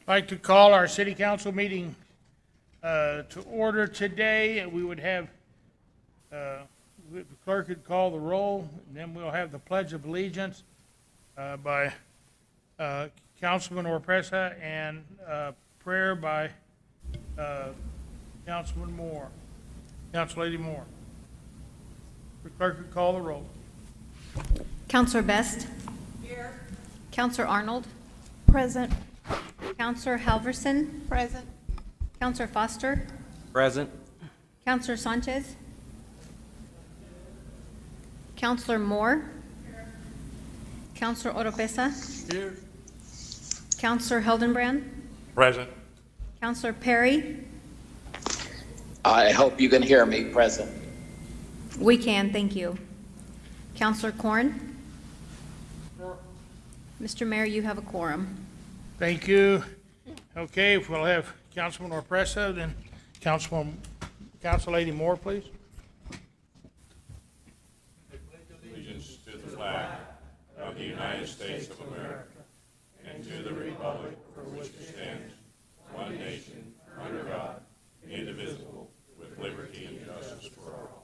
I'd like to call our city council meeting to order today. We would have, the clerk would call the roll, and then we'll have the Pledge of Allegiance by Councilman Orpresa and prayer by Councilman Moore, Council Lady Moore. The clerk would call the roll. Counselor Best. Here. Counselor Arnold. Present. Counselor Halverson. Present. Counselor Foster. Present. Counselor Sanchez. Counselor Moore. Counselor Oropesa. Here. Counselor Heldenbrand. Present. Counselor Perry. I hope you can hear me, present. We can, thank you. Counselor Corn. Mr. Mayor, you have a quorum. Thank you. Okay, if we'll have Councilman Orpresa, then Council Lady Moore, please. Allegiance to the flag of the United States of America and to the republic for which it stands, one nation, under God, indivisible, with liberty and justice for all.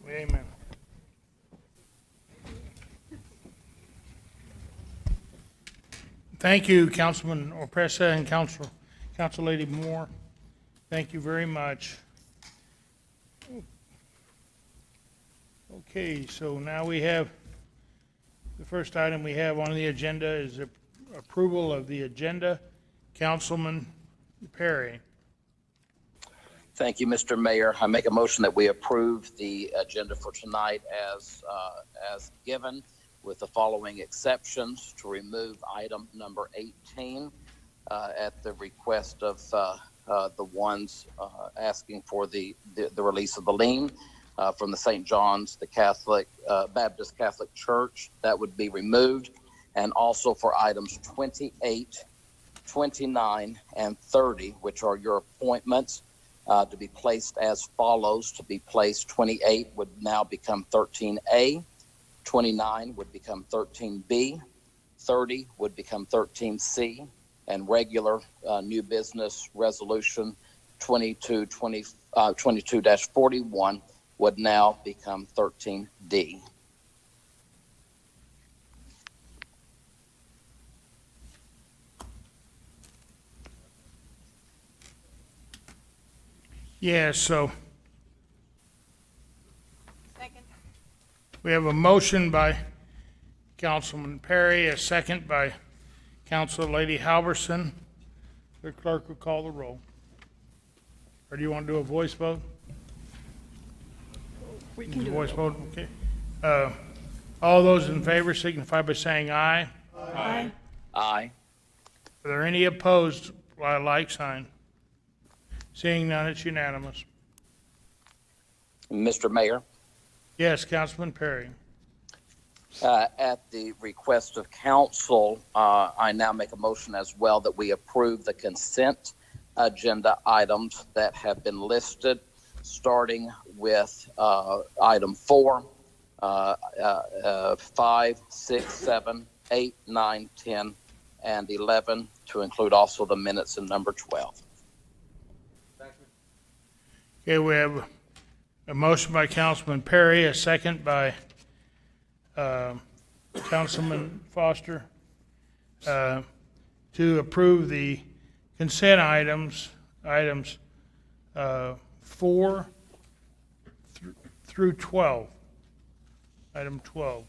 Amen. Thank you, Councilman Orpresa and Council Lady Moore. Thank you very much. Okay, so now we have, the first item we have on the agenda is approval of the agenda. Councilman Perry. Thank you, Mr. Mayor. I make a motion that we approve the agenda for tonight as given, with the following exceptions: to remove item number 18 at the request of the ones asking for the release of the lien from the St. John's, the Catholic Baptist Catholic Church. That would be removed. And also for items 28, 29, and 30, which are your appointments, to be placed as follows. To be placed, 28 would now become 13A, 29 would become 13B, 30 would become 13C, and regular new business resolution 22-41 would now become 13D. Yeah, so Second. we have a motion by Councilman Perry, a second by Council Lady Halverson. The clerk will call the roll. Or do you want to do a voice vote? We can do Voice it. vote, okay. All those in favor signify by saying aye. Aye. Aye. Are there any opposed by a like sign? Seeing none, it's unanimous. Mr. Mayor, Yes, Councilman Perry. at the request of council, I now make a motion as well that we approve the consent agenda items that have been listed, starting with item 4, 5, 6, 7, 8, 9, 10, and 11, to include also the minutes in number 12. Okay, we have a motion by Councilman Perry, a second by Councilman Foster, to approve the consent items 4 through 12. Item 12.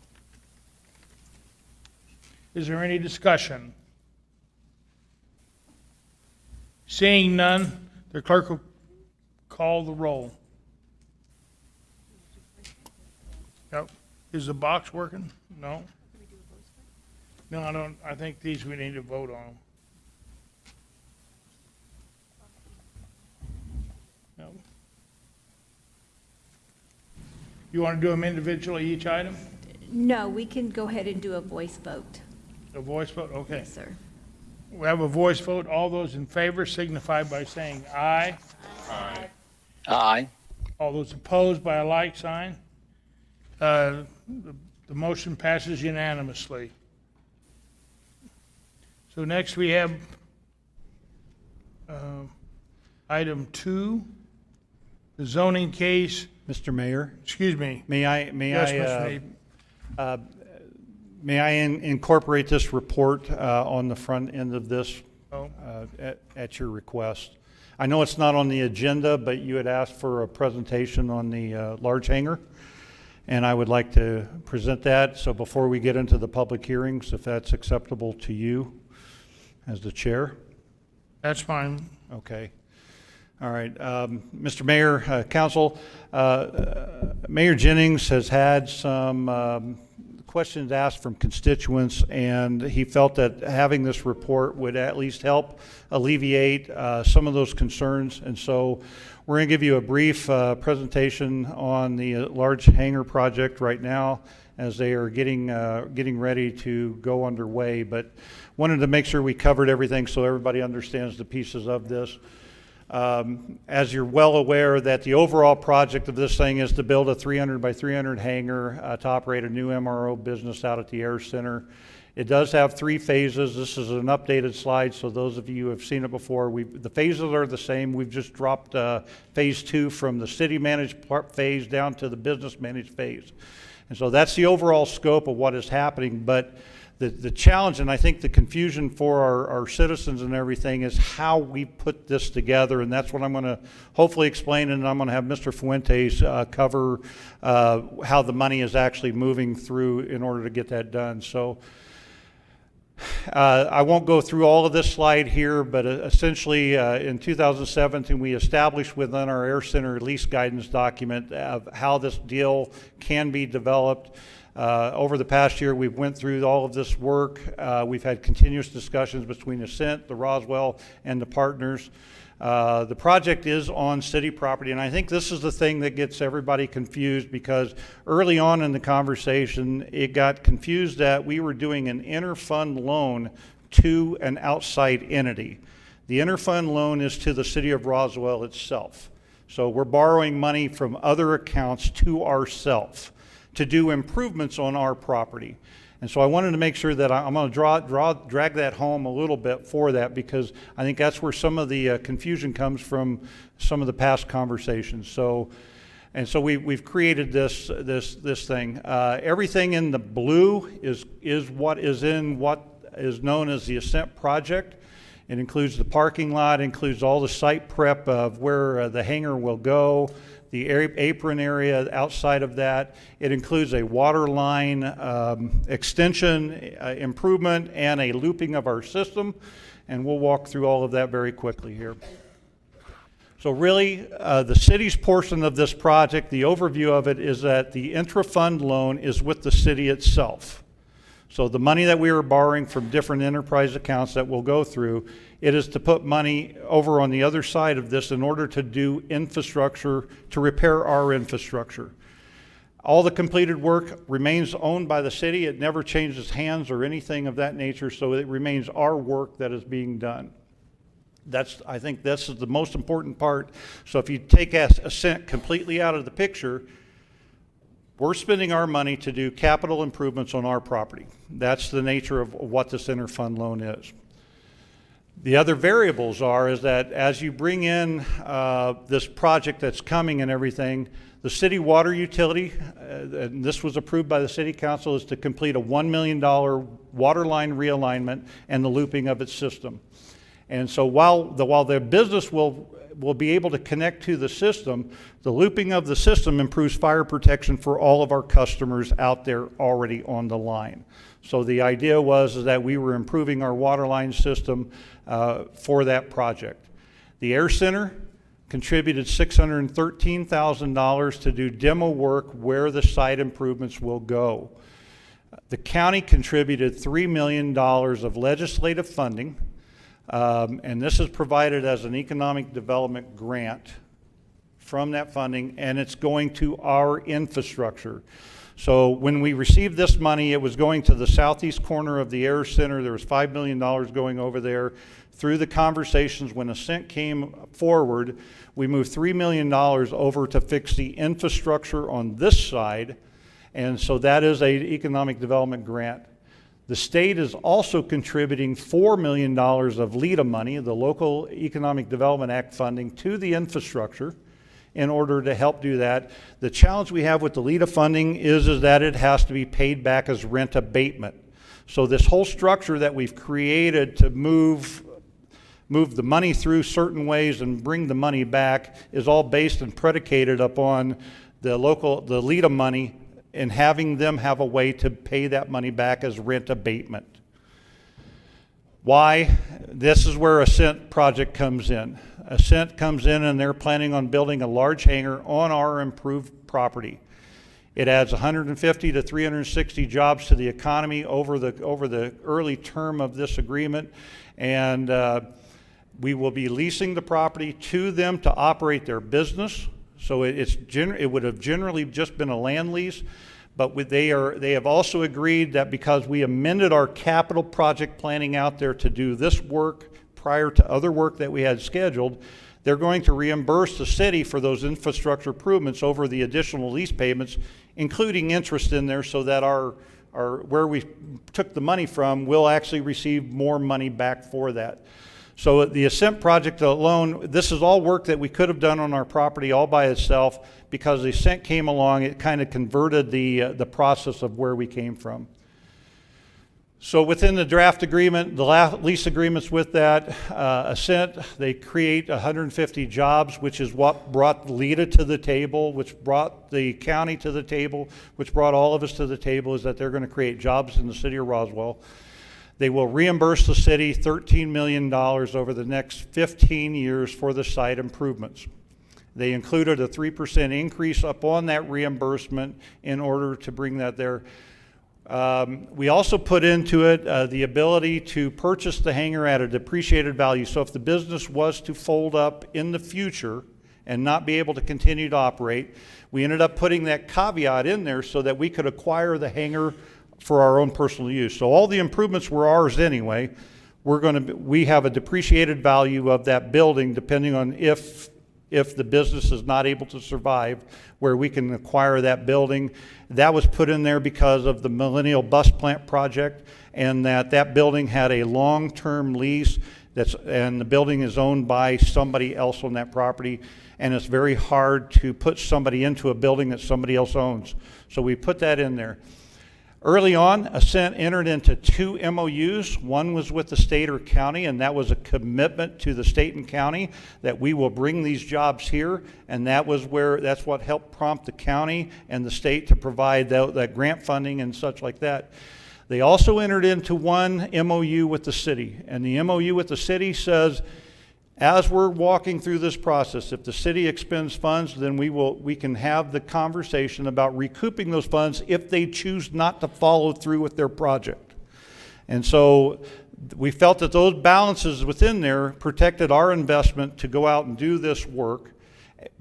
Is there any discussion? Seeing none, the clerk will call the roll. Yep. Is the box working? No? No, I don't, I think these we need to vote on. No. You want to do them individually, each item? No, we can go ahead and do a voice vote. A voice vote? Okay. Yes, sir. We have a voice vote. All those in favor signify by saying aye. Aye. All those opposed by a like sign. The motion passes unanimously. So next we have item 2, the zoning case. Mr. Mayor, Excuse me. may Yes, Mr. I, Neeb. may I incorporate this report on the front end of this Oh, at your request? I know it's not on the agenda, but you had asked for a presentation on the large hangar, and I would like to present that. So before we get into the public hearings, if that's acceptable to you as the chair? that's fine. Okay. All right. Mr. Mayor, Council, Mayor Jennings has had some questions asked from constituents, and he felt that having this report would at least help alleviate some of those concerns. And so we're going to give you a brief presentation on the large hangar project right now as they are getting ready to go underway. But wanted to make sure we covered everything so everybody understands the pieces of this. As you're well aware, that the overall project of this thing is to build a 300 by 300 hangar to operate a new MRO business out at the Air Center. It does have 3 phases. This is an updated slide, so those of you who have seen it before, the phases are the same. We've just dropped phase 2 from the city managed phase down to the business managed phase. And so that's the overall scope of what is happening. But the challenge, and I think the confusion for our citizens and everything, is how we put this together, and that's what I'm going to hopefully explain, and I'm going to have Mr. Fuentes cover how the money is actually moving through in order to get that done. So I won't go through all of this slide here, but essentially in 2017 we established within our Air Center lease guidance document of how this deal can be developed. Over the past year, we've went through all of this work. We've had continuous discussions between Ascent, the Roswell, and the partners. The project is on city property, and I think this is the thing that gets everybody confused, because early on in the conversation, it got confused that we were doing an interfund loan to an outside entity. The interfund loan is to the city of Roswell itself. So we're borrowing money from other accounts to ourselves to do improvements on our property. And so I wanted to make sure that I'm going to drag that home a little bit for that, because I think that's where some of the confusion comes from some of the past conversations. So we've created this thing. Everything in the blue is what is known as the Ascent project. It includes the parking lot, includes all the site prep of where the hangar will go, the apron area outside of that. It includes a water line extension, improvement, and a looping of our system. And we'll walk through all of that very quickly here. So really, the city's portion of this project, the overview of it is that the intra-fund loan is with the city itself. So the money that we are borrowing from different enterprise accounts that we'll go through, it is to put money over on the other side of this in order to do infrastructure, to repair our infrastructure. All the completed work remains owned by the city. It never changes hands or anything of that nature, so it remains our work that is being done. I think this is the most important part. So if you take Ascent completely out of the picture, we're spending our money to do capital improvements on our property. That's the nature of what this interfund loan is. The other variables is that as you bring in this project that's coming and everything, the city water utility, and this was approved by the city council, is to complete a $1 million water line realignment and the looping of its system. And so while the business will be able to connect to the system, the looping of the system improves fire protection for all of our customers out there already on the line. So the idea was that we were improving our water line system for that project. The Air Center, contributed $613,000 to do demo work where the site improvements will go. The county contributed $3 million of legislative funding, and this is provided as an economic development grant from that funding, and it's going to our infrastructure. So when we received this money, it was going to the southeast corner of the Air Center. There was $5 million going over there. Through the conversations, when Ascent came forward, we moved $3 million over to fix the infrastructure on this side, and so that is an economic development grant. The state is also contributing $4 million of LEDA money, the Local Economic Development Act funding, to the infrastructure in order to help do that. The challenge we have with the LEDA funding is that it has to be paid back as rent abatement. So this whole structure that we've created to move the money through certain ways and bring the money back is all based and predicated upon the LEDA money and having them have a way to pay that money back as rent abatement. Why? This is where Ascent project comes in. Ascent comes in and they're planning on building a large hangar on our improved property. It adds 150 to 360 jobs to the economy over the early term of this agreement, and we will be leasing the property to them to operate their business. So it would have generally just been a land lease, but they have also agreed that because we amended our capital project planning out there to do this work prior to other work that we had scheduled, they're going to reimburse the city for those infrastructure improvements over the additional lease payments, including interest in there, so that our where we took the money from, we'll actually receive more money back for that. So the Ascent project alone, this is all work that we could have done on our property all by itself. Because the Ascent came along, it kind of converted the process of where we came from. So within the draft agreement, the lease agreements with that, Ascent, they create 150 jobs, which is what brought LEDA to the table, which brought the county to the table, which brought all of us to the table, is that they're going to create jobs in the city of Roswell. They will reimburse the city $13 million over the next 15 years for the site improvements. They included a 3% increase upon that reimbursement in order to bring that there. We also put into it the ability to purchase the hangar at a depreciated value. So if the business was to fold up in the future and not be able to continue to operate, we ended up putting that caveat in there so that we could acquire the hangar for our own personal use. So all the improvements were ours anyway. We have a depreciated value of that building depending on if the business is not able to survive, where we can acquire that building. That was put in there because of the Millennial Bus Plant project, and that building had a long-term lease, and the building is owned by somebody else on that property, and it's very hard to put somebody into a building that somebody else owns. So we put that in there. Early on, Ascent entered into 2 MOUs. One was with the state or county, and that was a commitment to the state and county that we will bring these jobs here, and that's what helped prompt the county and the state to provide that grant funding and such like that. They also entered into 1 MOU with the city, and the MOU with the city says, as we're walking through this process, if the city expends funds, then we can have the conversation about recouping those funds if they choose not to follow through with their project. And so we felt that those balances within there protected our investment to go out and do this work,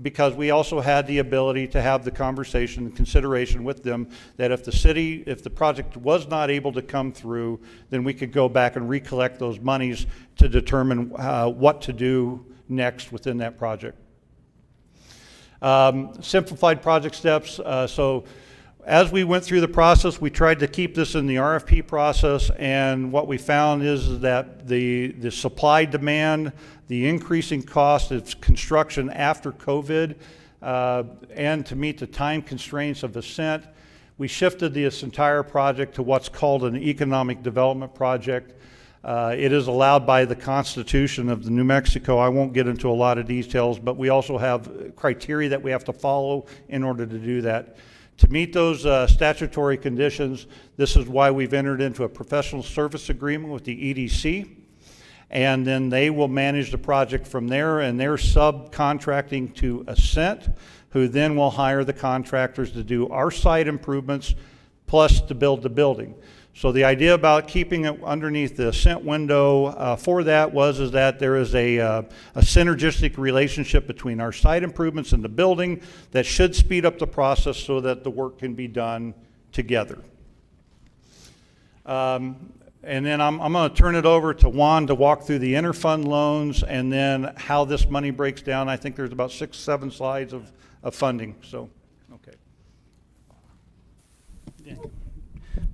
because we also had the ability to have the conversation and consideration with them that if the project was not able to come through, then we could go back and recollect those monies to determine what to do next within that project. Simplified project steps. So as we went through the process, we tried to keep this in the RFP process, and what we found is that the supply demand, the increasing cost of construction after COVID, and to meet the time constraints of Ascent, we shifted this entire project to what's called an economic development project. It is allowed by the Constitution of New Mexico. I won't get into a lot of details, but we also have criteria that we have to follow in order to do that. To meet those statutory conditions, this is why we've entered into a professional service agreement with the EDC. And then they will manage the project from there, and they're subcontracting to Ascent, who then will hire the contractors to do our site improvements plus to build the building. So the idea about keeping it underneath the Ascent window for that is that there is a synergistic relationship between our site improvements and the building that should speed up the process so that the work can be done together. And then I'm going to turn it over to Juan to walk through the interfund loans and then how this money breaks down. I think there's about 6, 7 slides of funding. So, okay. Yeah.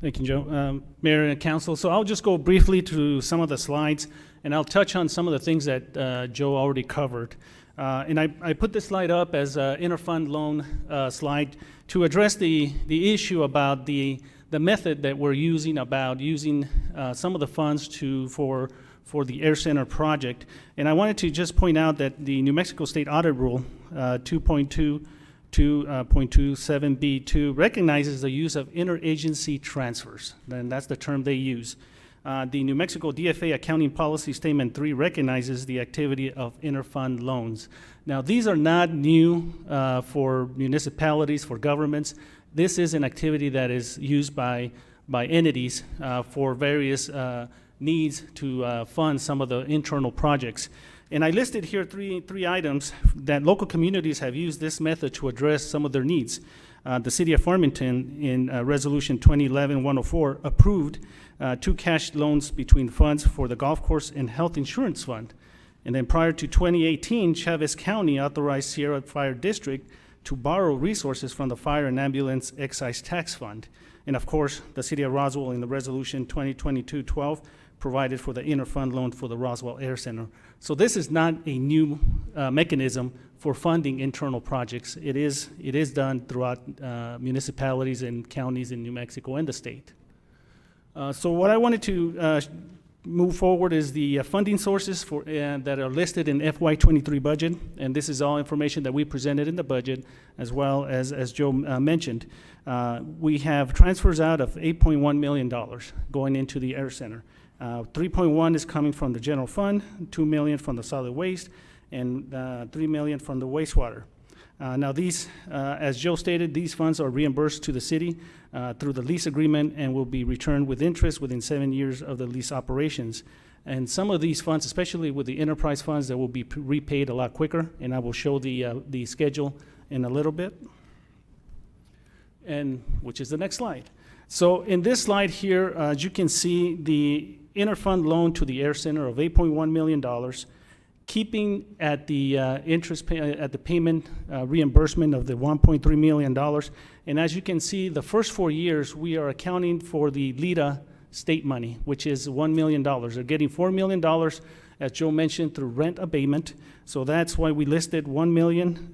Thank you, Joe. Mayor and Council. So I'll just go briefly through some of the slides, and I'll touch on some of the things that Joe already covered. And I put this slide up as an interfund loan slide to address the issue about the method that we're using about using some of the funds for the Air Center project. And I wanted to just point out that the New Mexico State Audit Rule 2.27B2 recognizes the use of interagency transfers. And that's the term they use. The New Mexico DFA Accounting Policy Statement 3 recognizes the activity of interfund loans. Now, these are not new for municipalities, for governments. This is an activity that is used by entities for various needs to fund some of the internal projects. And I listed here three items that local communities have used this method to address some of their needs. The City of Farmington, in Resolution 2011-104, approved 2 cash loans between funds for the golf course and health insurance fund. And then prior to 2018, Chavez County authorized Sierra Fire District to borrow resources from the Fire and Ambulance Excise Tax Fund. And of course, the City of Roswell in the Resolution 2022-12 provided for the interfund loan for the Roswell Air Center. So this is not a new mechanism for funding internal projects. It is done throughout municipalities and counties in New Mexico and the state. So what I wanted to move forward is the funding sources for that are listed in FY23 budget, and this is all information that we presented in the budget, as well as Joe mentioned. We have transfers out of $8.1 million going into the Air Center. 3.1 is coming from the general fund, 2 million from the solid waste, and 3 million from the wastewater. Now these, as Joe stated, these funds are reimbursed to the city through the lease agreement and will be returned with interest within 7 years of the lease operations. And some of these funds, especially with the enterprise funds, that will be repaid a lot quicker, and I will show the schedule in a little bit, and which is the next slide. So in this slide here, as you can see, the interfund loan to the Air Center of $8.1 million, keeping at the at the payment reimbursement of the $1.3 million. And as you can see, the first 4 years, we are accounting for the LIDA state money, which is $1 million. They're getting $4 million, as Joe mentioned, through rent abatement. So that's why we listed $1 million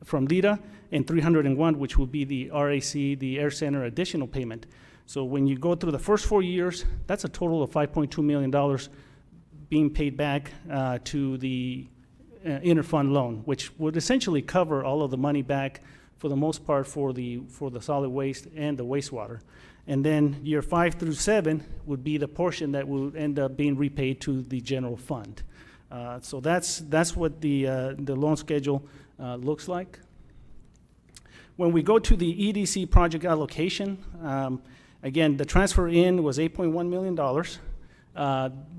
from LIDA and 301, which will be the RAC, the Air Center additional payment. So when you go through the first 4 years, that's a total of $5.2 million being paid back to the interfund loan, which would essentially cover all of the money back for the most part for the solid waste and the wastewater. And then year 5 through 7 would be the portion that would end up being repaid to the general fund. So that's what the loan schedule looks like. When we go to the EDC project allocation, again, the transfer in was $8.1 million.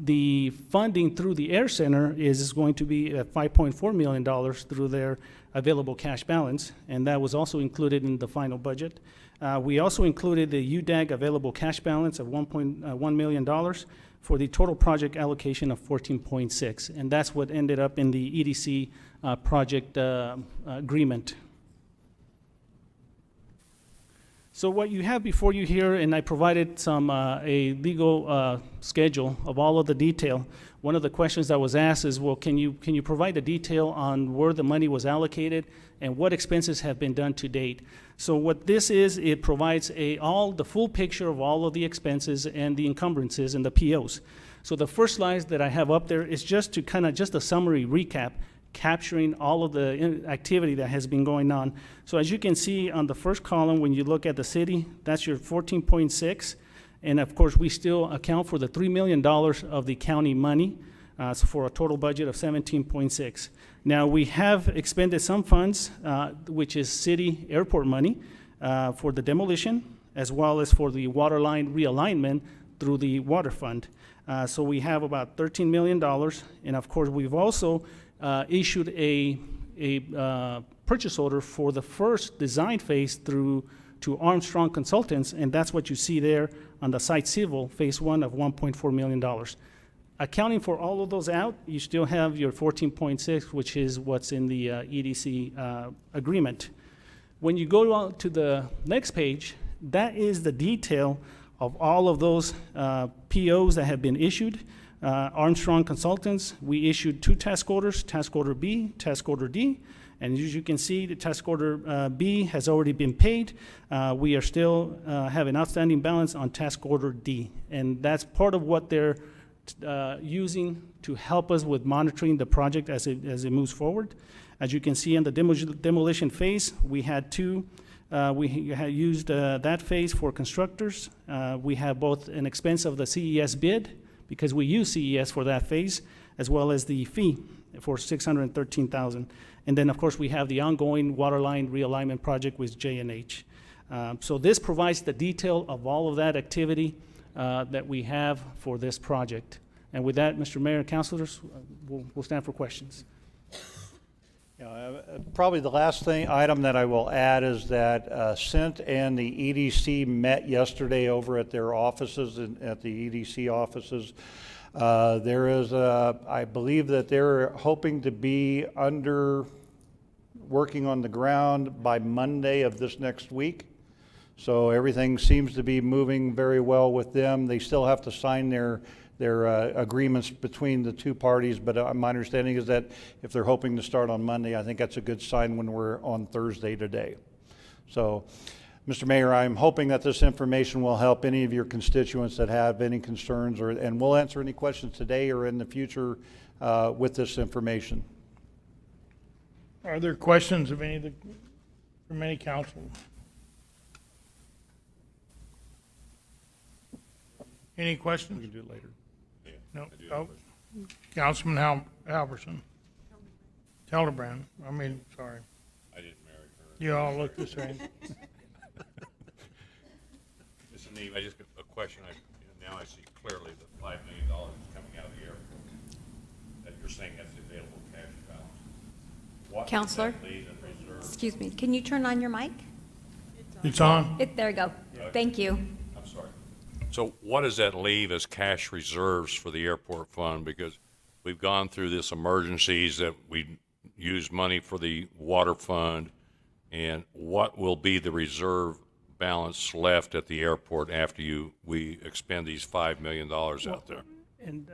The funding through the Air Center is going to be $5.4 million through their available cash balance, and that was also included in the final budget. We also included the UDAG available cash balance of $1.1 million for the total project allocation of 14.6, and that's what ended up in the EDC project agreement. So what you have before you here, and I provided some a legal schedule of all of the detail. One of the questions that was asked is, well, can you provide the detail on where the money was allocated and what expenses have been done to date? So what this is, it provides the full picture of all of the expenses and the encumbrances and the POs. So the first slide that I have up there is just a summary recap, capturing all of the activity that has been going on. So as you can see on the first column, when you look at the city, that's your 14.6, And of course, we still account for the $3 million of the county money, so for a total budget of 17.6. Now, we have expended some funds, which is city airport money, for the demolition, as well as for the water line realignment through the water fund. So we have about $13 million, and of course, we've also issued a purchase order for the first design phase to Armstrong Consultants, and that's what you see there on the site civil, phase 1 of $1.4 million. Accounting for all of those out, you still have your 14.6, which is what's in the EDC agreement. When you go to the next page, that is the detail of all of those POs that have been issued. Armstrong Consultants, we issued 2 task orders, task order B, task order D. And as you can see, the task order B has already been paid. We are still have an outstanding balance on task order D. And that's part of what they're using to help us with monitoring the project as it moves forward. As you can see in the demolition phase, we had 2. We had used that phase for constructors. We have both an expense of the CES bid, because we use CES for that phase, as well as the fee for $613,000. And then, of course, we have the ongoing water line realignment project with J&H. So this provides the detail of all of that activity that we have for this project. And with that, Mr. Mayor and councilors, we'll stand for questions. Probably the last item that I will add is that Cint and the EDC met yesterday over at their offices, at the EDC offices. There is I believe that they're hoping to be working on the ground by Monday of this next week. So everything seems to be moving very well with them. They still have to sign their agreements between the 2 parties, but my understanding is that if they're hoping to start on Monday, I think that's a good sign when we're on Thursday today. So, Mr. Mayor, I'm hoping that this information will help any of your constituents that have any concerns, and we'll answer any questions today or in the future with this information. Are there questions of from any council? Any questions? We can do it later. No. Oh, Councilman Halverson. Hildebrand. Sorry. I didn't marry her. You all look the same. Mr. Neve, I just got a question. Now I see clearly the $5 million is coming out of the airport. That you're saying that's the available cash balance. What does Counselor? that leave in reserve? Excuse me, can you turn on your mic? It's on? There you go. Thank you. I'm sorry. So what does that leave as cash reserves for the airport fund? Because we've gone through this emergencies that we use money for the water fund, and what will be the reserve balance left at the airport after we expend these $5 million out there? And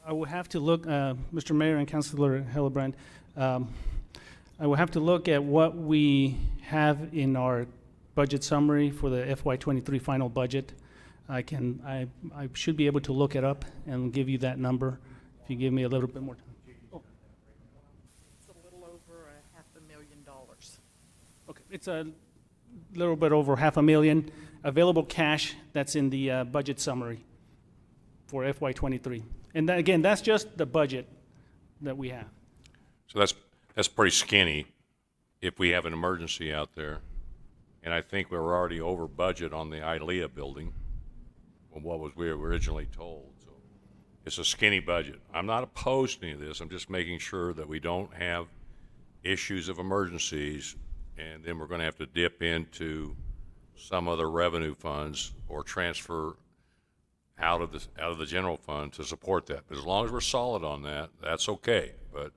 I will have to look, Mr. Mayor and Councilor Hillebrand, I will have to look at what we have in our budget summary for the FY23 final budget. I should be able to look it up and give you that number if you give me a little bit more time. It's a little over $500,000. Okay, it's a little bit over $500,000 available cash that's in the budget summary for FY23. And that, again, that's just the budget that we have. So that's pretty skinny if we have an emergency out there. And I think we were already over budget on the ILEA building from what we were originally told. So it's a skinny budget. I'm not opposed to any of this. I'm just making sure that we don't have issues of emergencies, and then we're going to have to dip into some other revenue funds or transfer out of the general fund to support that. But as long as we're solid on that, that's okay. But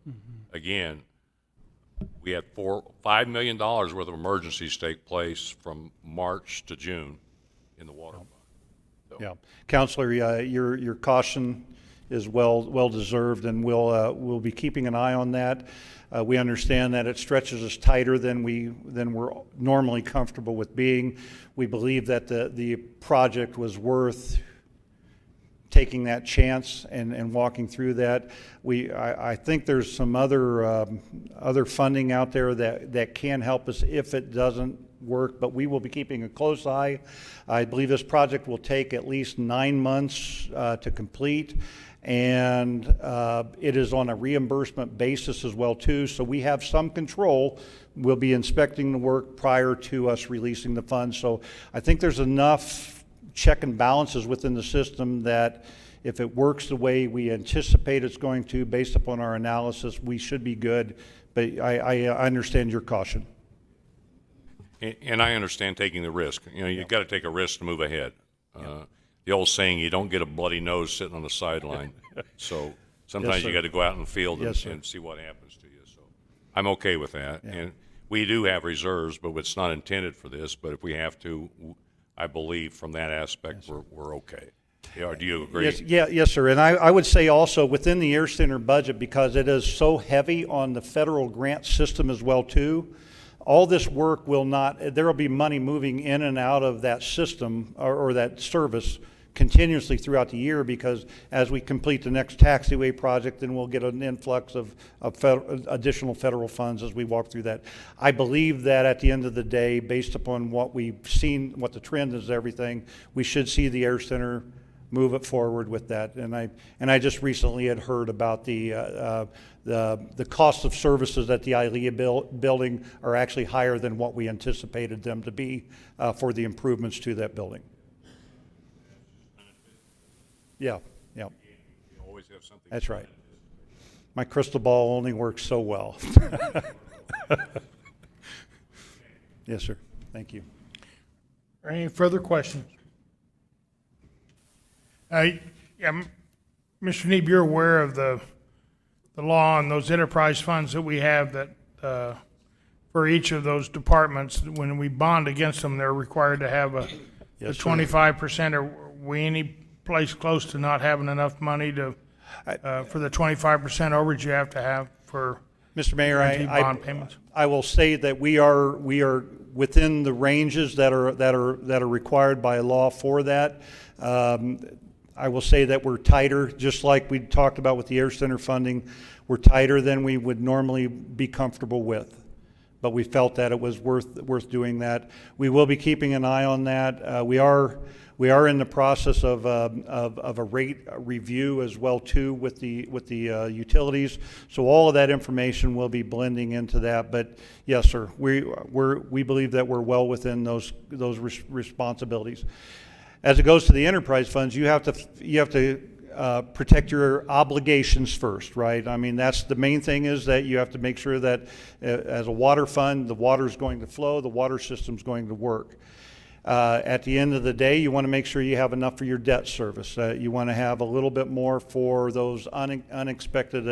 again, we had $5 million worth of emergencies take place from March to June in the water fund. So, Yeah, Counselor, your caution is well deserved, and we'll be keeping an eye on that. We understand that it stretches us tighter than we're normally comfortable with being. We believe that the project was worth taking that chance and walking through that. I think there's some other funding out there that can help us if it doesn't work, but we will be keeping a close eye. I believe this project will take at least 9 months to complete, and it is on a reimbursement basis as well too, so we have some control. We'll be inspecting the work prior to us releasing the funds, so I think there's enough check and balances within the system that if it works the way we anticipate it's going to, based upon our analysis, we should be good. But I understand your caution. And I understand taking the risk. You know, you've got to take a risk to move ahead. The old saying, you don't get a bloody nose sitting on the sideline. So sometimes sir. you got to go out in the field Yes, sir. and see what happens to you. So I'm okay with that. And we do have reserves, but it's not intended for this. But if we have to, I believe from that aspect, we're okay. Yeah, do you agree? Yes, sir. And I would say also within the Air Center budget, because it is so heavy on the federal grant system as well too, all this work will not, there will be money moving in and out of that system or that service continuously throughout the year, because as we complete the next taxiway project, then we'll get an influx of additional federal funds as we walk through that. I believe that at the end of the day, based upon what we've seen, what the trend is, everything, we should see the Air Center move it forward with that. And I just recently had heard about the cost of services at the ILEA building are actually higher than what we anticipated them to be for the improvements to that building. Yeah. You always have something. That's right. My crystal ball only works so well. Yes, sir. Thank you. Any further questions? Yeah, Mr. Neeb, you're aware of the law and those enterprise funds that we have that for each of those departments, when we bond against them, they're required to have a Yes, sir. 25%. Are we any place close to not having enough money to for the 25% overage you have to have for Mr. Mayor, bond payments? I will say that we are within the ranges that are required by law for that. I will say that we're tighter, just like we talked about with the Air Center funding. We're tighter than we would normally be comfortable with, but we felt that it was worth doing that. We will be keeping an eye on that. We are in the process of a rate review as well too with the utilities. So all of that information will be blending into that. But yes, sir, we believe that we're well within those responsibilities. As it goes to the enterprise funds, you have to protect your obligations first, right? I mean, that's the main thing, is that you have to make sure that as a water fund, the water is going to flow, the water system's going to work. At the end of the day, you want to make sure you have enough for your debt service. You want to have a little bit more for those unexpected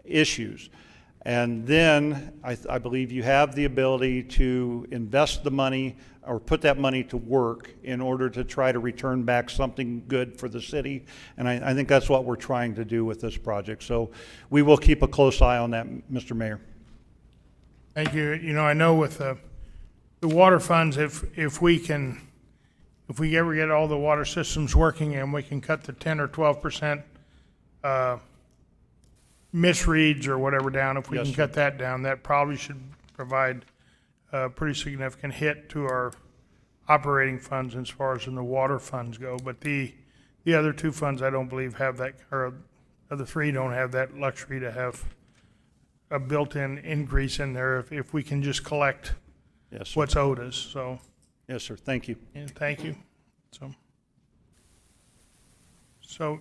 issues. And then I believe you have the ability to invest the money or put that money to work in order to try to return back something good for the city. And I think that's what we're trying to do with this project. So we will keep a close eye on that, Mr. Mayor. Thank you. You know, I know with the water funds, if we ever get all the water systems working and we can cut the 10 or 12% misreads or whatever down, if we Yes, can sir. cut that down, that probably should provide a pretty significant hit to our operating funds as far as in the water funds go. But the other two funds, I don't believe have that, or the three don't have that luxury to have a built-in increase in there if we can just collect Yes, sir. what's owed us. So, Yes, sir. Thank you. and thank you. So,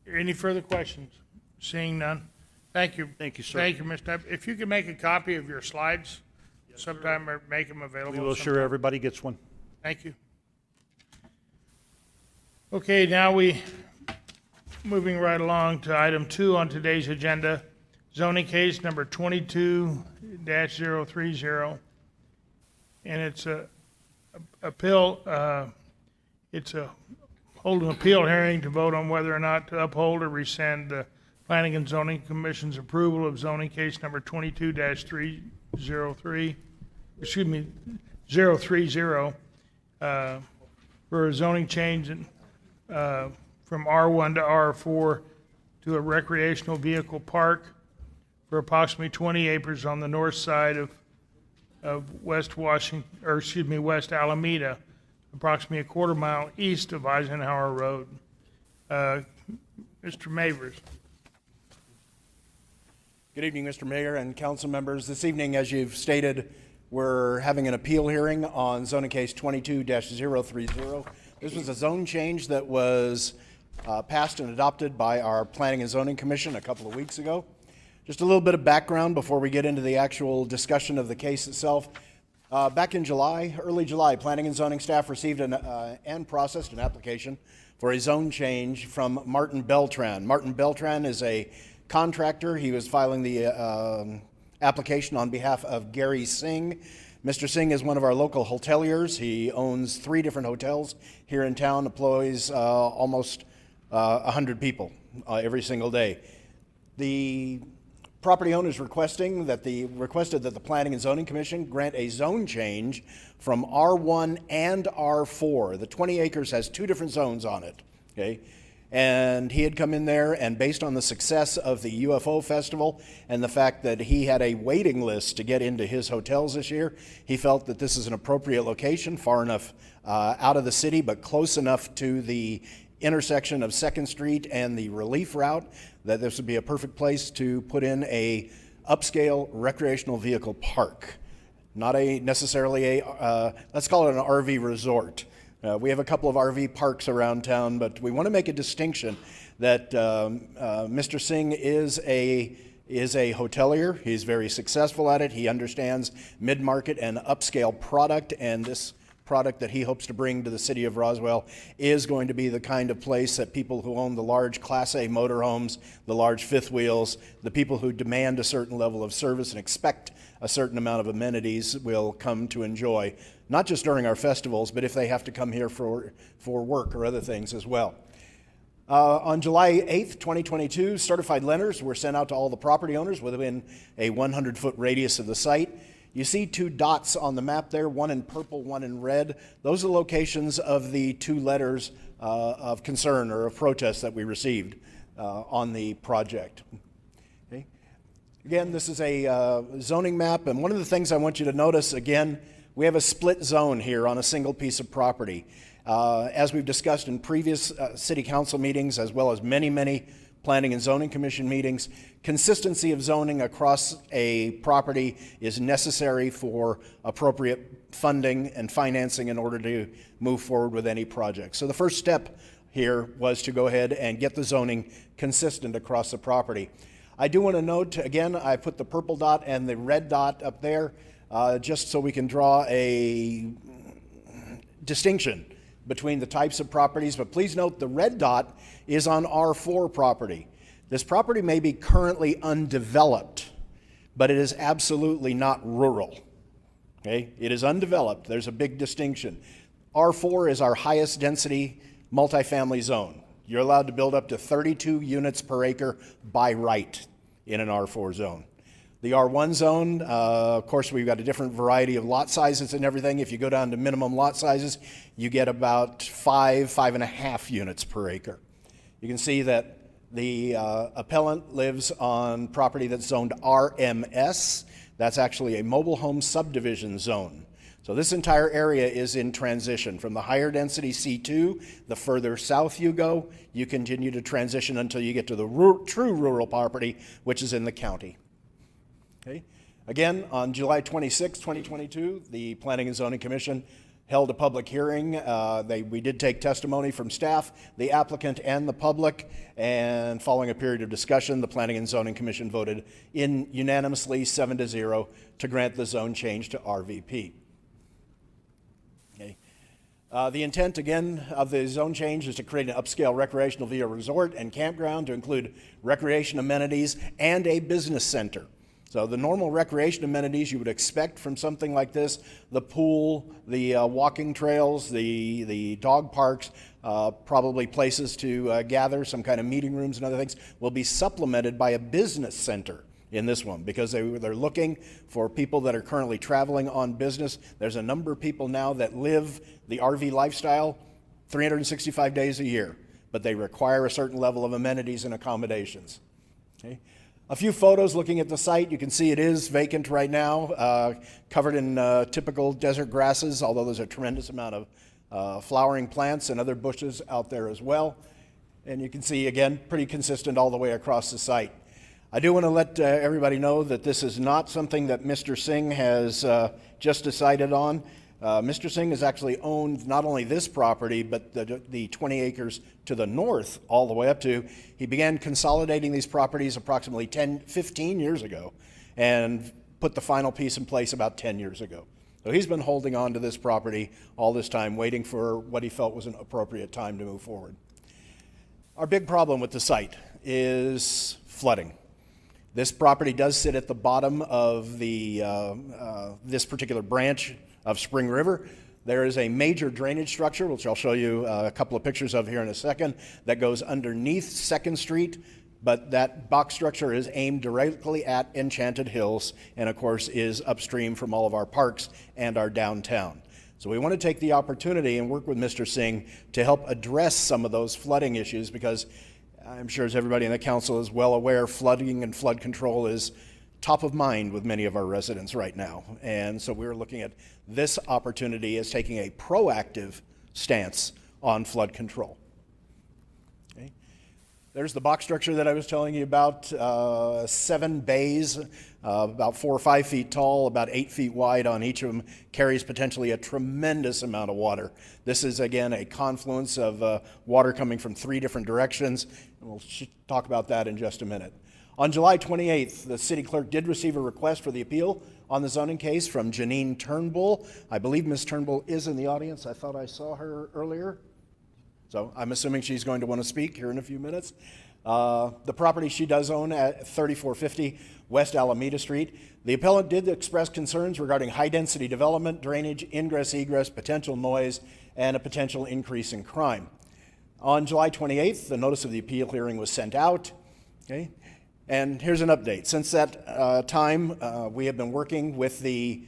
any further questions? Seeing none? Thank you. Thank you, sir. Thank you, Mr. Knapp. If you could make a copy of your slides sometime or make them available. We will sure sometime. everybody gets one. Thank you. Okay, now moving right along to item 2 on today's agenda, zoning case number 22-030. And it's a hold an appeal hearing to vote on whether or not to uphold or rescind the Planning and Zoning Commission's approval of zoning case number 22-303, 030, for a zoning change from R1 to R4 to a recreational vehicle park for approximately 20 acres on the north side of of West Washington, or excuse me, West Alameda, approximately a quarter mile east of Eisenhower Road. Mr. Mavers. Good evening, Mr. Mayor and council members. This evening, as you've stated, we're having an appeal hearing on zoning case 22-030. This was a zone change that was passed and adopted by our Planning and Zoning Commission a couple of weeks ago. Just a little bit of background before we get into the actual discussion of the case itself. Back in July, early July, Planning and Zoning staff received and processed an application for a zone change from Martin Beltran. Martin Beltran is a contractor. He was filing the application on behalf of Gary Singh. Mr. Singh is one of our local hoteliers. He owns 3 different hotels here in town, employs almost 100 people every single day. The property owners requested that the Planning and Zoning Commission grant a zone change from R1 and R4. The 20 acres has 2 different zones on it, okay? And he had come in there, and based on the success of the UFO festival and the fact that he had a waiting list to get into his hotels this year, he felt that this is an appropriate location, far enough out of the city, but close enough to the intersection of 2nd Street and the relief route that this would be a perfect place to put in a upscale recreational vehicle park. Not necessarily let's call it an RV resort. We have a couple of RV parks around town, but we want to make a distinction that Mr. Singh is a hotelier. He's very successful at it. He understands mid-market and upscale product, and this product that he hopes to bring to the city of Roswell is going to be the kind of place that people who own the large Class A motorhomes, the large fifth wheels, the people who demand a certain level of service and expect a certain amount of amenities will come to enjoy, not just during our festivals, but if they have to come here for work or other things as well. On July 8th, 2022, certified letters were sent out to all the property owners within a 100-foot radius of the site. You see 2 dots on the map there, one in purple, one in red. Those are locations of the 2 letters of concern or of protest that we received on the project. Okay. Again, this is a zoning map, and one of the things I want you to notice, again, we have a split zone here on a single piece of property. As we've discussed in previous city council meetings, as well as many, many Planning and Zoning Commission meetings, consistency of zoning across a property is necessary for appropriate funding and financing in order to move forward with any project. So the first step here was to go ahead and get the zoning consistent across the property. I do want to note, again, I put the purple dot and the red dot up there just so we can draw a distinction between the types of properties, but please note the red dot is on R4 property. This property may be currently undeveloped, but it is absolutely not rural. Okay? It is undeveloped. There's a big distinction. R4 is our highest density multifamily zone. You're allowed to build up to 32 units per acre by right in an R4 zone. The R1 zone, of course, we've got a different variety of lot sizes and everything. If you go down to minimum lot sizes, you get about 5.5 units per acre. You can see that the appellant lives on property that's zoned RMS. That's actually a mobile home subdivision zone. So this entire area is in transition. From the higher density C2, the further south you go, you continue to transition until you get to the true rural property, which is in the county. Okay. Again, on July 26, 2022, the Planning and Zoning Commission held a public hearing. We did take testimony from staff, the applicant, and the public, and following a period of discussion, the Planning and Zoning Commission voted unanimously 7-0 to grant the zone change to RVP. Okay. The intent, again, of the zone change is to create an upscale recreational vehicle resort and campground to include recreation amenities and a business center. So the normal recreation amenities you would expect from something like this, the pool, the walking trails, the dog parks, probably places to gather, some kind of meeting rooms and other things, will be supplemented by a business center in this one because they're looking for people that are currently traveling on business. There's a number of people now that live the RV lifestyle 365 days a year, but they require a certain level of amenities and accommodations. Okay. A few photos looking at the site. You can see it is vacant right now, covered in typical desert grasses, although there's a tremendous amount of flowering plants and other bushes out there as well. And you can see, again, pretty consistent all the way across the site. I do want to let everybody know that this is not something that Mr. Singh has just decided on. Mr. Singh has actually owned not only this property, but the 20 acres to the north all the way up to, he began consolidating these properties approximately 15 years ago and put the final piece in place about 10 years ago. So he's been holding on to this property all this time, waiting for what he felt was an appropriate time to move forward. Our big problem with the site is flooding. This property does sit at the bottom of this particular branch of Spring River. There is a major drainage structure, which I'll show you a couple of pictures of here in a second, that goes underneath 2nd Street, but that box structure is aimed directly at Enchanted Hills and, of course, is upstream from all of our parks and our downtown. So we want to take the opportunity and work with Mr. Singh to help address some of those flooding issues, because I'm sure as everybody in the council is well aware, flooding and flood control is top of mind with many of our residents right now. And so we're looking at this opportunity as taking a proactive stance on flood control. Okay. There's the box structure that I was telling you about, 7 bays, about 4 or 5 feet tall, about 8 feet wide on each of them, carries potentially a tremendous amount of water. This is, again, a confluence of water coming from 3 different directions, and we'll talk about that in just a minute. On July 28th, the city clerk did receive a request for the appeal on the zoning case from Janine Turnbull. I believe Ms. Turnbull is in the audience. I thought I saw her earlier. So I'm assuming she's going to want to speak here in a few minutes. The property she does own at 3450 West Alameda Street. The appellant did express concerns regarding high-density development, drainage, ingress, egress, potential noise, and a potential increase in crime. On July 28th, the notice of the appeal hearing was sent out. Okay. And here's an update. Since that time, we have been working with the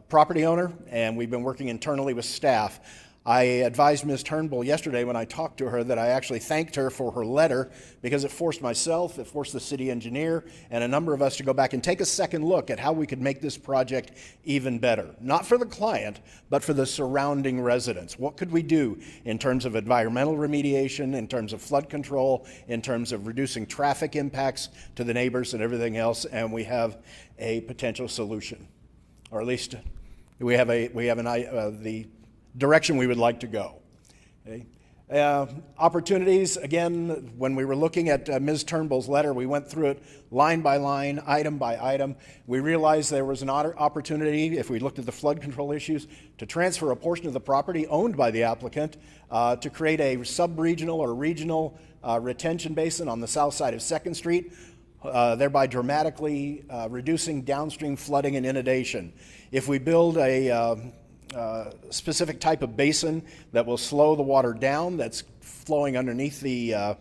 property owner, and we've been working internally with staff. I advised Ms. Turnbull yesterday when I talked to her that I actually thanked her for her letter, because it forced myself, it forced the city engineer, and a number of us to go back and take a second look at how we could make this project even better. Not for the client, but for the surrounding residents. What could we do in terms of environmental remediation, in terms of flood control, in terms of reducing traffic impacts to the neighbors and everything else, and we have a potential solution. Or at least we have the direction we would like to go. Okay. Opportunities, again, when we were looking at Ms. Turnbull's letter, we went through it line by line, item by item. We realized there was an opportunity, if we looked at the flood control issues, to transfer a portion of the property owned by the applicant to create a sub-regional or regional retention basin on the south side of 2nd Street, thereby dramatically reducing downstream flooding and inundation. If we build a specific type of basin that will slow the water down that's flowing underneath the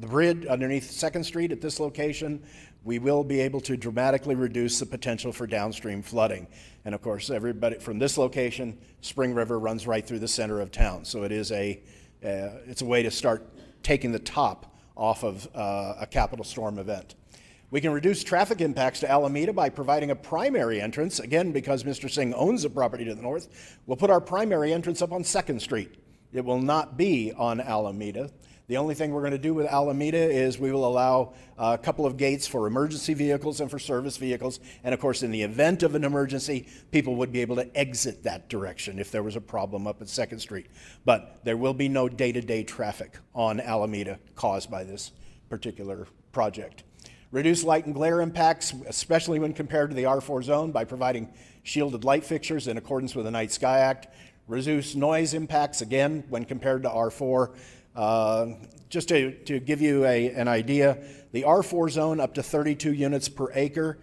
bridge underneath 2nd Street at this location, we will be able to dramatically reduce the potential for downstream flooding. And of course, everybody from this location, Spring River runs right through the center of town. So it is it's a way to start taking the top off of a capital storm event. We can reduce traffic impacts to Alameda by providing a primary entrance. Again, because Mr. Singh owns the property to the north, we'll put our primary entrance up on 2nd Street. It will not be on Alameda. The only thing we're going to do with Alameda is we will allow a couple of gates for emergency vehicles and for service vehicles. And of course, in the event of an emergency, people would be able to exit that direction if there was a problem up at 2nd Street. But there will be no day-to-day traffic on Alameda caused by this particular project. Reduce light and glare impacts, especially when compared to the R4 zone, by providing shielded light fixtures in accordance with the Night Sky Act. Reduce noise impacts, again, when compared to R4. Just to give you an idea, the R4 zone up to 32 units per acre.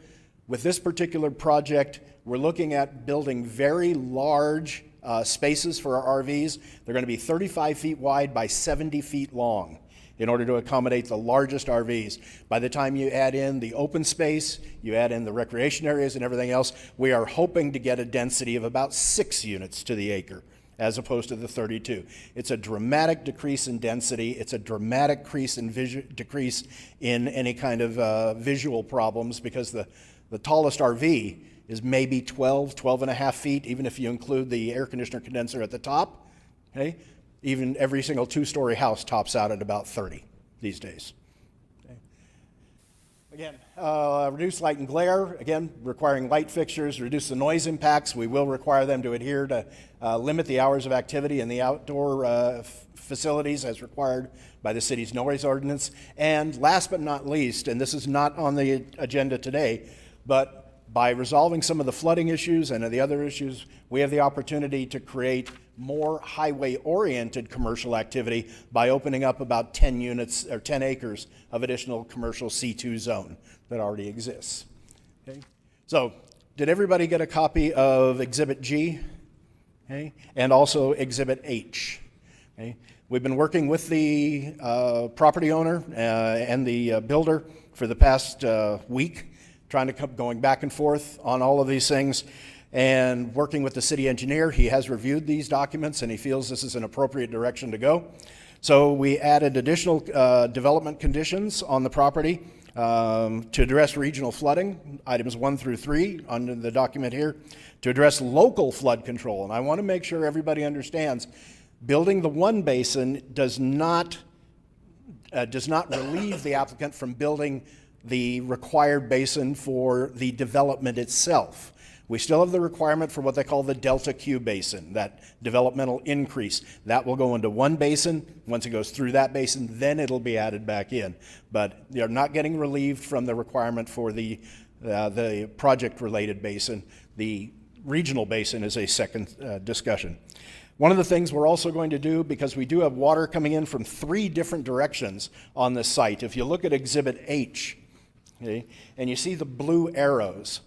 With this particular project, we're looking at building very large spaces for our RVs. They're going to be 35 feet wide by 70 feet long, in order to accommodate the largest RVs. By the time you add in the open space, you add in the recreation areas and everything else, we are hoping to get a density of about 6 units to the acre. as opposed to the 32. It's a dramatic decrease in density. It's a dramatic decrease in any kind of visual problems, because the tallest RV is maybe 12 and a half feet, even if you include the air conditioner condenser at the top. Okay? Even every single two-story house tops out at about 30 these days. Okay? Again, reduce light and glare, again, requiring light fixtures, reduce the noise impacts. We will require them to adhere to limit the hours of activity in the outdoor facilities as required by the city's noise ordinance. And last but not least, and this is not on the agenda today, but by resolving some of the flooding issues and the other issues, we have the opportunity to create more highway-oriented commercial activity by opening up about 10 units or 10 acres of additional commercial C2 zone that already exists. Okay? So, did everybody get a copy of Exhibit G? Okay? And also Exhibit H. Okay? We've been working with the property owner and the builder for the past week, trying to going back and forth on all of these things, and working with the city engineer. He has reviewed these documents and he feels this is an appropriate direction to go. So we added additional development conditions on the property to address regional flooding, items 1 through 3 on the document here, to address local flood control. And I want to make sure everybody understands, building the one basin does not relieve the applicant from building the required basin for the development itself. We still have the requirement for what they call the Delta Q basin, that developmental increase. That will go into one basin. Once it goes through that basin, then it'll be added back in. But they're not getting relieved from the requirement for the project-related basin. The regional basin is a second discussion. One of the things we're also going to do, because we do have water coming in from 3 different directions on this site. If you look at Exhibit H, okay, and you see the blue arrows,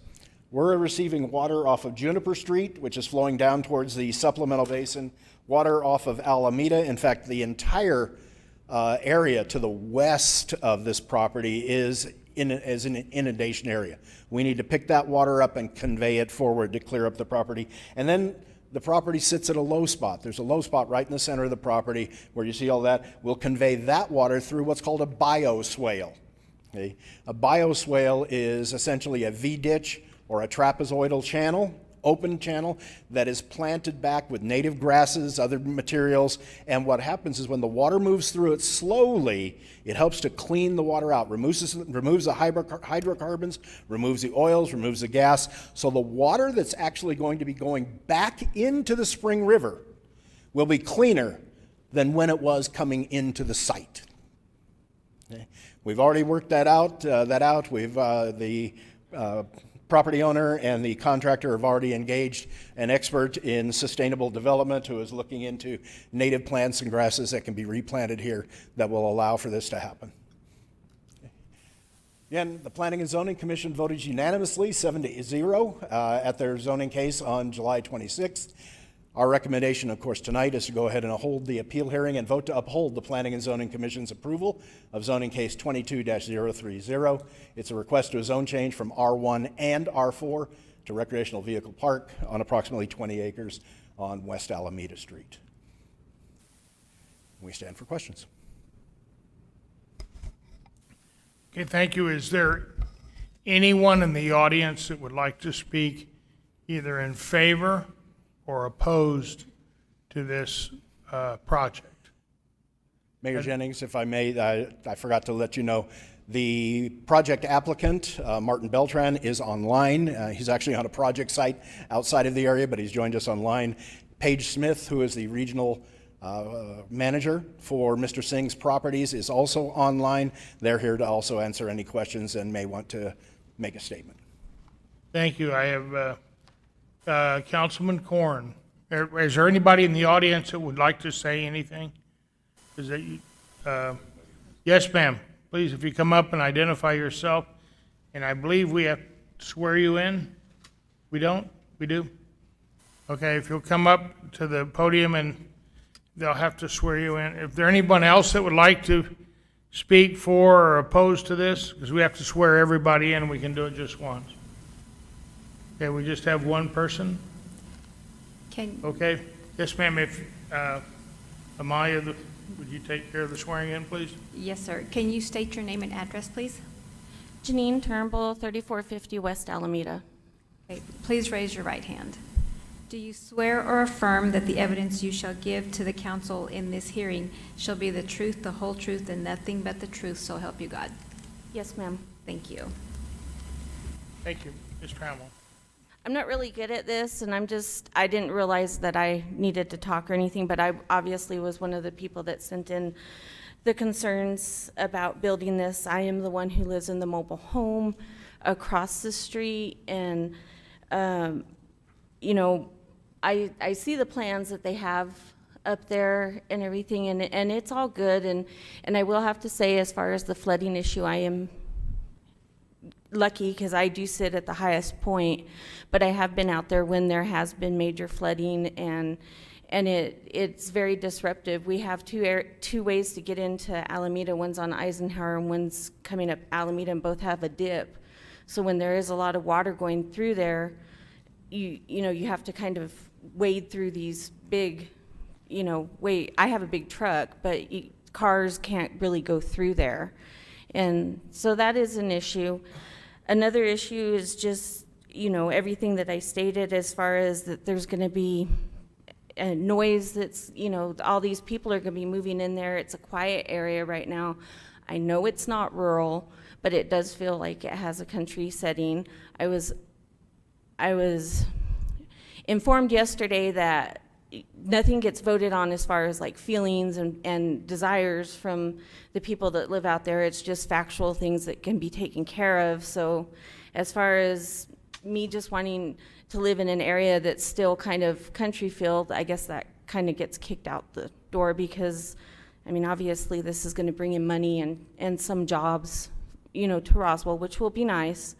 we're receiving water off of Juniper Street, which is flowing down towards the supplemental basin, water off of Alameda. In fact, the entire area to the west of this property is an inundation area. We need to pick that water up and convey it forward to clear up the property. And then the property sits at a low spot. There's a low spot right in the center of the property where you see all that. We'll convey that water through what's called a bioswale. Okay? A bioswale is essentially a V-ditch or a trapezoidal channel, open channel, that is planted back with native grasses, other materials, and what happens is when the water moves through it slowly, it helps to clean the water out, removes the hydrocarbons, removes the oils, removes the gas, so the water that's actually going to be going back into the Spring River will be cleaner than when it was coming into the site. Okay? We've already worked that out. We've the property owner and the contractor have already engaged an expert in sustainable development who is looking into native plants and grasses that can be replanted here that will allow for this to happen. Again, the Planning and Zoning Commission voted unanimously 7-0 at their zoning case on July 26th. Our recommendation, of course, tonight is to go ahead and hold the appeal hearing and vote to uphold the Planning and Zoning Commission's approval of zoning case 22-030. It's a request to a zone change from R1 and R4 to recreational vehicle park on approximately 20 acres on West Alameda Street. We stand for questions. Okay, thank you. Is there anyone in the audience that would like to speak either in favor or opposed to this project? Mayor Jennings, if I may, I forgot to let you know, the project applicant, Martin Beltran, is online. He's actually on a project site outside of the area, but he's joined us online. Paige Smith, who is the regional manager for Mr. Singh's properties, is also online. They're here to also answer any questions and may want to make a statement. Thank you. I have Councilman Corn. Is there anybody in the audience that would like to say anything? Is that you? Yes, ma'am. Please, if you come up and identify yourself. And I believe we have to swear you in. We don't? We do? Okay, if you'll come up to the podium and they'll have to swear you in. If there anyone else that would like to speak for or opposed to this, because we have to swear everybody in, we can do it just once. Okay, we just have one person? Can, Okay, Yes, ma'am, if, Amaya, would you take care of the swearing in, please? Yes, sir. Can you state your name and address, please? Janine Turnbull, 3450 West Alameda. Okay, please raise your right hand. Do you swear or affirm that the evidence you shall give to the council in this hearing shall be the truth, the whole truth, and nothing but the truth, so help you God? Yes, ma'am. Thank you. Thank you, Ms. Trammell. I'm not really good at this, and I didn't realize that I needed to talk or anything, but I obviously was one of the people that sent in the concerns about building this. I am the one who lives in the mobile home across the street, and, you know, I see the plans that they have up there and everything, and it's all good, and I will have to say, as far as the flooding issue, I am lucky because I do sit at the highest point, but I have been out there when there has been major flooding, and it's very disruptive. We have two ways to get into Alameda. One's on Eisenhower and one's coming up Alameda, and both have a dip. So when there is a lot of water going through there, you know, you have to kind of wade through these big, you know, I have a big truck, but cars can't really go through there. And so that is an issue. Another issue is just, you know, everything that I stated as far as that there's going to be a noise that's, you know, all these people are going to be moving in there. It's a quiet area right now. I know it's not rural, but it does feel like it has a country setting. I was informed yesterday that nothing gets voted on as far as like feelings and desires from the people that live out there. It's just factual things that can be taken care of. So as far as me just wanting to live in an area that's still kind of country field, I guess that kind of gets kicked out the door, because I mean, obviously this is going to bring in money and some jobs, you know, to Roswell, which will be nice.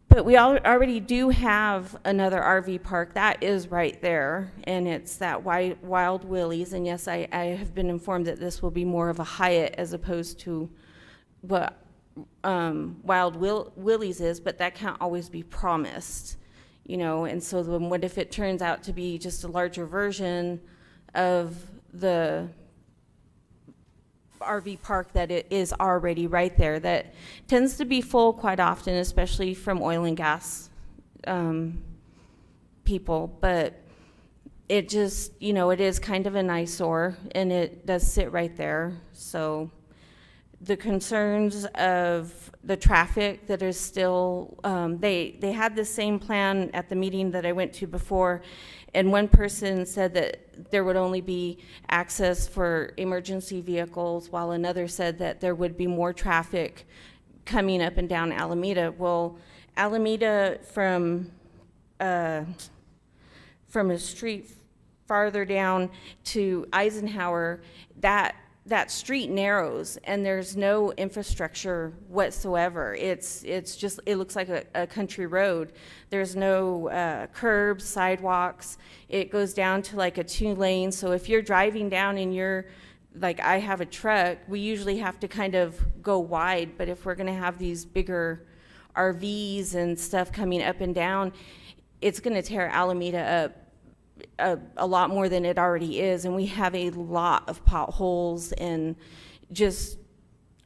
But we already do have another RV park that is right there, and it's that Wild Willie's. And yes, I have been informed that this will be more of a Hyatt as opposed to what Wild Willie's is, but that can't always be promised, you know. And so then what if it turns out to be just a larger version of the RV park that it is already right there, that tends to be full quite often, especially from oil and gas people. But it just, you know, it is kind of an eyesore, and it does sit right there. So the concerns of the traffic that is still, they had the same plan at the meeting that I went to before, and one person said that there would only be access for emergency vehicles, while another said that there would be more traffic coming up and down Alameda. Well, Alameda from a street farther down to Eisenhower, that street narrows, and there's no infrastructure whatsoever. It's just, it looks like a country road. There's no curbs, sidewalks. It goes down to like a 2-lane. So if you're driving down and you're, like I have a truck, we usually have to kind of go wide. But if we're gonna have these bigger RVs and stuff coming up and down, it's gonna tear Alameda up a lot more than it already is, and we have a lot of potholes and just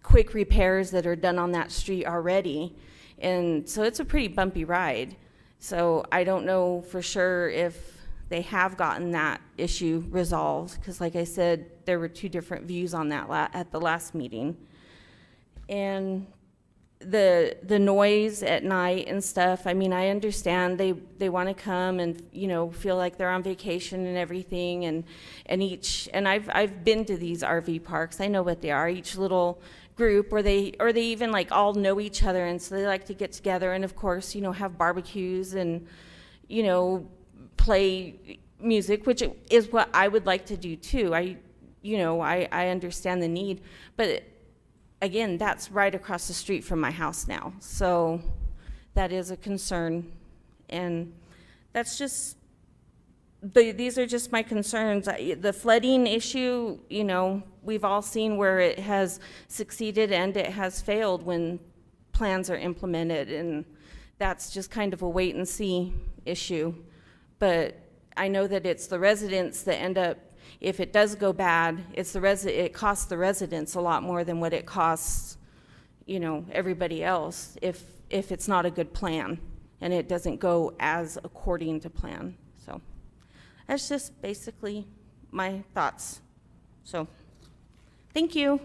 quick repairs that are done on that street already, and so it's a pretty bumpy ride. So I don't know for sure if they have gotten that issue resolved, because like I said, there were 2 different views on that at the last meeting. And the noise at night and stuff, I mean, I understand they want to come and, you know, feel like they're on vacation and everything, and I've been to these RV parks. I know what they are, each little group, or they even like all know each other, and so they like to get together and of course, you know, have barbecues and, you know, play music, which is what I would like to do too. I understand the need, but again, that's right across the street from my house now. So that is a concern. And that's just, these are just my concerns. The flooding issue, you know, we've all seen where it has succeeded and it has failed when plans are implemented. And that's just kind of a wait and see issue. But I know that it's the residents that end up, if it does go bad, it costs the residents a lot more than what it costs, you know, everybody else if it's not a good plan and it doesn't go as according to plan. So that's just basically my thoughts. So, thank you.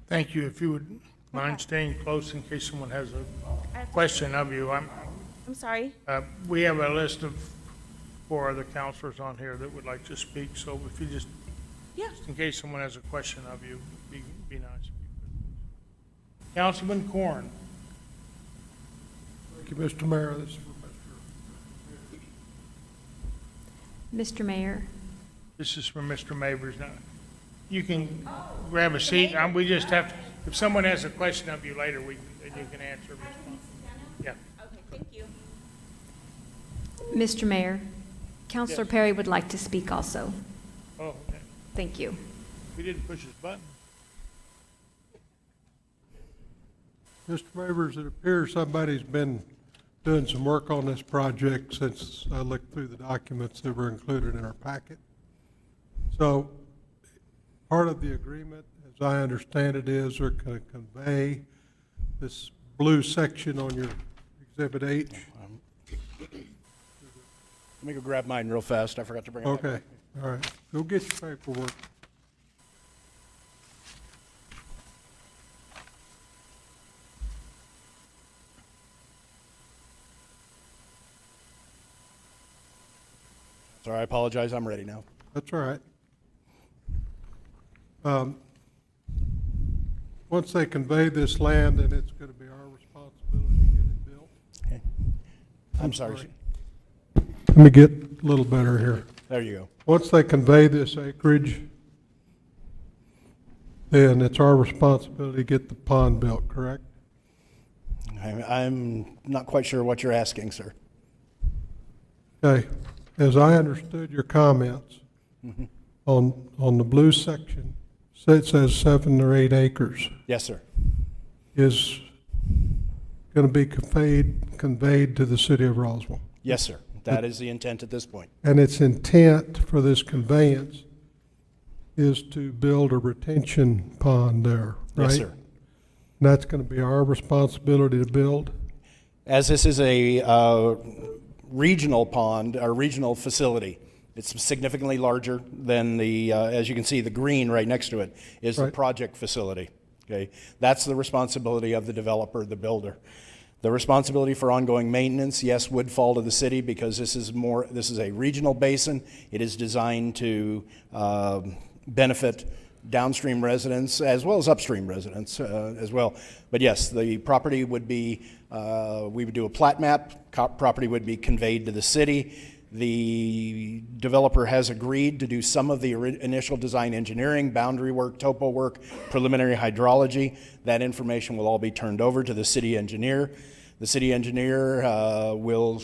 Thank you. If you would mind staying close in case someone has a question of you. I'm sorry. We have a list of 4 other counselors on here that would like to speak, so if you just in case someone has a question of you, be nice. Councilman Corn. Thank you, Mr. Mayor. This is for Mr. Mayor, This is from Mr. Mavers. Now, you can grab a seat. We just have to, if someone has a question of you later, you can answer. Yeah. Okay, thank you. Mr. Mayor, Counselor Perry would like to speak also. Oh, okay. Thank you. We didn't push his button. Mr. Mavers, it appears somebody's been doing some work on this project since I looked through the documents that were included in our packet. So part of the agreement, as I understand it, is they're going to convey this blue section on your Exhibit H. Let me go grab mine real fast. I forgot to bring it. Okay, all right. Go get your paperwork. Sorry, I apologize. I'm ready now. That's all right. Once they convey this land, then it's going to be our responsibility to get it built. Okay. I'm sorry. Let me get a little better here. There you go. Once they convey this acreage, then it's our responsibility to get the pond built, correct? I'm not quite sure what you're asking, sir. Okay. As I understood your comments, on the blue section, it says 7 or 8 acres Yes, sir. is going to be conveyed to the city of Roswell. Yes, sir. That is the intent at this point. And its intent for this conveyance is to build a retention pond there, right? Yes, sir. And that's going to be our responsibility to build? As this is a regional pond, or regional facility, it's significantly larger than the, as you can see, the green right next to it is the Right. project facility. Okay, that's the responsibility of the developer, the builder. The responsibility for ongoing maintenance, yes, would fall to the city because this is a regional basin. It is designed to benefit downstream residents as well as upstream residents as well. But yes, the property would be, we would do a plat map, property would be conveyed to the city. The developer has agreed to do some of the initial design engineering, boundary work, topo work, preliminary hydrology. That information will all be turned over to the city engineer. The city engineer will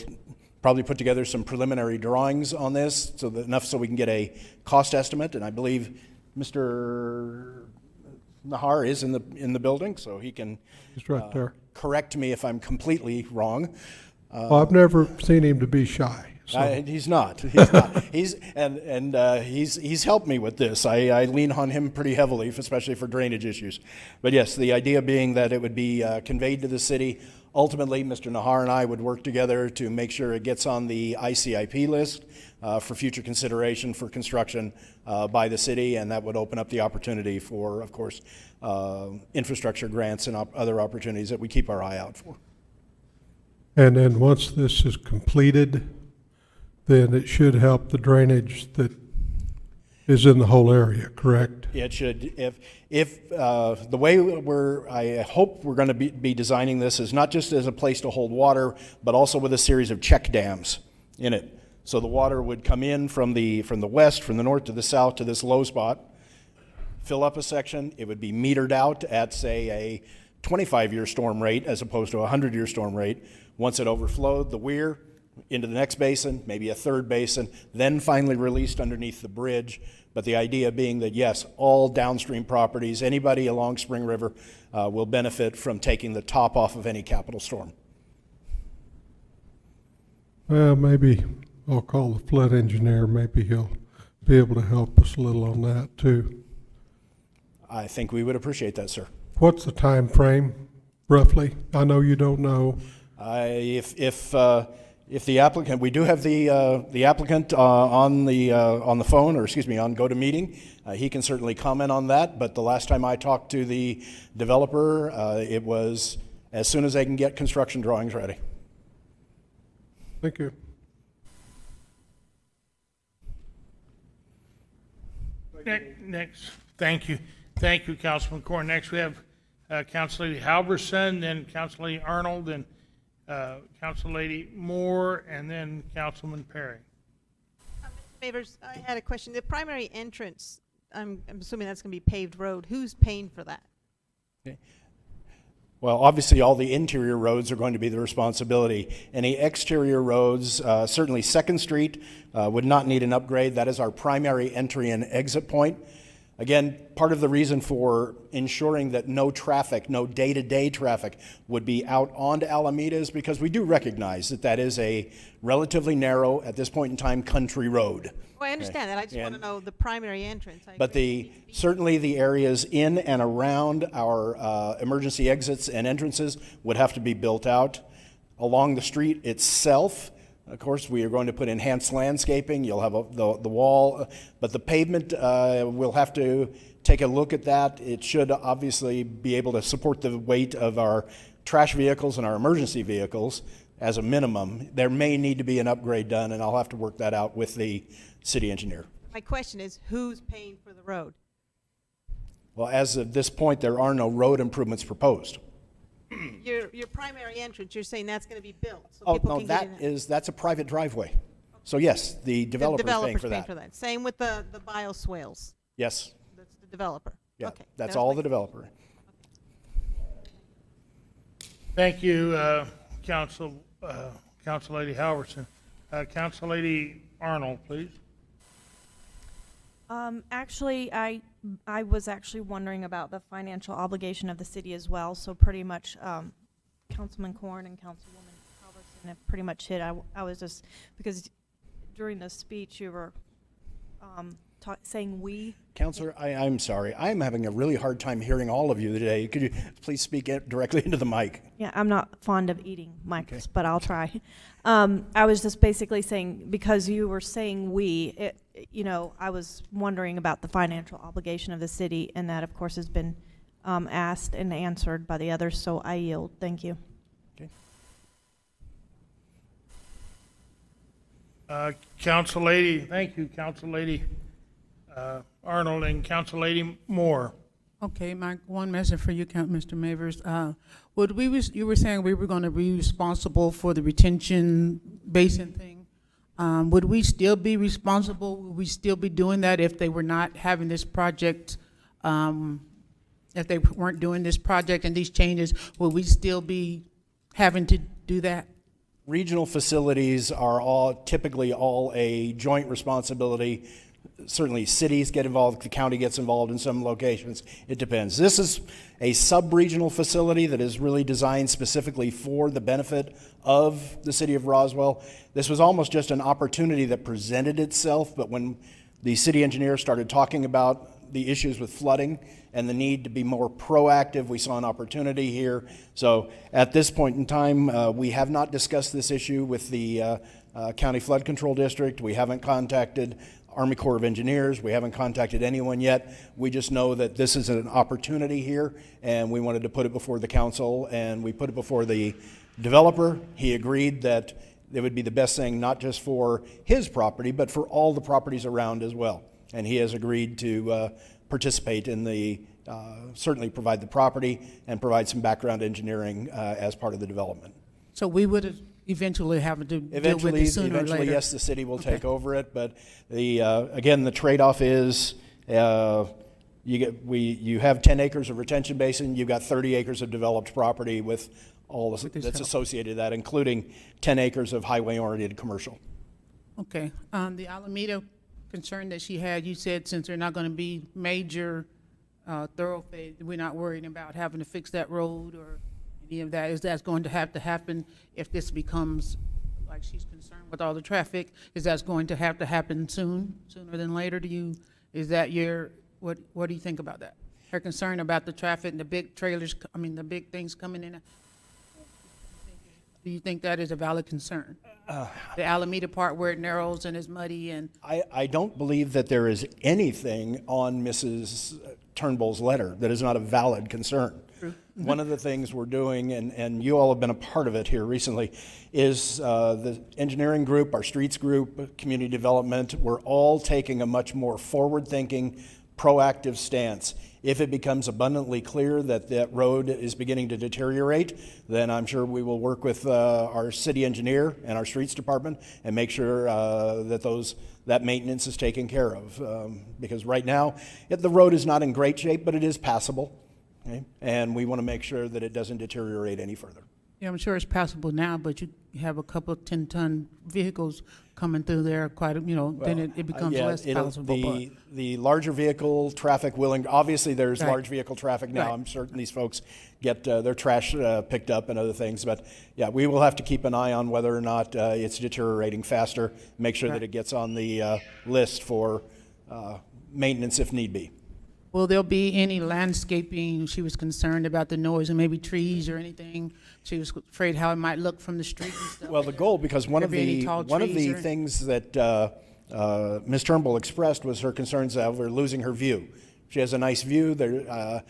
probably put together some preliminary drawings on this, enough so we can get a cost estimate. And I believe Mr. Nahar is in the building, so he can He's right there. correct me if I'm completely wrong. Well, I've never seen him to be shy. So. He's not. He's not. He's helped me with this. I lean on him pretty heavily, especially for drainage issues. But yes, the idea being that it would be conveyed to the city. Ultimately, Mr. Nahar and I would work together to make sure it gets on the ICIP list for future consideration for construction by the city, and that would open up the opportunity for, of course, infrastructure grants and other opportunities that we keep our eye out for. And then once this is completed, then it should help the drainage that is in the whole area, correct? It should, if the way I hope we're going to be designing this is not just as a place to hold water, but also with a series of check dams in it. So the water would come in from the west, from the north to the south to this low spot, fill up a section. It would be metered out at, say, a 25-year storm rate as opposed to a 100-year storm rate. Once it overflowed the weir into the next basin, maybe a third basin, then finally released underneath the bridge. But the idea being that, yes, all downstream properties, anybody along Spring River will benefit from taking the top off of any capital storm. Well, maybe I'll call the flood engineer. Maybe he'll be able to help us a little on that too. I think we would appreciate that, sir. What's the time frame, roughly? I know you don't know. If the applicant, we do have the applicant on the phone, or excuse me, on GoToMeeting. He can certainly comment on that. But the last time I talked to the developer, it was as soon as they can get construction drawings ready. Thank you. Next, thank you, Councilman Corn. Next, we have Council Lady Halverson, then Council Lady Arnold, then Council Lady Moore, and then Councilman Perry. Mr. Mavers, I had a question. The primary entrance, I'm assuming that's going to be paved road. Who's paying for that? Okay. Well, obviously, all the interior roads are going to be the responsibility. Any exterior roads, certainly 2nd Street would not need an upgrade. That is our primary entry and exit point. Again, part of the reason for ensuring that no traffic, no day-to-day traffic would be out onto Alameda is because we do recognize that that is a relatively narrow, at this point in time, country road. Well, I understand that. I just want to know the primary entrance. But certainly the areas in and around our emergency exits and entrances would have to be built out. Along the street itself, of course, we are going to put enhanced landscaping. You'll have the wall, but the pavement, we'll have to take a look at that. It should obviously be able to support the weight of our trash vehicles and our emergency vehicles as a minimum. There may need to be an upgrade done, and I'll have to work that out with the city engineer. My question is, who's paying for the road? Well, as of this point, there are no road improvements proposed. Your primary entrance, you're saying that's going to be built, so Oh, people no, can get in. that's a private driveway. So yes, the developer is paying Developer's for paying that. for that. Same with the bioswales. Yes, That's the developer. yeah, Okay. that's That was all my- the developer. Thank you, Council Lady Halverson. Council Lady Arnold, please. Actually, I was actually wondering about the financial obligation of the city as well, so pretty much, Councilman Corn and Councilwoman Halverson have pretty much hit. I was just, because during the speech you were, saying we. Counselor, I'm sorry. I'm having a really hard time hearing all of you today. Could you please speak directly into the mic? Yeah, I'm not fond of eating mics, Okay. but I'll try. I was just basically saying, because you were saying we, I was wondering about the financial obligation of the city, and that, of course, has been asked and answered by the others, so I yield. Thank you. Okay. Council Lady, thank you, Council Lady Arnold and Council Lady Moore. Okay, my one message for you, Mr. Mavers. You were saying we were going to be responsible for the retention basin thing. Would we still be responsible? Would we still be doing that if they were not having this project? If they weren't doing this project and these changes, would we still be having to do that? Regional facilities are typically all a joint responsibility. Certainly cities get involved, the county gets involved in some locations. It depends. This is a sub-regional facility that is really designed specifically for the benefit of the city of Roswell. This was almost just an opportunity that presented itself, but when the city engineer started talking about the issues with flooding and the need to be more proactive, we saw an opportunity here. So at this point in time, we have not discussed this issue with the County Flood Control District. We haven't contacted Army Corps of Engineers. We haven't contacted anyone yet. We just know that this is an opportunity here, and we wanted to put it before the council, and we put it before the developer. He agreed that it would be the best thing, not just for his property, but for all the properties around as well. And he has agreed to participate in certainly provide the property and provide some background engineering as part of the development. So we would eventually have to deal with it sooner or later? Eventually, yes, the city will take over it, but again, the trade-off is you have 10 acres of retention basin, you've got 30 acres of developed property with all that's associated with that, including 10 acres of highway-oriented commercial. Okay. The Alameda concern that she had, you said since they're not going to be major thoroughfares, we're not worrying about having to fix that road or any of that. Is that going to have to happen if this becomes like she's concerned with all the traffic, is that's going to have to happen sooner than later? Is that what do you think about that? Her concern about the traffic and the big trailers, the big things coming in. Do you think that is a valid concern? The Alameda part where it narrows and is muddy and. I don't believe that there is anything on Mrs. Turnbull's letter that is not a valid concern. One of the things we're doing, and you all have been a part of it here recently, is the engineering group, our streets group, community development, we're all taking a much more forward-thinking, proactive stance. If it becomes abundantly clear that that road is beginning to deteriorate, then I'm sure we will work with our city engineer and our streets department and make sure that maintenance is taken care of. Because right now, the road is not in great shape, but it is passable. Okay? And we want to make sure that it doesn't deteriorate any further. Yeah, I'm sure it's passable now, but you have a couple of 10-ton vehicles coming through there then it becomes less passable. The larger vehicle traffic obviously there's Right. large vehicle traffic now. Right. I'm certain these folks get their trash picked up and other things. But yeah, we will have to keep an eye on whether or not it's deteriorating faster, make sure that it gets on the list for maintenance if need be. Will there be any landscaping? She was concerned about the noise and maybe trees or anything. She was afraid how it might look from the street and stuff. Well, the goal, because one of the things that Ms. Turnbull expressed was her concerns over losing her view. She has a nice view there,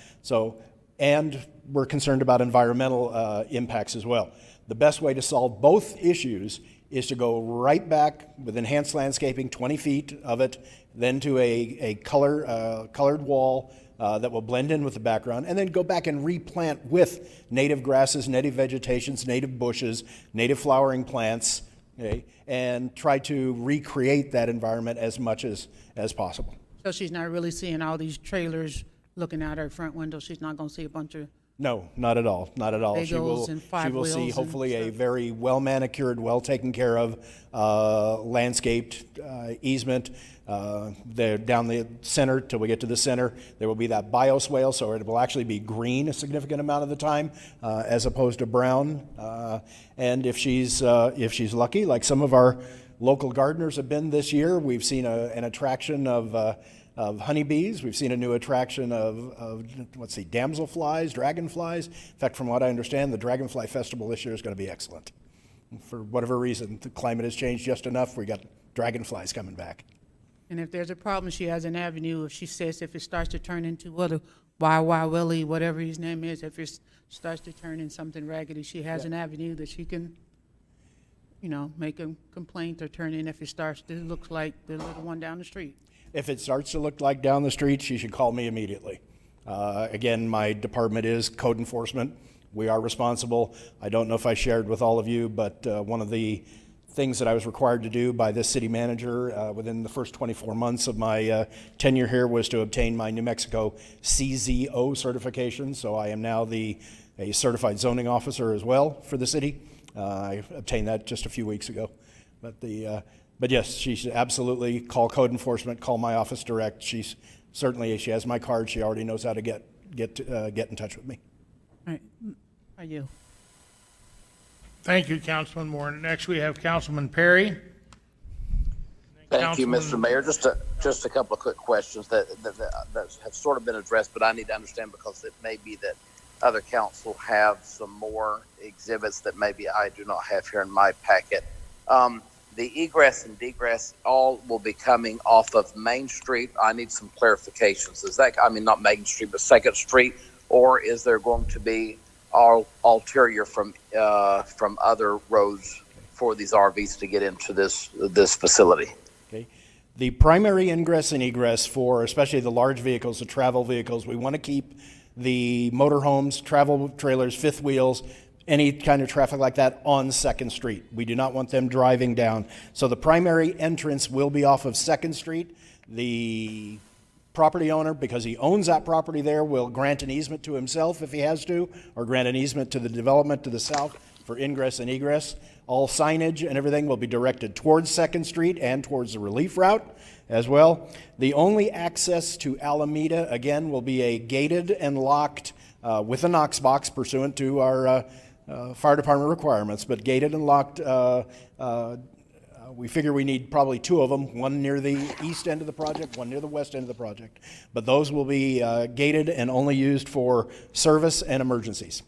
and we're concerned about environmental impacts as well. The best way to solve both issues is to go right back with enhanced landscaping, 20 feet of it, then to a colored wall that will blend in with the background, and then go back and replant with native grasses, native vegetations, native bushes, native flowering plants, okay, and try to recreate that environment as much as possible. So she's not really seeing all these trailers looking out her front window. She's not going to see a bunch of. No, not at all. Not at all. Bagels and five she will see wheels hopefully and a stuff. very well manicured, well taken care of, landscaped easement. There down the center till we get to the center, there will be that bioswale, so it will actually be green a significant amount of the time, as opposed to brown. And if she's lucky, like some of our local gardeners have been this year, we've seen an attraction of honeybees. We've seen a new attraction of damselflies, dragonflies. In fact, from what I understand, the Dragonfly Festival this year is going to be excellent. For whatever reason, the climate has changed just enough. We got dragonflies coming back. And if there's a problem, she has an avenue. If she says if it starts to turn into Wild Willie, whatever his name is, if it starts to turn in something raggedy, she has an avenue that she can, make a complaint or turn in if it starts to look like the little one down the street. If it starts to look like down the street, she should call me immediately. Again, my department is code enforcement. We are responsible. I don't know if I shared with all of you, but one of the things that I was required to do by this city manager within the first 24 months of my tenure here was to obtain my New Mexico CZO certification. So I am now a certified zoning officer as well for the city. I obtained that just a few weeks ago. But yes, she should absolutely call code enforcement, call my office direct. She's certainly, she has my card. She already knows how to get in touch with me. All right. Are you? Thank you, Councilman Moore. Next, we have Councilman Perry. Thank you, Councilman- Mr. Mayor. Just a couple of quick questions that have sort of been addressed, but I need to understand because it may be that other council have some more exhibits that maybe I do not have here in my packet. The egress and degress all will be coming off of Main Street. I need some clarifications. Is that, not Main Street, but 2nd Street, or is there going to be all ulterior from other roads for these RVs to get into this facility? Okay. The primary ingress and egress for especially the large vehicles, the travel vehicles, we want to keep the motorhomes, travel trailers, fifth wheels, any kind of traffic like that on 2nd Street. We do not want them driving down. So the primary entrance will be off of 2nd Street. The property owner, because he owns that property there, will grant an easement to himself if he has to, or grant an easement to the development to the south for ingress and egress. All signage and everything will be directed towards 2nd Street and towards the relief route as well. The only access to Alameda, again, will be a gated and locked with a Knox box pursuant to our fire department requirements, but gated and locked, we figure we need probably two of them, one near the east end of the project, one near the west end of the project. But those will be gated and only used for service and emergencies.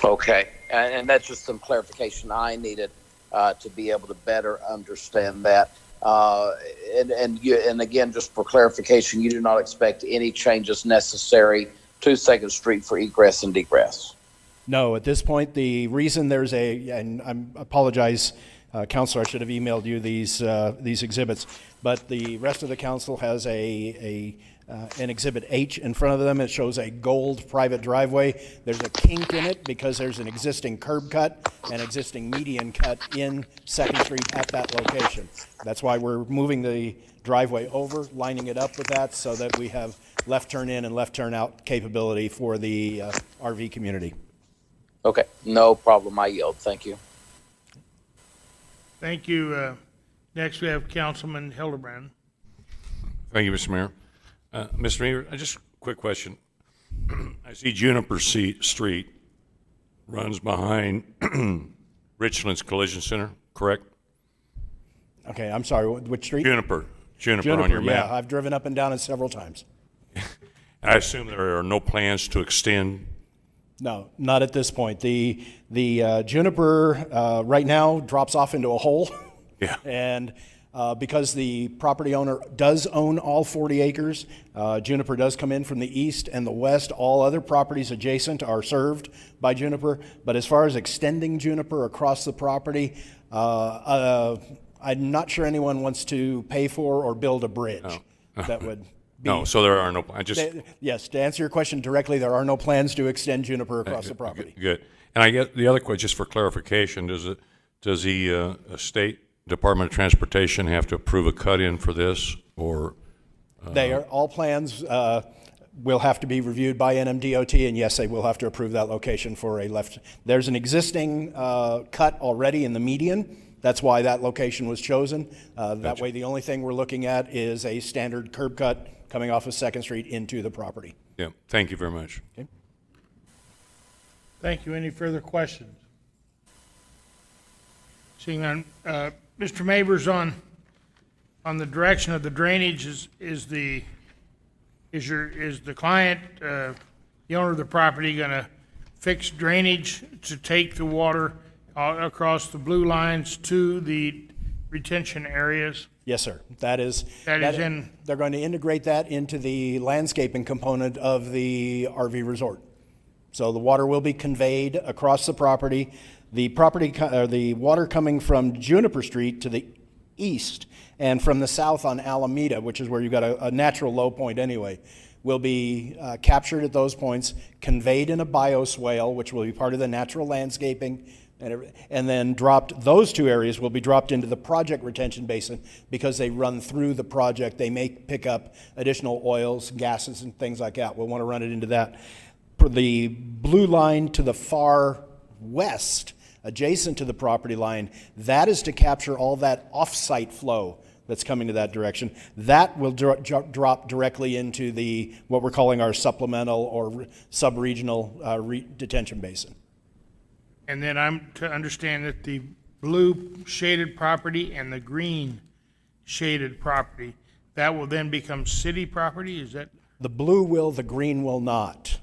Okay, and that's just some clarification I needed to be able to better understand that. And again, just for clarification, you do not expect any changes necessary to 2nd Street for egress and egress? No, at this point, the reason there's and I apologize, Counselor, I should have emailed you these exhibits, but the rest of the council has an Exhibit H in front of them. It shows a gold private driveway. There's a kink in it because there's an existing curb cut and existing median cut in 2nd Street at that location. That's why we're moving the driveway over, lining it up with that so that we have left turn in and left turn out capability for the RV community. Okay, no problem. I yield. Thank you. Thank you. Next, we have Councilman Hildebrand. Thank you, Mr. Mayor. Mr. Mayor, just a quick question. I see Juniper Street runs behind Richland's Collision Center, correct? Okay, I'm sorry, which street? Juniper on your map. Yeah, I've driven up and down it several times. I assume there are no plans to extend. No, not at this point. The Juniper right now drops off into a hole. Yeah. And because the property owner does own all 40 acres, Juniper does come in from the east and the west. All other properties adjacent are served by Juniper. But as far as extending Juniper across the property, I'm not sure anyone wants to pay for or build a bridge that would. No, so there are no. Yes, to answer your question directly, there are no plans to extend Juniper across the property. Good. And I get the other question, just for clarification, does the State Department of Transportation have to approve a cut-in for this, or? They are, all plans will have to be reviewed by NMDOT, and yes, they will have to approve that location for a left. There's an existing cut already in the median. That's why that location was chosen. That way, the only thing we're looking at is a standard curb cut coming off of 2nd Street into the property. Yeah, thank you very much. Okay. Thank you. Any further questions? Seeing none, Mr. Mavers, on the direction of the drainage, is the client, the owner of the property, going to fix drainage to take the water across the blue lines to the retention areas? Yes, sir. That is in. They're going to integrate that into the landscaping component of the RV resort. So the water will be conveyed across the property. The water coming from Juniper Street to the east and from the south on Alameda, which is where you've got a natural low point anyway, will be captured at those points, conveyed in a bioswale, which will be part of the natural landscaping, and then those two areas will be dropped into the project retention basin because they run through the project. They may pick up additional oils, gases, and things like that. We'll want to run it into that. For the blue line to the far west, adjacent to the property line, that is to capture all that off-site flow that's coming to that direction. That will drop directly into what we're calling our supplemental or sub-regional detention basin. And then I'm to understand that the blue shaded property and the green shaded property, that will then become city property? Is that? The blue will, the green will not.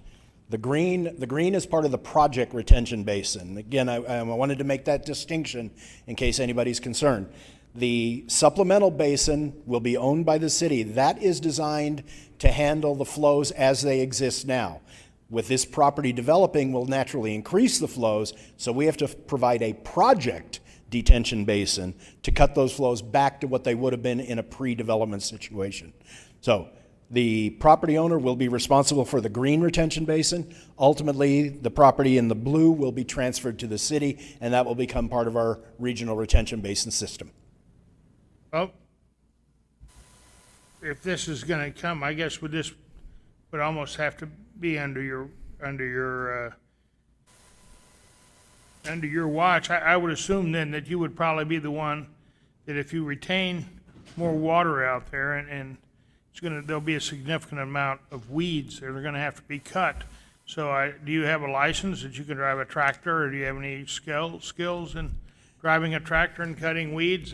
The green is part of the project retention basin. Again, I wanted to make that distinction in case anybody's concerned. The supplemental basin will be owned by the city. That is designed to handle the flows as they exist now. With this property developing, we'll naturally increase the flows, so we have to provide a project detention basin to cut those flows back to what they would have been in a pre-development situation. So the property owner will be responsible for the green retention basin. Ultimately, the property in the blue will be transferred to the city, and that will become part of our regional retention basin system. Well, if this is going to come, I guess this would almost have to be under your watch. I would assume then that you would probably be the one that if you retain more water out there and there'll be a significant amount of weeds that are going to have to be cut. So do you have a license that you can drive a tractor, or do you have any skills in driving a tractor and cutting weeds?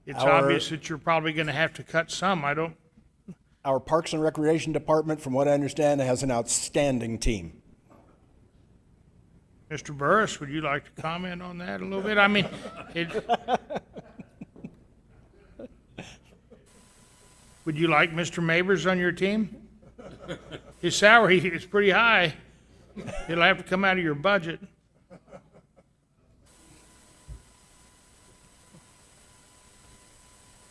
It's obvious that you're probably going to have to cut some. Our Parks and Recreation Department, from what I understand, has an outstanding team. Mr. Burris, would you like to comment on that a little bit? I mean, would you like Mr. Mavers on your team? His salary is pretty high. It'll have to come out of your budget.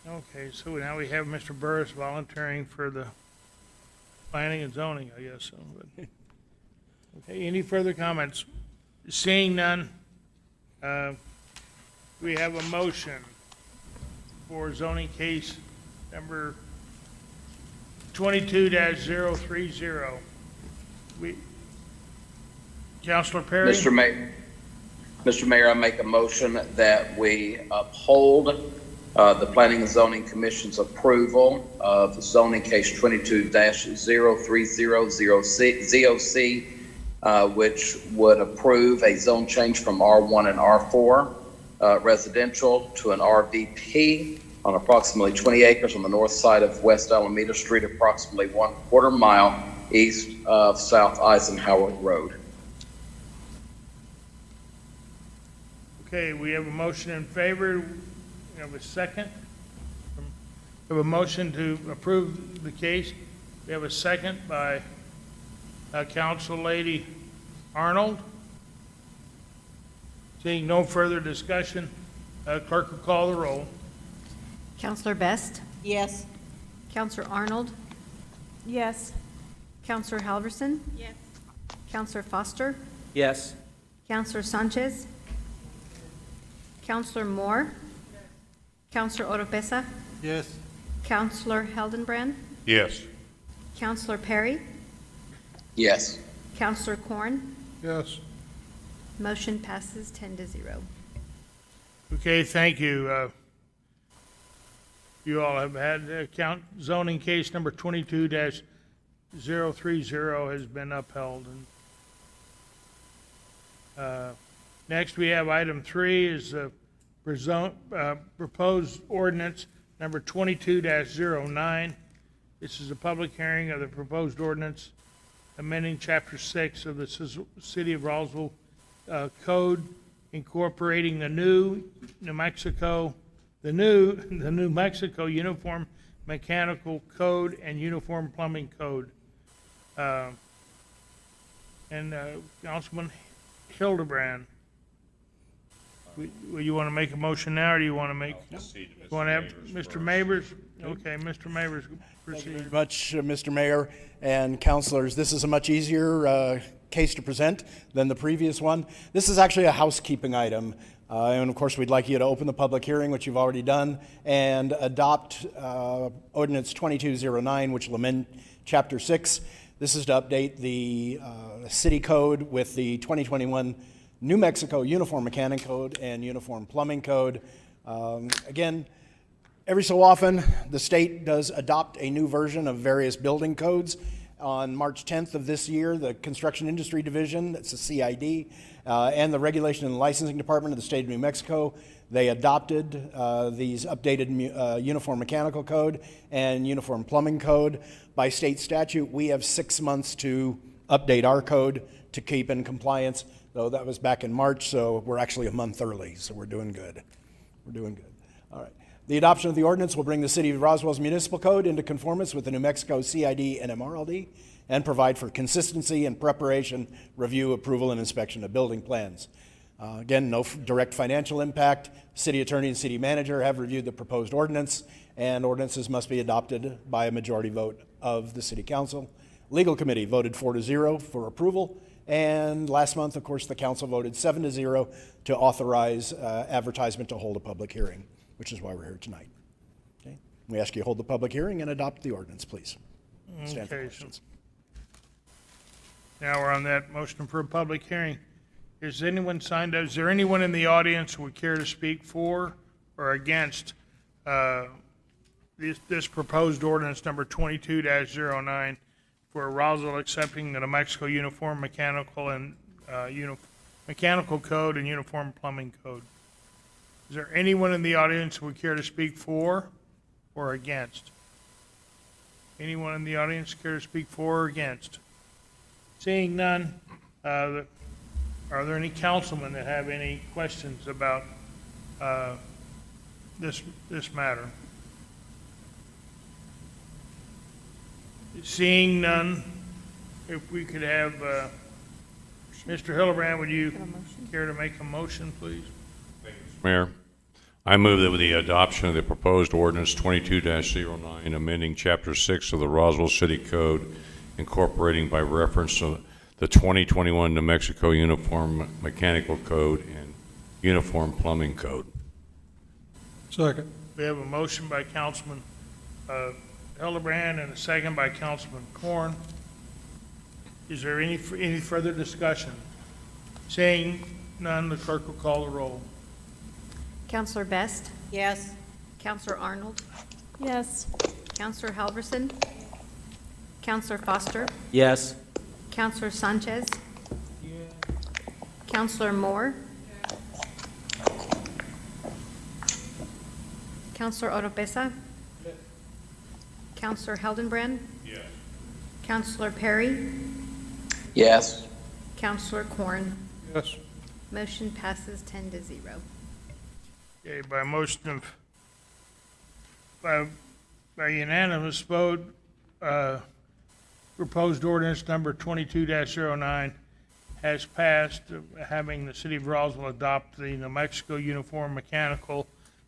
Okay, so now we have Mr. Burris volunteering for the planning and zoning, I guess. So, but, okay, any further comments? Seeing none, we have a motion for zoning case number 22-030. Councilor Perry? Mr. Mayor, I make a motion that we uphold the Planning and Zoning Commission's approval of zoning case 22-030 which would approve a zone change from R1 and R4 residential to an RVP on approximately 20 acres on the north side of West Alameda Street, approximately 1/4 mile east of South Eisenhower Road. Okay, we have a motion in favor. We have a second. We have a motion to approve the case. We have a second by Council Lady Arnold. Seeing no further discussion, clerk will call the roll. Counselor Best? Yes. Counselor Arnold? Yes. Counselor Halverson? Yes. Counselor Foster? Yes. Counselor Sanchez? Counselor Moore? Counselor Oropesa? Yes. Counselor Heldenbrand? Yes. Counselor Perry? Yes. Counselor Corn? Yes. Motion passes 10-0. Okay, thank you. You all have had zoning case number 22-030 has been upheld. And next, we have item 3 is proposed ordinance number 22-09. This is a public hearing of the proposed ordinance amending Chapter 6 of the City of Roswell Code, incorporating the New Mexico Uniform Mechanical Code and Uniform Plumbing Code. Councilman Hildebrand, you want to make a motion now, or do you want to make? You want to have Mr. Mavers? Okay, Mr. Mavers, proceed. Thank you very much, Mr. Mayor and councilors. This is a much easier case to present than the previous one. This is actually a housekeeping item. And of course, we'd like you to open the public hearing, which you've already done, and adopt Ordinance 2209, which will amend Chapter 6. This is to update the city code with the 2021 New Mexico Uniform Mechanic Code and Uniform Plumbing Code. Again, every so often, the state does adopt a new version of various building codes. On March 10th of this year, the Construction Industry Division, that's the CID, and the Regulation and Licensing Department of the State of New Mexico, they adopted these updated Uniform Mechanical Code and Uniform Plumbing Code. By state statute, we have 6 months to update our code to keep in compliance, though that was back in March, so we're actually a month early, so we're doing good. We're doing good. All right. The adoption of the ordinance will bring the City of Roswell's municipal code into conformance with the New Mexico CID and MRLD and provide for consistency in preparation, review, approval, and inspection of building plans. Again, no direct financial impact. City attorney and city manager have reviewed the proposed ordinance, and ordinances must be adopted by a majority vote of the city council. Legal committee voted 4-0 for approval, and last month, of course, the council voted 7-0 to authorize advertisement to hold a public hearing, which is why we're here tonight. Okay? We ask you to hold the public hearing and adopt the ordinance, please. Stand for Okay, questions. now we're on that motion for a public hearing. Is anyone signed up? Is there anyone in the audience who would care to speak for or against this proposed ordinance number 22-09 for Roswell accepting the New Mexico Uniform Mechanical and Mechanical Code and Uniform Plumbing Code. Is there anyone in the audience who would care to speak for or against? Anyone in the audience care to speak for or against? Seeing none, are there any councilmen that have any questions about this matter? Seeing none, if we could have, Mr. Hildebrand, would you care to make a motion, please? Mayor, I move that with the adoption of the proposed ordinance 22-09, amending Chapter 6 of the Roswell City Code, incorporating by reference to the 2021 New Mexico Uniform Mechanical Code and Uniform Plumbing Code. Second. We have a motion by Councilman Hildebrand and a second by Councilman Corn. Is there any further discussion? Seeing none, the clerk will call the roll. Counselor Best? Yes. Counselor Arnold? Yes. Counselor Halverson? Counselor Foster? Yes. Counselor Sanchez? Counselor Moore? Counselor Oropesa? Counselor Hildebrand? Yes. Counselor Perry? Yes. Counselor Corn? Yes. Motion passes 10-0. Okay, by motion of, by unanimous vote, proposed ordinance number 22-09 has passed, having the city of Roswell adopt the New Mexico Uniform Mechanical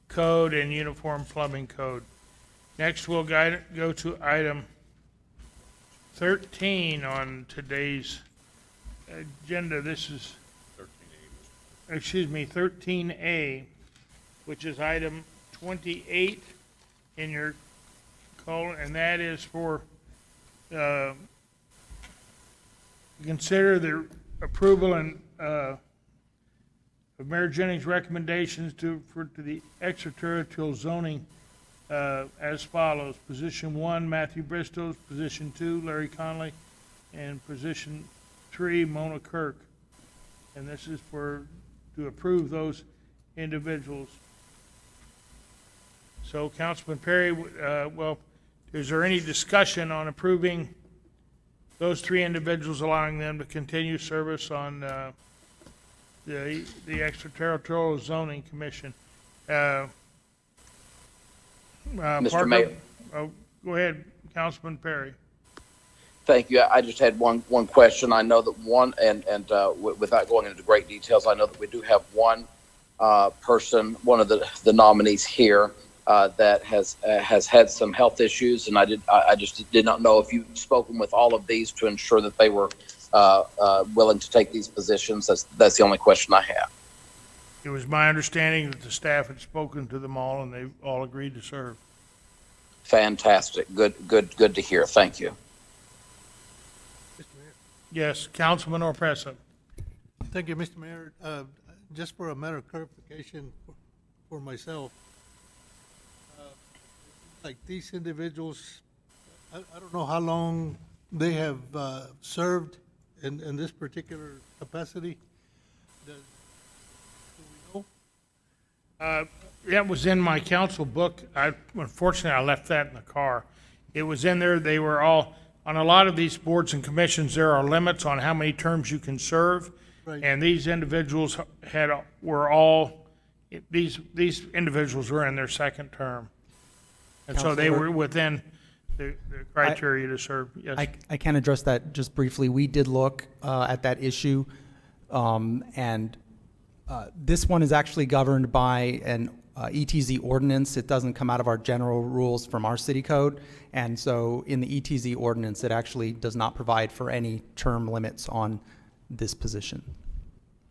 Code and Uniform Plumbing Code. Next, we'll go to item 13 on today's agenda. This is 13A, which is item 28 in your column, and that is for consider the approval and of Mayor Jennings' recommendations to the extraterritorial zoning as follows. Position 1, Matthew Bristow. Position 2, Larry Conley. And position 3, Mona Kirk. And this is to approve those individuals. So Councilman Perry, well, is there any discussion on approving those three individuals, allowing them to continue service on the Extraterritorial Zoning Commission? Mr. Mayor. Go ahead, Councilman Perry. Thank you. I just had one question. I know that one, and without going into great details, I know that we do have one person, one of the nominees here, that has had some health issues, and I just did not know if you've spoken with all of these to ensure that they were willing to take these positions. That's the only question I have. It was my understanding that the staff had spoken to them all, and they all agreed to serve. Fantastic. Good to hear. Thank you. Yes, Councilman Oropesa. Thank you, Mr. Mayor. Just for a matter of clarification for myself, like these individuals, I don't know how long they have served in this particular capacity. Do we know? That was in my council book. Unfortunately, I left that in the car. It was in there. They were all, on a lot of these boards and commissions, there are limits on how many terms you can serve. Right. And these individuals these individuals were in their second term. And so they were within the criteria to serve. Yes. I can address that just briefly. We did look at that issue, and this one is actually governed by an ETZ ordinance. It doesn't come out of our general rules from our city code, and so in the ETZ ordinance, it actually does not provide for any term limits on this position.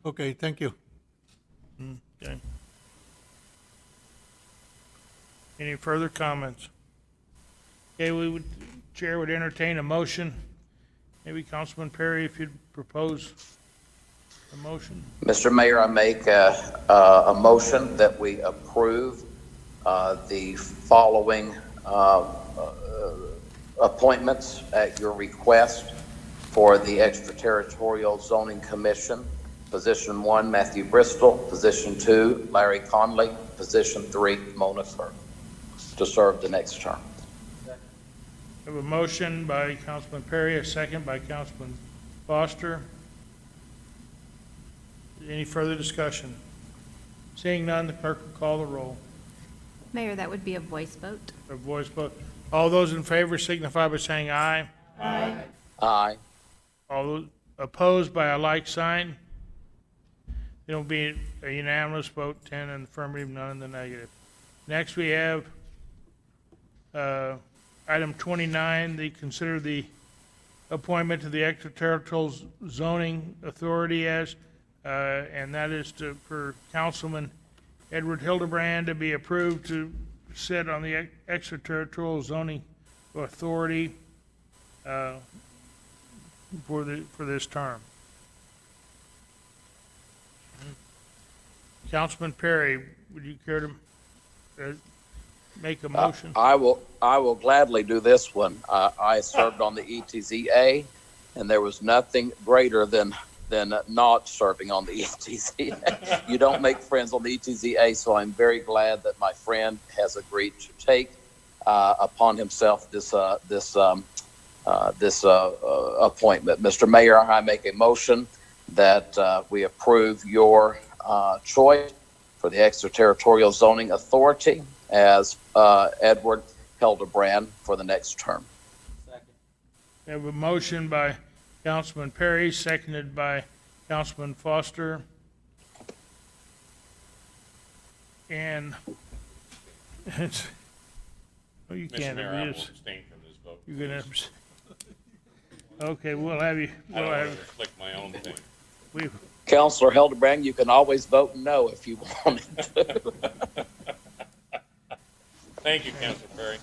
Okay, thank you. Okay. Any further comments? Okay, Chair would entertain a motion. Maybe Councilman Perry, if you'd propose a motion. Mr. Mayor, I make a motion that we approve the following appointments at your request for the Extraterritorial Zoning Commission. Position 1, Matthew Bristol. Position 2, Larry Conley. Position 3, Mona Clerk, to serve the next term. I have a motion by Councilman Perry, a second by Councilman Foster. Any further discussion? Seeing none, the clerk will call the roll. Mayor, that would be a voice vote. A voice vote. All those in favor signify by saying aye. Aye. All those opposed by a like sign. It'll be a unanimous vote, 10 in the affirmative, none in the negative. Next, we have item 29, consider the appointment to the Extraterritorial Zoning Authority and that is for Councilman Edward Hildebrand to be approved to sit on the Extraterritorial Zoning Authority for this term. Councilman Perry, would you care to make a motion? I will gladly do this one. I served on the ETZA, and there was nothing greater than not serving on the ETZA. You don't make friends on the ETZA, so I'm very glad that my friend has agreed to take upon himself this appointment. Mr. Mayor, I make a motion that we approve your choice for the Extraterritorial Zoning Authority as Edward Hildebrand for the next term. We have a motion by Councilman Perry, seconded by Councilman Foster. And it's, well, you Mr. can't Mayor, I will abuse. abstain from this vote. You're gonna, okay, we'll have you, I don't we'll want have, to inflict my own thing. we, Councilor Hildebrand, you can always vote no if you wanted to. Thank you, Councilor Perry.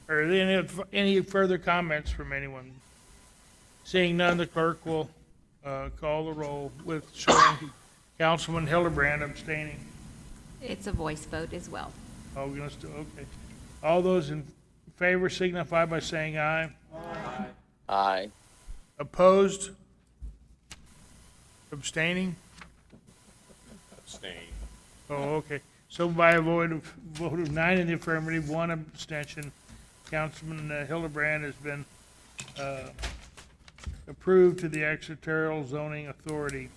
are there any further comments from anyone? Seeing none, the clerk will call the roll with showing Councilman Hildebrand abstaining. It's a voice vote as well. Oh, we're gonna still, okay. All those in favor signify by saying aye. Aye. Opposed? Abstaining? Abstain. Oh, okay. So by a vote of 9 in the affirmative, 1 abstention, Councilman Hildebrand has been approved to the Extraterritorial Zoning Authority.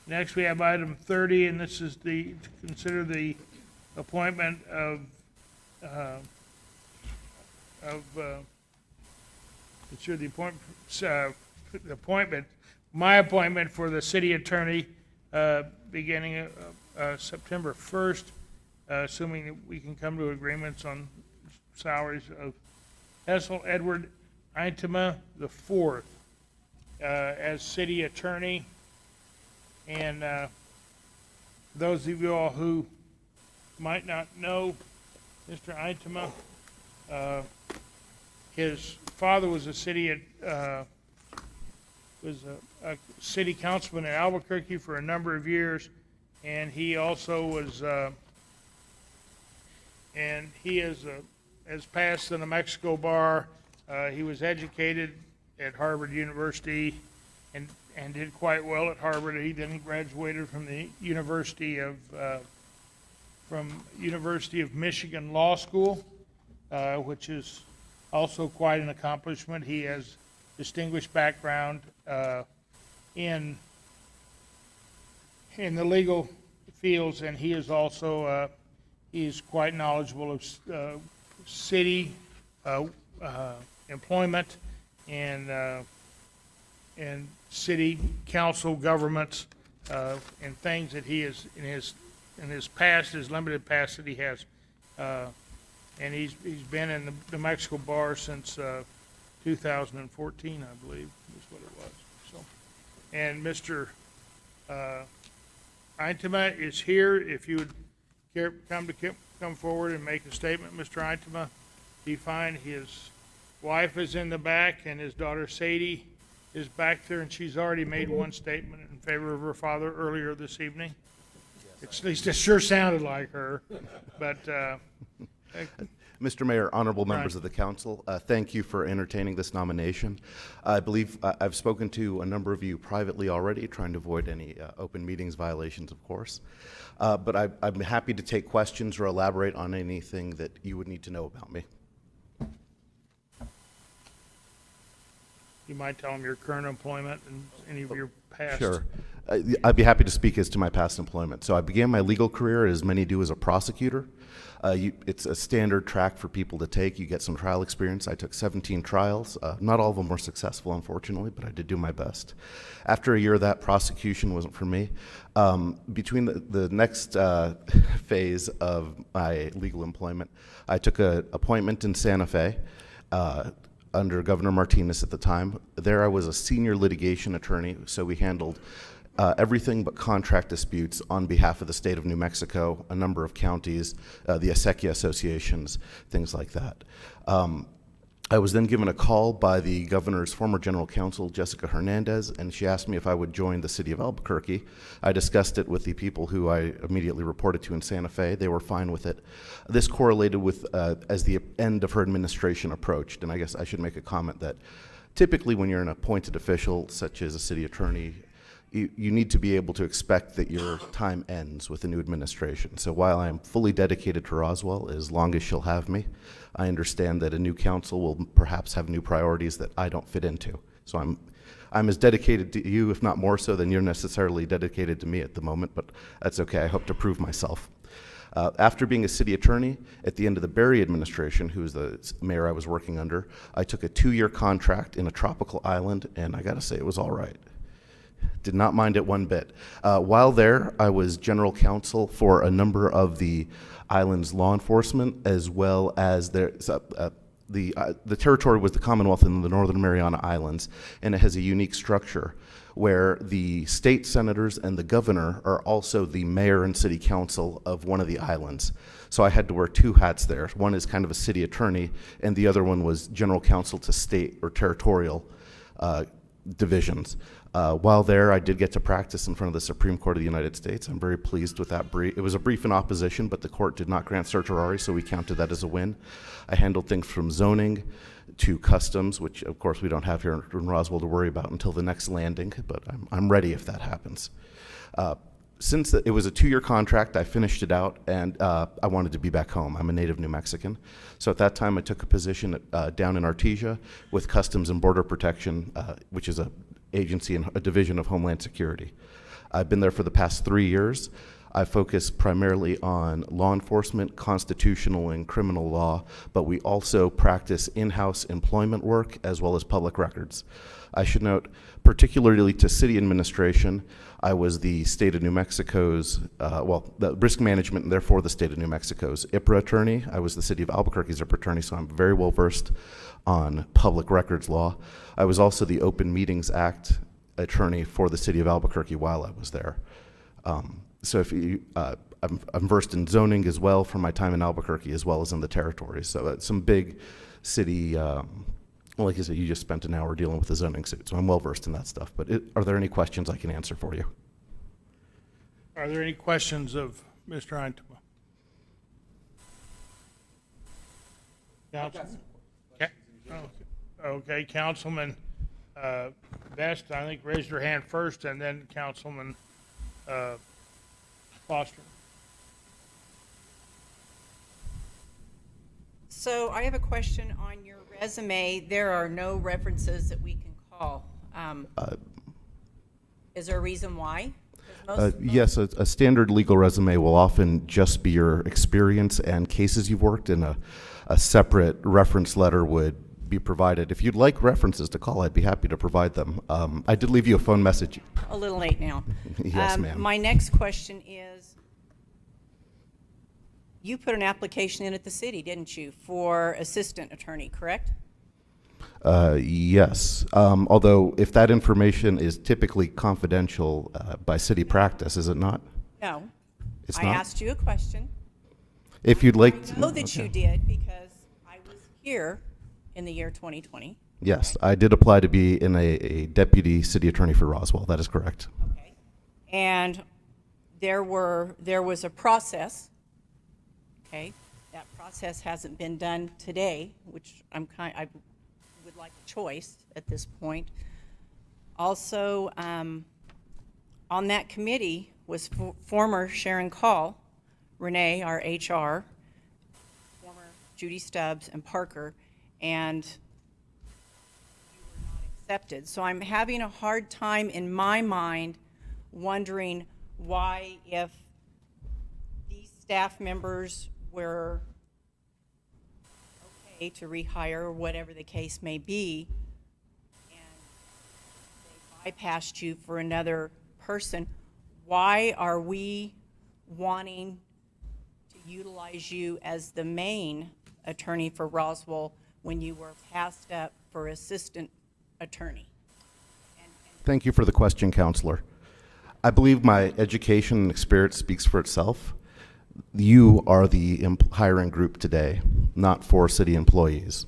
Next, we have item 30, and this is to consider the appointment of consider the appointment, my appointment for the city attorney beginning September 1st, assuming that we can come to agreements on salaries of Hessel Edward Eintema IV as city attorney. And those of you all who might not know Mr. Eintema, his father was a city councilman in Albuquerque for a number of years, and he also was and he has passed the New Mexico bar. He was educated at Harvard University and did quite well at Harvard. He then graduated from the University of Michigan Law School, which is also quite an accomplishment. He has distinguished background in the legal fields, and he is also he's quite knowledgeable of city employment and city council governments and things that he is in his past, his limited past that he has, and he's been in the New Mexico bar since 2014, I believe, is what it was. So, and Mr. Eintema is here. If you would care come forward and make a statement, Mr. Eintema, be fine. His wife is in the back, and his daughter Sadie is back there, and she's already made one statement in favor of her father earlier this evening. At least it sure sounded like her, but Mr. Mayor, honorable members of the council, thank you for entertaining this nomination. I believe I've spoken to a number of you privately already, trying to avoid any open meetings violations, of course. But I'm happy to take questions or elaborate on anything that you would need to know about me. You might tell them your current employment and any of your past. Sure. I'd be happy to speak as to my past employment. So I began my legal career, as many do, as a prosecutor. It's a standard track for people to take. You get some trial experience. I took 17 trials. Not all of them were successful, unfortunately, but I did do my best. After a year of that, prosecution wasn't for me. Between the next phase of my legal employment, I took an appointment in Santa Fe under Governor Martinez at the time. There I was a senior litigation attorney, so we handled everything but contract disputes on behalf of the state of New Mexico, a number of counties, the ICIP associations, things like that. I was then given a call by the governor's former general counsel, Jessica Hernandez, and she asked me if I would join the city of Albuquerque. I discussed it with the people who I immediately reported to in Santa Fe. They were fine with it. This correlated with as the end of her administration approached, and I guess I should make a comment that typically when you're an appointed official, such as a city attorney, you need to be able to expect that your time ends with a new administration. So while I am fully dedicated to Roswell, as long as she'll have me, I understand that a new council will perhaps have new priorities that I don't fit into. So I'm as dedicated to you, if not more so, than you're necessarily dedicated to me at the moment, but that's okay. I hope to prove myself. After being a city attorney, at the end of the Berry administration, who was the mayor I was working under, I took a 2-year contract in a tropical island, and I gotta say, it was all right. Did not mind it one bit. While there, I was general counsel for a number of the island's law enforcement, as well as the territory was the Commonwealth in the Northern Mariana Islands, and it has a unique structure where the state senators and the governor are also the mayor and city council of one of the islands. So I had to wear 2 hats there. One is kind of a city attorney, and the other one was general counsel to state or territorial divisions. While there, I did get to practice in front of the Supreme Court of the United States. I'm very pleased with that brief. It was a brief in opposition, but the court did not grant certiorari, so we counted that as a win. I handled things from zoning to customs, which of course we don't have here in Roswell to worry about until the next landing, but I'm ready if that happens. Since it was a 2-year contract, I finished it out, and I wanted to be back home. I'm a native New Mexican. So at that time, I took a position down in Artesia with Customs and Border Protection, which is an agency and a division of Homeland Security. I've been there for the past 3 years. I focus primarily on law enforcement, constitutional and criminal law, but we also practice in-house employment work as well as public records. I should note, particularly to city administration, I was the state of New Mexico's, the risk management and therefore the state of New Mexico's IPRA attorney. I was the city of Albuquerque's IPRA attorney, so I'm very well versed on public records law. I was also the Open Meetings Act attorney for the city of Albuquerque while I was there. So if you, I'm versed in zoning as well from my time in Albuquerque as well as in the territories. So some big city, well, like I said, you just spent an hour dealing with the zoning suit, so I'm well versed in that stuff. But are there any questions I can answer for you? Are there any questions of Mr. Eintema? Council? Okay. Okay, Councilman Best, I think raise your hand first, and then Councilman Foster. So I have a question on your resume. There are no references that we can call. Is there a reason why? Yes, a standard legal resume will often just be your experience and cases you've worked in. A separate reference letter would be provided. If you'd like references to call, I'd be happy to provide them. I did leave you a phone message. A little late now. Yes, ma'am. My next question is, you put an application in at the city, didn't you, for assistant attorney, correct? Yes, although if that information is typically confidential by city practice, is it not? No. It's I not? asked you a question. If you'd like I know that you did because I was here in the year 2020. Yes, I did apply to be in a deputy city attorney for Roswell. That is correct. Okay. And there was a process, okay, that process hasn't been done today, which I would like a choice at this point. Also, on that committee was former Sharon Call, Renee, our HR, former Judy Stubbs, and Parker, and you were not accepted. So I'm having a hard time in my mind wondering why, if these staff members were okay to rehire or whatever the case may be, and they bypassed you for another person, why are we wanting to utilize you as the main attorney for Roswell when you were passed up for assistant attorney? Thank you for the question, Counselor. I believe my education and experience speaks for itself. You are the hiring group today, not for city employees.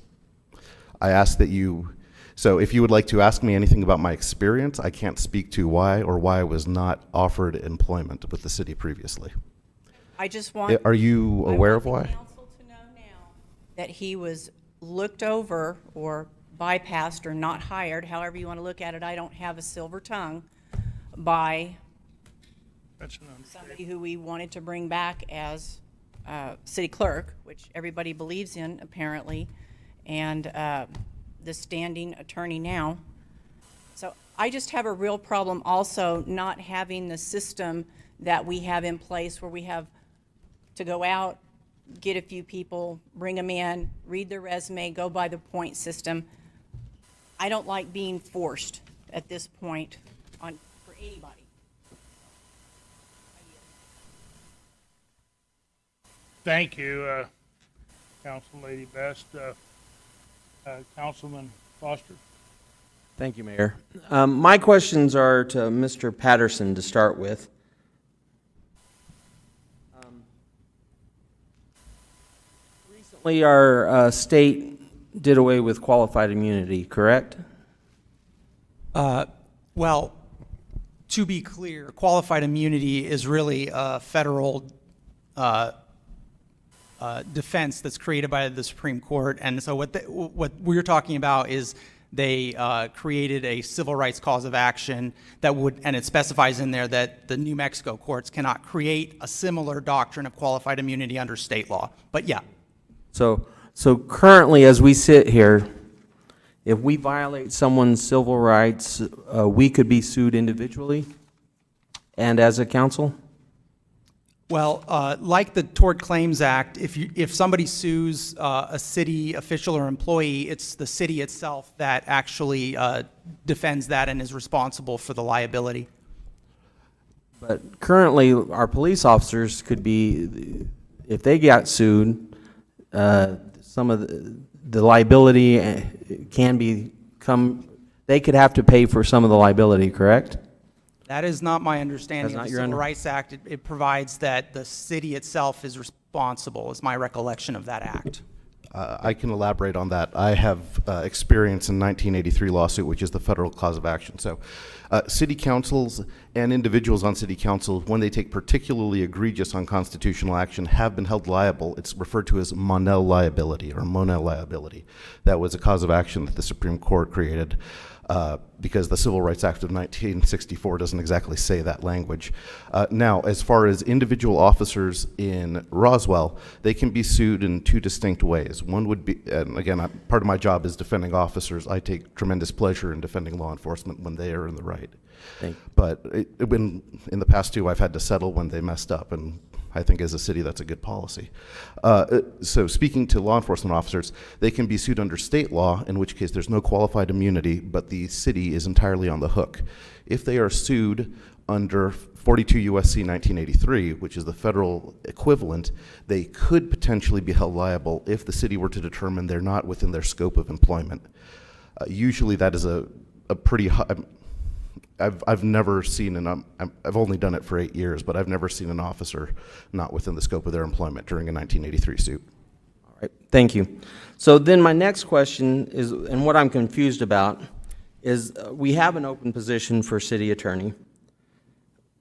I ask that you, so if you would like to ask me anything about my experience, I can't speak to why I was not offered employment with the city previously. I just want. Are you aware of why? Council to know now that he was looked over or bypassed or not hired, however you want to look at it. I don't have a silver tongue, by somebody who we wanted to bring back as city clerk, which everybody believes in apparently, and the standing attorney now. So I just have a real problem also not having the system that we have in place where we have to go out, get a few people, bring them in, read their resume, go by the point system. I don't like being forced at this point for anybody. Thank you, Council Lady Best. Councilman Foster. Thank you, Mayor. My questions are to Mr. Patterson to start with. Recently, our state did away with qualified immunity, correct? Well, to be clear, qualified immunity is really a federal defense that's created by the Supreme Court. And so what we're talking about is they created a civil rights cause of action that would, and it specifies in there that the New Mexico courts cannot create a similar doctrine of qualified immunity under state law. But yeah. So currently, as we sit here, if we violate someone's civil rights, we could be sued individually and as a council? Well, like the Tort Claims Act, if somebody sues a city official or employee, it's the city itself that actually defends that and is responsible for the liability. But currently, our police officers could be, if they got sued, some of the liability can become, they could have to pay for some of the liability, correct? That is not my understanding of the Civil Rights Act. It provides that the city itself is responsible, is my recollection of that act. I can elaborate on that. I have experience in 1983 lawsuit, which is the federal cause of action. So city councils and individuals on city council, when they take particularly egregious unconstitutional action, have been held liable. It's referred to as Monell liability or Monell liability. That was a cause of action that the Supreme Court created because the Civil Rights Act of 1964 doesn't exactly say that language. Now, as far as individual officers in Roswell, they can be sued in two distinct ways. One would be, and again, part of my job is defending officers. I take tremendous pleasure in defending law enforcement when they are in the right. But in the past too, I've had to settle when they messed up, and I think as a city that's a good policy. So speaking to law enforcement officers, they can be sued under state law, in which case there's no qualified immunity, but the city is entirely on the hook. If they are sued under 42 USC 1983, which is the federal equivalent, they could potentially be held liable if the city were to determine they're not within their scope of employment. Usually that is a pretty high, I've never seen I've only done it for 8 years, but I've never seen an officer not within the scope of their employment during a 1983 suit. All right, thank you. So then my next question is, and what I'm confused about, is we have an open position for city attorney,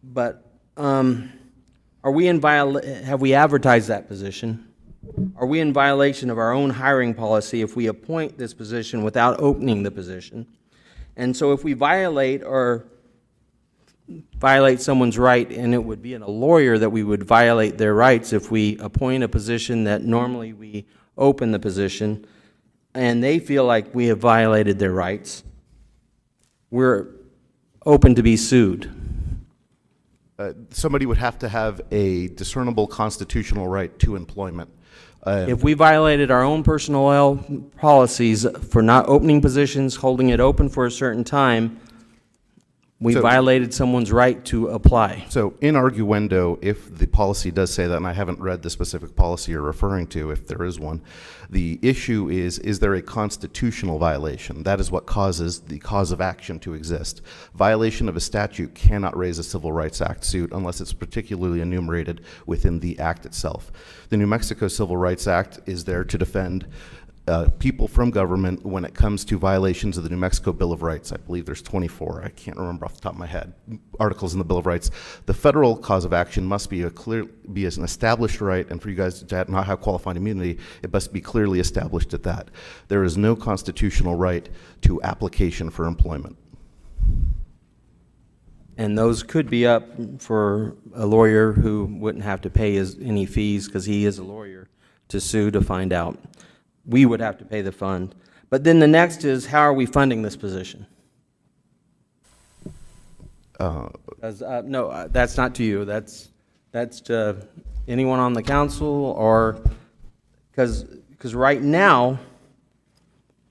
but are we have we advertised that position? Are we in violation of our own hiring policy if we appoint this position without opening the position? And so if we violate someone's right, and it would be in a lawyer that we would violate their rights if we appoint a position that normally we open the position, and they feel like we have violated their rights, we're open to be sued. Somebody would have to have a discernible constitutional right to employment. If we violated our own personnel policies for not opening positions, holding it open for a certain time, we violated someone's right to apply. So in arguendo, if the policy does say that, and I haven't read the specific policy you're referring to, if there is one, the issue is there a constitutional violation? That is what causes the cause of action to exist. Violation of a statute cannot raise a Civil Rights Act suit unless it's particularly enumerated within the act itself. The New Mexico Civil Rights Act is there to defend people from government when it comes to violations of the New Mexico Bill of Rights. I believe there's 24, I can't remember off the top of my head, articles in the Bill of Rights. The federal cause of action must be an established right, and for you guys to not have qualified immunity, it must be clearly established at that. There is no constitutional right to application for employment. And those could be up for a lawyer who wouldn't have to pay any fees because he is a lawyer to sue to find out. We would have to pay the fund. But then the next is, how are we funding this position? No, that's not to you. That's to anyone on the council, or because right now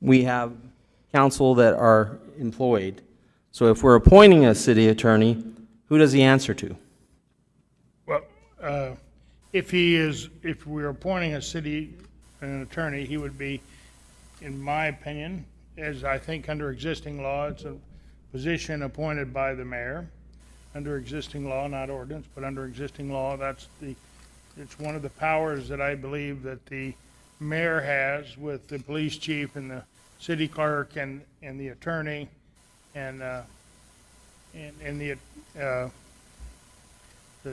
we have council that are employed. So if we're appointing a city attorney, who does he answer to? Well, if we're appointing an attorney, he would be, in my opinion, as I think under existing law, it's a position appointed by the mayor, under existing law, not ordinance, but under existing law. It's one of the powers that I believe that the mayor has with the police chief and the city clerk and the attorney and the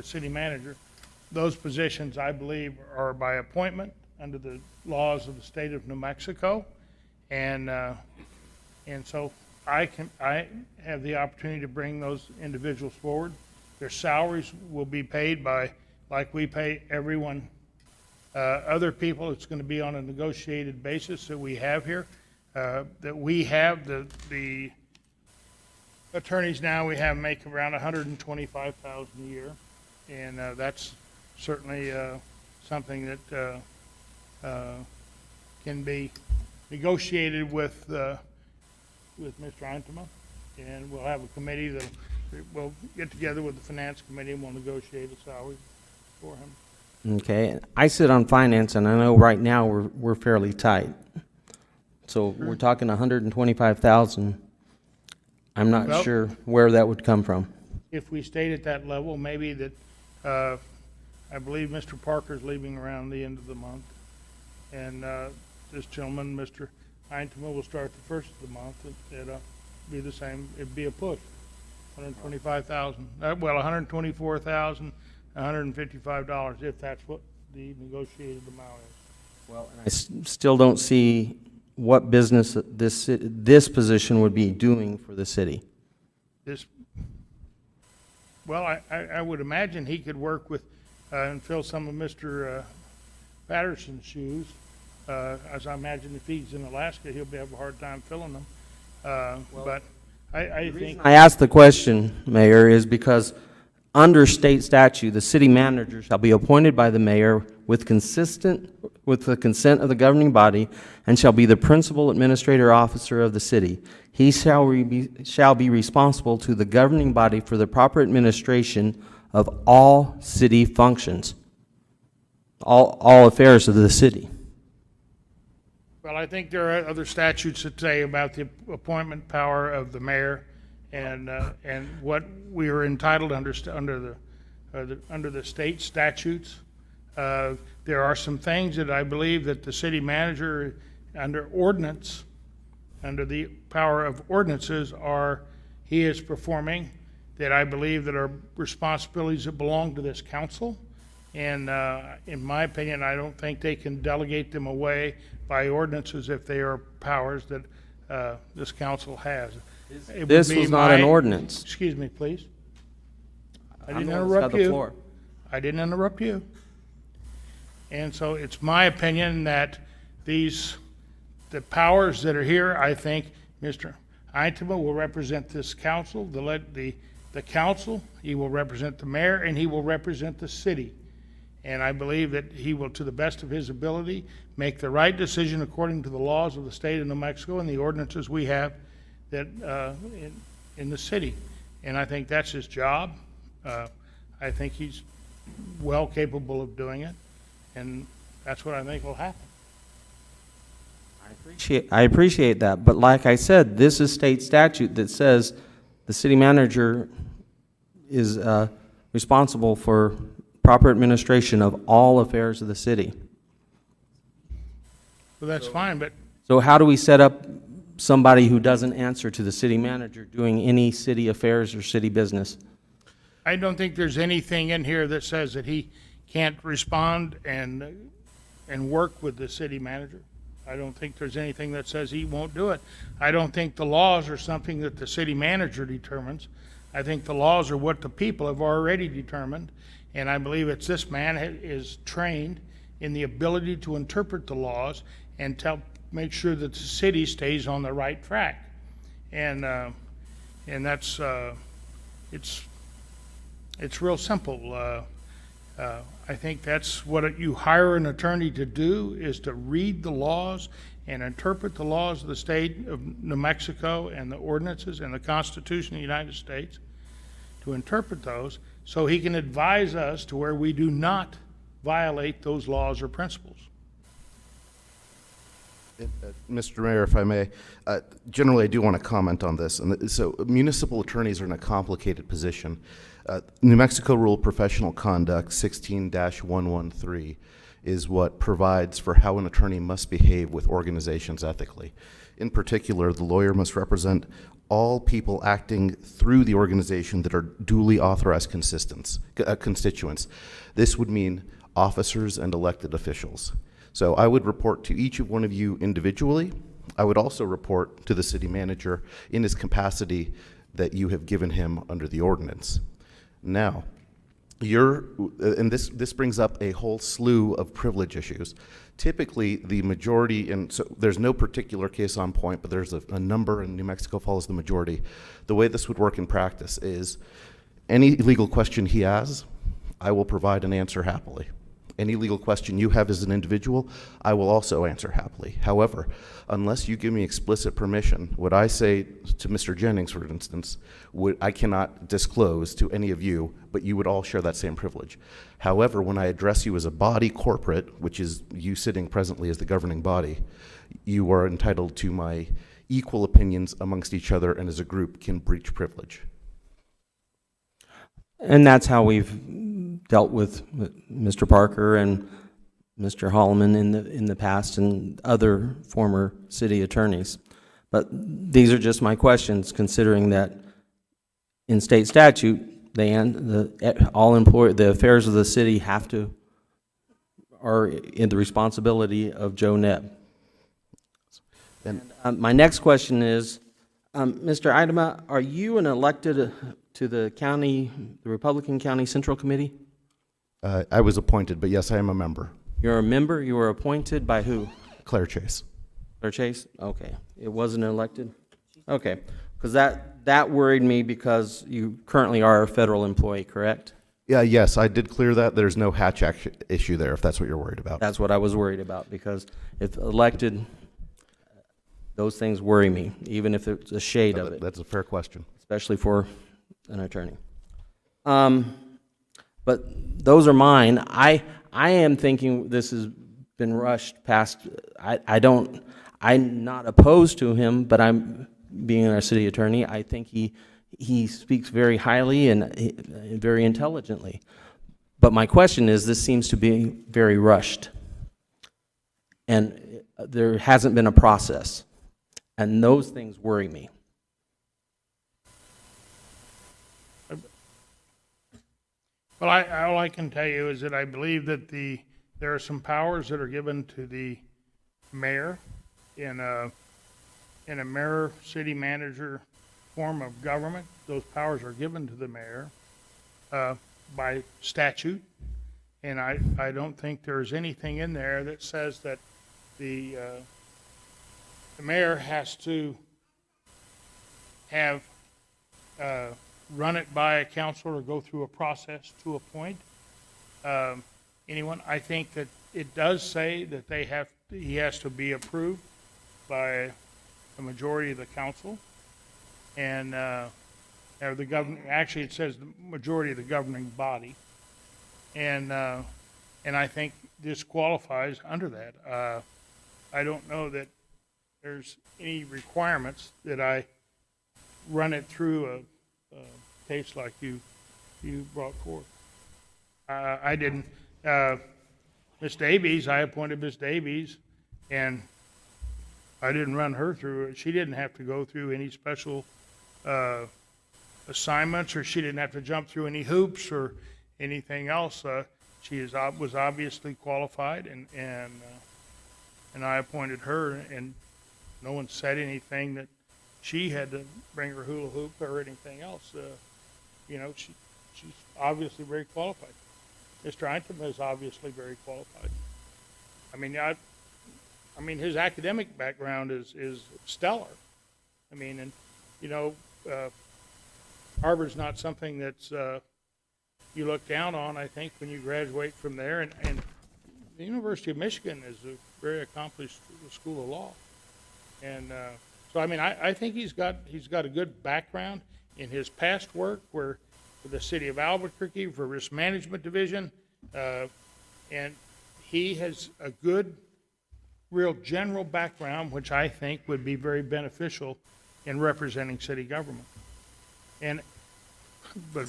city manager. Those positions, I believe, are by appointment under the laws of the state of New Mexico, and so I have the opportunity to bring those individuals forward. Their salaries will be paid by, like we pay everyone, other people. It's going to be on a negotiated basis that we have here. That we have the attorneys now we have make around $125,000 a year, and that's certainly something that can be negotiated with Mr. Eintema, and we'll have a committee that will get together with the finance committee and we'll negotiate a salary for him. Okay, I sit on finance, and I know right now we're fairly tight. So we're talking 125,000. I'm not sure where that would come from. If we stayed at that level, maybe that, I believe Mr. Parker's leaving around the end of the month. And this gentleman, Mr. Eintema, will start the first of the month. It'll be the same. It'd be a push. 125,000. Well, 124,000, $155, if that's what the negotiated amount is. Well, and I still don't see what business this position would be doing for the city. Well, I would imagine he could work with and fill some of Mr. Patterson's shoes. As I imagine if he's in Alaska, he'll have a hard time filling them. But I think... I asked the question, Mayor, is because under state statute, the city manager shall be appointed by the mayor with the consent of the governing body and shall be the principal administrator officer of the city. He shall be responsible to the governing body for the proper administration of all city functions, all affairs of the city. Well, I think there are other statutes that say about the appointment power of the mayor and what we are entitled under the state statutes. There are some things that I believe that the city manager under ordinance, under the power of ordinances, he is performing, that I believe that are responsibilities that belong to this council. And in my opinion, I don't think they can delegate them away by ordinances if they are powers that this council has. It would This be was not an my- ordinance. Excuse me, please. I I'm didn't the one that's got interrupt the you. floor. I didn't interrupt you. And so it's my opinion that the powers that are here, I think Mr. Eintema will represent this council, the council, he will represent the mayor, and he will represent the city. And I believe that he will, to the best of his ability, make the right decision according to the laws of the state of New Mexico and the ordinances we have that, in the city. And I think that's his job. I think he's well capable of doing it, and that's what I think will happen. I appreciate that, but like I said, this is state statute that says the city manager is responsible for proper administration of all affairs of the city. Well, that's fine, but So how do we set up somebody who doesn't answer to the city manager doing any city affairs or city business? I don't think there's anything in here that says that he can't respond and work with the city manager. I don't think there's anything that says he won't do it. I don't think the laws are something that the city manager determines. I think the laws are what the people have already determined, and I believe it's this man is trained in the ability to interpret the laws and make sure that the city stays on the right track. And that's it's real simple. I think that's what you hire an attorney to do, is to read the laws and interpret the laws of the state of New Mexico and the ordinances and the Constitution of the United States, to interpret those so he can advise us to where we do not violate those laws or principles. Mr. Mayor, if I may, generally I do want to comment on this. And so municipal attorneys are in a complicated position. New Mexico Rule of Professional Conduct 16-113 is what provides for how an attorney must behave with organizations ethically. In particular, the lawyer must represent all people acting through the organization that are duly authorized constituents. This would mean officers and elected officials. So I would report to each of one of you individually. I would also report to the city manager in his capacity that you have given him under the ordinance. Now, and this brings up a whole slew of privilege issues. Typically, the majority, and so there's no particular case on point, but there's a number, and New Mexico follows the majority. The way this would work in practice is any legal question he has, I will provide an answer happily. Any legal question you have as an individual, I will also answer happily. However, unless you give me explicit permission, what I say to Mr. Jennings, for instance, I cannot disclose to any of you, but you would all share that same privilege. However, when I address you as a body corporate, which is you sitting presently as the governing body, you are entitled to my equal opinions amongst each other, and as a group can breach privilege. And that's how we've dealt with Mr. Parker and Mr. Holloman in the past, and other former city attorneys. But these are just my questions, considering that in state statute, the affairs of the city are in the responsibility of Joe Nebb. And my next question is, Mr. Eintema, are you an elected to the Republican County Central Committee? I was appointed, but yes, I am a member. You're a member? You were appointed by who? Claire Chase. Claire Chase? Okay. It wasn't elected? Okay. Because that worried me, because you currently are a federal employee, correct? Yeah, yes, I did clear that. There's no hatch issue there, if that's what you're worried about. That's what I was worried about, because if elected, those things worry me, even if it's a shade of it. That's a fair question. Especially for an attorney. But those are mine. I am thinking this has been rushed past. I'm not opposed to him, but I'm being our city attorney. I think he speaks very highly and very intelligently. But my question is, this seems to be very rushed, and there hasn't been a process, and those things worry me. Well, all I can tell you is that I believe that there are some powers that are given to the mayor in a mayor, city manager form of government. Those powers are given to the mayor by statute. And I don't think there's anything in there that says that the mayor has to have run it by a council or go through a process to appoint anyone. I think that it does say that he has to be approved by the majority of the council, and or the government. Actually, it says the majority of the governing body, and I think this qualifies under that. I don't know that there's any requirements that I run it through a case like you brought forth. I didn't. Miss Davies, I appointed Miss Davies, and I didn't run her through it. She didn't have to go through any special assignments, or she didn't have to jump through any hoops or anything else. She was obviously qualified, and I appointed her, and no one said anything that she had to bring her hula hoop or anything else. She's obviously very qualified. Mr. Intem is obviously very qualified. I mean, his academic background is stellar. Harvard's not something that's you look down on, I think, when you graduate from there. And the University of Michigan is a very accomplished school of law. And so, I think he's got a good background in his past work, where for the city of Albuquerque, for risk management division, and he has a good, real general background, which I think would be very beneficial in representing city government. But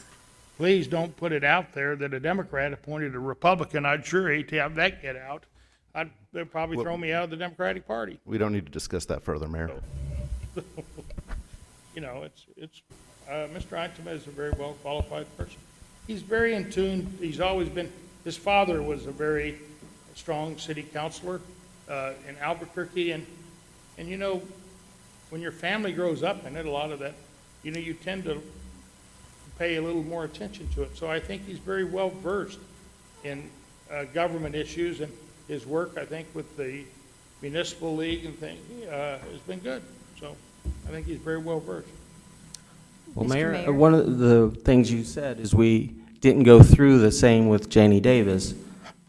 please don't put it out there that a Democrat appointed a Republican. I'd sure hate to have that get out. They'd probably throw me out of the Democratic Party. We don't need to discuss that further, Mayor. Mr. Intem is a very well qualified person. He's very in tune. He's always been. His father was a very strong city councilor in Albuquerque, and when your family grows up in it, a lot of that, you tend to pay a little more attention to it. So I think he's very well versed in government issues, and his work, I think, with the municipal league and things has been good. So I think he's very well versed. Well, Mr. Mayor, Mayor. one of the things you said is we didn't go through the same with Janie Davis.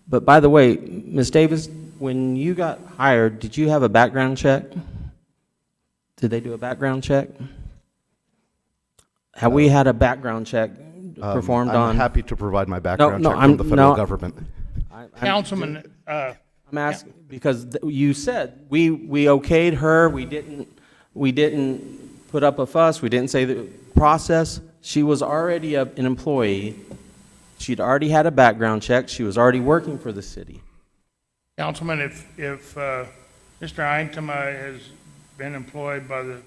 But by the way, Ms. Davis, when you got hired, did you have a background check? Did they do a background check? Have we had a background check performed on? I'm happy to provide my background check from the federal government. Councilman, I'm asking because you said we okayed her. We didn't put up a fuss. We didn't say the process. She was already an employee. She'd already had a background check. She was already working for the city. Councilman, if Mr. Intem has been employed by the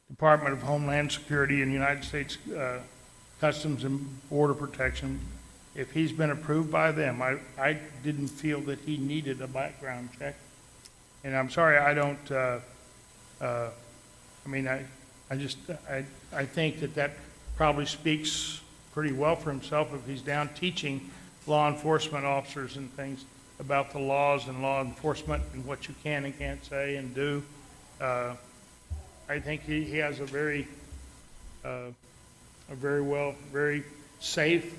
Department of Homeland Security and United States Customs and Border Protection, if he's been approved by them, I didn't feel that he needed a background check. And I'm sorry, I don't, I think that probably speaks pretty well for himself if he's down teaching law enforcement officers and things about the laws and law enforcement and what you can and can't say and do. I think he has a very safe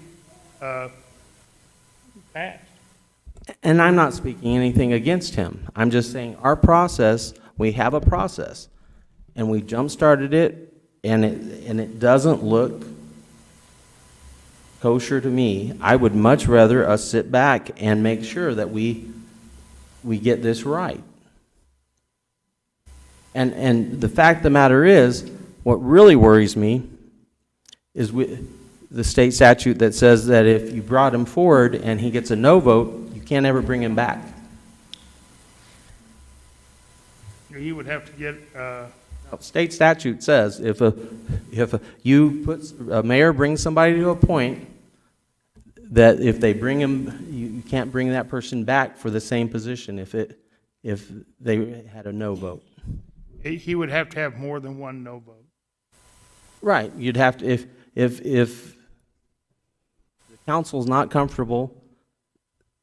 past. And I'm not speaking anything against him. I'm just saying our process, we have a process, and we jump-started it, and it doesn't look kosher to me. I would much rather us sit back and make sure that we get this right. And the fact of the matter is, what really worries me is the state statute that says that if you brought him forward and he gets a no vote, you can't ever bring him back. He would have to get. State statute says if a mayor brings somebody to a point, that if they bring him, you can't bring that person back for the same position if they had a no vote. He would have to have more than one no vote. Right, you'd have to, if the council's not comfortable,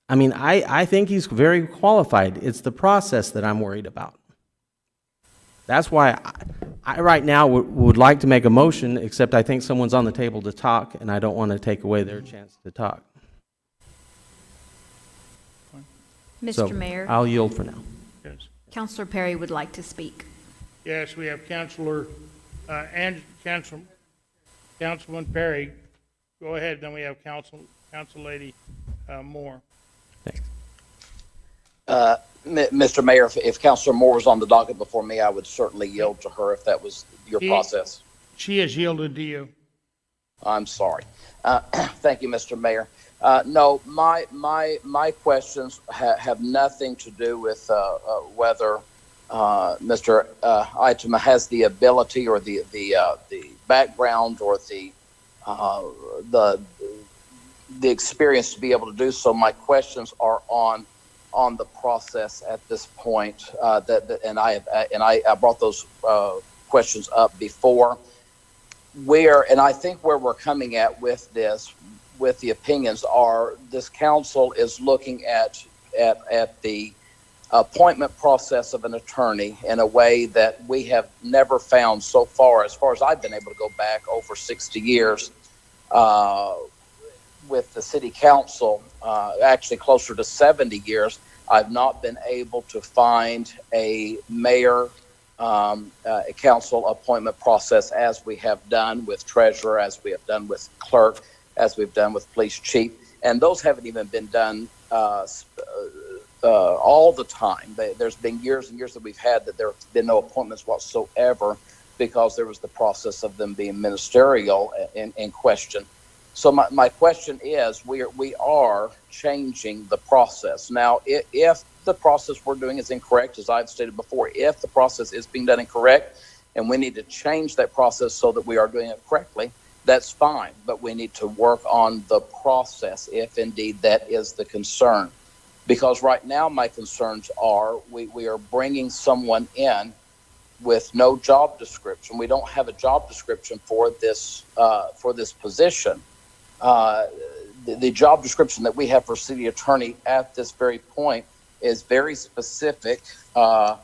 I mean, I think he's very qualified. It's the process that I'm worried about. That's why I right now would like to make a motion, except I think someone's on the table to talk, and I don't want to take away their chance to talk. So, Mr. Mayor, I'll yield for now. Yes. Counselor Perry would like to speak. Yes, we have Councilor, Councilman Perry. Go ahead, then we have Council Lady Moore. Thanks. Mr. Mayor, if Councilor Moore was on the docket before me, I would certainly yield to her if that was your process. She has yielded to you. I'm sorry. Thank you, Mr. Mayor. No, my questions have nothing to do with whether Mr. Itema has the ability or the background or the experience to be able to do so. My questions are on the process at this point. And I brought those questions up before. And I think where we're coming at with this, with the opinions, are this council is looking at the appointment process of an attorney in a way that we have never found so far as I've been able to go back over 60 years with the city council, actually closer to 70 years. I've not been able to find a mayor a council appointment process as we have done with treasurer, as we have done with clerk, as we've done with police chief. And those haven't even been done all the time. There's been years and years that we've had that there have been no appointments whatsoever because there was the process of them being ministerial in question. So my question is, we are changing the process. Now, if the process we're doing is incorrect, as I've stated before, if the process is being done incorrect and we need to change that process so that we are doing it correctly, that's fine. But we need to work on the process if indeed that is the concern. Because right now my concerns are we are bringing someone in with no job description. We don't have a job description for this position. The job description that we have for city attorney at this very point is very specific. As a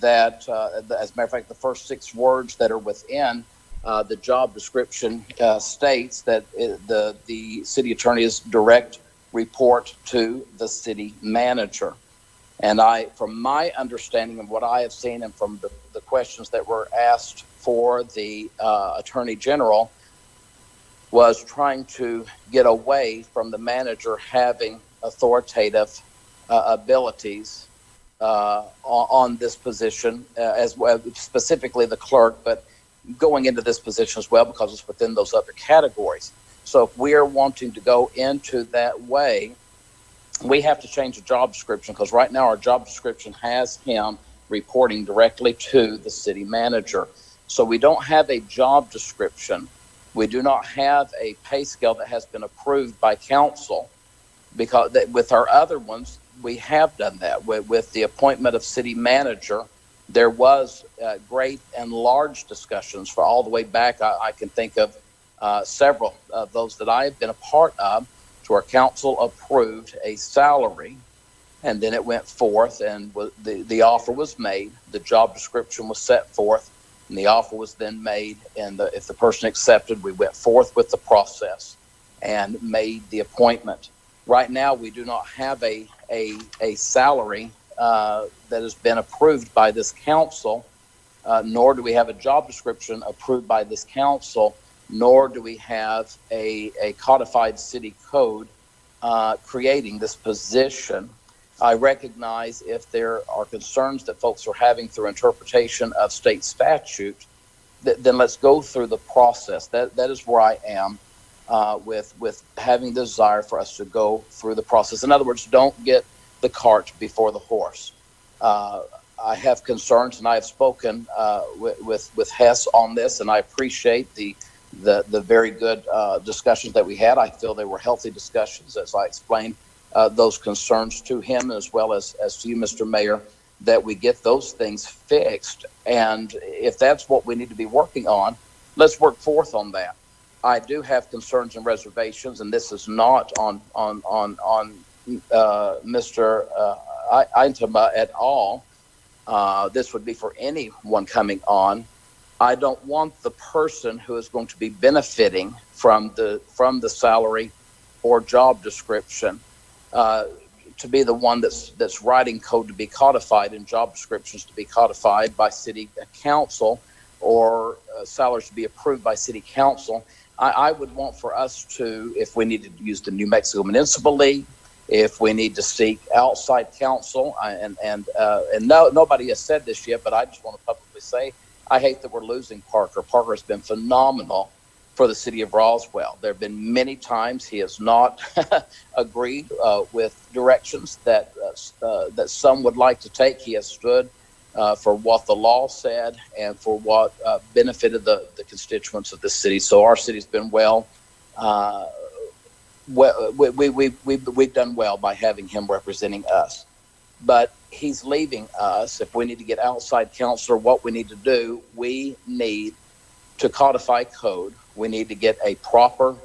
matter of fact, the first 6 words that are within the job description states that the city attorney is direct report to the city manager. And from my understanding of what I have seen and from the questions that were asked for the attorney general, was trying to get away from the manager having authoritative abilities on this position, as well, specifically the clerk, but going into this position as well because it's within those other categories. So if we are wanting to go into that way, we have to change the job description, because right now our job description has him reporting directly to the city manager. So we don't have a job description. We do not have a pay scale that has been approved by council, because with our other ones, we have done that. With the appointment of city manager, there was great and large discussions for all the way back. I can think of several of those that I have been a part of, to our council approved a salary, and then it went forth and the offer was made, the job description was set forth, and the offer was then made, and if the person accepted, we went forth with the process and made the appointment. Right now, we do not have a salary that has been approved by this council, nor do we have a job description approved by this council, nor do we have a codified city code creating this position. I recognize if there are concerns that folks are having through interpretation of state statute, then let's go through the process. That is where I am with having the desire for us to go through the process. In other words, don't get the cart before the horse. I have concerns, and I have spoken with Hess on this, and I appreciate the the very good discussions that we had. I feel they were healthy discussions, as I explained those concerns to him, as well as to you, Mr. Mayor, that we get those things fixed. And if that's what we need to be working on, let's work forth on that. I do have concerns and reservations, and this is not on Mr. Eintema at all. This would be for anyone coming on. I don't want the person who is going to be benefiting from the salary or job description to be the one that's writing code to be codified and job descriptions to be codified by city council, or salaries to be approved by city council. I would want for us to, if we need to use the New Mexico Municipal League, if we need to seek outside counsel, and nobody has said this yet, but I just want to publicly say, I hate that we're losing Parker. Parker has been phenomenal for the city of Roswell. There have been many times he has not agreed with directions that some would like to take. He has stood for what the law said and for what benefited the constituents of the city. So our city's been we've done well by having him representing us. But he's leaving us. If we need to get outside counsel, what we need to do, we need to codify code. We need to get a proper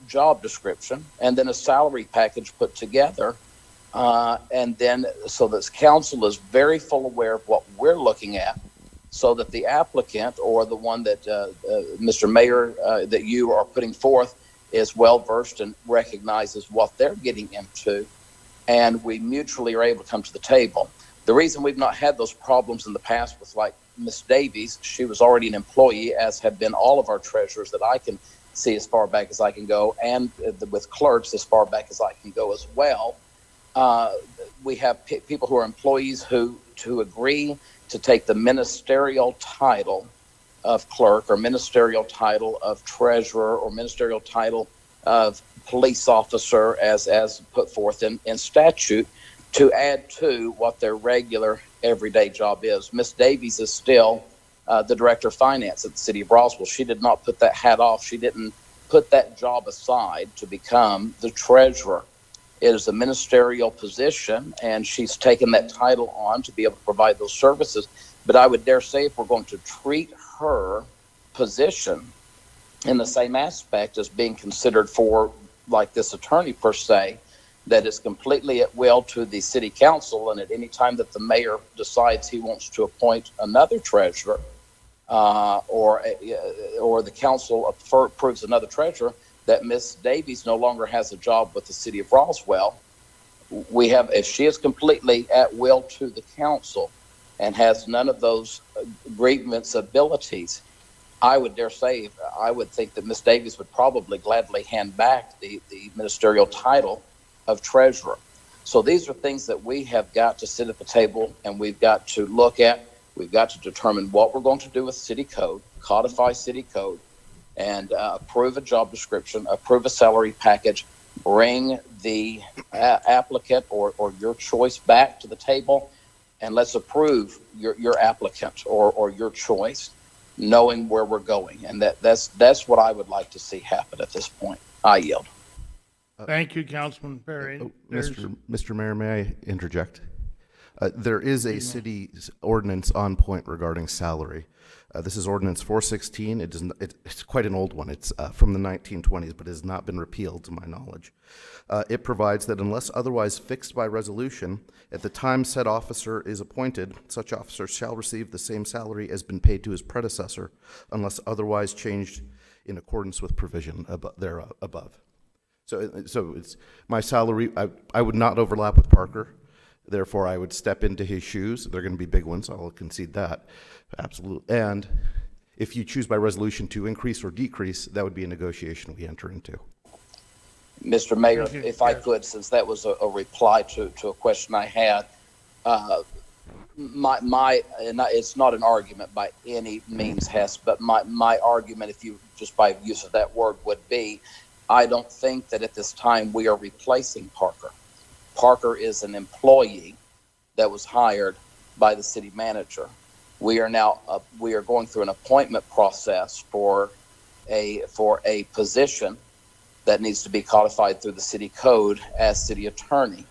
job description and then a salary package put together. And then so that council is very full aware of what we're looking at, so that the applicant or the one that Mr. Mayor, that you are putting forth is well versed and recognizes what they're getting into, and we mutually are able to come to the table. The reason we've not had those problems in the past with like Miss Davies, she was already an employee, as have been all of our treasurers that I can see as far back as I can go, and with clerks as far back as I can go as well. We have people who are employees who agree to take the ministerial title of clerk, or ministerial title of treasurer, or ministerial title of police officer as put forth in statute, to add to what their regular everyday job is. Miss Davies is still the director of finance at the city of Roswell. She did not put that hat off. She didn't put that job aside to become the treasurer. It is a ministerial position, and she's taken that title on to be able to provide those services. But I would dare say, if we're going to treat her position in the same aspect as being considered for, like this attorney per se, that is completely at will to the city council, and at any time that the mayor decides he wants to appoint another treasurer, or the council approves another treasurer, that Miss Davies no longer has a job with the city of Roswell. If she is completely at will to the council and has none of those grievance abilities, I would dare say, I would think that Miss Davies would probably gladly hand back the ministerial title of treasurer. So these are things that we have got to sit at the table and we've got to look at. We've got to determine what we're going to do with city code, codify city code, and approve a job description, approve a salary package, bring the applicant or your choice back to the table, and let's approve your applicant or your choice, knowing where we're going. And that's what I would like to see happen at this point. I yield. Thank you, Councilman Perry. Mr. Mayor, may I interject? There is a city ordinance on point regarding salary. This is Ordinance 416. It's quite an old one. It's from the 1920s, but it has not been repealed to my knowledge. It provides that unless otherwise fixed by resolution, at the time said officer is appointed, such officer shall receive the same salary as been paid to his predecessor, unless otherwise changed in accordance with provision above. So it's my salary. I would not overlap with Parker. Therefore, I would step into his shoes. They're going to be big ones. I'll concede that. Absolutely. And if you choose by resolution to increase or decrease, that would be a negotiation we enter into. Mr. Mayor, if I could, since that was a reply to a question I had, it's not an argument by any means, Hess, but my argument, if you just by use of that word, would be, I don't think that at this time we are replacing Parker. Parker is an employee that was hired by the city manager. We are going through an appointment process for a position that needs to be codified through the city code as city attorney.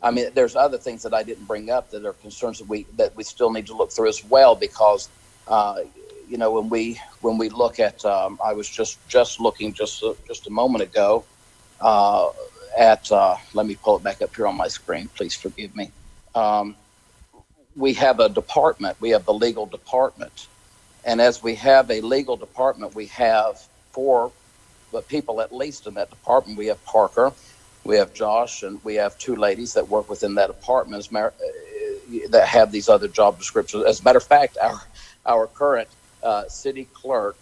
I mean, there's other things that I didn't bring up that are concerns that we still need to look through as well, because you know, when we look at, I was just looking just a moment ago at, let me pull it back up here on my screen, please forgive me. We have a department, we have the legal department. And as we have a legal department, we have four people at least in that department. We have Parker, we have Josh, and we have two ladies that work within that department that have these other job descriptions. As a matter of fact, our current city clerk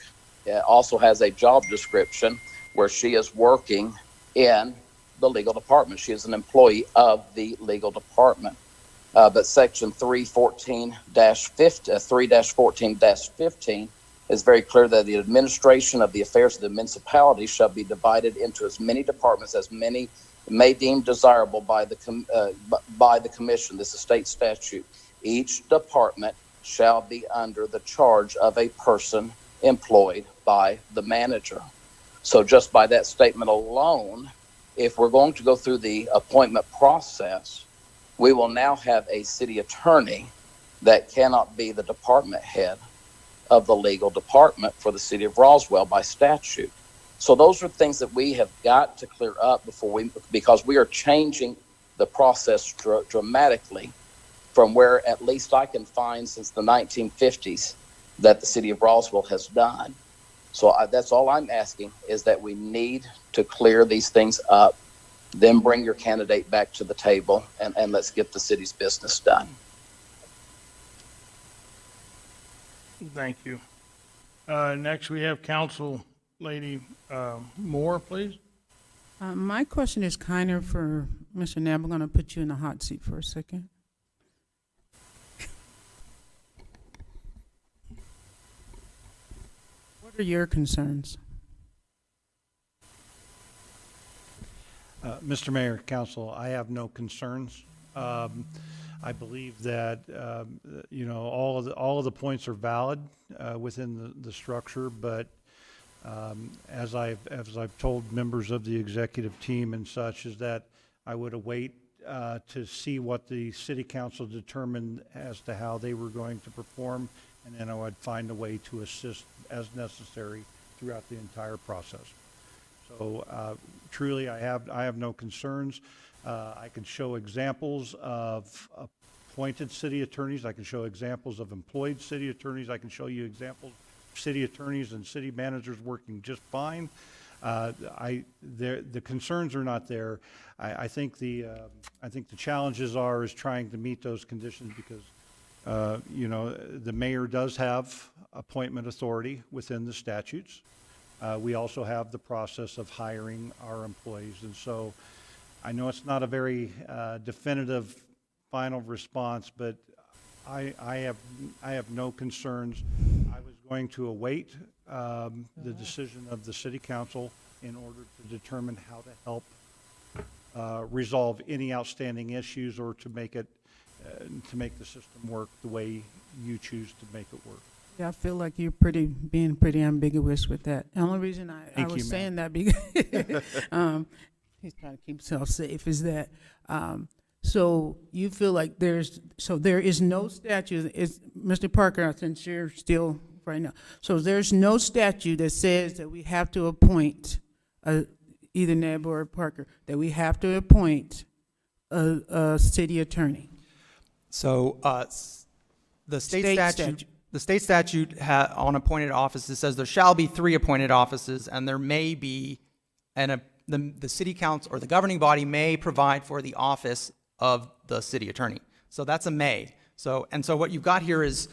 also has a job description where she is working in the legal department. She is an employee of the legal department. But section 3-14-15 is very clear that the administration of the affairs of the municipality shall be divided into as many departments as many may deem desirable by the commission. This is state statute. Each department shall be under the charge of a person employed by the manager. So just by that statement alone, if we're going to go through the appointment process, we will now have a city attorney that cannot be the department head of the legal department for the city of Roswell by statute. So those are things that we have got to clear up because we are changing the process dramatically from where at least I can find since the 1950s that the city of Roswell has done. So that's all I'm asking, is that we need to clear these things up, then bring your candidate back to the table, and let's get the city's business done. Thank you. Next, we have Council Lady Moore, please. My question is kind of for Mr. Knapp. I'm going to put you in the hot seat for a second. What are your concerns? Mr. Mayor, Council, I have no concerns. I believe that you know, all of the points are valid within the structure, but as I've told members of the executive team and such, is that I would await to see what the city council determined as to how they were going to perform, and then I would find a way to assist as necessary throughout the entire process. So truly, I have no concerns. I can show examples of appointed city attorneys. I can show examples of employed city attorneys. I can show you examples of city attorneys and city managers working just fine. The concerns are not there. I think the challenges is trying to meet those conditions, because you know, the mayor does have appointment authority within the statutes. We also have the process of hiring our employees, and so I know it's not a very definitive final response, but I have no concerns. I was going to await the decision of the city council in order to determine how to help resolve any outstanding issues, or to make the system work the way you choose to make it work. Yeah, I feel like you're being pretty ambiguous with that. The only reason I was saying that, because he's trying to keep himself safe, is that so you feel like there is no statute. Is Mr. Parker, since you're still right now, so there's no statute that says that we have to appoint either Neb or Parker, that we have to appoint a city attorney. So the state statute. The state statute on appointed offices says there shall be 3 appointed offices, and there may be, and the city council or the governing body may provide for the office of the city attorney. So that's a may. So what you've got here is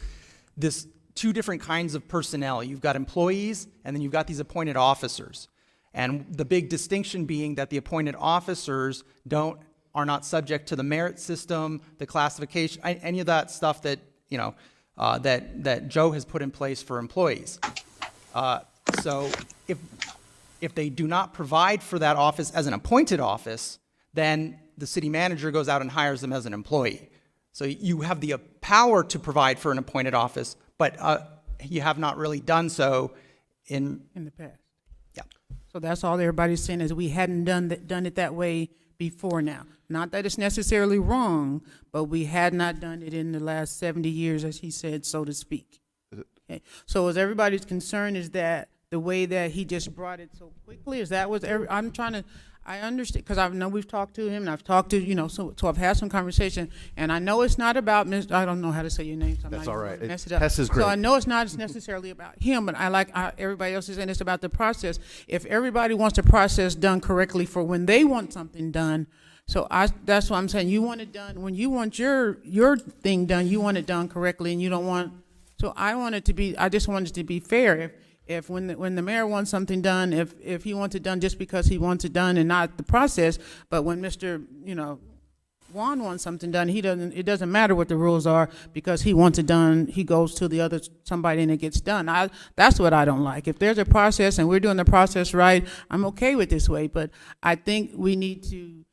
this 2 different kinds of personnel. You've got employees, and then you've got these appointed officers. And the big distinction being that the appointed officers are not subject to the merit system, the classification, any of that stuff that, you know, that Joe has put in place for employees. So if they do not provide for that office as an appointed office, then the city manager goes out and hires them as an employee. So you have the power to provide for an appointed office, but you have not really done so In the past? Yeah. So that's all everybody's saying, is we hadn't done it that way before now. Not that it's necessarily wrong, but we had not done it in the last 70 years, as he said, so to speak. Okay. So is everybody's concern is that the way that he just brought it so quickly, is that what I'm trying to, I understand, because I know we've talked to him, and I've talked to, so I've had some conversation, and I know it's not about Mr., I don't know how to say your name, so I'm That's not all even right. gonna mess it up. Hess is great. So I know it's not necessarily about him, but everybody else is saying it's about the process. If everybody wants the process done correctly for when they want something done, that's what I'm saying, you want it done, when you want your thing done, you want it done correctly, and you don't want, so I just want it to be fair. If when the mayor wants something done, if he wants it done just because he wants it done and not the process, but when Mr., Juan wants something done, it doesn't matter what the rules are, because he wants it done, he goes to somebody and it gets done. That's what I don't like. If there's a process and we're doing the process right, I'm okay with this way, but I think we need to,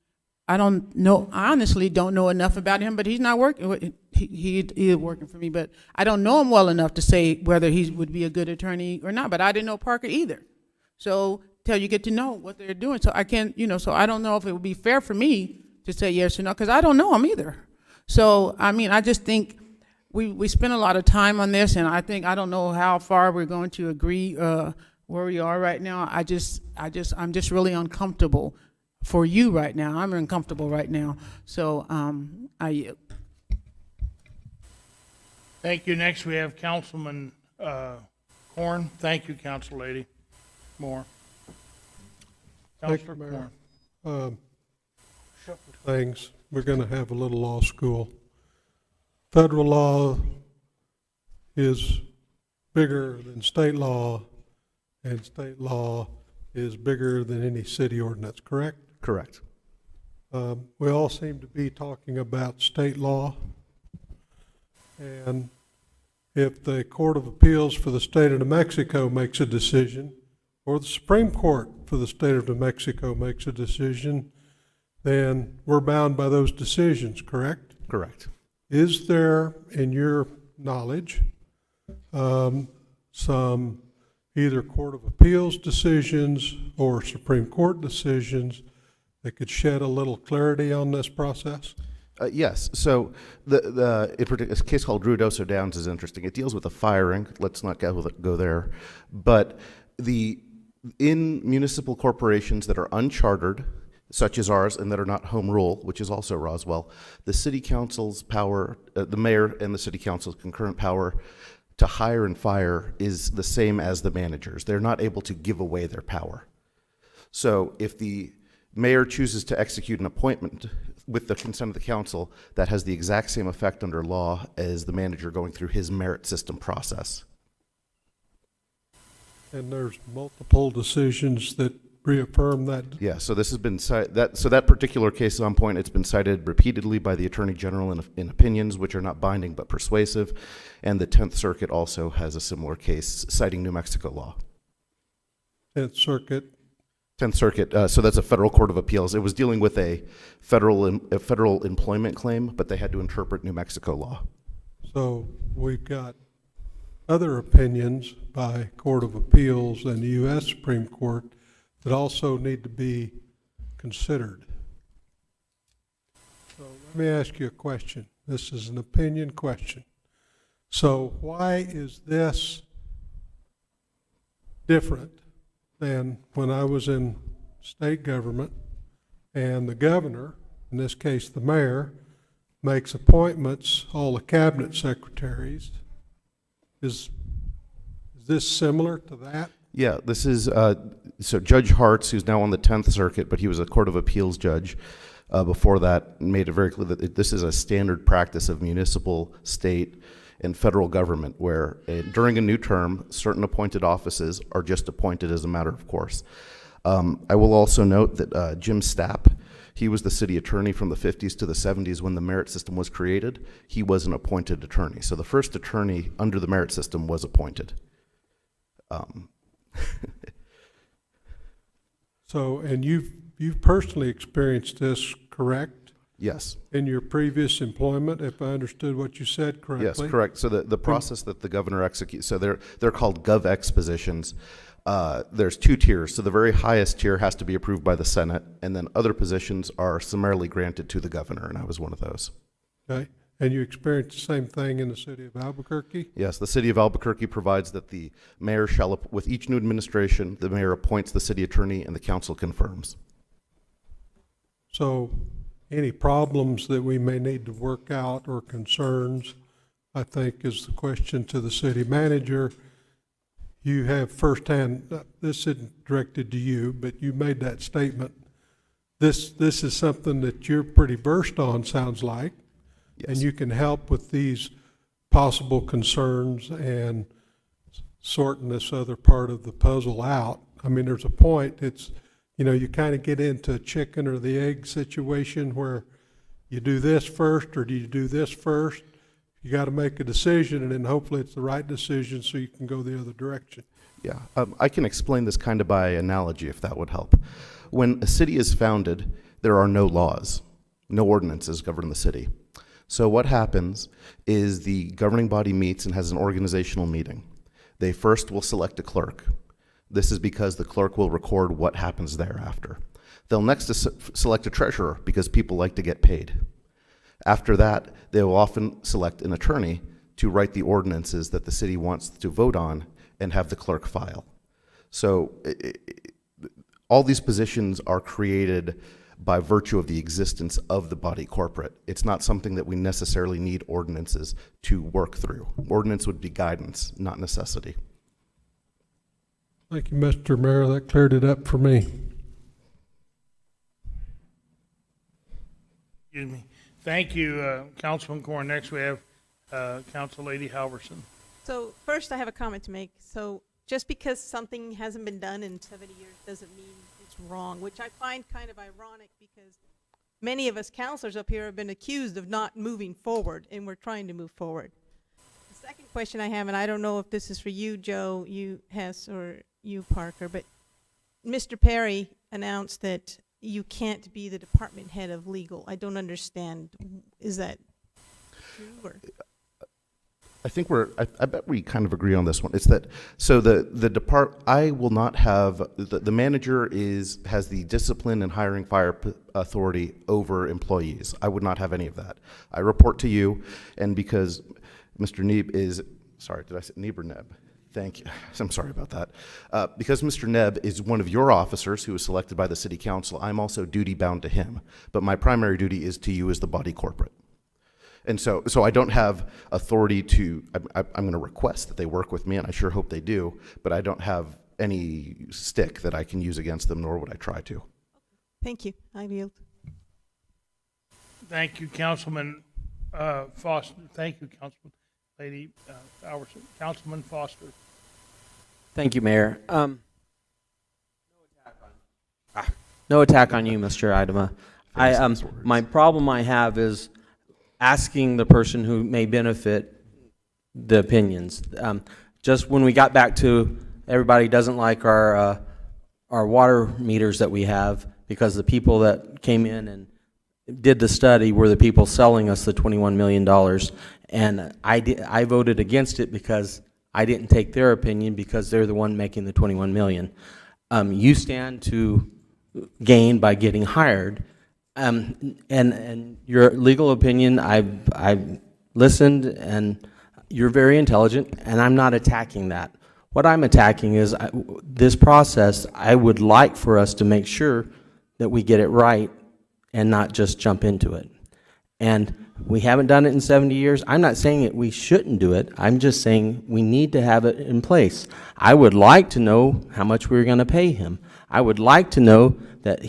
I honestly don't know enough about him, but he's not working, he is working for me, but I don't know him well enough to say whether he would be a good attorney or not, but I didn't know Parker either. So till you get to know what they're doing, so I can't, so I don't know if it would be fair for me to say yes or no, because I don't know him either. So, I just think we spent a lot of time on this, and I don't know how far we're going to agree where we are right now. I'm just really uncomfortable for you right now. I'm uncomfortable right now. So, I yield. Thank you. Next, we have Councilman Corn. Thank you, Council Lady Moore. Thank you, Councilor Mayor. Corn. Things, we're going to have a little law school. Federal law is bigger than state law, and state law is bigger than any city ordinance, correct? Correct. We all seem to be talking about state law, and if the Court of Appeals for the state of New Mexico makes a decision, or the Supreme Court for the state of New Mexico makes a decision, then we're bound by those decisions, correct? Correct. Is there, in your knowledge, some either Court of Appeals decisions or Supreme Court decisions that could shed a little clarity on this process? Yes. So a case called Ruidoso Downs is interesting. It deals with a firing. Let's not go there. But in municipal corporations that are unchartered, such as ours, and that are not home rule, which is also Roswell, the city council's power, the mayor and the city council's concurrent power to hire and fire is the same as the managers. They're not able to give away their power. So if the mayor chooses to execute an appointment with the consent of the council, that has the exact same effect under law as the manager going through his merit system process. And there's multiple decisions that reaffirm that? Yeah, so this has been that particular case is on point. It's been cited repeatedly by the Attorney General in opinions which are not binding but persuasive, and the 10th Circuit also has a similar case citing New Mexico law. 10th Circuit. 10th Circuit, so that's a federal court of appeals. It was dealing with a federal employment claim, but they had to interpret New Mexico law. So we've got other opinions by Court of Appeals and the U.S. Supreme Court that also need to be considered. So let me ask you a question. This is an opinion question. So why is this different than when I was in state government and the governor, in this case the mayor, makes appointments, all the cabinet secretaries? Is this similar to that? Yeah, this is, so Judge Hartz, who's now on the 10th Circuit, but he was a Court of Appeals judge before that, made it very clear that this is a standard practice of municipal, state, and federal government, where during a new term, certain appointed offices are just appointed as a matter of course. I will also note that Jim Stapp, he was the city attorney from the 50s to the 70s when the merit system was created. He was an appointed attorney. So the first attorney under the merit system was appointed. So, and you've personally experienced this, correct? Yes. in your previous employment, if I understood what you said correctly? Yes, correct. So the process that the governor executes, so they're called GovX positions. There's two tiers. So the very highest tier has to be approved by the Senate, and then other positions are summarily granted to the governor, and I was one of those. Okay, and you experienced the same thing in the city of Albuquerque? Yes, the city of Albuquerque provides that the mayor shall, with each new administration, the mayor appoints the city attorney and the council confirms. So any problems that we may need to work out or concerns, I think is the question to the city manager. You have firsthand, this isn't directed to you, but you made that statement. This is something that you're pretty versed on, sounds like. Yes. And you can help with these possible concerns and sorting this other part of the puzzle out. I mean, there's a point, it's, you kind of get into a chicken or the egg situation where you do this first or do you do this first? You got to make a decision, and then hopefully it's the right decision so you can go the other direction. Yeah, I can explain this kind of by analogy if that would help. When a city is founded, there are no laws, no ordinances govern the city. So what happens is the governing body meets and has an organizational meeting. They first will select a clerk. This is because the clerk will record what happens thereafter. They'll next select a treasurer because people like to get paid. After that, they will often select an attorney to write the ordinances that the city wants to vote on and have the clerk file. So all these positions are created by virtue of the existence of the body corporate. It's not something that we necessarily need ordinances to work through. Ordinance would be guidance, not necessity. Thank you, Mr. Mayor. That cleared it up for me. Excuse me. Thank you, Councilman Corn. Next we have Council Lady Halverson. So first I have a comment to make. So just because something hasn't been done in 70 years doesn't mean it's wrong, which I find kind of ironic because many of us counselors up here have been accused of not moving forward, and we're trying to move forward. The second question I have, and I don't know if this is for you, Joe, you, Hess, or you, Parker, but Mr. Perry announced that you can't be the department head of legal. I don't understand. Is that true? Or? I think I bet we kind of agree on this one. It's that, so I will not have, the manager has the discipline and hiring fire authority over employees. I would not have any of that. I report to you, and because Mr. Neeb is, sorry, did I say Neeb or Neb? Thank you. I'm sorry about that. Because Mr. Neb is one of your officers who was selected by the city council, I'm also duty bound to him. But my primary duty is to you as the body corporate. And so I don't have authority to, I'm going to request that they work with me, and I sure hope they do, but I don't have any stick that I can use against them, nor would I try to. Thank you. I yield. Thank you, Councilman Foster. Thank you, Councilman Lady Halverson. Councilman Foster. Thank you, Mayor. No attack on you, Mr. Idema. My problem I have is asking the person who may benefit the opinions. Just when we got back to everybody doesn't like our water meters that we have because the people that came in and did the study were the people selling us the $21 million. And I voted against it because I didn't take their opinion because they're the one making the $21 million. You stand to gain by getting hired. And your legal opinion, I've listened, and you're very intelligent, and I'm not attacking that. What I'm attacking is this process. I would like for us to make sure that we get it right and not just jump into it. And we haven't done it in 70 years. I'm not saying that we shouldn't do it. I'm just saying we need to have it in place. I would like to know how much we're going to pay him. I would like to know that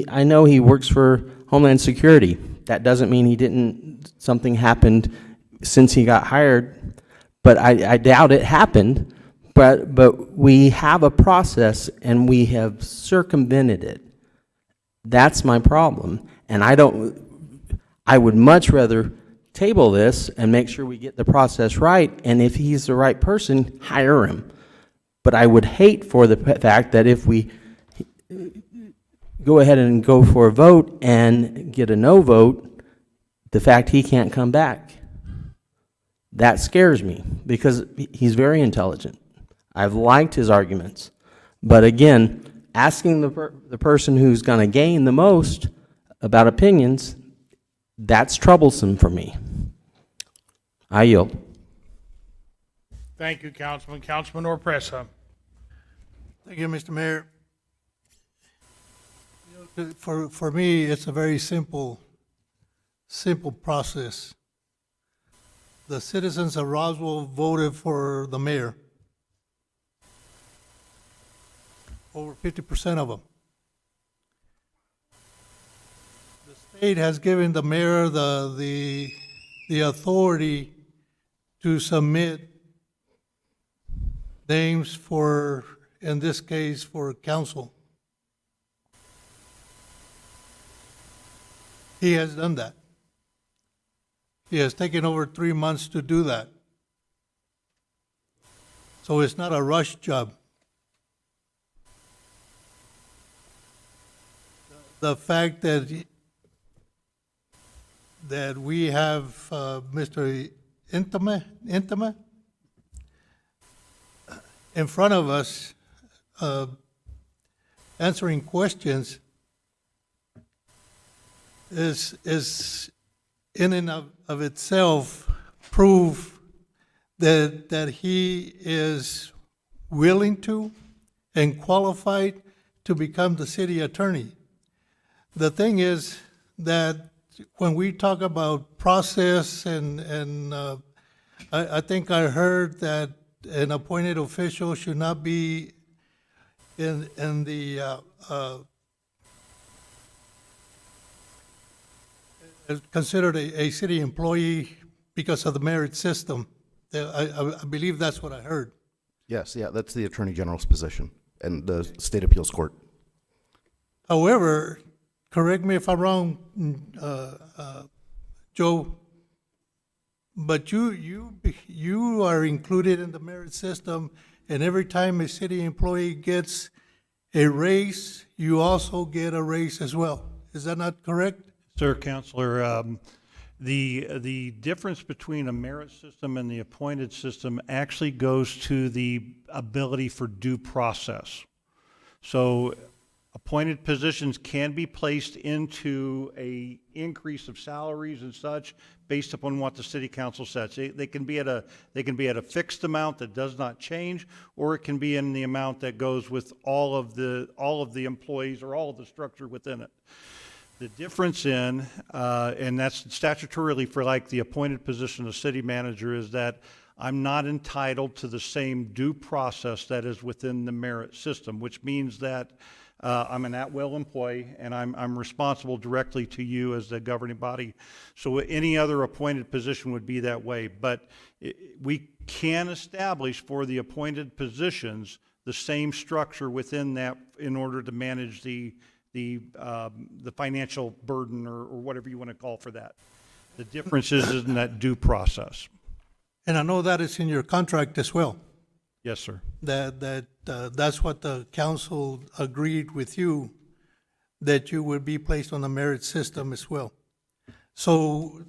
I know he works for Homeland Security. That doesn't mean something happened since he got hired, but I doubt it happened. But we have a process and we have circumvented it. That's my problem. And I would much rather table this and make sure we get the process right, and if he's the right person, hire him. But I would hate for the fact that if we go ahead and go for a vote and get a no vote, the fact he can't come back. That scares me because he's very intelligent. I've liked his arguments. But again, asking the person who's going to gain the most about opinions, that's troublesome for me. I yield. Thank you, Councilman. Councilman Orpressa. Thank you, Mr. Mayor. For me, it's a very simple process. The citizens of Roswell voted for the mayor. Over 50% of them. The state has given the mayor the authority to submit names for, in this case, for council. He has done that. He has taken over 3 months to do that. So it's not a rush job. The fact that we have Mr. Intima in front of us answering questions is in and of itself proof that he is willing to and qualified to become the city attorney. The thing is that when we talk about process and I think I heard that an appointed official should not be in the considered a city employee because of the merit system. I believe that's what I heard. Yes, yeah, that's the Attorney General's position and the State Appeals Court. However, correct me if I'm wrong, Joe, but you are included in the merit system, and every time a city employee gets a raise, you also get a raise as well. Is that not correct? Sir, Counselor, the difference between a merit system and the appointed system actually goes to the ability for due process. So appointed positions can be placed into a increase of salaries and such based upon what the city council sets. They can be at a fixed amount that does not change, or it can be in the amount that goes with all of the employees or all of the structure within it. The difference in, and that's statutorily for like the appointed position of city manager, is that I'm not entitled to the same due process that is within the merit system, which means that I'm an at-will employee and I'm responsible directly to you as the governing body. So any other appointed position would be that way. But we can establish for the appointed positions the same structure within that in order to manage the financial burden or whatever you want to call for that. The difference is in that due process. And I know that is in your contract as well. Yes, sir. That's what the council agreed with you, that you would be placed on the merit system as well. So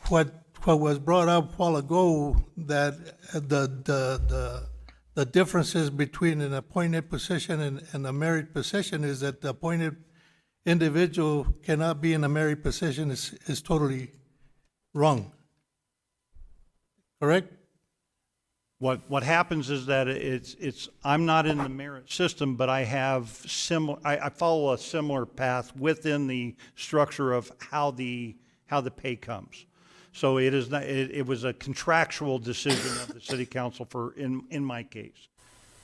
what was brought up a while ago, that the differences between an appointed position and a merit position is that the appointed individual cannot be in a merit position is totally wrong. Correct? What happens is that I'm not in the merit system, but I follow a similar path within the structure of how the pay comes. So it is not, it was a contractual decision of the city council in my case.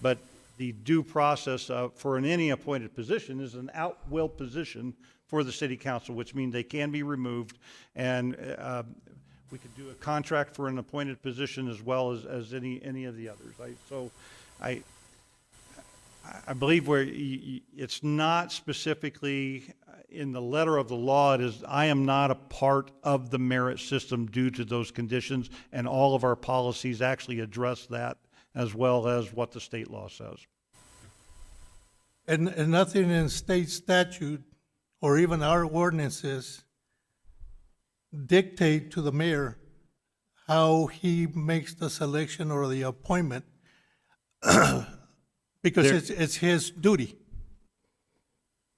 But the due process for any appointed position is an at-will position for the city council, which means they can be removed, and we could do a contract for an appointed position as well as any of the others. I believe where it's not specifically in the letter of the law, it is I am not a part of the merit system due to those conditions, and all of our policies actually address that as well as what the state law says. And nothing in state statute or even our ordinances dictate to the mayor how he makes the selection or the appointment, because it's his duty.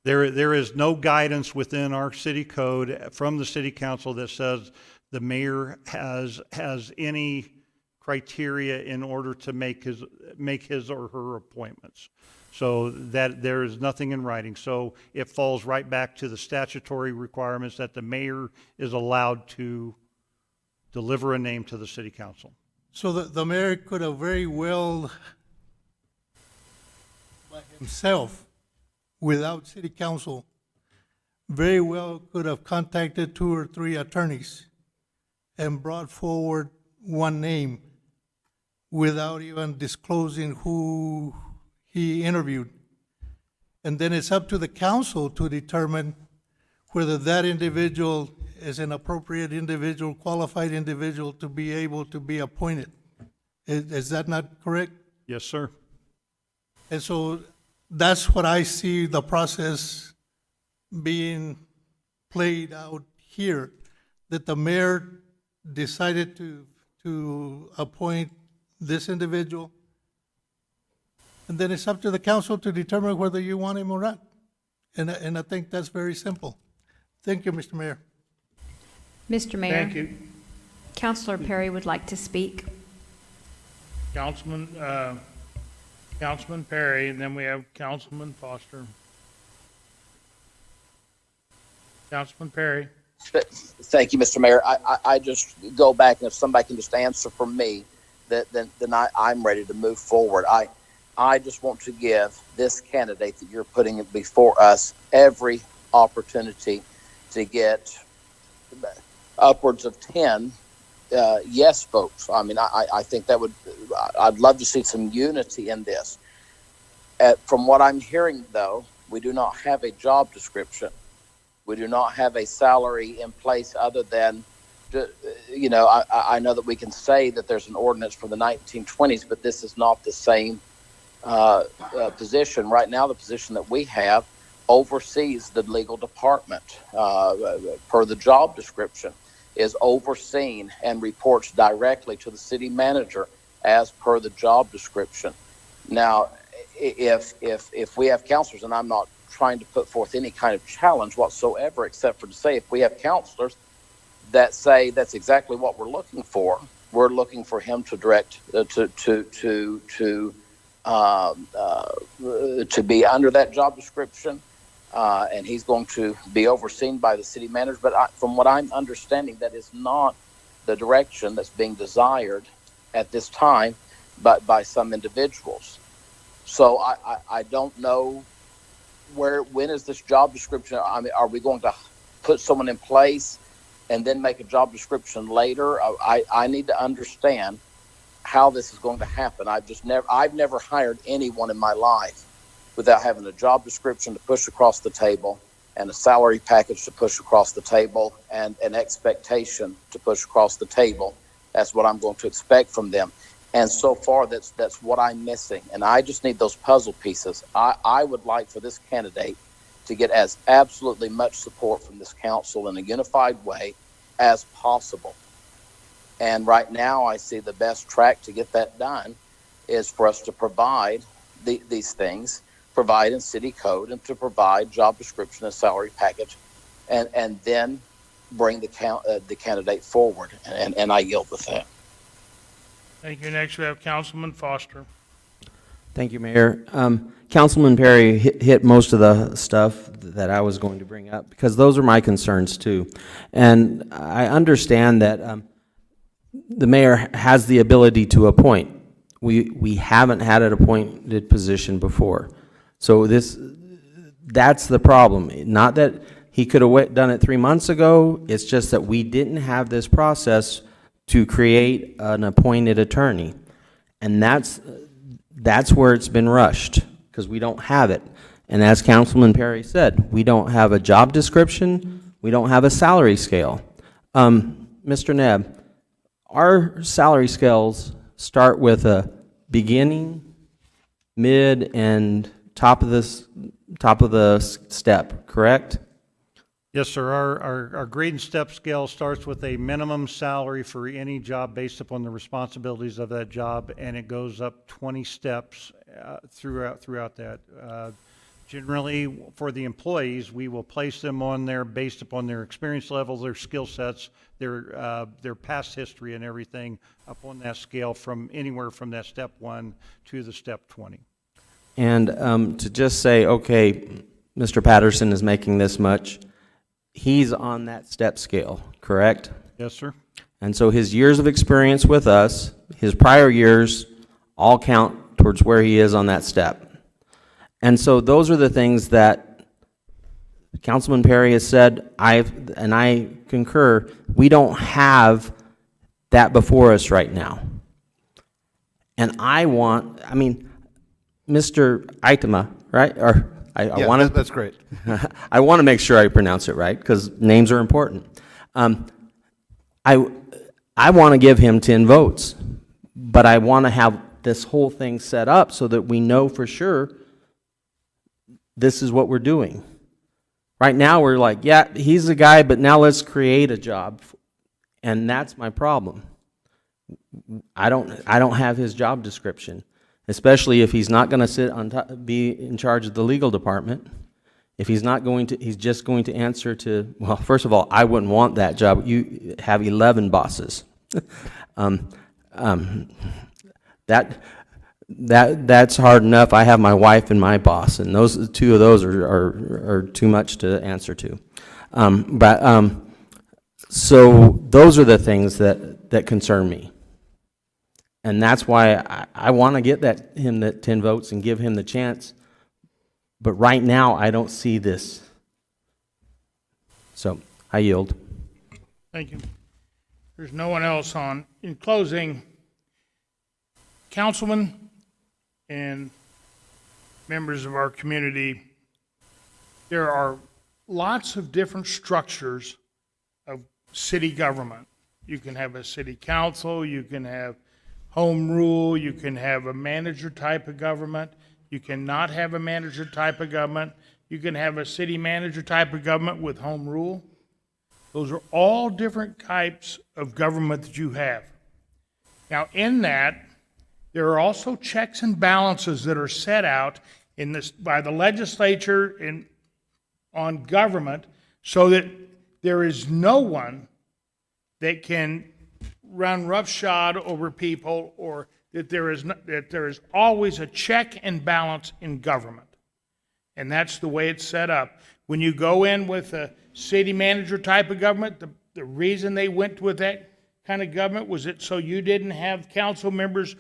There is no guidance within our city code from the city council that says the mayor has any criteria in order to make his or her appointments. So that there is nothing in writing. So it falls right back to the statutory requirements that the mayor is allowed to deliver a name to the city council. So the mayor could have very well, by himself, without city council, very well could have contacted 2 or 3 attorneys and brought forward one name without even disclosing who he interviewed. And then it's up to the council to determine whether that individual is an appropriate individual, qualified individual to be able to be appointed. Is that not correct? Yes, sir. And so that's what I see the process being played out here, that the mayor decided to appoint this individual, and then it's up to the council to determine whether you want him or not. And I think that's very simple. Thank you, Mr. Mayor. Mr. Mayor. Thank you. Councilor Perry would like to speak. Councilman Perry, and then we have Councilman Foster. Councilman Perry. Thank you, Mr. Mayor. I just go back, and if somebody can just answer for me, then I'm ready to move forward. I just want to give this candidate that you're putting before us every opportunity to get upwards of 10 yes votes. I mean, I think that I'd love to see some unity in this. From what I'm hearing, though, we do not have a job description. We do not have a salary in place other than, I know that we can say that there's an ordinance from the 1920s, but this is not the same position. Right now, the position that we have oversees the legal department, per the job description, is overseen and reports directly to the city manager as per the job description. Now, if we have counselors, and I'm not trying to put forth any kind of challenge whatsoever, except for to say if we have counselors that say that's exactly what we're looking for, we're looking for him to direct to be under that job description, and he's going to be overseen by the city manager. But from what I'm understanding, that is not the direction that's being desired at this time, but by some individuals. So I don't know when is this job description? I mean, are we going to put someone in place and then make a job description later? I need to understand how this is going to happen. I've never hired anyone in my life without having a job description to push across the table and a salary package to push across the table and an expectation to push across the table. That's what I'm going to expect from them. And so far, that's what I'm missing. And I just need those puzzle pieces. I would like for this candidate to get as absolutely much support from this council in a unified way as possible. And right now, I see the best track to get that done is for us to provide these things, provide in city code, and to provide job description and salary package, and then bring the candidate forward. And I yield with that. Thank you. Next, we have Councilman Foster. Thank you, Mayor. Councilman Perry hit most of the stuff that I was going to bring up, because those are my concerns too. And I understand that the mayor has the ability to appoint. We haven't had an appointed position before. So that's the problem. Not that he could have done it 3 months ago, it's just that we didn't have this process to create an appointed attorney. And that's where it's been rushed, because we don't have it. And as Councilman Perry said, we don't have a job description, we don't have a salary scale. Mr. Nebb, our salary scales start with a beginning, mid, and top of the step, correct? Yes, sir. Our grade and step scale starts with a minimum salary for any job based upon the responsibilities of that job, and it goes up 20 steps throughout that. Generally, for the employees, we will place them on there based upon their experience levels, their skill sets, their past history and everything up on that scale from anywhere from that step 1 to the step 20. And to just say, okay, Mr. Patterson is making this much, he's on that step scale, correct? Yes, sir. And so his years of experience with us, his prior years, all count towards where he is on that step. And so those are the things that Councilman Perry has said, and I concur, we don't have that before us right now. And Mr. Itema, right? Or I want to. That's great. I want to make sure I pronounce it right because names are important. I want to give him 10 votes, but I want to have this whole thing set up so that we know for sure this is what we're doing. Right now we're like, yeah, he's the guy, but now let's create a job. And that's my problem. I don't have his job description, especially if he's not going to sit on top, be in charge of the legal department. If he's not going to, he's just going to answer to, well, first of all, I wouldn't want that job. You have 11 bosses. That's hard enough. I have my wife and my boss, and those two of those are too much to answer to. So those are the things that concern me, and that's why I want to get him that 10 votes and give him the chance. But right now, I don't see this. So I yield. Thank you. There's no one else on. In closing, councilmen and members of our community, there are lots of different structures of city government. You can have a city council, you can have home rule, you can have a manager type of government, you cannot have a manager type of government, you can have a city manager type of government with home rule. Those are all different types of government that you have. Now, in that, there are also checks and balances that are set out in this by the legislature on government, so that there is no one that can run roughshod over people, or that there is always a check and balance in government. And that's the way it's set up. When you go in with a city manager type of government, the reason they went with that kind of government was it so you didn't have council members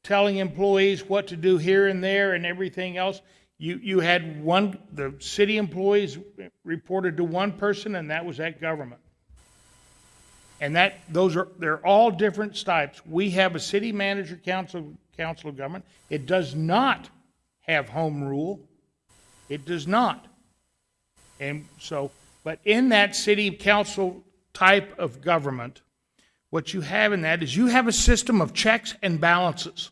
telling employees what to do here and there and everything else. You had the city employees reported to one person, and that was that government. And they're all different types. We have a city manager council of government. It does not have home rule. It does not. And so, but in that city council type of government, what you have in that is you have a system of checks and balances.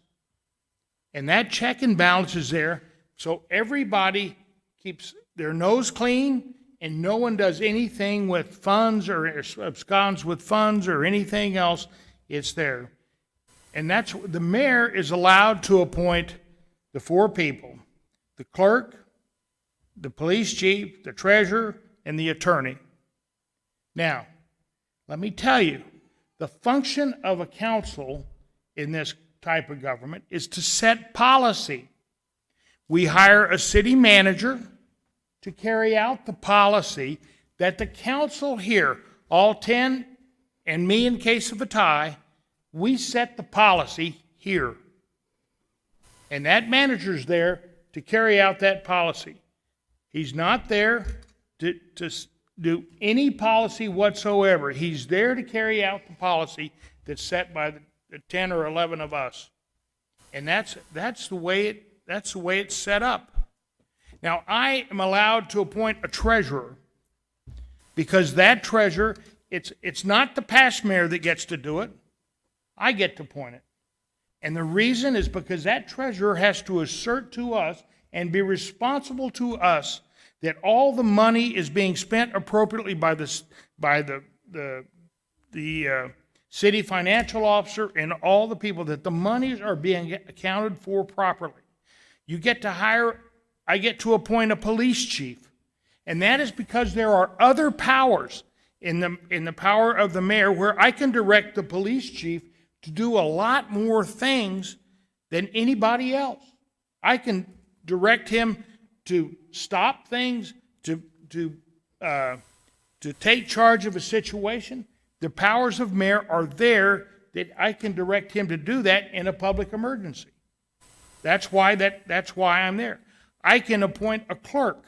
And that check and balance is there, so everybody keeps their nose clean, and no one does anything with funds or absconds with funds or anything else. It's there. And that's, the mayor is allowed to appoint the 4 people: the clerk, the police chief, the treasurer, and the attorney. Now, let me tell you, the function of a council in this type of government is to set policy. We hire a city manager to carry out the policy that the council here, all 10, and me in case of a tie, we set the policy here. And that manager's there to carry out that policy. He's not there to do any policy whatsoever. He's there to carry out the policy that's set by the 10 or 11 of us. And that's the way it's set up. Now, I am allowed to appoint a treasurer, because that treasurer, it's not the past mayor that gets to do it. I get to appoint it. And the reason is because that treasurer has to assert to us and be responsible to us that all the money is being spent appropriately by the city financial officer and all the people, that the monies are being accounted for properly. You get to hire, I get to appoint a police chief, and that is because there are other powers in the power of the mayor where I can direct the police chief to do a lot more things than anybody else. I can direct him to stop things, to take charge of a situation. The powers of mayor are there that I can direct him to do that in a public emergency. That's why I'm there. I can appoint a clerk.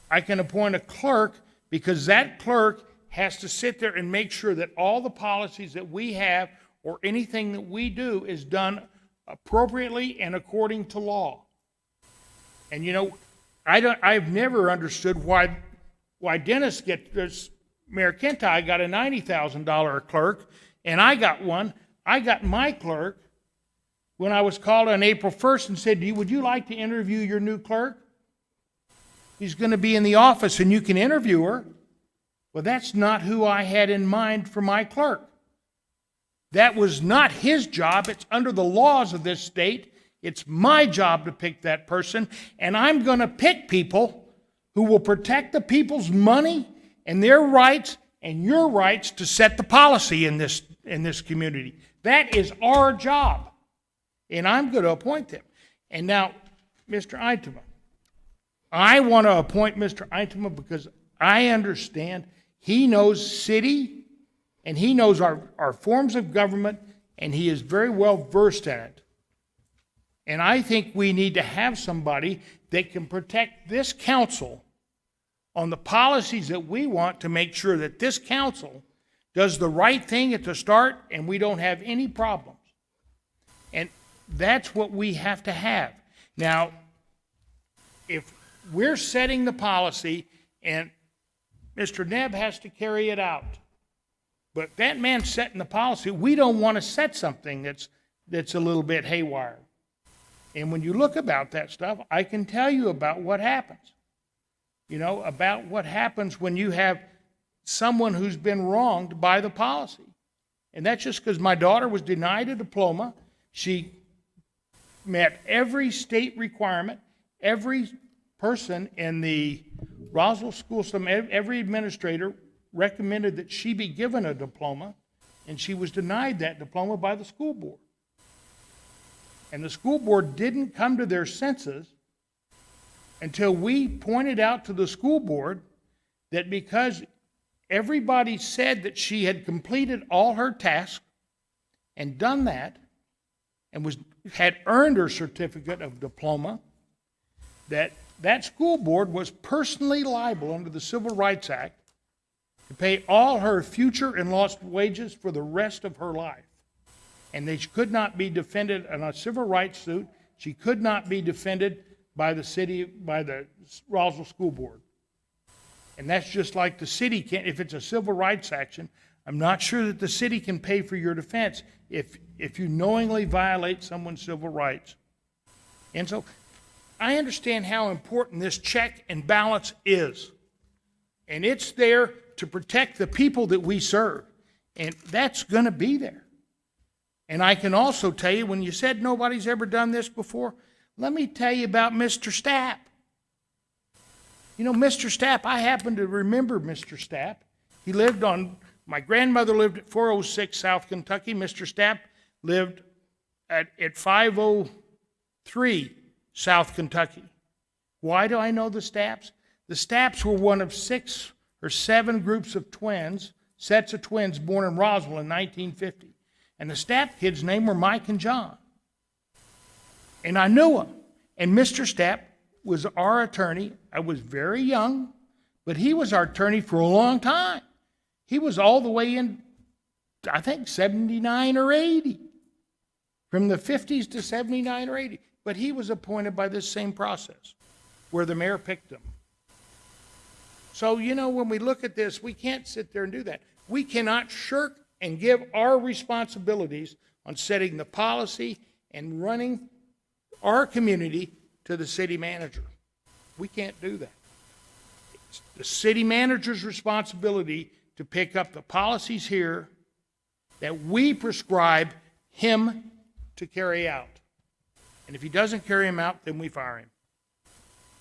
I can appoint a clerk because that clerk has to sit there and make sure that all the policies that we have or anything that we do is done appropriately and according to law. And you know, I've never understood why Dennis Mayor Kentai got a $90,000 clerk, and I got one. I got my clerk when I was called on April 1st and said, would you like to interview your new clerk? He's going to be in the office and you can interview her. Well, that's not who I had in mind for my clerk. That was not his job. It's under the laws of this state. It's my job to pick that person, and I'm going to pick people who will protect the people's money and their rights and your rights to set the policy in this community. That is our job, and I'm going to appoint them. And now, Mr. Eitema, I want to appoint Mr. Eitema because I understand he knows city and he knows our forms of government, and he is very well versed in it. And I think we need to have somebody that can protect this council on the policies that we want to make sure that this council does the right thing at the start and we don't have any problems. And that's what we have to have. Now, if we're setting the policy and Mr. Nebb has to carry it out, but that man setting the policy, we don't want to set something that's a little bit haywire. And when you look about that stuff, I can tell you about what happens. You know, about what happens when you have someone who's been wronged by the policy. And that's just because my daughter was denied a diploma. She met every state requirement. Every person in the Roswell school system, every administrator recommended that she be given a diploma, and she was denied that diploma by the school board. And the school board didn't come to their senses until we pointed out to the school board that because everybody said that she had completed all her tasks and done that and had earned her certificate of diploma, that school board was personally liable under the Civil Rights Act to pay all her future and lost wages for the rest of her life. And they could not be defended in a civil rights suit. She could not be defended by the Roswell School Board. And that's just like the city can't, if it's a civil rights action, I'm not sure that the city can pay for your defense if you knowingly violate someone's civil rights. And so I understand how important this check and balance is. And it's there to protect the people that we serve. And that's going to be there. And I can also tell you, when you said nobody's ever done this before, let me tell you about Mr. Stapp. You know, Mr. Stapp, I happen to remember Mr. Stapp. He lived on, my grandmother lived at 406 South Kentucky. Mr. Stapp lived at 503 South Kentucky. Why do I know the Stapps? The Stapps were one of 6 or 7 groups of twins, sets of twins born in Roswell in 1950. And the Stapp kids' name were Mike and John. And I knew them. And Mr. Stapp was our attorney. I was very young, but he was our attorney for a long time. He was all the way in, I think, 79 or 80. From the 50s to 79 or 80. But he was appointed by this same process, where the mayor picked him. So, you know, when we look at this, we can't sit there and do that. We cannot shirk and give our responsibilities on setting the policy and running our community to the city manager. We can't do that. It's the city manager's responsibility to pick up the policies here that we prescribe him to carry out. And if he doesn't carry them out, then we fire him.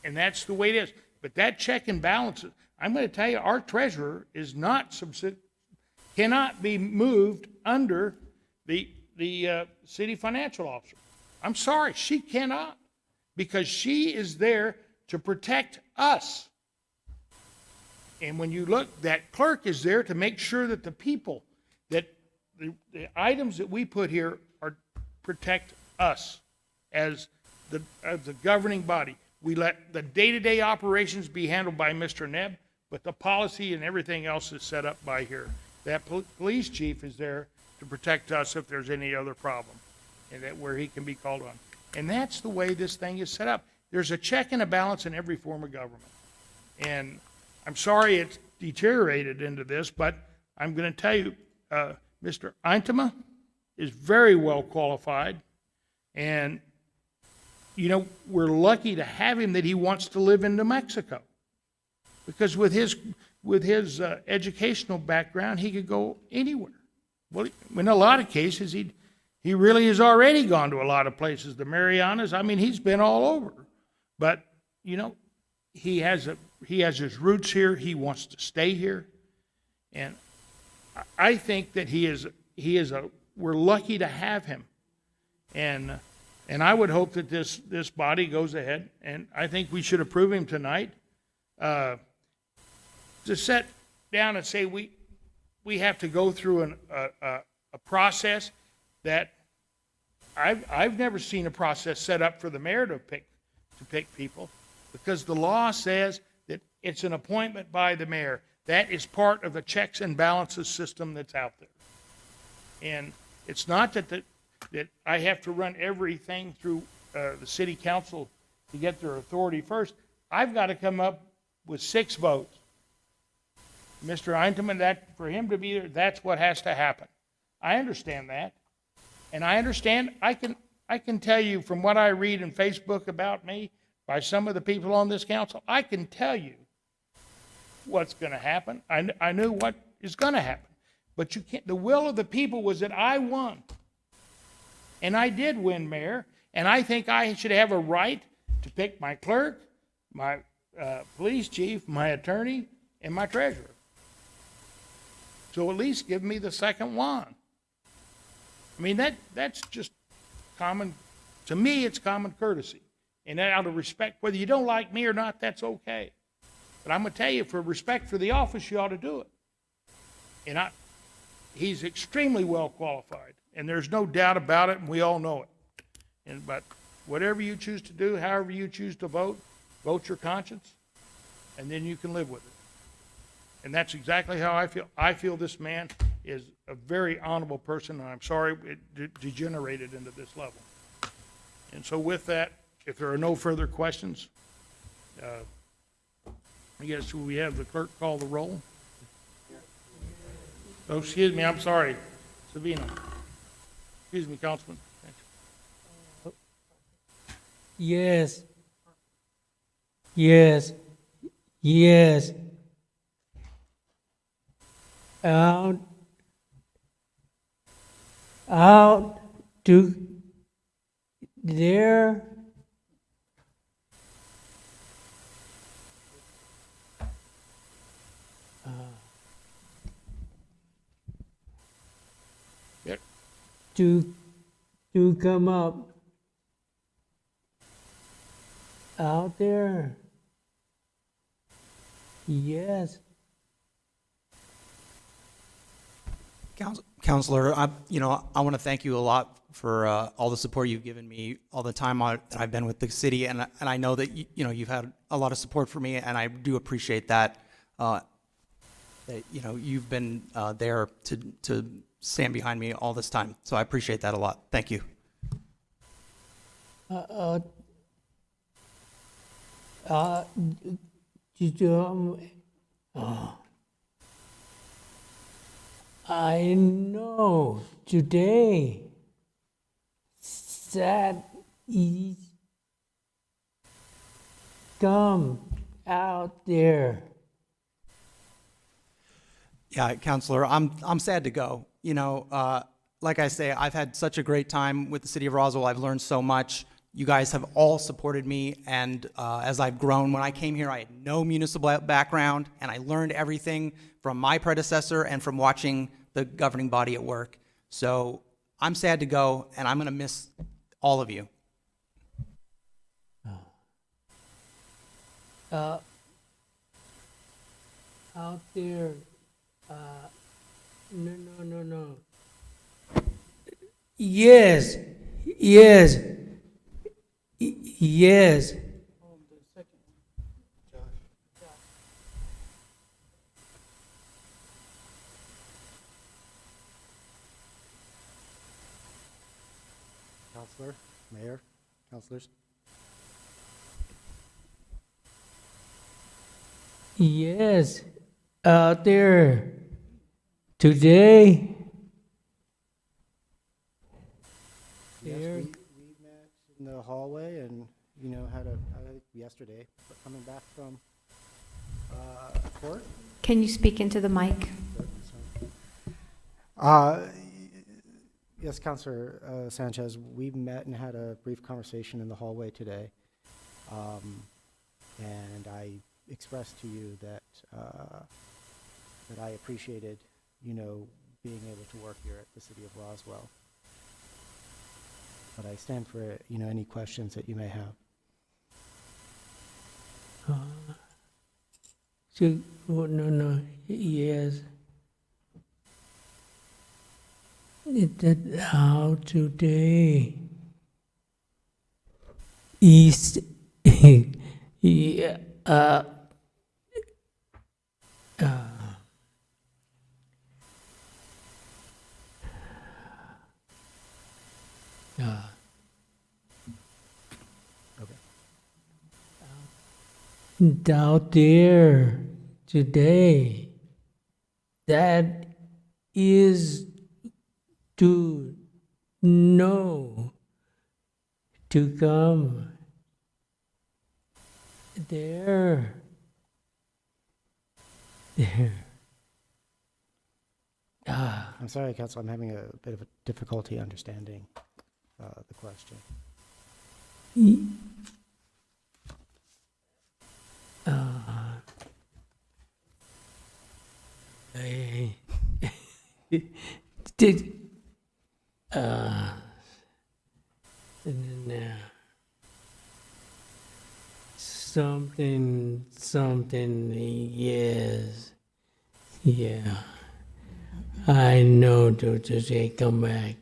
And that's the way it is. But that check and balances, I'm going to tell you, our treasurer is not cannot be moved under the city financial officer. I'm sorry, she cannot, because she is there to protect us. And when you look, that clerk is there to make sure that the people, that the items that we put here are protect us as the governing body. We let the day-to-day operations be handled by Mr. Nebb, but the policy and everything else is set up by here. That police chief is there to protect us if there's any other problem, and that where he can be called on. And that's the way this thing is set up. There's a check and a balance in every form of government. And I'm sorry it's deteriorated into this, but I'm going to tell you, Mr. Eintema is very well qualified, and you know, we're lucky to have him that he wants to live in New Mexico, because with his educational background, he could go anywhere. Well, in a lot of cases, he really has already gone to a lot of places. The Marianas, I mean, he's been all over. But you know, he has his roots here. He wants to stay here, and I think that we're lucky to have him, and I would hope that this body goes ahead, and I think we should approve him tonight. To sit down and say we have to go through a process that I've never seen a process set up for the mayor to pick people, because the law says that it's an appointment by the mayor. That is part of the checks and balances system that's out there. And it's not that I have to run everything through the city council to get their authority first. I've got to come up with 6 votes. Mr. Eintema, that for him to be there, that's what has to happen. I understand that. And I understand, I can tell you from what I read in Facebook about me by some of the people on this council, I can tell you what's going to happen. I knew what is going to happen. But you can't, the will of the people was that I won. And I did win, Mayor. And I think I should have a right to pick my clerk, my police chief, my attorney, and my treasurer. So at least give me the second one. I mean, that's just common, to me, it's common courtesy. And out of respect, whether you don't like me or not, that's okay. But I'm going to tell you, for respect for the office, you ought to do it. And he's extremely well qualified, and there's no doubt about it, and we all know it. But whatever you choose to do, however you choose to vote your conscience, and then you can live with it. And that's exactly how I feel. I feel this man is a very honorable person, and I'm sorry it degenerated into this level. And so with that, if there are no further questions, I guess we have the clerk call the roll. Oh, excuse me, I'm sorry. Savino. Excuse me, Councilman. Yes. Yes. Yes. Out to there. Yep. To come up out there. Yes. Counselor, I want to thank you a lot for all the support you've given me all the time that I've been with the city, and I know that you've had a lot of support for me, and I do appreciate that. That you've been there to stand behind me all this time, so I appreciate that a lot. Thank you. I know today that come out there. Yeah, Counselor, I'm sad to go. You know, like I say, I've had such a great time with the city of Roswell. I've learned so much. You guys have all supported me, and as I've grown, when I came here, I had no municipal background, and I learned everything from my predecessor and from watching the governing body at work. So I'm sad to go, and I'm going to miss all of you. Out there, no. Yes, yes, yes. Counselor, Mayor, Counselors. Yes, out there today. Yes, There. we met in the hallway and, you know, I think yesterday, but coming back from court. Can you speak into the mic? Yes, Counselor Sanchez, we met and had a brief conversation in the hallway today. And I expressed to you that that I appreciated, you know, being able to work here at the City of Roswell. But I stand for, you know, any questions that you may have. No, yes. That how today is yeah, out there today, that is to know, to come there. I'm sorry, Counsel, I'm having a bit of a difficulty understanding the question. Did something, yes, yeah. I know to say come back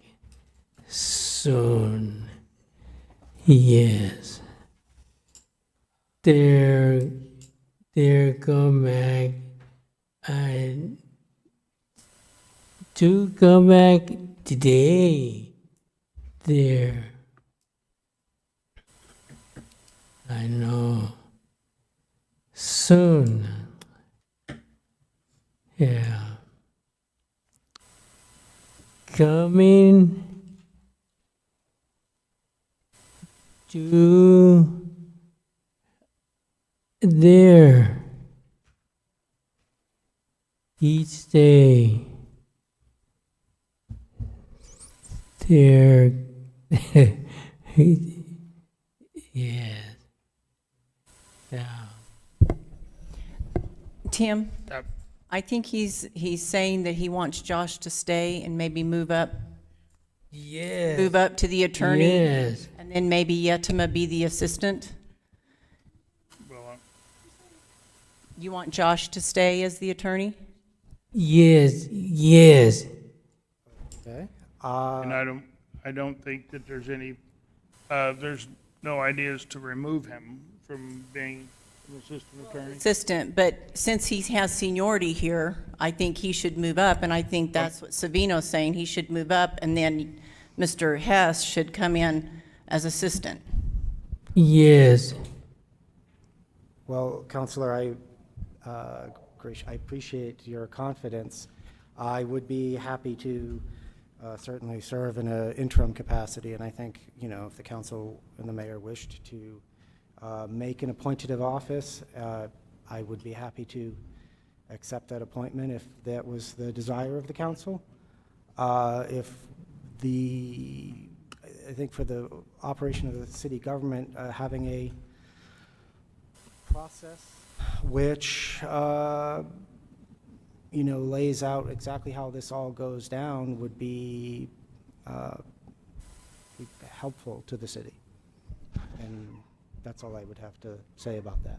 soon. Yes. There come back. I to come back today. There. I know. Soon. Yeah. Coming to there each day. There. Yes. Yeah. Tim, Yep. I think he's saying that he wants Josh to stay and maybe move up Yes. move up to the attorney. Yes. And then maybe Yetima be the assistant. Well, You want Josh to stay as the attorney? Yes. Yes. Okay. and I don't think that there's no ideas to remove him from being an assistant attorney. Assistant, but since he has seniority here, I think he should move up, and I think that's what Savino's saying, he should move up, and then Mr. Hess should come in as assistant. Yes. Well, Counselor, I appreciate your confidence. I would be happy to certainly serve in an interim capacity, and I think, you know, if the council and the mayor wished to make an appointed office, I would be happy to accept that appointment if that was the desire of the council. If I think for the operation of the city government, having a process which, lays out exactly how this all goes down would be helpful to the city. And that's all I would have to say about that.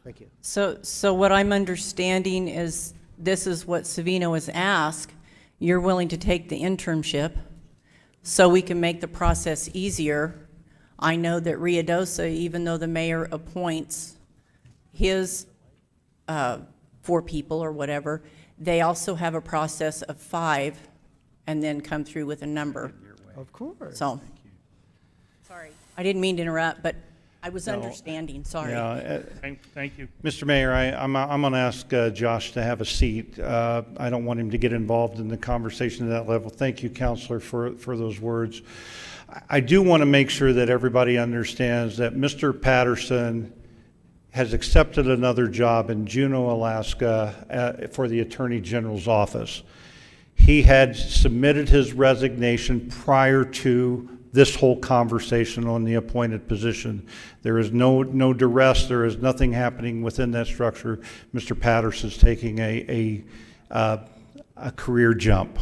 Thank you. So what I'm understanding is this is what Savino has asked. You're willing to take the internship so we can make the process easier. I know that Riadosa, even though the mayor appoints his 4 people or whatever, they also have a process of 5 and then come through with a number. Of course. So, sorry, I didn't mean to interrupt, but I was understanding, sorry. Yeah, Thank you. Mr. Mayor, I'm going to ask Josh to have a seat. I don't want him to get involved in the conversation at that level. Thank you, Counselor, for those words. I do want to make sure that everybody understands that Mr. Patterson has accepted another job in Juneau, Alaska for the Attorney General's office. He had submitted his resignation prior to this whole conversation on the appointed position. There is no duress. There is nothing happening within that structure. Mr. Patterson's taking a career jump.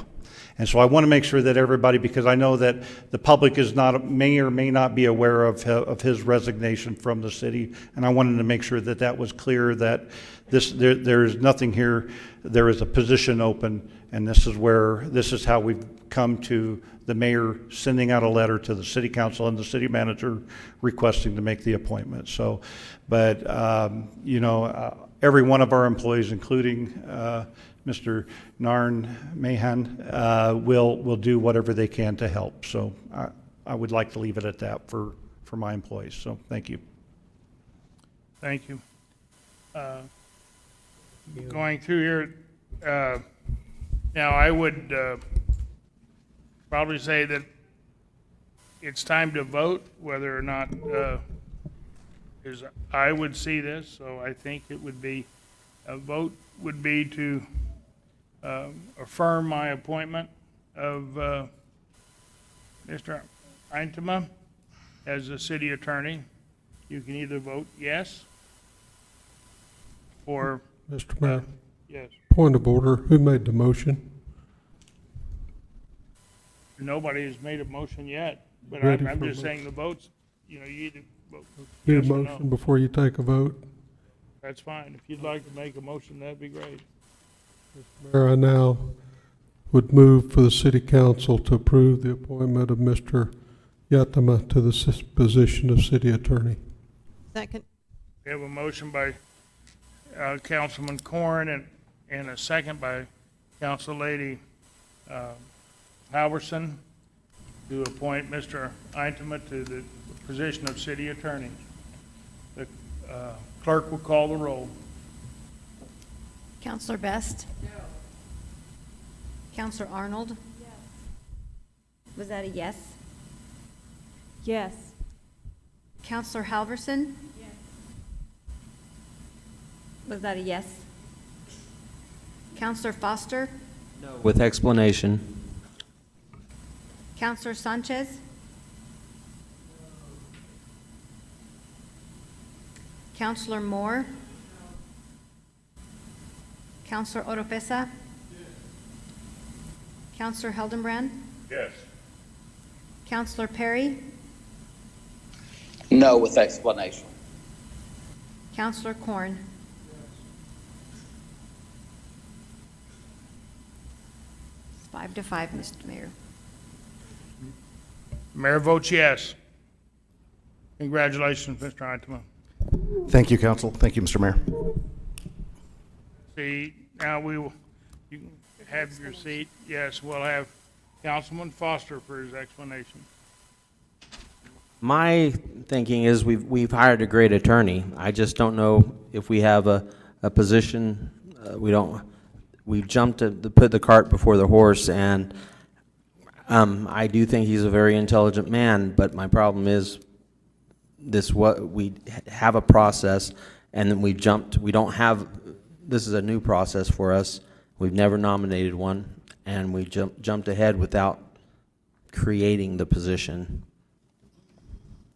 And so I want to make sure that everybody, because I know that the public may or may not be aware of his resignation from the city, and I wanted to make sure that that was clear, that there is nothing here. There is a position open, and this is how we've come to the mayor sending out a letter to the city council and the city manager requesting to make the appointment. So, but every one of our employees, including Mr. Narn Mahan, will do whatever they can to help. So I would like to leave it at that for my employees. So thank you. Thank you. Going through here, now I would probably say that it's time to vote whether or not, I would see this, so I think it would be, a vote would be to affirm my appointment of Mr. Eintema as the city attorney. You can either vote yes or... Mr. Mayor, yes. point of order. Who made the motion? Nobody has made a motion yet, but Ready I'm for just a saying the votes, you either vote Need a yes or no. motion before you take a vote? That's fine. If you'd like to make a motion, that'd be great. Mayor, I now would move for the city council to approve the appointment of Mr. Yatama to the position of city attorney. Second. We have a motion by Councilman Corn and a second by Council Lady Halverson to appoint Mr. Eintema to the position of city attorney. The clerk will call the roll. Counselor Best? No. Counselor Arnold? Yes. Was that a yes? Yes. Counselor Halverson? Yes. Was that a yes? Counselor Foster? No. With explanation. Counselor Sanchez? Counselor Moore? Counselor Oropesa? Counselor Heldenbrand? Yes. Counselor Perry? No, with explanation. Counselor Corn? It's 5-5, Mr. Mayor. Mayor votes yes. Congratulations, Mr. Eintema. Thank you, council. Thank you, Mr. Mayor. See, now you can have your seat. Yes, we'll have Councilman Foster for his explanation. My thinking is we've hired a great attorney. I just don't know if we have a position. We've jumped to put the cart before the horse, and I do think he's a very intelligent man, but my problem is we have a process, and then we don't have, this is a new process for us. We've never nominated one, and we jumped ahead without creating the position.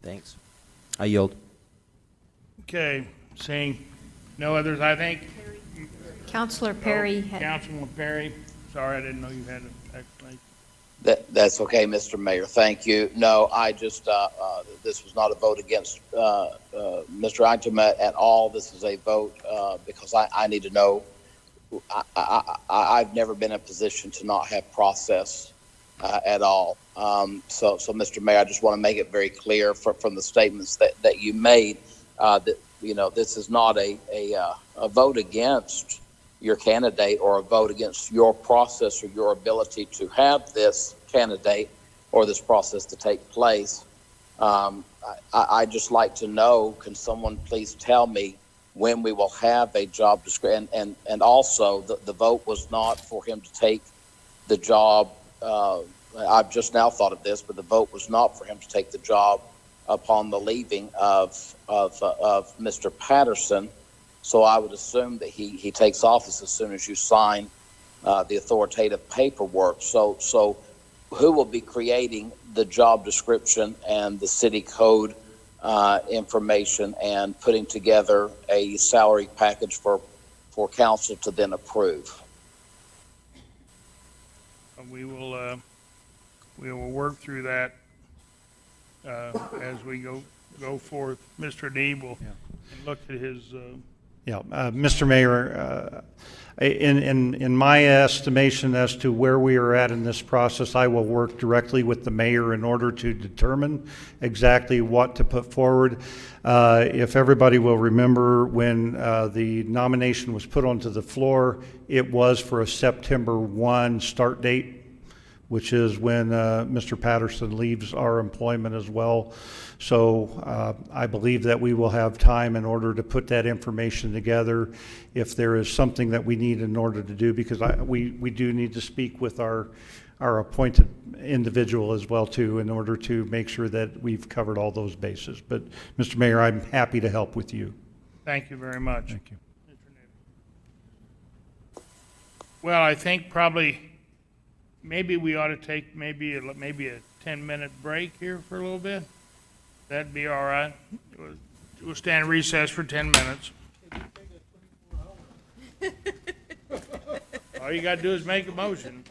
Thanks. I yield. Okay, seeing no others, I think. Counselor Perry had. Councilman Perry, sorry, I didn't know you had an explanation. That's okay, Mr. Mayor. Thank you. No, I just, this was not a vote against Mr. Itemet at all. This is a vote because I need to know. I've never been in a position to not have process at all. So, Mr. Mayor, I just want to make it very clear from the statements that you made that, you know, this is not a vote against your candidate or a vote against your process or your ability to have this candidate or this process to take place. I'd just like to know, can someone please tell me when we will have a job description? And also, the vote was not for him to take the job. I've just now thought of this, but the vote was not for him to take the job upon the leaving of Mr. Patterson. So I would assume that he takes office as soon as you sign the authoritative paperwork. So who will be creating the job description and the city code information and putting together a salary package for council to then approve? We will work through that as we go forth. Mr. Deeb will look at his. Mr. Mayor, in my estimation as to where we are at in this process, I will work directly with the mayor in order to determine exactly what to put forward. If everybody will remember, when the nomination was put onto the floor, it was for a September 1 start date, which is when Mr. Patterson leaves our employment as well. So I believe that we will have time in order to put that information together if there is something that we need in order to do, because we do need to speak with our appointed individual as well too, in order to make sure that we've covered all those bases. But Mr. Mayor, I'm happy to help with you. Thank you very much. Thank you. Well, I think probably maybe we ought to take maybe a 10-minute break here for a little bit. That'd be all right. We'll stand in recess for 10 minutes. All you got to do is make a motion.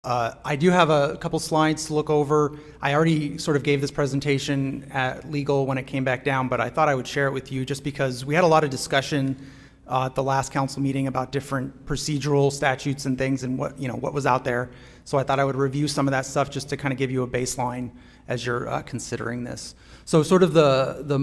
I do have a couple slides to look over. I already sort of gave this presentation at legal when it came back down, but I thought I would share it with you just because we had a lot of discussion at the last council meeting about different procedural statutes and things and what was out there. So I thought I would review some of that stuff just to kind of give you a baseline as you're considering this. So sort of the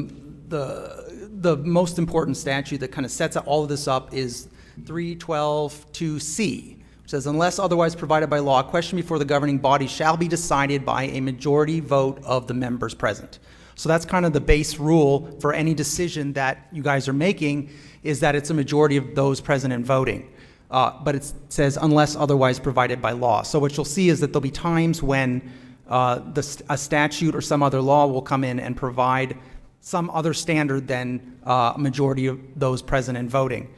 most important statute that kind of sets all of this up is 312(2)(c), which says, unless otherwise provided by law, a question before the governing body shall be decided by a majority vote of the members present. So that's kind of the base rule for any decision that you guys are making, is that it's a majority of those present and voting. But it says unless otherwise provided by law. So what you'll see is that there'll be times when a statute or some other law will come in and provide some other standard than a majority of those present and voting.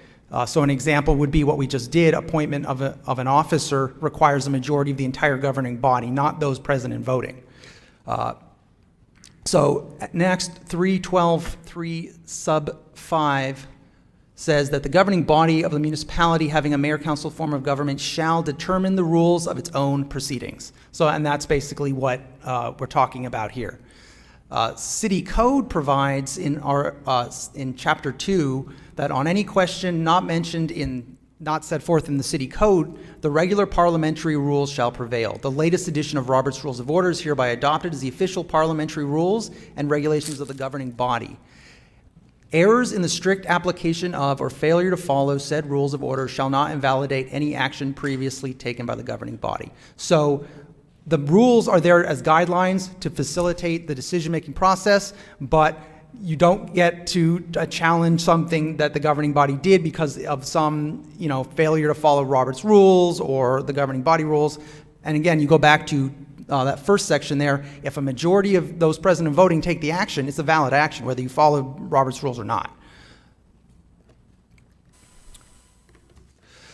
So an example would be what we just did. Appointment of an officer requires a majority of the entire governing body, not those present and voting. So next, 312(3) sub 5 says that the governing body of the municipality having a mayor council form of government shall determine the rules of its own proceedings. So, and that's basically what we're talking about here. City code provides in chapter 2 that on any question not set forth in the city code, the regular parliamentary rules shall prevail. The latest edition of Robert's Rules of Order is hereby adopted as the official parliamentary rules and regulations of the governing body. Errors in the strict application of or failure to follow said rules of order shall not invalidate any action previously taken by the governing body. So the rules are there as guidelines to facilitate the decision-making process, but you don't get to challenge something that the governing body did because of some, failure to follow Robert's rules or the governing body rules. And again, you go back to that first section there. If a majority of those present and voting take the action, it's a valid action, whether you follow Robert's rules or not.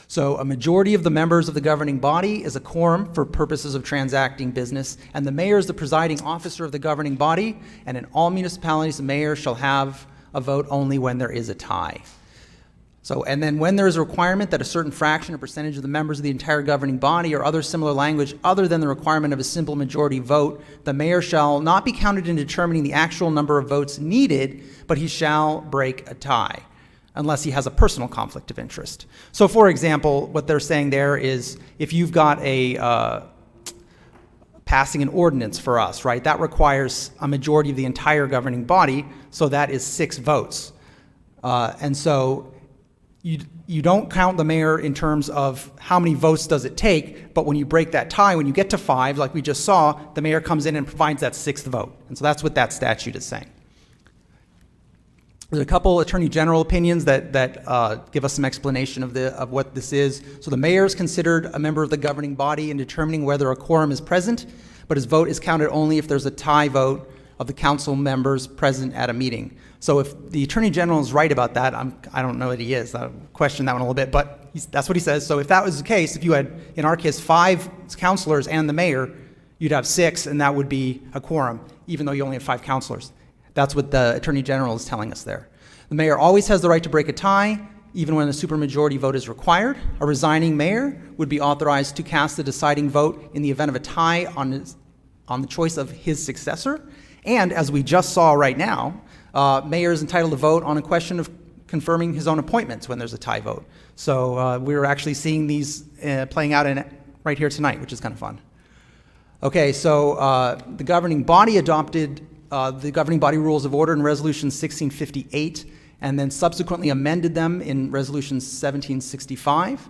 So a majority of the members of the governing body is a quorum for purposes of transacting business, and the mayor is the presiding officer of the governing body, and in all municipalities, the mayor shall have a vote only when there is a tie. So, and then when there is a requirement that a certain fraction or percentage of the members of the entire governing body or other similar language other than the requirement of a simple majority vote, the mayor shall not be counted in determining the actual number of votes needed, but he shall break a tie, unless he has a personal conflict of interest. So for example, what they're saying there is if you've got passing an ordinance for us, right, that requires a majority of the entire governing body, so that is 6 votes. And so you don't count the mayor in terms of how many votes does it take, but when you break that tie, when you get to 5, like we just saw, the mayor comes in and provides that 6th vote. And so that's what that statute is saying. There's a couple Attorney General opinions that give us some explanation of what this is. So the mayor is considered a member of the governing body in determining whether a quorum is present, but his vote is counted only if there's a tie vote of the council members present at a meeting. So if the Attorney General is right about that, I don't know that he is. I'll question that one a little bit, but that's what he says. So if that was the case, if you had, in our case, 5 councilors and the mayor, you'd have 6, and that would be a quorum, even though you only have 5 councilors. That's what the Attorney General is telling us there. The mayor always has the right to break a tie, even when a supermajority vote is required. A resigning mayor would be authorized to cast the deciding vote in the event of a tie on the choice of his successor. And as we just saw right now, mayor is entitled to vote on a question of confirming his own appointments when there's a tie vote. So we're actually seeing these playing out right here tonight, which is kind of fun. Okay, so the governing body adopted the governing body rules of order in Resolution 1658, and then subsequently amended them in Resolution 1765.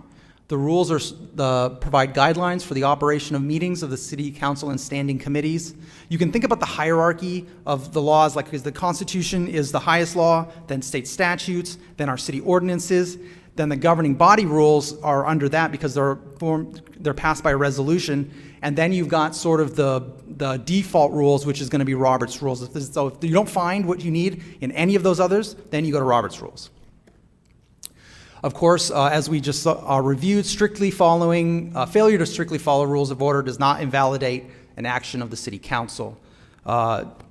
The rules provide guidelines for the operation of meetings of the city council and standing committees. You can think about the hierarchy of the laws, like the Constitution is the highest law, then state statutes, then our city ordinances, then the governing body rules are under that because they're passed by a resolution, and then you've got sort of the default rules, which is going to be Robert's rules. So if you don't find what you need in any of those others, then you go to Robert's rules. Of course, as we just reviewed, failure to strictly follow rules of order does not invalidate an action of the city council.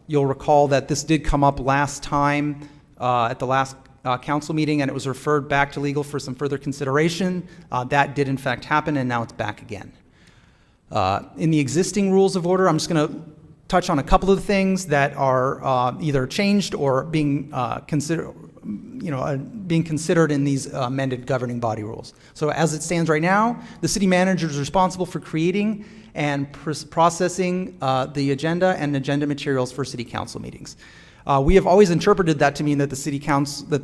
You'll recall that this did come up last time at the last council meeting, and it was referred back to legal for some further consideration. That did in fact happen, and now it's back again. In the existing rules of order, I'm just going to touch on a couple of things that are either changed or being being considered in these amended governing body rules. So as it stands right now, the city manager is responsible for creating and processing the agenda and agenda materials for city council meetings. We have always interpreted that to mean that the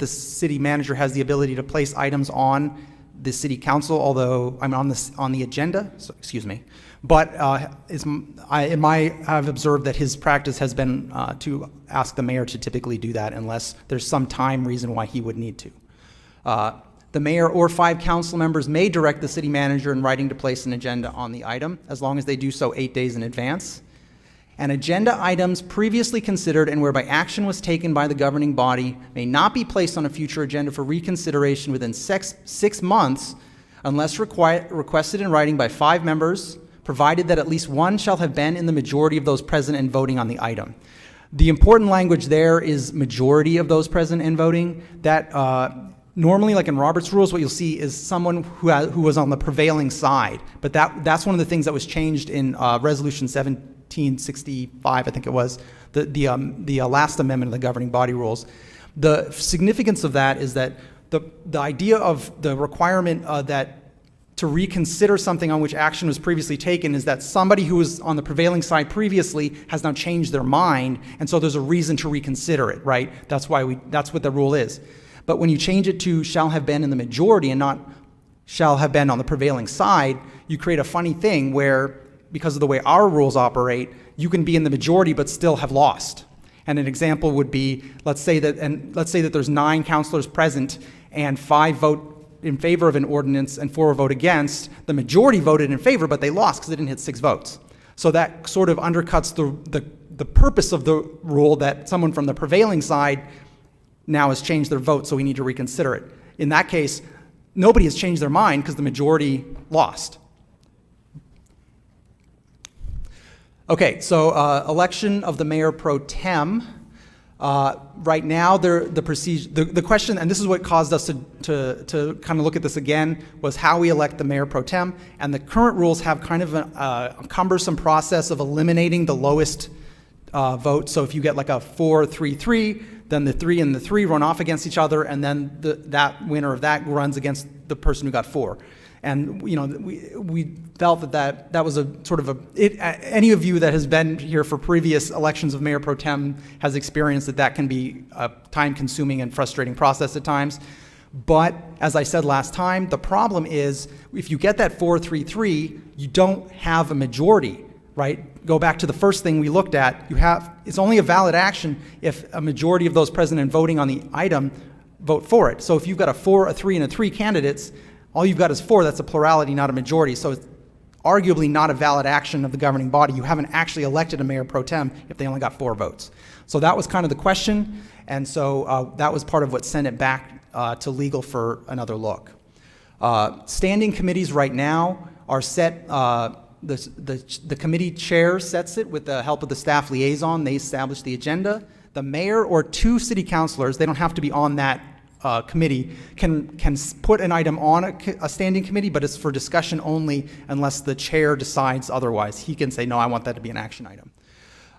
city manager has the ability to place items on the city council, although I'm on the agenda. So, excuse me. But I've observed that his practice has been to ask the mayor to typically do that unless there's some time reason why he would need to. The mayor or 5 council members may direct the city manager in writing to place an agenda on the item, as long as they do so 8 days in advance. And agenda items previously considered and whereby action was taken by the governing body may not be placed on a future agenda for reconsideration within 6 months unless requested in writing by 5 members, provided that at least one shall have been in the majority of those present and voting on the item. The important language there is majority of those present and voting. That normally, like in Robert's rules, what you'll see is someone who was on the prevailing side. But that's one of the things that was changed in Resolution 1765, I think it was, the last amendment of the governing body rules. The significance of that is that the idea of the requirement that to reconsider something on which action was previously taken is that somebody who was on the prevailing side previously has now changed their mind, and so there's a reason to reconsider it, right? That's what the rule is. But when you change it to shall have been in the majority and not shall have been on the prevailing side, you create a funny thing where, because of the way our rules operate, you can be in the majority but still have lost. And an example would be, let's say that there's 9 councilors present and 5 vote in favor of an ordinance and 4 vote against. The majority voted in favor, but they lost because they didn't hit 6 votes. So that sort of undercuts the purpose of the rule, that someone from the prevailing side now has changed their vote, so we need to reconsider it. In that case, nobody has changed their mind because the majority lost. Okay, so election of the mayor pro tem. Right now, the question, and this is what caused us to kind of look at this again, was how we elect the mayor pro tem. And the current rules have kind of a cumbersome process of eliminating the lowest vote. So if you get like a 4-3-3, then the 3 and the 3 run off against each other, and then that winner of that runs against the person who got 4. And we felt that was a sort of any of you that has been here for previous elections of mayor pro tem has experienced that can be a time-consuming and frustrating process at times. But as I said last time, the problem is if you get that 4-3-3, you don't have a majority, right? Go back to the first thing we looked at. It's only a valid action if a majority of those present and voting on the item vote for it. So if you've got a 4, a 3, and a 3 candidates, all you've got is 4. That's a plurality, not a majority. So it's arguably not a valid action of the governing body. You haven't actually elected a mayor pro tem if they only got 4 votes. So that was kind of the question, and so that was part of what sent it back to legal for another look. Standing committees right now are set. The committee chair sets it with the help of the staff liaison. They establish the agenda. The mayor or 2 city councilors, they don't have to be on that committee, can put an item on a standing committee, but it's for discussion only unless the chair decides otherwise. He can say, no, I want that to be an action item.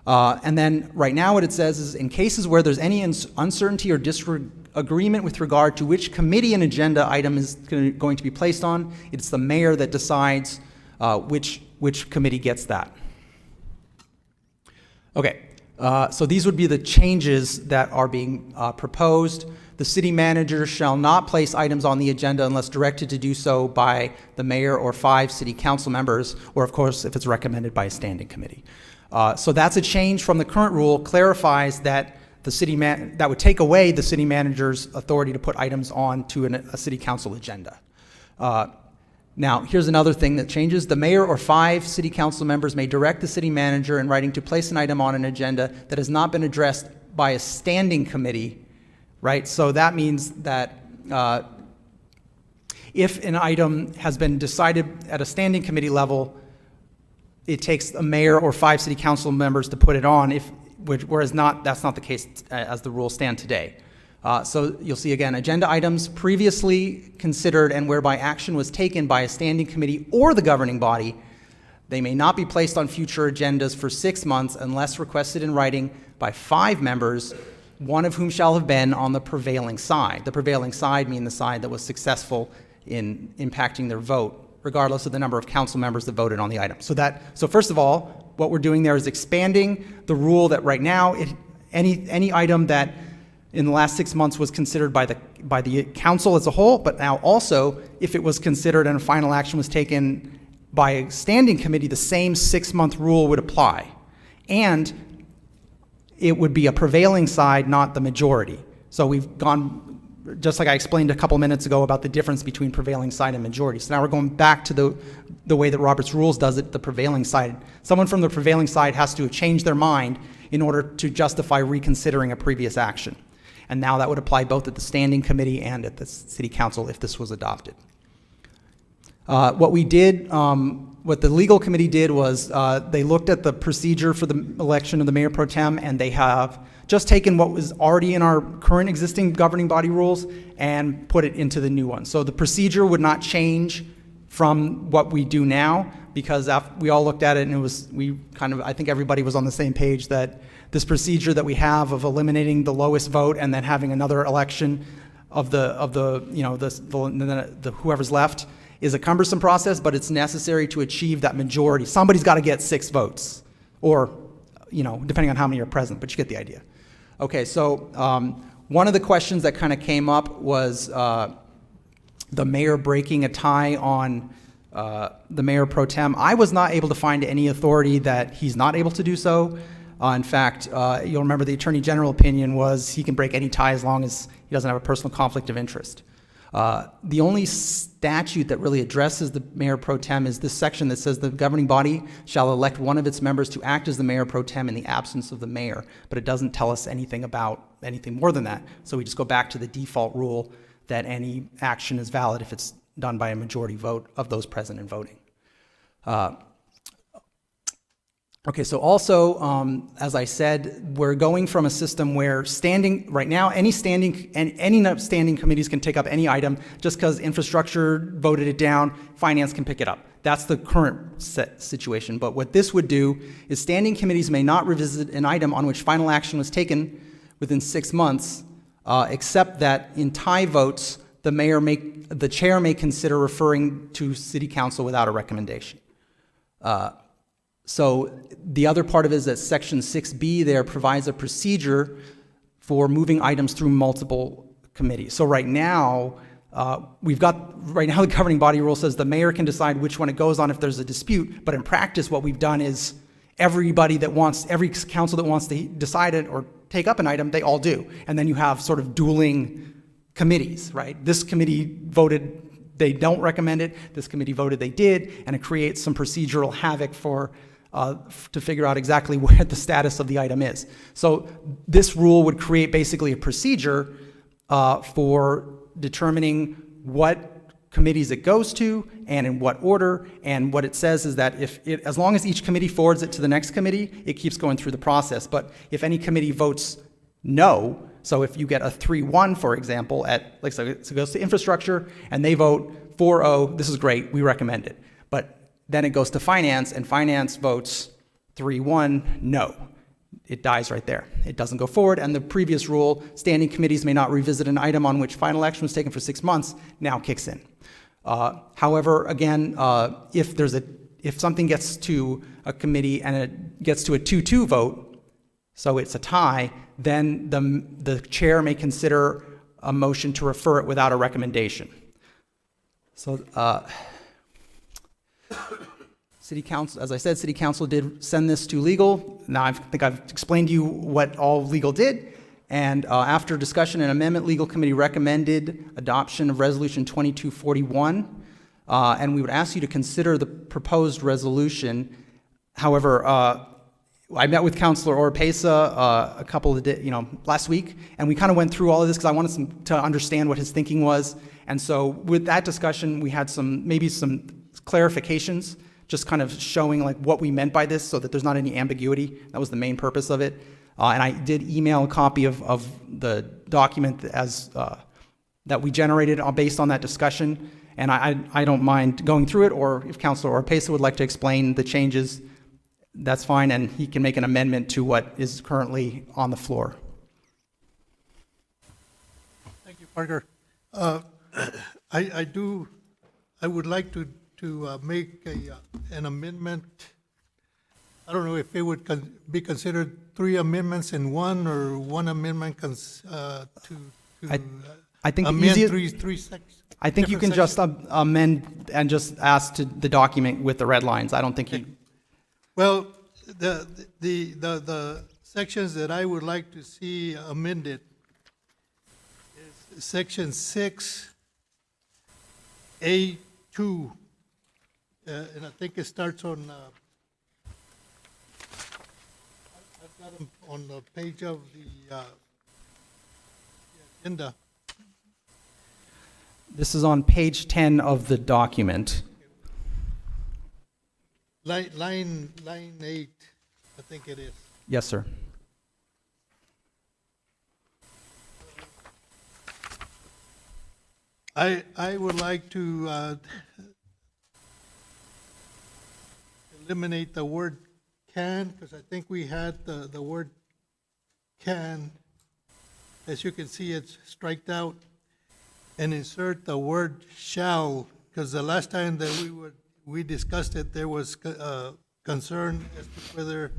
And then right now what it says is in cases where there's any uncertainty or disagreement with regard to which committee an agenda item is going to be placed on, it's the mayor that decides which committee gets that. Okay, so these would be the changes that are being proposed. The city manager shall not place items on the agenda unless directed to do so by the mayor or 5 city council members, or of course, if it's recommended by a standing committee. So that's a change from the current rule, clarifies that that would take away the city manager's authority to put items on to a city council agenda. Now, here's another thing that changes. The mayor or 5 city council members may direct the city manager in writing to place an item on an agenda that has not been addressed by a standing committee, right? So that means that if an item has been decided at a standing committee level, it takes a mayor or 5 city council members to put it on, whereas that's not the case as the rules stand today. So you'll see again, agenda items previously considered and whereby action was taken by a standing committee or the governing body, They may not be placed on future agendas for 6 months unless requested in writing by 5 members, one of whom shall have been on the prevailing side. The prevailing side meaning the side that was successful in impacting their vote, regardless of the number of council members that voted on the item. So first of all, what we're doing there is expanding the rule that right now, any item that in the last 6 months was considered by the council as a whole, but now also, if it was considered and a final action was taken by a standing committee, the same 6-month rule would apply. And it would be a prevailing side, not the majority. So we've gone, just like I explained a couple minutes ago about the difference between prevailing side and majority. So now we're going back to the way that Robert's Rules does it, the prevailing side. Someone from the prevailing side has to have changed their mind in order to justify reconsidering a previous action. And now that would apply both at the standing committee and at the city council if this was adopted. What we did, what the legal committee did was they looked at the procedure for the election of the mayor pro tem, and they have just taken what was already in our current existing governing body rules and put it into the new one. So the procedure would not change from what we do now, because we all looked at it and I think everybody was on the same page that this procedure that we have of eliminating the lowest vote and then having another election of the whoever's left is a cumbersome process, but it's necessary to achieve that majority. Somebody's got to get 6 votes, or, depending on how many are present, but you get the idea. Okay, so one of the questions that kind of came up was the mayor breaking a tie on the mayor pro tem. I was not able to find any authority that he's not able to do so. In fact, you'll remember the Attorney General opinion was he can break any tie as long as he doesn't have a personal conflict of interest. The only statute that really addresses the mayor pro tem is this section that says the governing body shall elect one of its members to act as the mayor pro tem in the absence of the mayor, but it doesn't tell us anything about anything more than that. So we just go back to the default rule that any action is valid if it's done by a majority vote of those present and voting. Okay, so also, as I said, we're going from a system where right now, any standing committees can take up any item just because infrastructure voted it down, finance can pick it up. That's the current situation. But what this would do is standing committees may not revisit an item on which final action was taken within 6 months, except that in tie votes, the chair may consider referring to city council without a recommendation. So the other part of it is that Section 6B there provides a procedure for moving items through multiple committees. So right now, the governing body rule says the mayor can decide which one it goes on if there's a dispute, but in practice what we've done is every council that wants to decide it or take up an item, they all do. And then you have sort of dueling committees, right? This committee voted they don't recommend it, this committee voted they did, and it creates some procedural havoc to figure out exactly where the status of the item is. So this rule would create basically a procedure for determining what committees it goes to and in what order, and what it says is that as long as each committee forwards it to the next committee, it keeps going through the process. But if any committee votes no, so if you get a 3-1, for example, so it goes to infrastructure and they vote 4-0, this is great, we recommend it. But then it goes to finance, and finance votes 3-1, no. It dies right there. It doesn't go forward, and the previous rule, standing committees may not revisit an item on which final action was taken for 6 months, now kicks in. However, again, if something gets to a committee and it gets to a 2-2 vote, so it's a tie, then the chair may consider a motion to refer it without a recommendation. So, City Council, as I said, City Council did send this to legal. Now I think I've explained to you what all legal did. And after discussion and amendment, legal committee recommended adoption of resolution 2241. And we would ask you to consider the proposed resolution. However, I met with Councilor Oropesa last week, and we kind of went through all of this because I wanted to understand what his thinking was. And so with that discussion, we had maybe some clarifications, just kind of showing like what we meant by this so that there's not any ambiguity. That was the main purpose of it. And I did email a copy of the document that we generated based on that discussion. And I don't mind going through it, or if Councilor Orpesa would like to explain the changes, that's fine, and he can make an amendment to what is currently on the floor. Thank you, Parker. I would like to make an amendment. I don't know if it would be considered 3 amendments in one, or one amendment to I think the amend easiest- three sections. I think you can just amend and just ask to the document with the red lines. I don't think you. Well, the sections that I would like to see amended is section 6A2, and I think it starts on, I've got them on the page of the agenda. This is on page 10 of the document. Line 8, I think it is. Yes, sir. I would like to eliminate the word can, because I think we had the word can. As you can see, it's striked out, and insert the word shall, because the last time that we discussed it, there was concern as to whether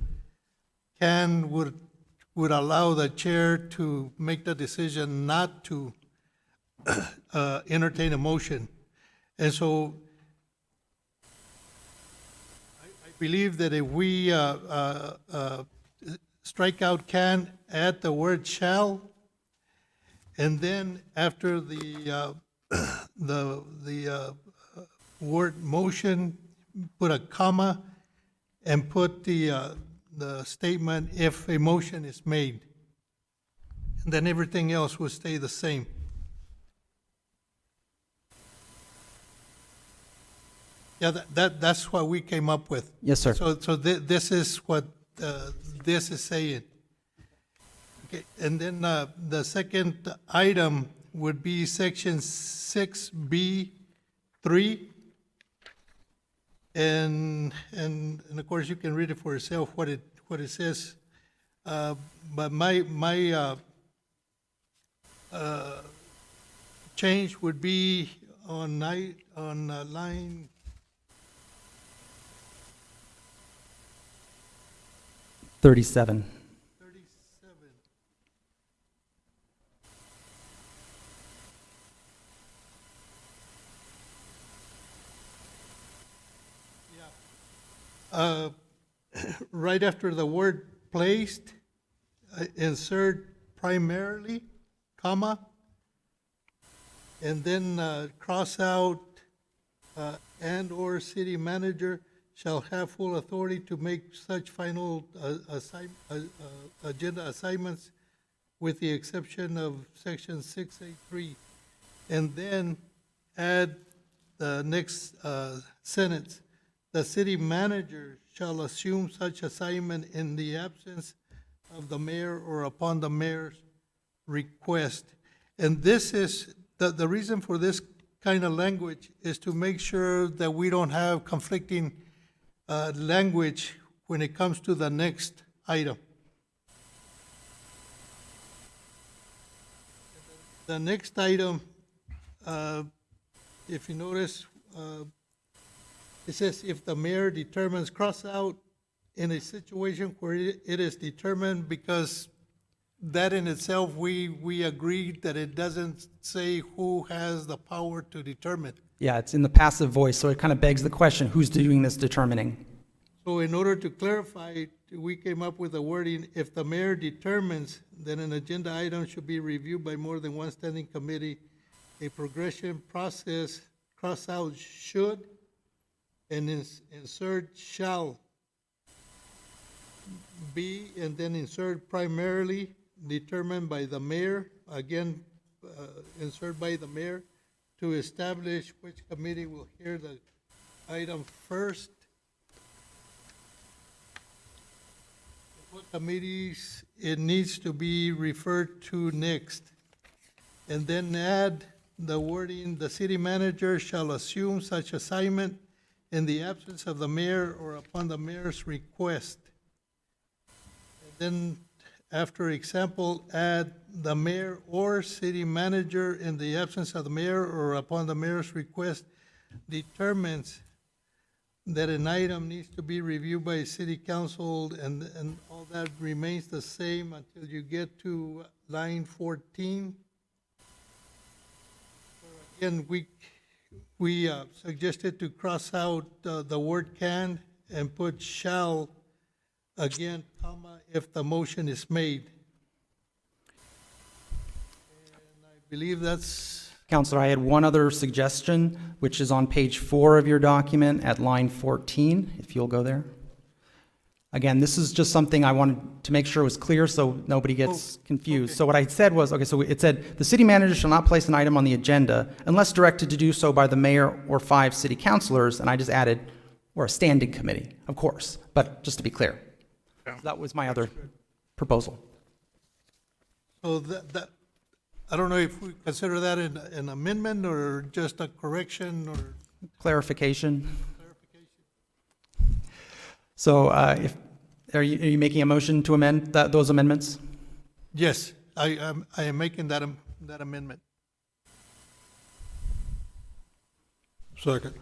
can would allow the chair to make the decision not to entertain a motion. And so I believe that if we strike out can, add the word shall, and then after the word motion, put a comma, and put the statement if a motion is made. And then everything else will stay the same. Yeah, that's what we came up with. Yes, sir. So this is what this is saying. Okay, and then the second item would be section 6B3. And of course, you can read it for yourself what it says. But my change would be on line 37. 37. Right after the word placed, insert primarily, comma, and then cross out and/or city manager shall have full authority to make such final agenda assignments with the exception of section 6A3. And then add the next sentence. The city manager shall assume such assignment in the absence of the mayor or upon the mayor's request. And this is, the reason for this kind of language is to make sure that we don't have conflicting language when it comes to the next item. The next item, if you notice, it says if the mayor determines, cross out in a situation where it is determined, because that in itself, we agreed that it doesn't say who has the power to determine. Yeah, it's in the passive voice, so it kind of begs the question, who's doing this determining? So in order to clarify, we came up with the wording, if the mayor determines that an agenda item should be reviewed by more than one standing committee, a progression process, cross out should, and insert shall be, and then insert primarily determined by the mayor, again, insert by the mayor, to establish which committee will hear the item first, what committees it needs to be referred to next, and then add the wording, "The city manager shall assume such assignment in the absence of the mayor or upon the mayor's request." And then after example, add "the mayor or city manager in the absence of the mayor or upon the mayor's request determines that an item needs to be reviewed by city council," and all that remains the same until you get to line 14. Again, we suggested to cross out the word "can" and put "shall" again, comma, if the motion is made. And I believe that's, Counselor, I had one other suggestion, which is on page 4 of your document at line 14, if you'll go there. Again, this is just something I wanted to make sure was clear so nobody gets confused. So what I said was, okay, so it said, "The city manager shall not place an item on the agenda unless directed to do so by the mayor or 5 city councilors," and I just added, "or a standing committee," of course, but just to be clear. So that was my other proposal. so that, I don't know if we consider that an amendment or just a correction or. Clarification. So are you making a motion to amend those amendments? Yes, I am making that amendment. Second.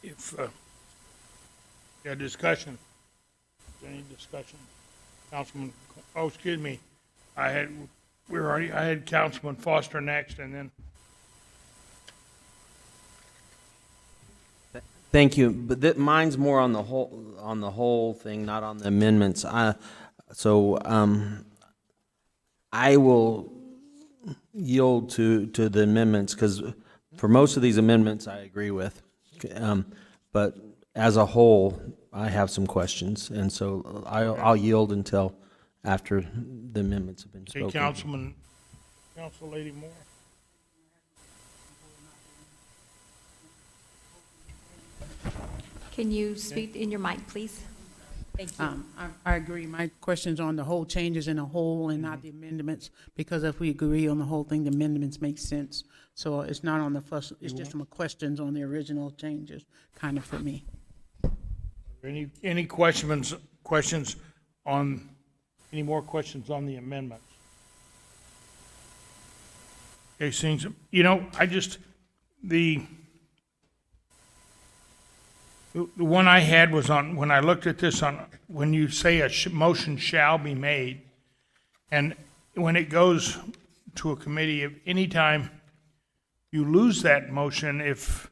If, yeah, discussion. Any discussion? Councilman, oh, excuse me. I had Councilman Foster next, and then, Thank you, but mine's more on the whole thing, not on the amendments. I will yield to the amendments, because for most of these amendments, I agree with. But as a whole, I have some questions, and so I'll yield until after the amendments have been spoken. Council Lady Moore. Can you speak in your mic, please? Thank you. I agree. My question's on the whole changes in the whole and not the amendments, because if we agree on the whole thing, the amendments make sense. So it's not on the first, it's just some questions on the original changes, kind of for me. Any more questions on the amendments? Okay, seeing some, the one I had was on, when I looked at this on, when you say a motion shall be made, and when it goes to a committee, if any time you lose that motion, if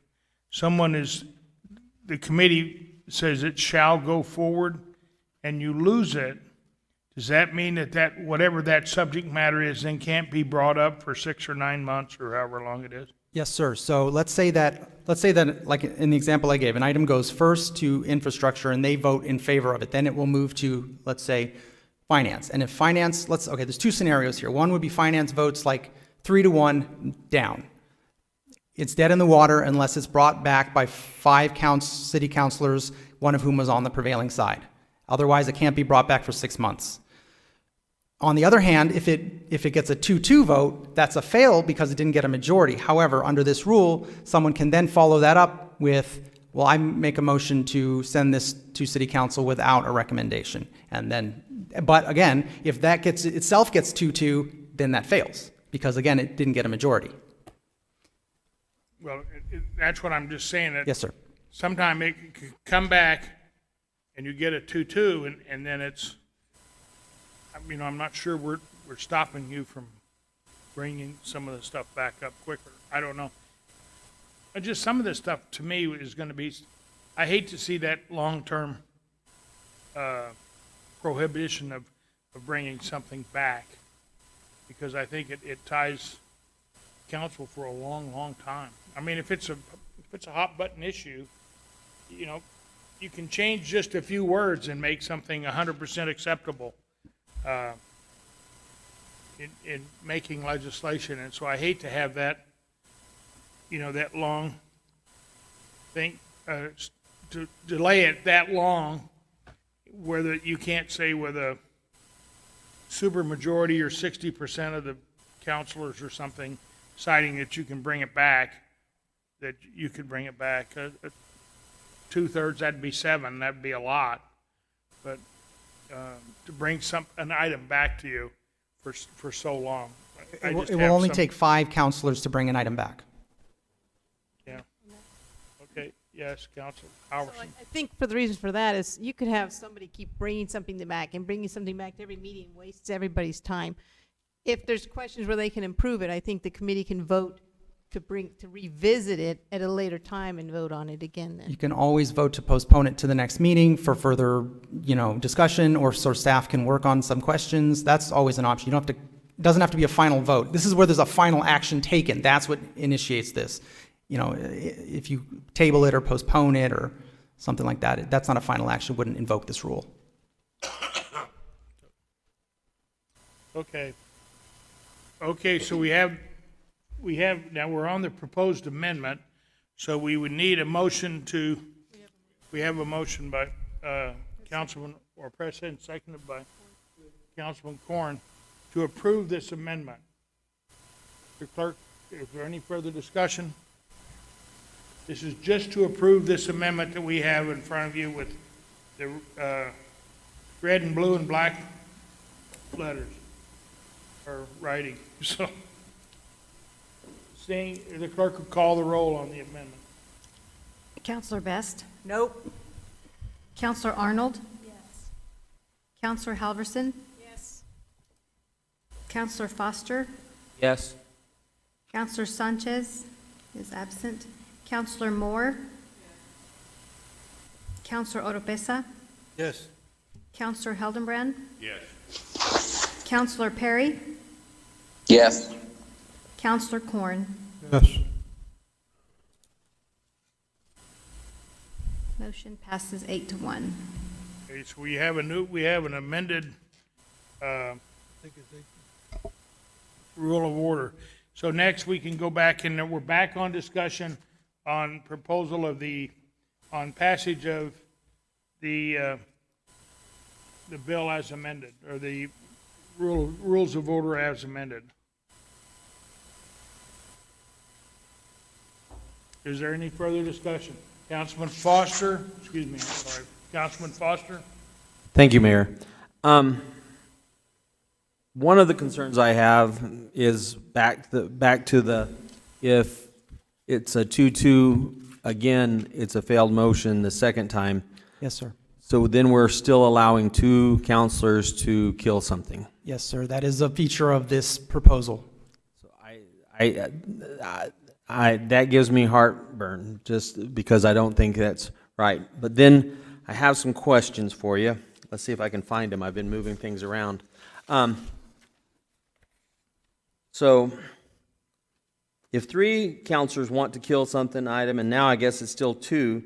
the committee says it shall go forward, and you lose it, does that mean that whatever that subject matter is then can't be brought up for 6 or 9 months or however long it is? Yes, sir. So let's say that, like in the example I gave, an item goes first to infrastructure and they vote in favor of it. Then it will move to, let's say, finance. And if finance, there's 2 scenarios here. One would be finance votes like 3-1 down. It's dead in the water unless it's brought back by 5 city councilors, one of whom was on the prevailing side. Otherwise, it can't be brought back for 6 months. On the other hand, if it gets a 2-2 vote, that's a fail because it didn't get a majority. However, under this rule, someone can then follow that up with, well, I make a motion to send this to city council without a recommendation. But again, if that itself gets 2-2, then that fails because again, it didn't get a majority. Well, that's what I'm just saying. That yes, sir. Sometime it could come back and you get a 2-2 and then it's, I'm not sure we're stopping you from bringing some of the stuff back up quicker. I don't know. Just some of this stuff to me is going to be, I hate to see that long-term prohibition of bringing something back because I think it ties council for a long, long time. I mean, if it's a hot button issue, you can change just a few words and make something 100% acceptable. In making legislation, and so I hate to have that, that long thing, to delay it that long, where you can't say with a supermajority or 60% of the counselors or something citing that you can bring it back, that you could bring it back. 2/3, that'd be 7, that'd be a lot. But to bring an item back to you for so long. It will only take 5 counselors to bring an item back. Yeah. Okay, yes, Council So Howerson. I think for the reason for that is you could have somebody keep bringing something back and bringing something back to every meeting, wastes everybody's time. If there's questions where they can improve it, I think the committee can vote to revisit it at a later time and vote on it again then. You can always vote to postpone it to the next meeting for further, discussion, or so staff can work on some questions. That's always an option. You don't have to, it doesn't have to be a final vote. This is where there's a final action taken. That's what initiates this. If you table it or postpone it or something like that, that's not a final action, wouldn't invoke this rule. Okay. Okay, so we have, now we're on the proposed amendment, so we would need a motion we have a motion by Councilman, or President, seconded by Councilman Corn, to approve this amendment. Mr. Clerk, is there any further discussion? This is just to approve this amendment that we have in front of you with the red and blue and black letters, or writing. So, seeing, the clerk will call the roll on the amendment. Counselor Best? Nope. Counselor Arnold? Yes. Counselor Halverson? Yes. Counselor Foster? Yes. Counselor Sanchez is absent. Counselor Moore? Counselor Oropesa? Yes. Counselor Heldenbrand? Yes. Counselor Perry? Yes. Counselor Corn? Yes. Motion passes 8-1. Okay, so we have an amended, rule of order. So next we can go back and we're back on discussion on proposal of on passage of the bill as amended, or the rules of order as amended. Is there any further discussion? Councilman Foster, excuse me, I'm sorry. Councilman Foster? Thank you, Mayor. One of the concerns I have is back to the, if it's a 2-2, again, it's a failed motion the second time. Yes, sir. So then we're still allowing 2 counselors to kill something. Yes, sir. That is a feature of this proposal. So that gives me heartburn, just because I don't think that's right. But then I have some questions for you. Let's see if I can find them. I've been moving things around. So if 3 counselors want to kill something item, and now I guess it's still 2,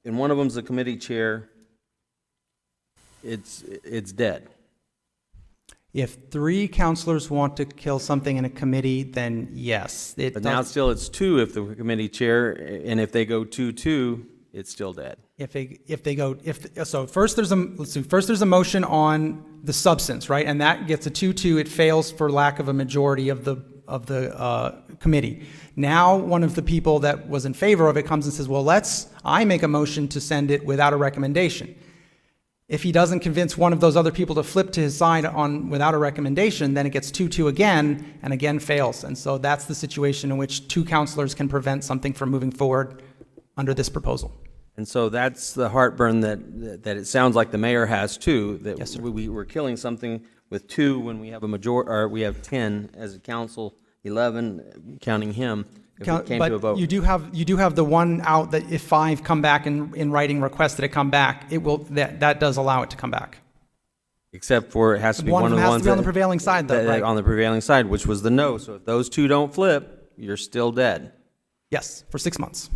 and one of them's the committee chair, it's dead. If 3 counselors want to kill something in a committee, then yes. But now still it's 2 if the committee chair, and if they go 2-2, it's still dead. So first there's a motion on the substance, right? And that gets a 2-2. It fails for lack of a majority of the committee. Now one of the people that was in favor of it comes and says, well, I make a motion to send it without a recommendation. If he doesn't convince one of those other people to flip to his side without a recommendation, then it gets 2-2 again, and again fails. And so that's the situation in which 2 counselors can prevent something from moving forward under this proposal. And so that's the heartburn that it sounds like the mayor has too, that Yes, sir. we're killing something with 2 when we have or we have 10 as a council, 11 counting him, if it came to a vote. You do have the one out that if 5 come back in writing request that it come back, that does allow it to come back. Except for it has to be one of the has ones to be on the prevailing side, though, right? On the prevailing side, which was the no. So if those 2 don't flip, you're still dead. Yes, for 6 months.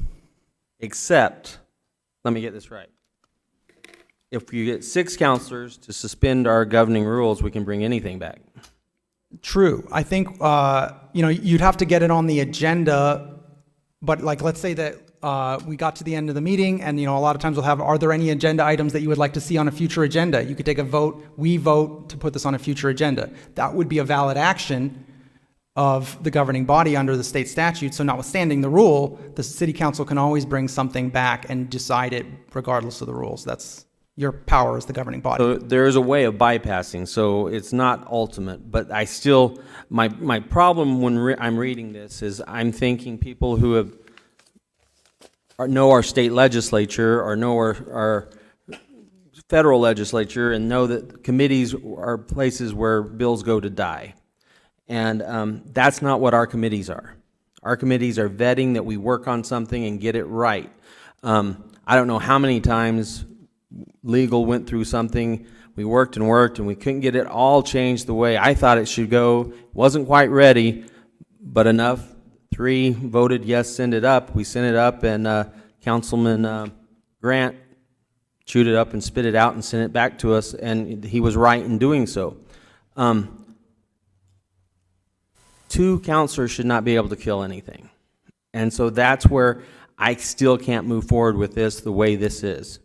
Except, let me get this right. If you get 6 counselors to suspend our governing rules, we can bring anything back. True. I think, you'd have to get it on the agenda, but let's say that we got to the end of the meeting, and a lot of times we'll have, are there any agenda items that you would like to see on a future agenda? You could take a vote, we vote to put this on a future agenda. That would be a valid action of the governing body under the state statute. So notwithstanding the rule, the city council can always bring something back and decide it regardless of the rules. That's your power as the governing body. So there is a way of bypassing, so it's not ultimate, but I still, my problem when I'm reading this is I'm thinking people who have know our state legislature or know our federal legislature and know that committees are places where bills go to die. And that's not what our committees are. Our committees are vetting that we work on something and get it right. I don't know how many times legal went through something, we worked and we couldn't get it all changed the way I thought it should go. Wasn't quite ready, but enough. 3 voted yes, send it up. We sent it up, and Councilman Grant chewed it up and spit it out and sent it back to us, and he was right in doing so. 2 counselors should not be able to kill anything. And so that's where I still can't move forward with this the way this is.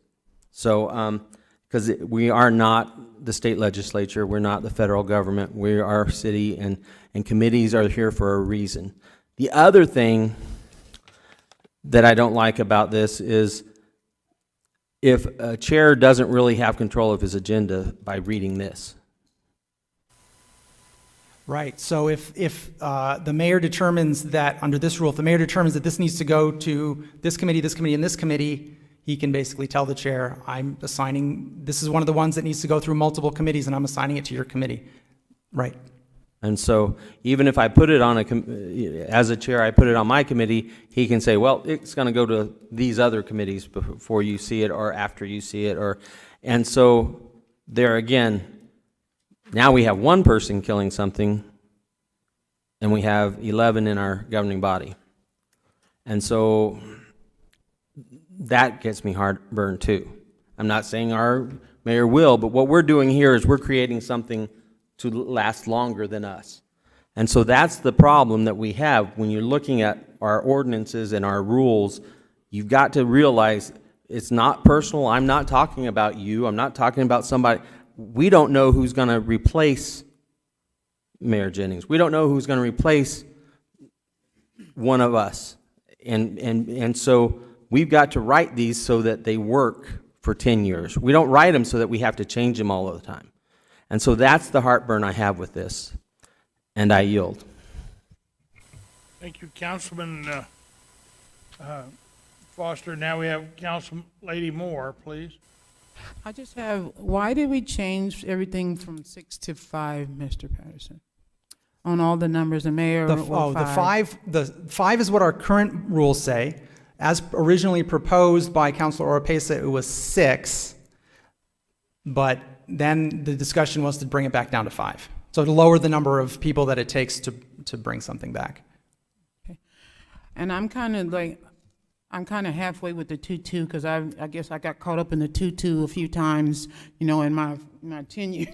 So, because we are not the state legislature, we're not the federal government, we are our city, and committees are here for a reason. The other thing that I don't like about this is if a chair doesn't really have control of his agenda by reading this. Right, so if the mayor determines that, under this rule, if the mayor determines that this needs to go to this committee, and this committee, he can basically tell the chair, I'm assigning, this is one of the ones that needs to go through multiple committees, and I'm assigning it to your committee. Right. And so even if I put it on as a chair, I put it on my committee, he can say, well, it's going to go to these other committees before you see it or after you see it. And so there again, now we have 1 person killing something, and we have 11 in our governing body. And so that gets me heartburn too. I'm not saying our mayor will, but what we're doing here is we're creating something to last longer than us. And so that's the problem that we have when you're looking at our ordinances and our rules. You've got to realize it's not personal. I'm not talking about you. I'm not talking about somebody. We don't know who's going to replace Mayor Jennings. We don't know who's going to replace one of us. And so we've got to write these so that they work for 10 years. We don't write them so that we have to change them all the time. And so that's the heartburn I have with this. And I yield. Thank you, Councilman Foster. Now we have Council Lady Moore, please. I just have, why did we change everything from 6 to 5, Mr. Patterson? On all the numbers, the mayor or 5? The 5 is what our current rules say. As originally proposed by Councilor Oropesa, it was 6, but then the discussion was to bring it back down to 5. So to lower the number of people that it takes to bring something back. Okay. And I'm kind of halfway with the 2-2 because I guess I got caught up in the 2-2 a few times, in my tenure.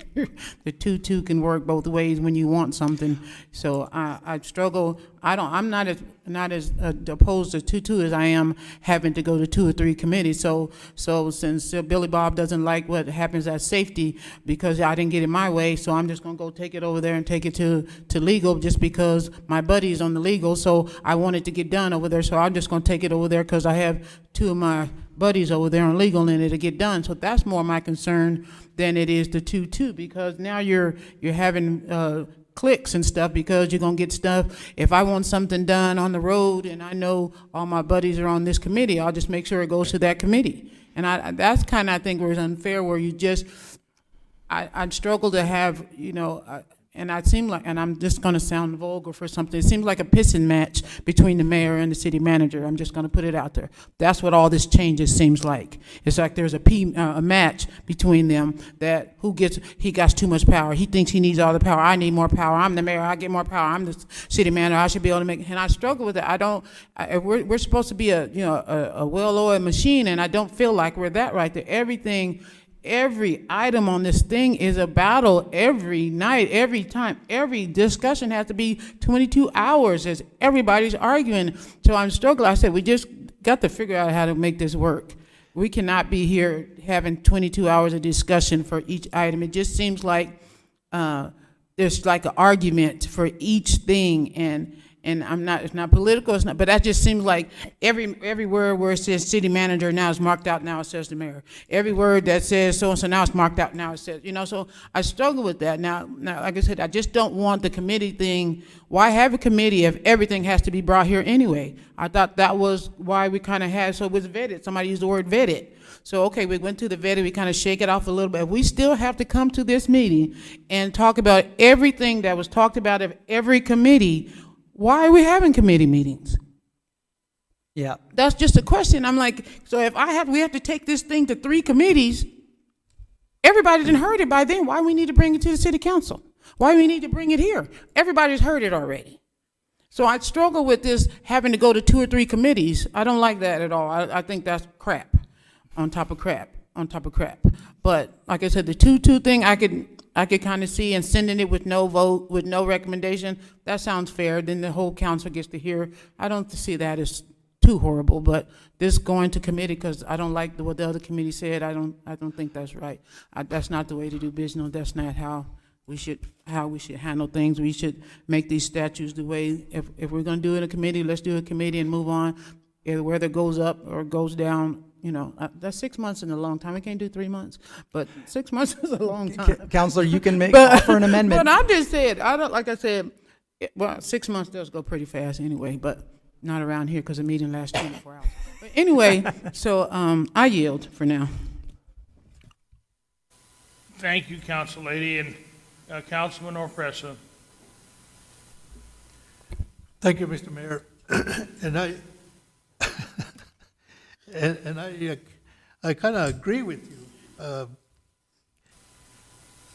The 2-2 can work both ways when you want something. So I struggle. I'm not as opposed to 2-2 as I am having to go to 2 or 3 committees. So since Billy Bob doesn't like what happens at safety because I didn't get it my way, so I'm just gonna go take it over there and take it to legal just because my buddy's on the legal. So I want it to get done over there. So I'm just gonna take it over there because I have 2 of my buddies over there on legal and it'll get done. So that's more my concern than it is the 2-2 because now you're having clicks and stuff because you're going to get stuff. If I want something done on the road and I know all my buddies are on this committee, I'll just make sure it goes to that committee. And that's kind of, I think, where it's unfair, where you just, I'd struggle to have, and I seem like, and I'm just going to sound vulgar for something, it seems like a pissing match between the mayor and the city manager. I'm just going to put it out there. That's what all this changes seems like. It's like there's a match between them that he got too much power. He thinks he needs all the power. I need more power. I'm the mayor. I get more power. I'm the city manager. I should be able to make, and I struggle with it. We're supposed to be a well-oiled machine, and I don't feel like we're that right there. Every item on this thing is a battle every night, every time. Every discussion has to be 22 hours as everybody's arguing. So I'm struggling. I said, we just got to figure out how to make this work. We cannot be here having 22 hours of discussion for each item. It just seems like there's like an argument for each thing, and it's not political, it's not, but that just seems like every word where it says city manager now is marked out, now it says the mayor. Every word that says so-and-so now it's marked out, now it says, so I struggle with that. Now, like I said, I just don't want the committee thing. Why have a committee if everything has to be brought here anyway? I thought that was why we kind of had, so it was vetted. Somebody used the word vetted. So, okay, we went to the vetted, we kind of shake it off a little bit. We still have to come to this meeting and talk about everything that was talked about of every committee. Why are we having committee meetings? Yeah. That's just a question. I'm like, so if we have to take this thing to 3 committees, everybody done heard it by then. Why we need to bring it to the city council? Why we need to bring it here? Everybody's heard it already. So I struggle with this having to go to 2 or 3 committees. I don't like that at all. I think that's crap on top of crap on top of crap. But like I said, the 2-2 thing, I could kind of see, and sending it with no vote, with no recommendation, that sounds fair. Then the whole council gets to hear. I don't see that as too horrible, but this going to committee, because I don't like what the other committee said, I don't think that's right. That's not the way to do business. That's not how we should handle things. We should make these statutes the way, if we're gonna do it in a committee, let's do a committee and move on. Whether it goes up or goes down, that's 6 months in a long time. We can't do 3 months, but 6 months is a long time. Counselor, you can offer an amendment. But I just said, like I said, 6 months does go pretty fast anyway, but not around here because the meeting lasts 24 hours. But anyway, so I yield for now. Thank you, Council Lady, and Councilman Orfressa. Thank you, Mr. Mayor. And I kind of agree with you.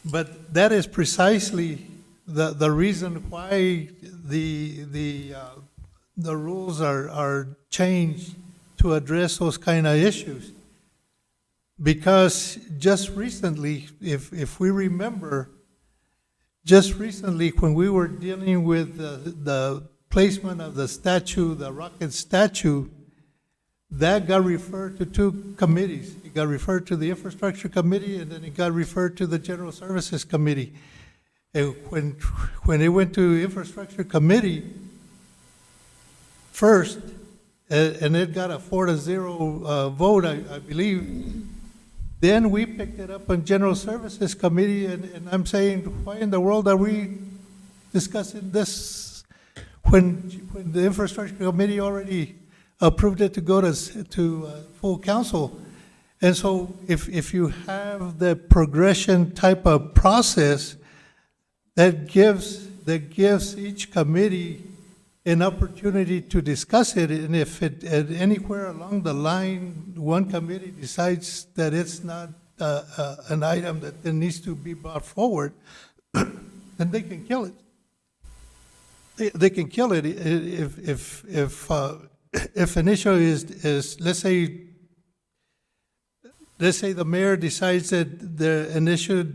But that is precisely the reason why the rules are changed to address those kind of issues. Because just recently, if we remember, just recently when we were dealing with the placement of the statue, the rocket statue, that got referred to 2 committees. It got referred to the Infrastructure Committee, and then it got referred to the General Services Committee. And when it went to Infrastructure Committee first, and it got a 4-0 vote, I believe, then we picked it up on General Services Committee, and I'm saying, why in the world are we discussing this when the Infrastructure Committee already approved it to go to full council? And so if you have the progression type of process, that gives each committee an opportunity to discuss it, and if it anywhere along the line, one committee decides that it's not an item that needs to be brought forward, then they can kill it. They can kill it if an issue is let's say the mayor decides that an issue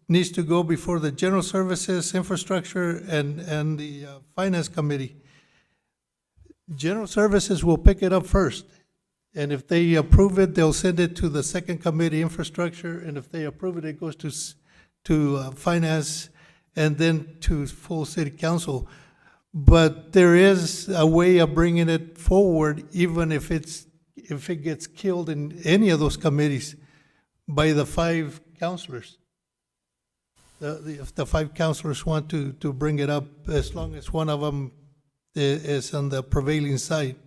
needs to go before the General Services, Infrastructure, and the Finance Committee. General Services will pick it up first, and if they approve it, they'll send it to the second committee, Infrastructure, and if they approve it, it goes to Finance, and then to full city council. But there is a way of bringing it forward, even if it gets killed in any of those committees by the 5 councilors. If the 5 councilors want to bring it up, as long as one of them is on the prevailing side.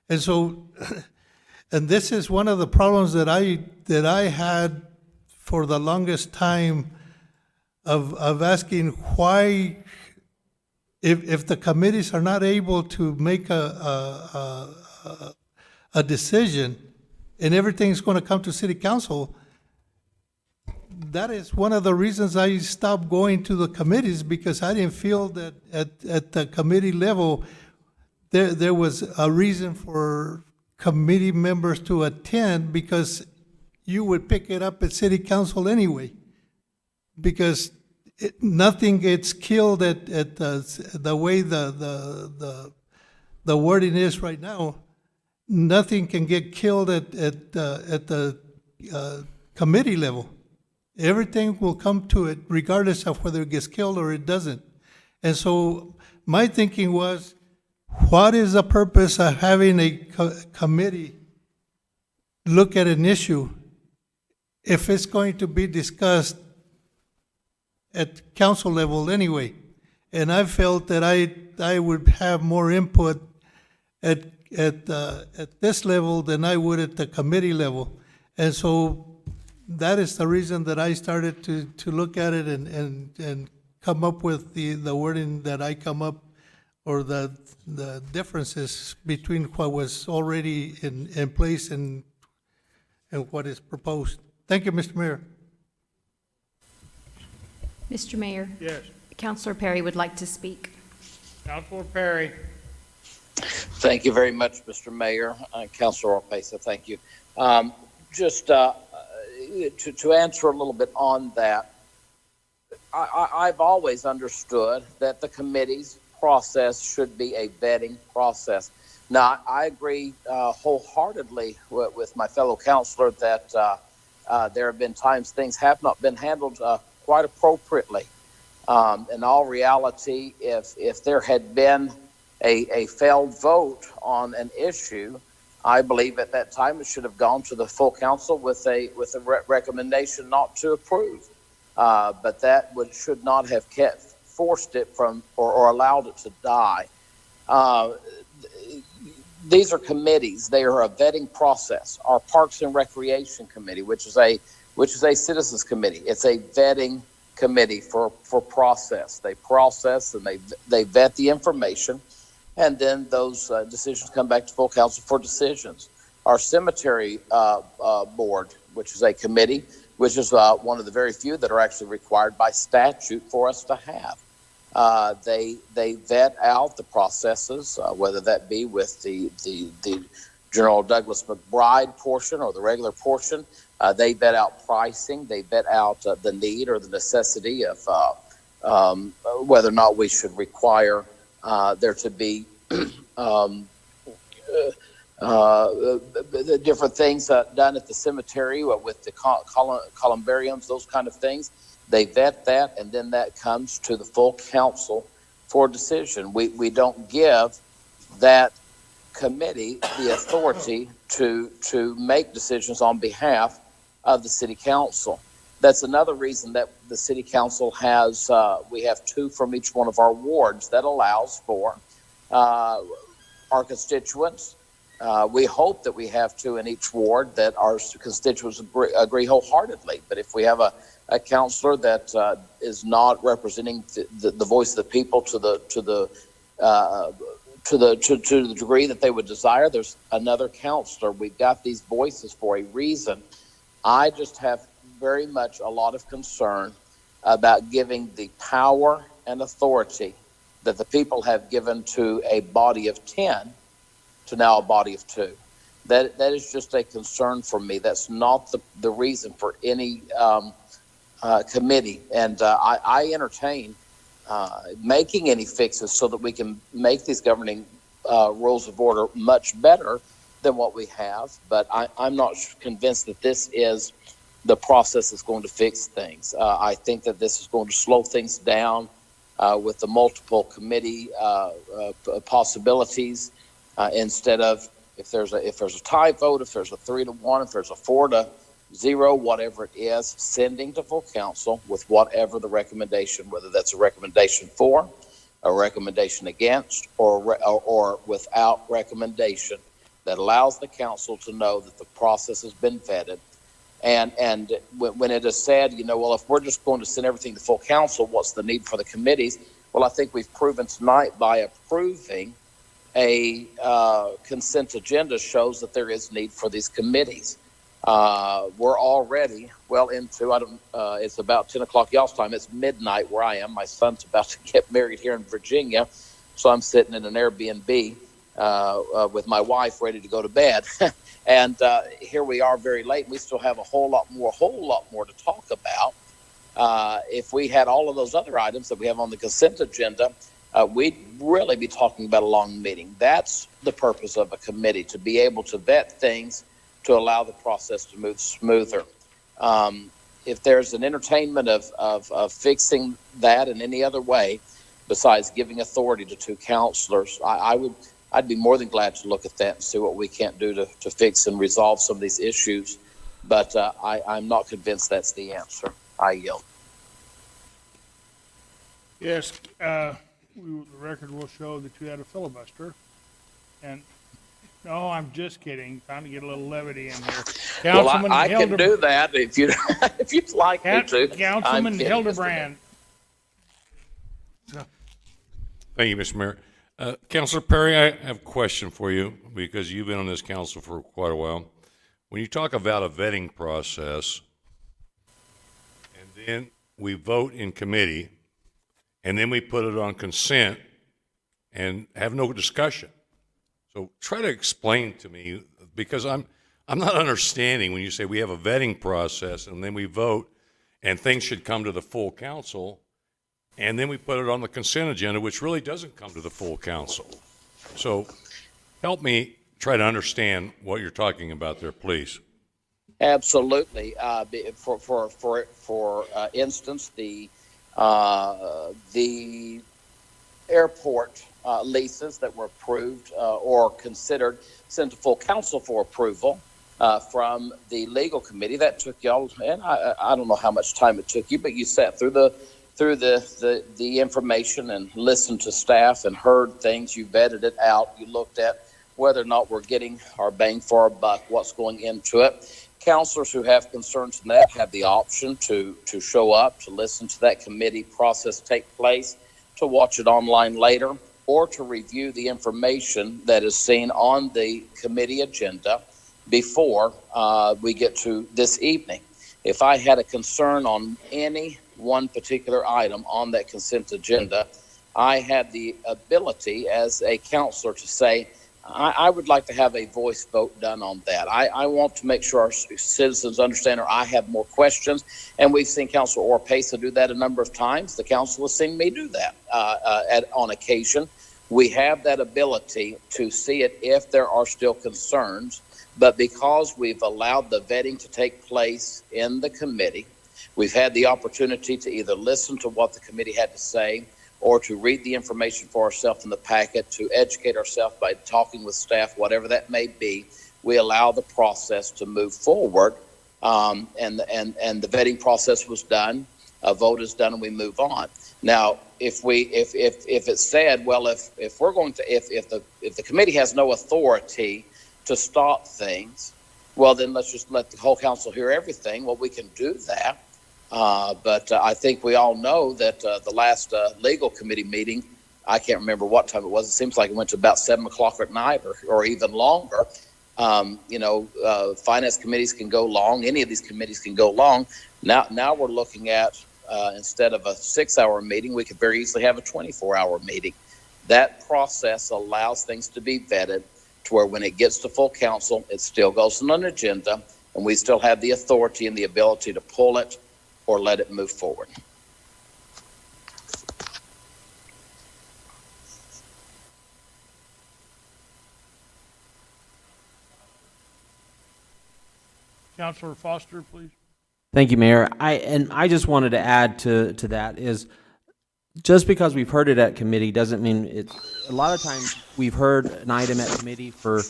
And so, and this is one of the problems that I had for the longest time of asking why, if the committees are not able to make a decision and everything's going to come to city council, that is one of the reasons I stopped going to the committees, because I didn't feel that at the committee level there was a reason for committee members to attend, because you would pick it up at city council anyway, because nothing gets killed at the way the wording is right now. nothing can get killed at the committee level. Everything will come to it regardless of whether it gets killed or it doesn't. And so my thinking was, what is the purpose of having a committee look at an issue if it's going to be discussed at council level anyway? And I felt that I would have more input at this level than I would at the committee level. And so that is the reason that I started to look at it and come up with the wording that I come up, or the differences between what was already in place and what is proposed. Thank you, Mr. Mayor. Mr. Mayor? Yes. Councilor Perry would like to speak. Councilor Perry. Thank you very much, Mr. Mayor. Councilor Orpesa, thank you. Just to answer a little bit on that, I've always understood that the committee's process should be a vetting process. Now, I agree wholeheartedly with my fellow councilor that there have been times things have not been handled quite appropriately. In all reality, if there had been a failed vote on an issue, I believe at that time it should have gone to the full council with a recommendation not to approve. But that should not have forced it from or allowed it to die. These are committees. They are a vetting process. Our Parks and Recreation Committee, which is a citizens committee, it's a vetting committee for process. They process and they vet the information, and then those decisions come back to full council for decisions. Our cemetery board, which is a committee, which is one of the very few that are actually required by statute for us to have. They vet out the processes, whether that be with the General Douglas McBride portion or the regular portion. They vet out pricing. They vet out the need or the necessity of whether or not we should require there to be the different things done at the cemetery with the columbariums, those kind of things. They vet that, and then that comes to the full council for decision. We don't give that committee the authority to make decisions on behalf of the city council. That's another reason that the city council has, we have 2 from each one of our wards. That allows for our constituents. We hope that we have 2 in each ward that our constituents agree wholeheartely. But if we have a councilor that is not representing the voice of the people to the degree that they would desire, there's another councilor. We've got these voices for a reason. I just have very much a lot of concern about giving the power and authority that the people have given to a body of 10 to now a body of 2. That is just a concern for me. That's not the reason for any committee. And I entertain making any fixes so that we can make these governing rules of order much better than what we have. But I'm not convinced that this is the process that's going to fix things. I think that this is going to slow things down with the multiple committee possibilities. Instead of if there's a tie vote, if there's a 3-1, if there's a 4-0, whatever it is, sending to full council with whatever the recommendation, whether that's a recommendation for, a recommendation against, or without recommendation, that allows the council to know that the process has been vetted. And when it is said, well, if we're just going to send everything to full council, what's the need for the committees? Well, I think we've proven tonight by approving a consent agenda shows that there is need for these committees. We're already well into, it's about 10 o'clock y'all's time. It's midnight where I am. My son's about to get married here in Virginia. So I'm sitting in an Airbnb with my wife ready to go to bed. And here we are very late. We still have a whole lot more to talk about. If we had all of those other items that we have on the consent agenda, we'd really be talking about a long meeting. That's the purpose of a committee, to be able to vet things, to allow the process to move smoother. If there's an entertainment of fixing that in any other way, besides giving authority to two counselors, I'd be more than glad to look at that and see what we can't do to fix and resolve some of these issues. But I'm not convinced that's the answer. I yield. Yes, the record will show that you had a filibuster. And, no, I'm just kidding, trying to get a little levity in here. Well, I can do that if you if you'd like me to. Councilman Hildebrand. Thank you, Mr. Mayor. Councilor Perry, I have a question for you because you've been on this council for quite a while. When you talk about a vetting process, and then we vote in committee, and then we put it on consent and have no discussion. So try to explain to me, because I'm not understanding when you say we have a vetting process and then we vote and things should come to the full council, and then we put it on the consent agenda, which really doesn't come to the full council. So help me try to understand what you're talking about there, please. Absolutely. For instance, the airport leases that were approved or considered sent to full council for approval from the legal committee. That took y'all, and I don't know how much time it took you, but you sat through the information and listened to staff and heard things. You vetted it out. You looked at whether or not we're getting our bang for our buck, what's going into it. Counselors who have concerns in that have the option to show up, to listen to that committee process take place, to watch it online later, or to review the information that is seen on the committee agenda before we get to this evening. If I had a concern on any one particular item on that consent agenda, I had the ability as a counselor to say, I would like to have a voice vote done on that. I want to make sure our citizens understand, or I have more questions. And we've seen Councilor Orpesa do that a number of times. The council has seen me do that on occasion. We have that ability to see it if there are still concerns. But because we've allowed the vetting to take place in the committee, we've had the opportunity to either listen to what the committee had to say or to read the information for ourselves in the packet, to educate ourselves by talking with staff, whatever that may be. We allow the process to move forward, and the vetting process was done, a vote is done, and we move on. Now, if it's said, well, if the committee has no authority to stop things, well, then let's just let the whole council hear everything. Well, we can do that. But I think we all know that the last legal committee meeting, I can't remember what time it was. It seems like it went to about 7 o'clock at night or even longer. Finance committees can go long. Any of these committees can go long. Now we're looking at, instead of a 6-hour meeting, we could very easily have a 24-hour meeting. That process allows things to be vetted to where when it gets to full council, it still goes on an agenda, and we still have the authority and the ability to pull it or let it move forward. Councilor Foster, please. Thank you, Mayor. I just wanted to add to that is, just because we've heard it at committee doesn't mean it's, a lot of times we've heard an item at committee for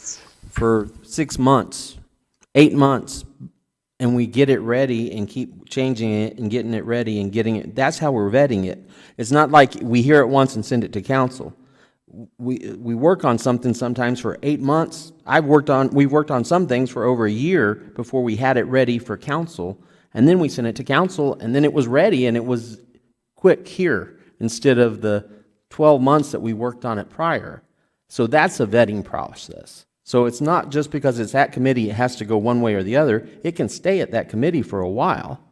6 months, 8 months, and we get it ready and keep changing it and getting it ready and getting it. That's how we're vetting it. It's not like we hear it once and send it to council. We work on something sometimes for 8 months. We've worked on some things for over a year before we had it ready for council, and then we sent it to council, and then it was ready and it was quick here instead of the 12 months that we worked on it prior. So that's a vetting process. So it's not just because it's at committee, it has to go one way or the other. It can stay at that committee for a while.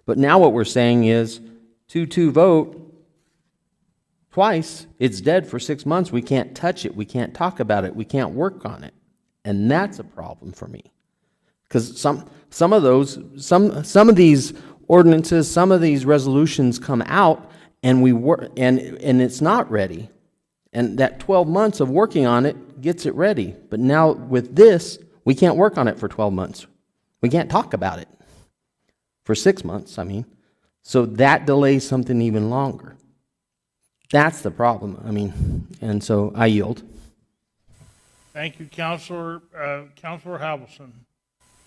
But now what we're saying is 2-2 vote twice, it's dead for 6 months. We can't touch it. We can't talk about it. We can't work on it. And that's a problem for me. Because some of these ordinances, some of these resolutions come out and and it's not ready. And that 12 months of working on it gets it ready. But now with this, we can't work on it for 12 months. We can't talk about it for 6 months, I mean. So that delays something even longer. That's the problem, I mean, and so I yield. Thank you, Counselor Halverson.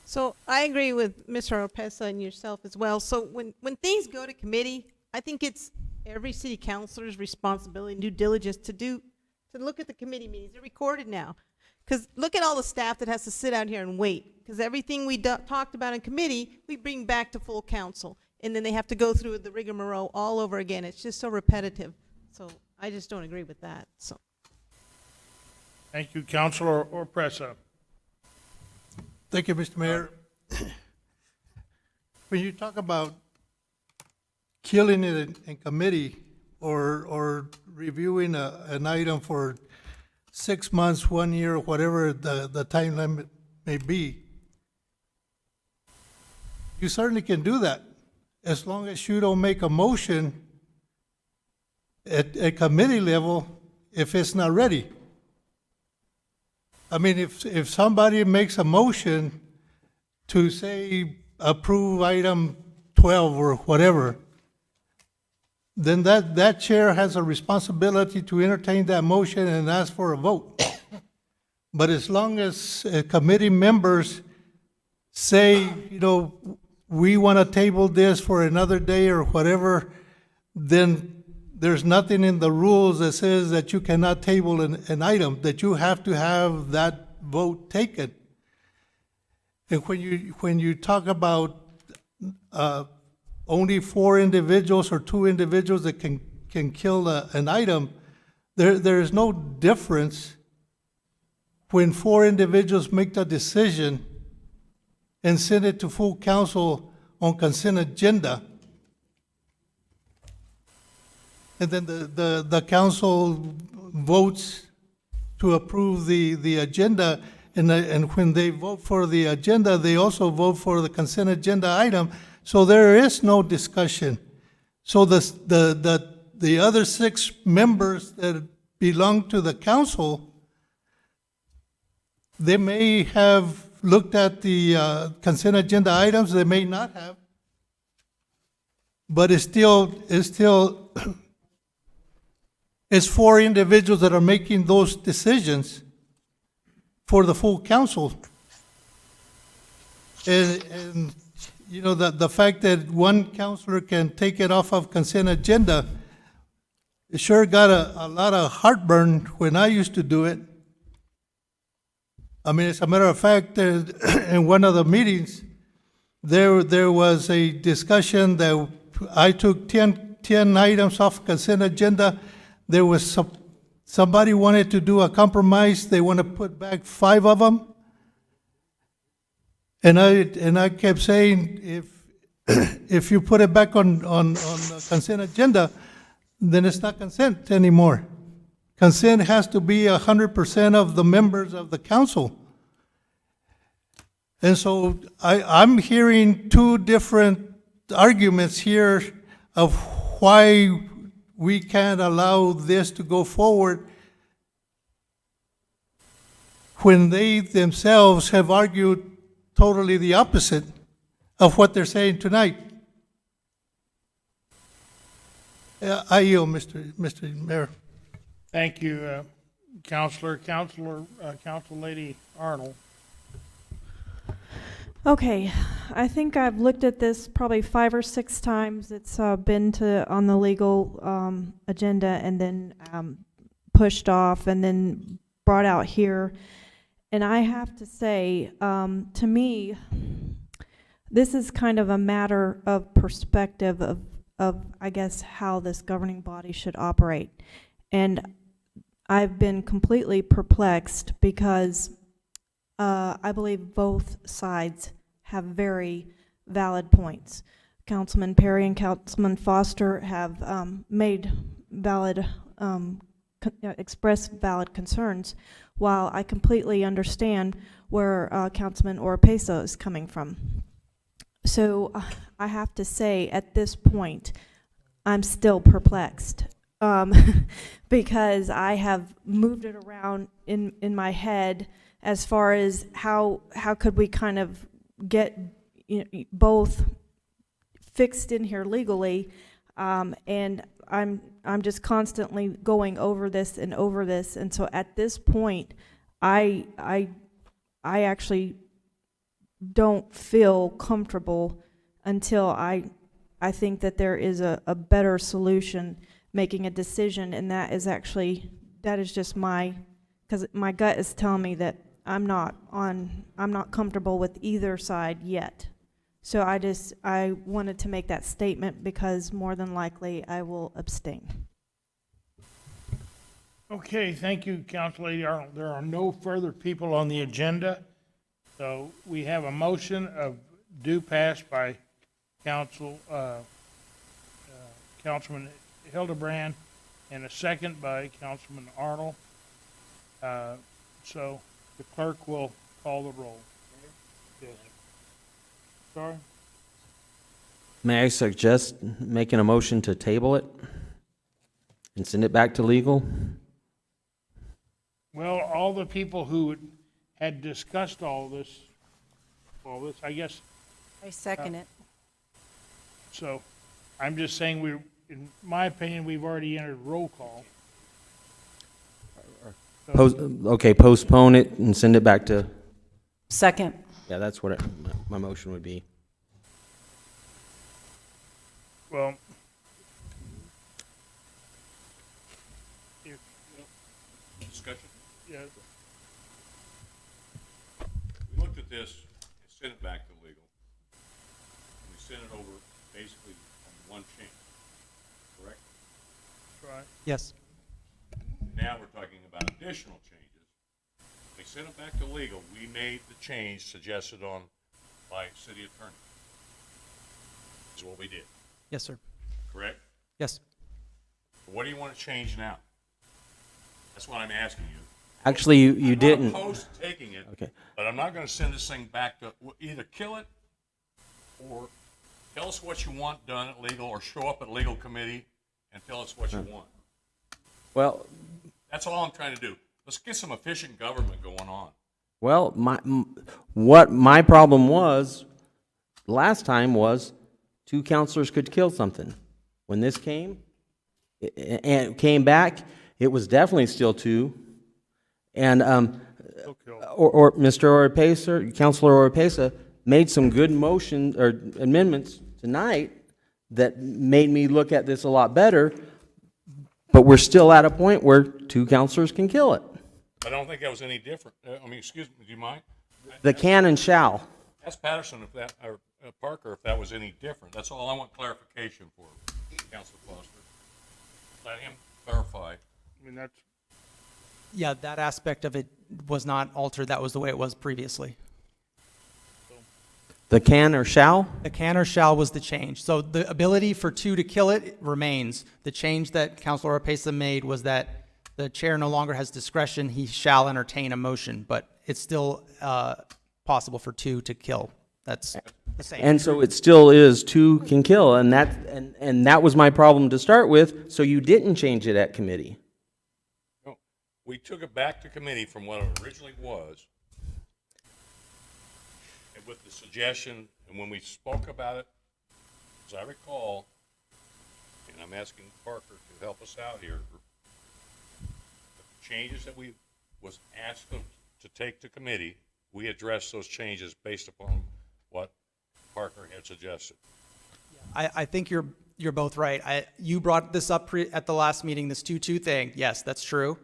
So I agree with Mr. Oropesa and yourself as well. So when things go to committee, I think it's every city councilor's responsibility and due diligence to look at the committee meetings. They're recorded now. Because look at all the staff that has to sit out here and wait. Because everything we talked about in committee, we bring back to full council. And then they have to go through the rigmarole all over again. It's just so repetitive. So I just don't agree with that. So. Thank you, Counselor Oropesa. Thank you, Mr. Mayor. When you talk about killing it in committee or reviewing an item for 6 months, 1 year, whatever the time limit may be, you certainly can do that as long as you don't make a motion at committee level if it's not ready. I mean, if somebody makes a motion to say approve item 12 or whatever, then that chair has a responsibility to entertain that motion and ask for a vote. But as long as committee members say, you know, we want to table this for another day or whatever, then there's nothing in the rules that says that you cannot table an item, that you have to have that vote taken. And when you talk about only 4 individuals or 2 individuals that can kill an item, there is no difference when 4 individuals make the decision and send it to full council on consent agenda. And then the council votes to approve the agenda, and when they vote for the agenda, they also vote for the consent agenda item. So there is no discussion. So the other 6 members that belong to the council, they may have looked at the consent agenda items, they may not have, but it's still it's 4 individuals that are making those decisions for the full council. And you know, the fact that one counselor can take it off of consent agenda, it sure got a lot of heartburn when I used to do it. I mean, as a matter of fact, in one of the meetings, there was a discussion that I took 10 items off consent agenda. There was somebody wanted to do a compromise. They want to put back 5 of them. And I kept saying, if you put it back on the consent agenda, then it's not consent anymore. Consent has to be 100% of the members of the council. And so I'm hearing 2 different arguments here of why we can't allow this to go forward when they themselves have argued totally the opposite of what they're saying tonight. I yield, Mr. Mayor. Thank you, Council Lady Arnold. Okay, I think I've looked at this probably 5 or 6 times. It's been on the legal agenda and then pushed off and then brought out here. And I have to say, to me, this is kind of a matter of perspective of I guess, how this governing body should operate. And I've been completely perplexed because I believe both sides have very valid points. Councilman Perry and Councilman Foster have made valid, expressed valid concerns, while I completely understand where Councilman Oropesa is coming from. So I have to say, at this point, I'm still perplexed. Because I have moved it around in my head as far as how could we kind of get both fixed in here legally, and I'm just constantly going over this, and so at this point, I actually don't feel comfortable until I think that there is a better solution, making a decision, and that is just because my gut is telling me that I'm not comfortable with either side yet. So I wanted to make that statement because more than likely I will abstain. Okay, thank you, Council Lady Arnold. There are no further people on the agenda. So we have a motion of due pass by Councilman Hildebrand and a second by Councilman Arnold. So the clerk will call the roll. Yes. Sorry? May I suggest making a motion to table it and send it back to legal? Well, all the people who had discussed all this, I guess. I second it. So I'm just saying in my opinion, we've already entered roll call. Okay, postpone it and send it back to, Second. yeah, that's what my motion would be. Well, Discussion? yeah, We looked at this and sent it back to legal. We sent it over basically on one change, correct? right. Yes. Now we're talking about additional changes. We sent it back to legal. We made the change suggested by city attorney. Is what we did, Yes, sir. correct? Yes. What do you want to change now? That's what I'm asking you. Actually, you didn't. I'm not opposed to taking it, Okay. but I'm not going to send this thing back to either kill it or tell us what you want done at legal, or show up at legal committee and tell us what you want. Well, That's all I'm trying to do. Let's get some efficient government going on. well, what my problem was last time was 2 counselors could kill something. When this came, and came back, it was definitely still 2. And or Mr. Oropesa, Councilor Oropesa, made some good motion or amendments tonight that made me look at this a lot better. But we're still at a point where 2 counselors can kill it. I don't think that was any different. Excuse me, do you mind? The can and shall. Ask Patterson or Parker if that was any different. That's all I want clarification for, Councilor Foster. Let him clarify. I mean, that's, Yeah, that aspect of it was not altered. That was the way it was previously. The can or shall? The can or shall was the change. So the ability for 2 to kill it remains. The change that Councilor Oropesa made was that the chair no longer has discretion. He shall entertain a motion, but it's still possible for 2 to kill. That's the same. And so it still is 2 can kill, and that was my problem to start with, so you didn't change it at committee. No, we took it back to committee from what it originally was, and with the suggestion, and when we spoke about it, as I recall, and I'm asking Parker to help us out here, the changes that we was asked them to take to committee, we addressed those changes based upon what Parker had suggested. I think you're both right. You brought this up at the last meeting, this 2-2 thing. Yes, that's true.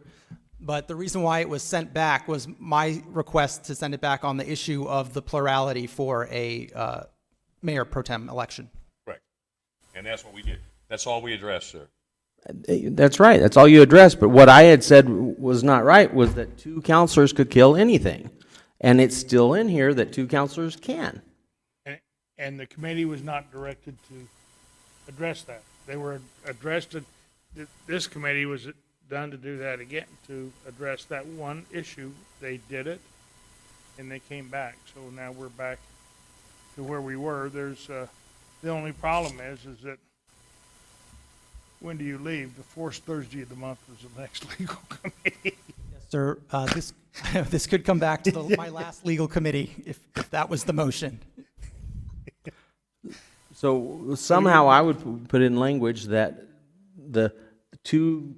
But the reason why it was sent back was my request to send it back on the issue of the plurality for a mayor pro tem election. Right. And that's what we did. That's all we addressed, sir. That's right, that's all you addressed, but what I had said was not right was that 2 counselors could kill anything. And it's still in here that 2 counselors can. and the committee was not directed to address that. They were addressed, this committee was done to do that again, to address that one issue. They did it, and they came back. So now we're back to where we were. There's, the only problem is that when do you leave? The fourth Thursday of the month is the next legal committee. Sir, this could come back to my last legal committee if that was the motion. So somehow I would put in language that the two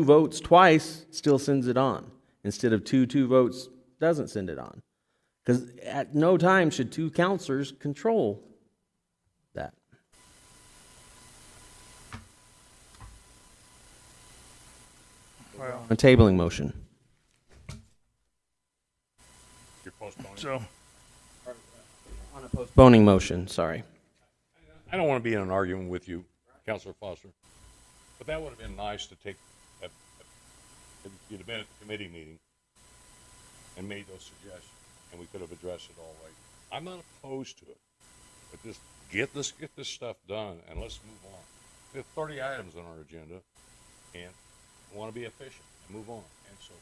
votes twice still sends it on, instead of two votes doesn't send it on. Because at no time should two counselors control that. Well, A tabling motion. You're postponing. so, On a postponing motion, sorry. I don't want to be in an argument with you, Councilor Foster, but that would have been nice to take, if you'd have been at the committee meeting and made those suggestions, and we could have addressed it all right. I'm not opposed to it, but just let's get this stuff done and let's move on. We have 30 items on our agenda, and I want to be efficient and move on. And so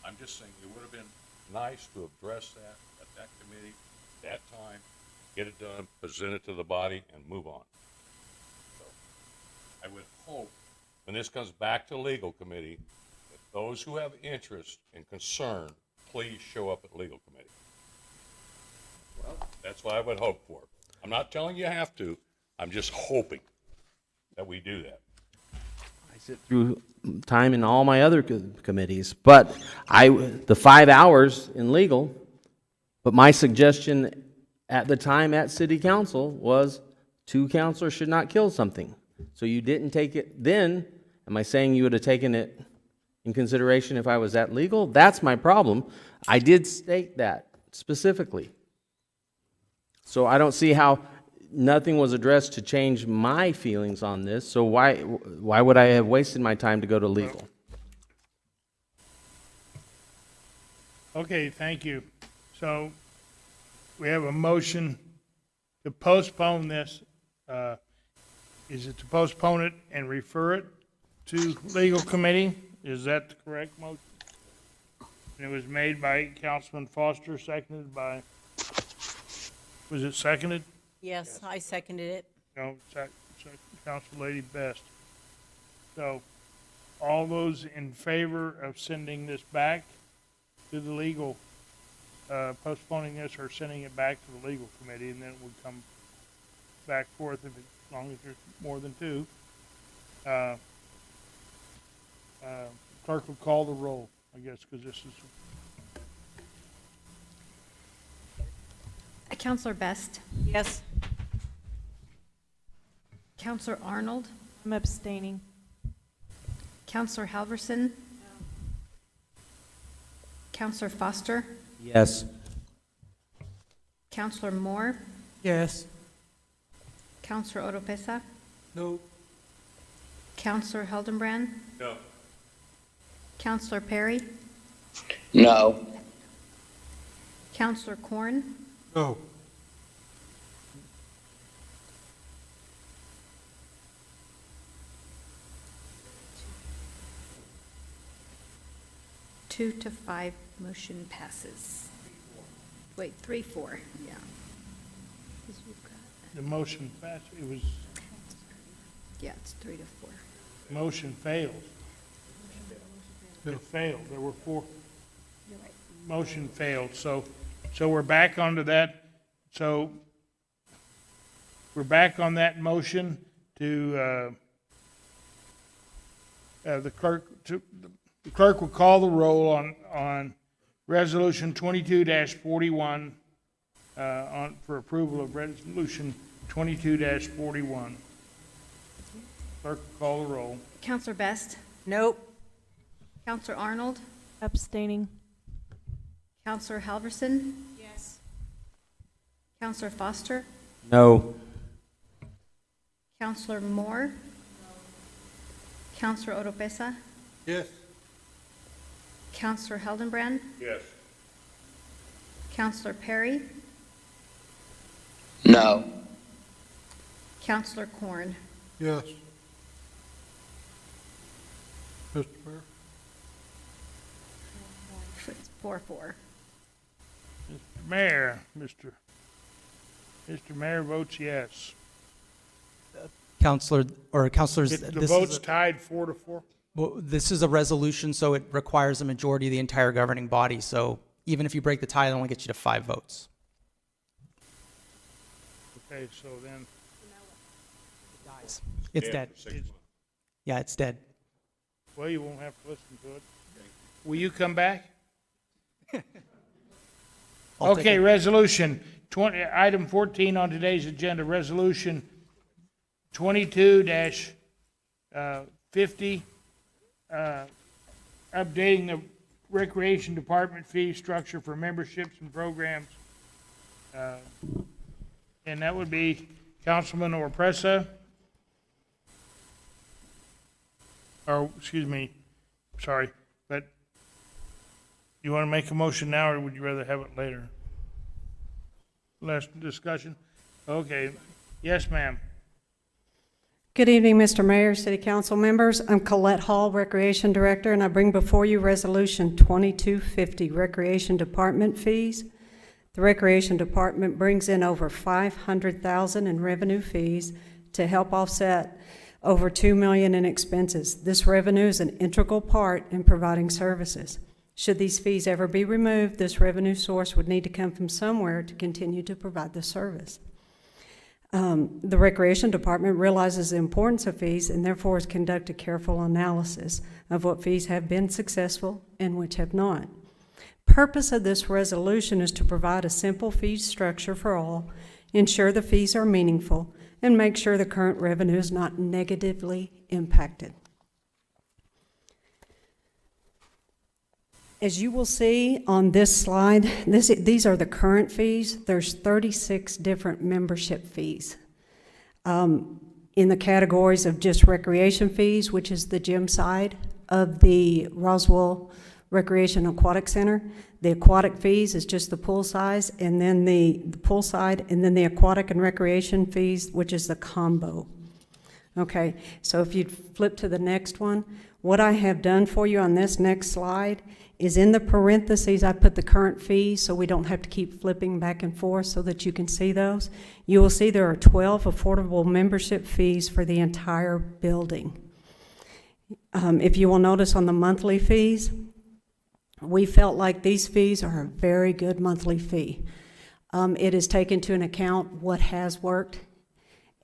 I'm just saying it would have been nice to address that at that committee, that time, get it done, present it to the body, and move on. So I would hope when this comes back to legal committee, that those who have interest and concern, please show up at legal committee. Well, that's what I would hope for. I'm not telling you have to. I'm just hoping that we do that. I sit through time in all my other committees, but the 5 hours in legal, but my suggestion at the time at city council was two counselors should not kill something. So you didn't take it then. Am I saying you would have taken it in consideration if I was at legal? That's my problem. I did state that specifically. So I don't see how nothing was addressed to change my feelings on this. So why would I have wasted my time to go to legal? okay, thank you. So we have a motion to postpone this. Is it to postpone it and refer it to legal committee? Is that the correct motion? And it was made by Councilman Foster, seconded by, was it seconded? Yes, I seconded it. No, Council Lady Best. So, all those in favor of sending this back to the legal, postponing this or sending it back to the legal committee, and then it would come back forth as long as there's more than two. Clerk will call the roll, I guess, because this is. Counselor Best? Yes. Counselor Arnold? I'm abstaining. Counselor Halverson? Counselor Foster? Yes. Counselor Moore? Yes. Counselor Oropesa? No. Counselor Hildenbrand? No. Counselor Perry? No. Counselor Corn? No. Two to five, motion passes. Wait, 3-4, yeah. 'Cause we've got- The motion passed, it was, Yeah, it's 3-4. motion failed. It failed, there were four. Motion failed, so we're back onto that, so we're back on that motion to, the clerk will call the roll on resolution 22-41, for approval of resolution 22-41. Clerk will call the roll. Counselor Best? Nope. Counselor Arnold? Abstaining. Counselor Halverson? Yes. Counselor Foster? No. Counselor Moore? Counselor Oropesa? Yes. Counselor Hildenbrand? Yes. Counselor Perry? No. Counselor Corn? Yes. Mr. Mayor? It's 4-4. Mr. Mayor, Mr. Mayor votes yes. Councilors, The vote's tied 4-4? well, this is a resolution, so it requires a majority of the entire governing body. So even if you break the tie, it only gets you to 5 votes. Okay, so then, It's Yeah, dead. for 6 months. Yeah, it's dead. well, you won't have to listen to it. Will you come back? I'll take Okay, it. resolution, item 14 on today's agenda, resolution 22-50, updating the Recreation Department fee structure for memberships and programs. And that would be Councilman Orpresa. Or, excuse me, sorry, but you want to make a motion now, or would you rather have it later? Less discussion? Okay, yes, ma'am. Good evening, Mr. Mayor, City Council members. I'm Colette Hall, Recreation Director, and I bring before you Resolution 2250, Recreation Department fees. The Recreation Department brings in over $500,000 in revenue fees to help offset over $2 million in expenses. This revenue is an integral part in providing services. Should these fees ever be removed, this revenue source would need to come from somewhere to continue to provide the service. The Recreation Department realizes the importance of fees and therefore has conducted careful analysis of what fees have been successful and which have not. Purpose of this resolution is to provide a simple fee structure for all, ensure the fees are meaningful, and make sure the current revenue is not negatively impacted. As you will see on this slide, these are the current fees. There's 36 different membership fees. In the categories of just recreation fees, which is the gym side of the Roswell Recreation Aquatic Center. The aquatic fees is just the pool size, and then the pool side, and then the aquatic and recreation fees, which is the combo. Okay, so if you'd flip to the next one, what I have done for you on this next slide is in the parentheses, I put the current fees so we don't have to keep flipping back and forth so that you can see those. You will see there are 12 affordable membership fees for the entire building. If you will notice on the monthly fees, we felt like these fees are a very good monthly fee. It is taken into account what has worked,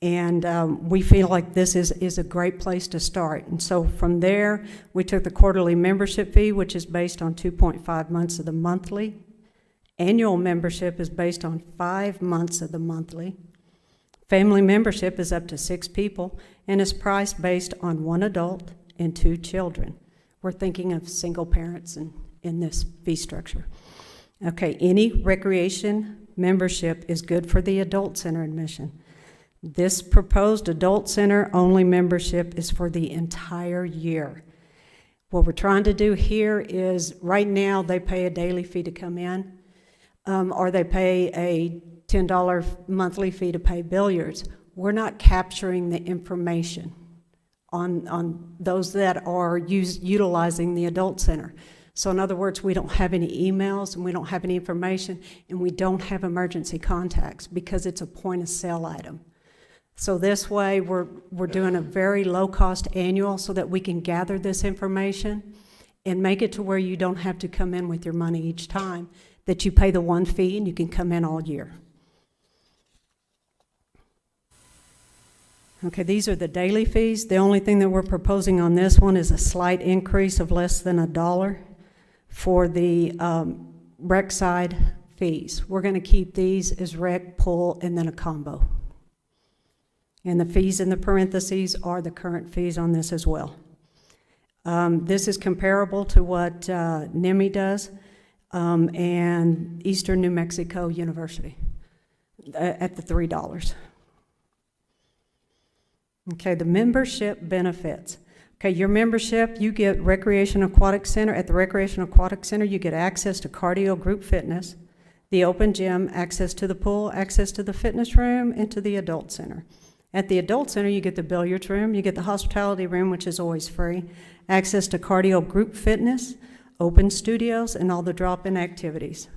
and we feel like this is a great place to start. And so from there, we took the quarterly membership fee, which is based on 2.5 months of the monthly. Annual membership is based on 5 months of the monthly. Family membership is up to 6 people and is priced based on 1 adult and 2 children. We're thinking of single parents in this fee structure. Okay, any recreation membership is good for the adult center admission. This proposed adult center only membership is for the entire year. What we're trying to do here is, right now, they pay a daily fee to come in, or they pay a $10 monthly fee to pay billiards. We're not capturing the information on those that are utilizing the adult center. So in other words, we don't have any emails and we don't have any information and we don't have emergency contacts because it's a point of sale item. So this way we're doing a very low cost annual so that we can gather this information and make it to where you don't have to come in with your money each time, that you pay the one fee and you can come in all year. Okay, these are the daily fees. The only thing that we're proposing on this one is a slight increase of less than $1 for the rec side fees. We're going to keep these as rec, pool, and then a combo. And the fees in the parentheses are the current fees on this as well. This is comparable to what NIMI does and Eastern New Mexico University at the $3. Okay, the membership benefits. Okay, your membership, you get Recreation Aquatic Center. At the Recreation Aquatic Center, you get access to cardio group fitness, the open gym, access to the pool, access to the fitness room, and to the adult center. At the adult center, you get the billiards room, you get the hospitality room, which is always free, access to cardio group fitness, open studios, and all the drop-in activities.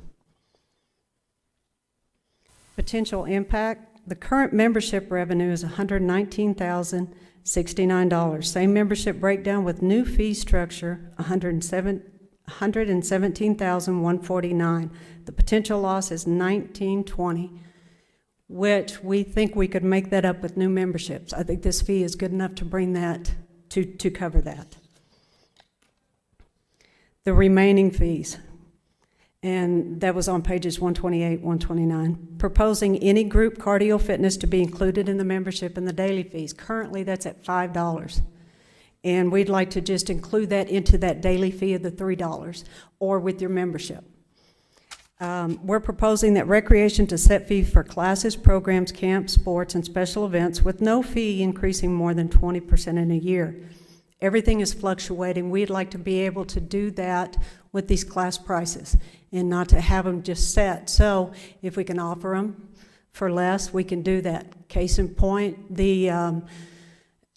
Potential impact. the current membership revenue is $119,069. Same membership breakdown with new fee structure, $117,149. The potential loss is $1920, which we think we could make that up with new memberships. I think this fee is good enough to bring that, to cover that. The remaining fees, and that was on pages 128, 129. Proposing any group cardio fitness to be included in the membership and the daily fees. Currently, that's at $5. And we'd like to just include that into that daily fee of the $3 or with your membership. We're proposing that recreation to set fee for classes, programs, camps, sports, and special events with no fee increasing more than 20% in a year. Everything is fluctuating. We'd like to be able to do that with these class prices and not to have them just set. So if we can offer them for less, we can do that. Case in point, the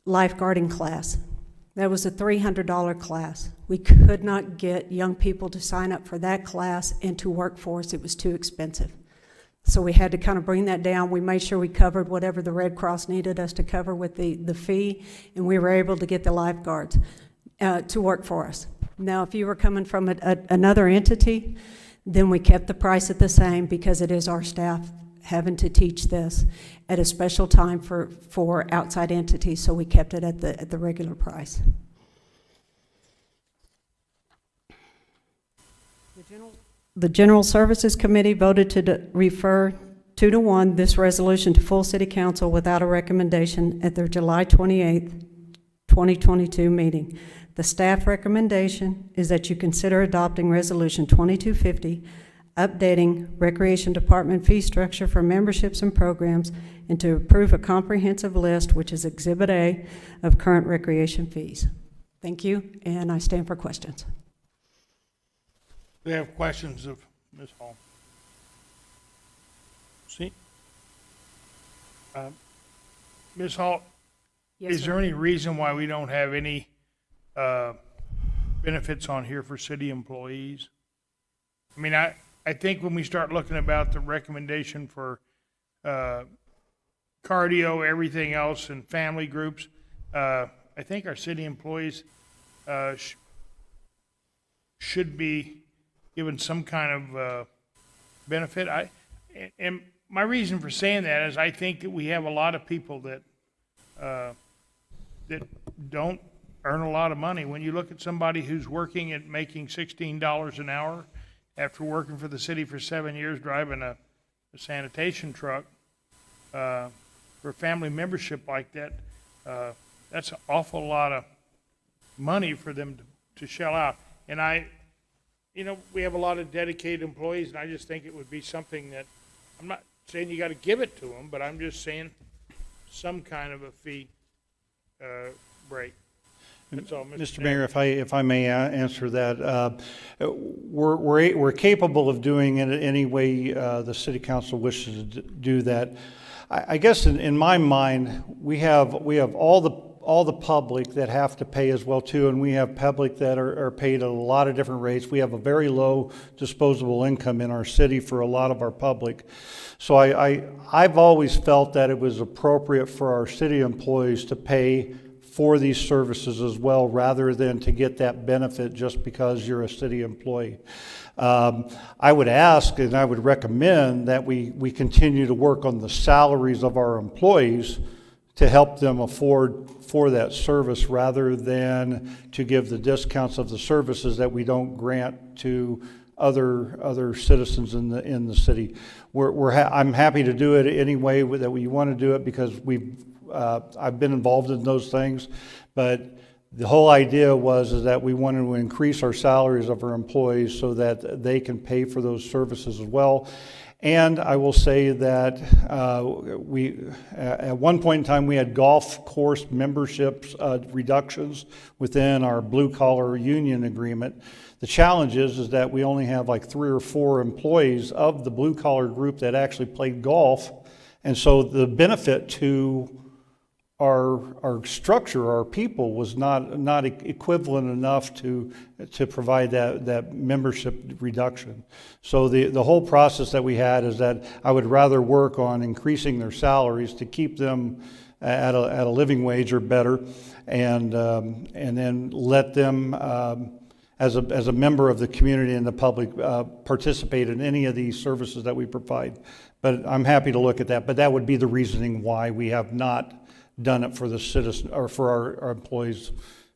lifeguarding class. That was a $300 class. We could not get young people to sign up for that class and to work for us. It was too expensive. So we had to kind of bring that down. We made sure we covered whatever the Red Cross needed us to cover with the fee, and we were able to get the lifeguards to work for us. Now, if you were coming from another entity, then we kept the price at the same because it is our staff having to teach this at a special time for outside entities, so we kept it at the regular price. The General Services Committee voted to refer 2-1 this resolution to full City Council without a recommendation at their July 28th, 2022 meeting. The staff recommendation is that you consider adopting Resolution 2250, updating Recreation Department fee structure for memberships and programs, and to approve a comprehensive list, which is Exhibit A, of current recreation fees. Thank you, and I stand for questions. Do we have questions of Ms. Hall? See? Ms. Hall, Yes, is sir. there any reason why we don't have any benefits on here for city employees? I mean, I think when we start looking about the recommendation for cardio, everything else, and family groups, I think our city employees should be given some kind of benefit. And my reason for saying that is I think that we have a lot of people that don't earn a lot of money. When you look at somebody who's working at making $16 an hour after working for the city for 7 years, driving a sanitation truck, for a family membership like that, that's an awful lot of money for them to shell out. And we have a lot of dedicated employees, and I just think it would be something that, I'm not saying you got to give it to them, but I'm just saying some kind of a fee break. That's all, Mr. Mayor, if I may answer that, we're capable of doing it any way the City Council wishes to do that. I guess in my mind, we have all the public that have to pay as well too, and we have public that are paid at a lot of different rates. We have a very low disposable income in our city for a lot of our public. So I've always felt that it was appropriate for our city employees to pay for these services as well, rather than to get that benefit just because you're a city employee. I would ask and I would recommend that we continue to work on the salaries of our employees to help them afford for that service, rather than to give the discounts of the services that we don't grant to other citizens in the city. I'm happy to do it any way that we want to do it, because I've been involved in those things, but the whole idea is that we wanted to increase our salaries of our employees so that they can pay for those services as well. And I will say that at one point in time, we had golf course memberships reductions within our blue-collar union agreement. The challenge is that we only have like 3 or 4 employees of the blue-collar group that actually played golf. And so the benefit to our structure, our people was not equivalent enough to provide that membership reduction. So the whole process that we had is that I would rather work on increasing their salaries to keep them at a living wage or better, and then let them as a member of the community and the public participate in any of these services that we provide. But I'm happy to look at that. But that would be the reasoning why we have not done it for the citizen or for our employees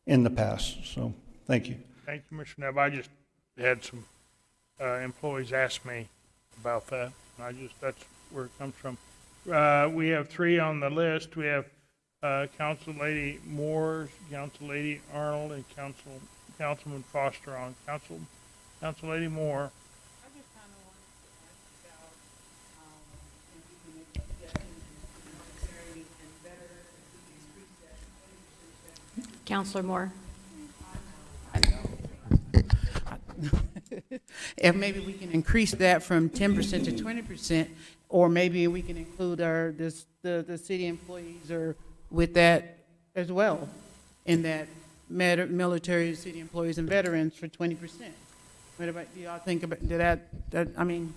in the past. So thank you. Thank you, Mr. Nev. I just had some employees ask me about that. And that's where it comes from. We have 3 on the list. We have Council Lady Moore, Council Lady Arnold, and Councilman Foster on. Council Lady Moore. Counselor Moore. If maybe we can increase that from 10% to 20%, or maybe we can include the city employees or with that as well, in that military, city employees and veterans for 20%. What about, do y'all think about that? I mean,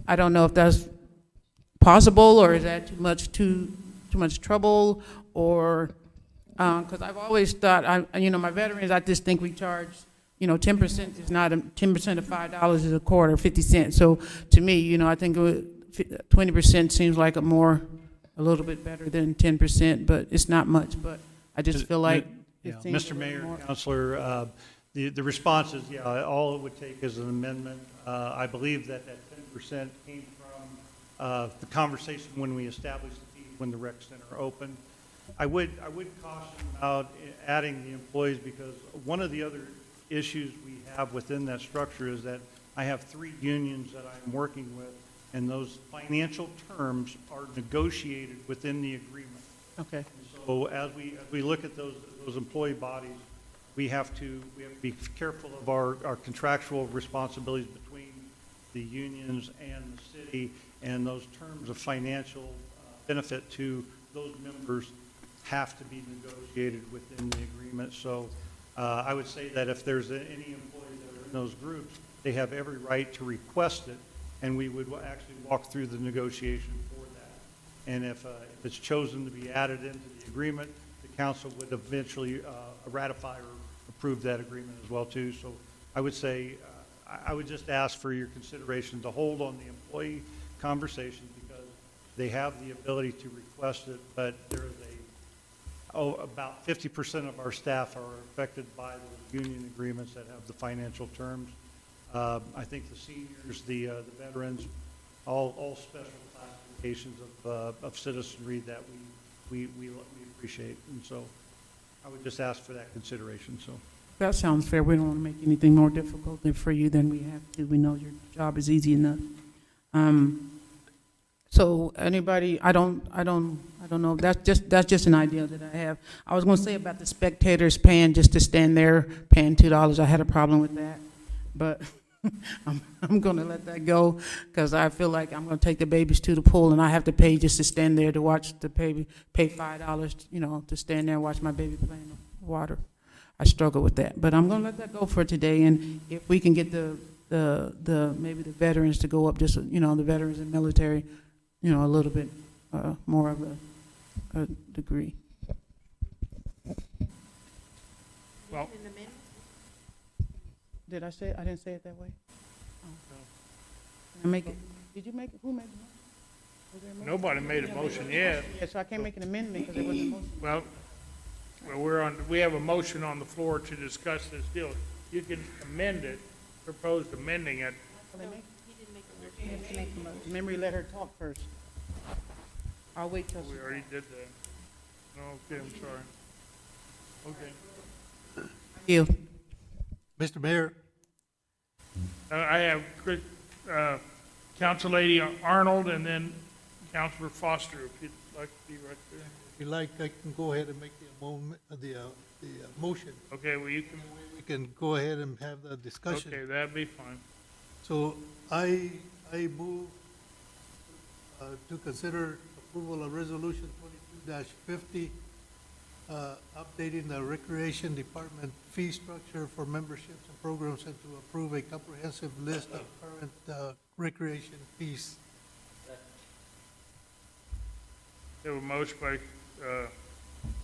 I don't know if that's possible, or is that too much trouble, or because I've always thought, my veterans, I just think we charge, 10% is not 10% of $5 is a quarter, 50 cents. So to me, I think 20% seems like a little bit better than 10%, but it's not much. But I just feel like it seems Mr. Mayor, Councilor, the response is, all it would take is an amendment. I believe that 10% came from the conversation when we established the fee when the rec center opened. I would caution about adding the employees, because one of the other issues we have within that structure is that I have 3 unions that I'm working with, and those financial terms are negotiated within the agreement. Okay. So as we look at those employee bodies, we have to be careful of our contractual responsibilities between the unions and the city, and those terms of financial benefit to those members have to be negotiated within the agreement. So I would say that if there's any employees that are in those groups, they have every right to request it, and we would actually walk through the negotiation for that. And if it's chosen to be added into the agreement, the council would eventually ratify or approve that agreement as well too. So I would say, I would just ask for your consideration to hold on the employee conversation, because they have the ability to request it, but there is about 50% of our staff are affected by the union agreements that have the financial terms. I think the seniors, the veterans, all special classifications of citizenry that we appreciate. And so I would just ask for that consideration. So that sounds fair. We don't want to make anything more difficult for you than we have to. We know your job is easy enough. So anybody, I don't know. That's just an idea that I have. I was going to say about the spectators paying just to stand there, paying $2. I had a problem with that, but I'm going to let that go, because I feel like I'm going to take the babies to the pool and I have to pay just to stand there to watch the baby, pay $5, to stand there and watch my baby play in the water. I struggle with that, but I'm going to let that go for today. And if we can get the maybe the veterans to go up, just the veterans and military, a little bit more of a degree. Well, did I say it? I didn't say it that way. Oh. Can I make it? Did you make it? Who made the motion? Nobody made a motion yet. Yeah, so I can't make an amendment because there wasn't a motion. Well, we have a motion on the floor to discuss this deal. You can amend it, propose amending it. You have to make a motion. Memory, let her talk first. I'll wait till. We already did that. No, okay, I'm sorry. Okay. You. Mr. Mayor, I have Council Lady Arnold and then Councilor Foster, if you'd like to be right there. if you like, I can go ahead and make the motion. Okay, well, you can. We can go ahead and have the discussion. Okay, that'd be fine. So I move to consider approval of resolution 22-50 updating the Recreation Department fee structure for memberships and programs and to approve a comprehensive list of current recreation fees. There was a motion by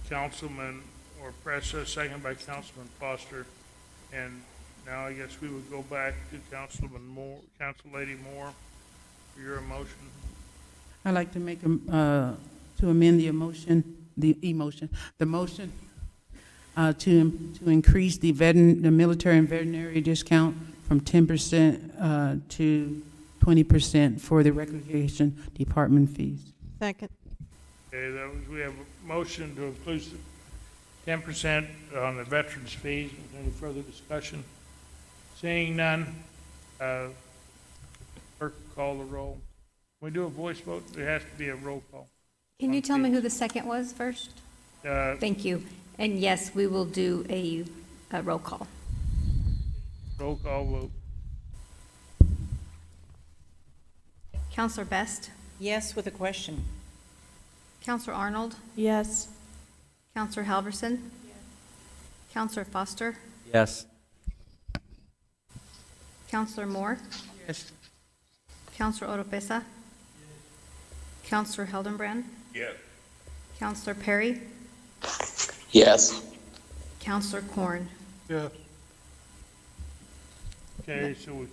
Councilman Orpressa, second by Councilman Foster. And now I guess we would go back to Councilman Moore, Council Lady Moore, for your motion. I'd like to make to amend the motion to increase the military and veterinary discount from 10% to 20% for the recreation department fees. Second. Okay, we have a motion to include 10% on the veterans' fees. Any further discussion? Seeing none, clerk, call the roll. When we do a voice vote, there has to be a roll call. Can you tell me who the second was first? Thank you. And yes, we will do a roll call. Roll call vote. Counselor Best? Yes, with a question. Counselor Arnold? Yes. Counselor Halverson? Counselor Foster? Yes. Counselor Moore? Yes. Counselor Oropesa? Counselor Heldenbrand? Yes. Counselor Perry? Yes. Counselor Corn? Yes. Okay, so we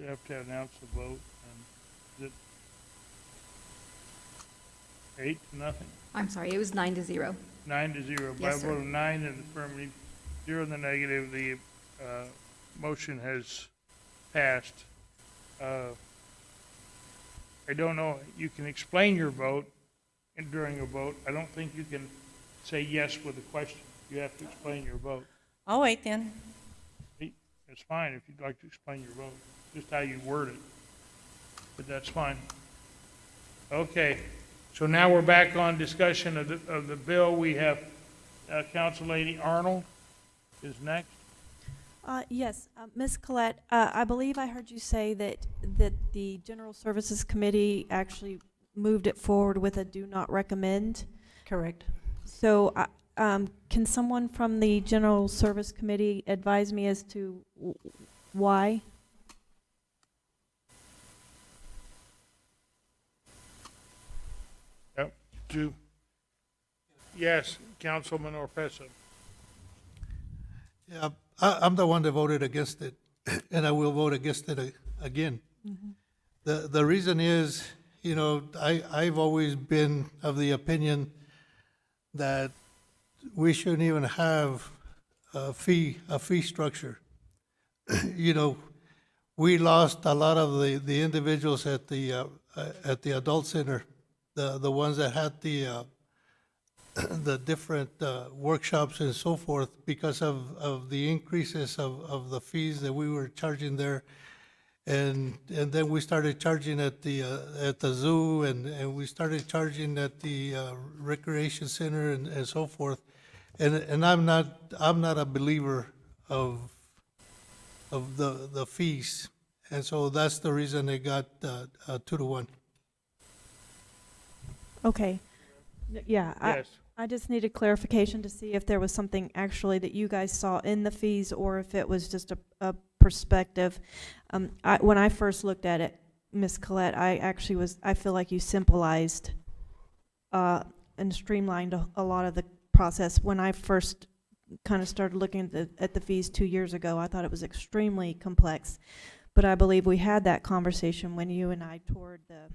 have to announce the vote. And is it 8-0? I'm sorry, it was 9-0. 9-0. By a Yes, sir. vote of 9 in the affirmative, 0 in the negative, the motion has passed. I don't know, you can explain your vote during a vote. I don't think you can say yes with a question. You have to explain your vote. I'll wait then. It's fine if you'd like to explain your vote, just how you word it. But that's fine. Okay, so now we're back on discussion of the bill. We have Council Lady Arnold is next. Yes, Ms. Collette, I believe I heard you say that the General Services Committee actually moved it forward with a do not recommend. Correct. So, can someone from the General Service Committee advise me as to why? Yep. Yes, Councilman Orpesa. Yeah, I'm the one that voted against it, and I will vote against it again. The reason is, you know, I've always been of the opinion that we shouldn't even have a fee structure. You know, we lost a lot of the individuals at the adult center, the ones that had the different workshops and so forth because of the increases of the fees that we were charging there. And then we started charging at the zoo, and we started charging at the recreation center and so forth. And I'm not a believer of the fees, and so that's the reason it got 2-1. Okay. Yeah, Yes. I just needed clarification to see if there was something actually that you guys saw in the fees or if it was just a perspective. When I first looked at it, Ms. Collette, I feel like you simplified and streamlined a lot of the process. When I first kind of started looking at the fees 2 years ago, I thought it was extremely complex. But I believe we had that conversation when you and I toured the...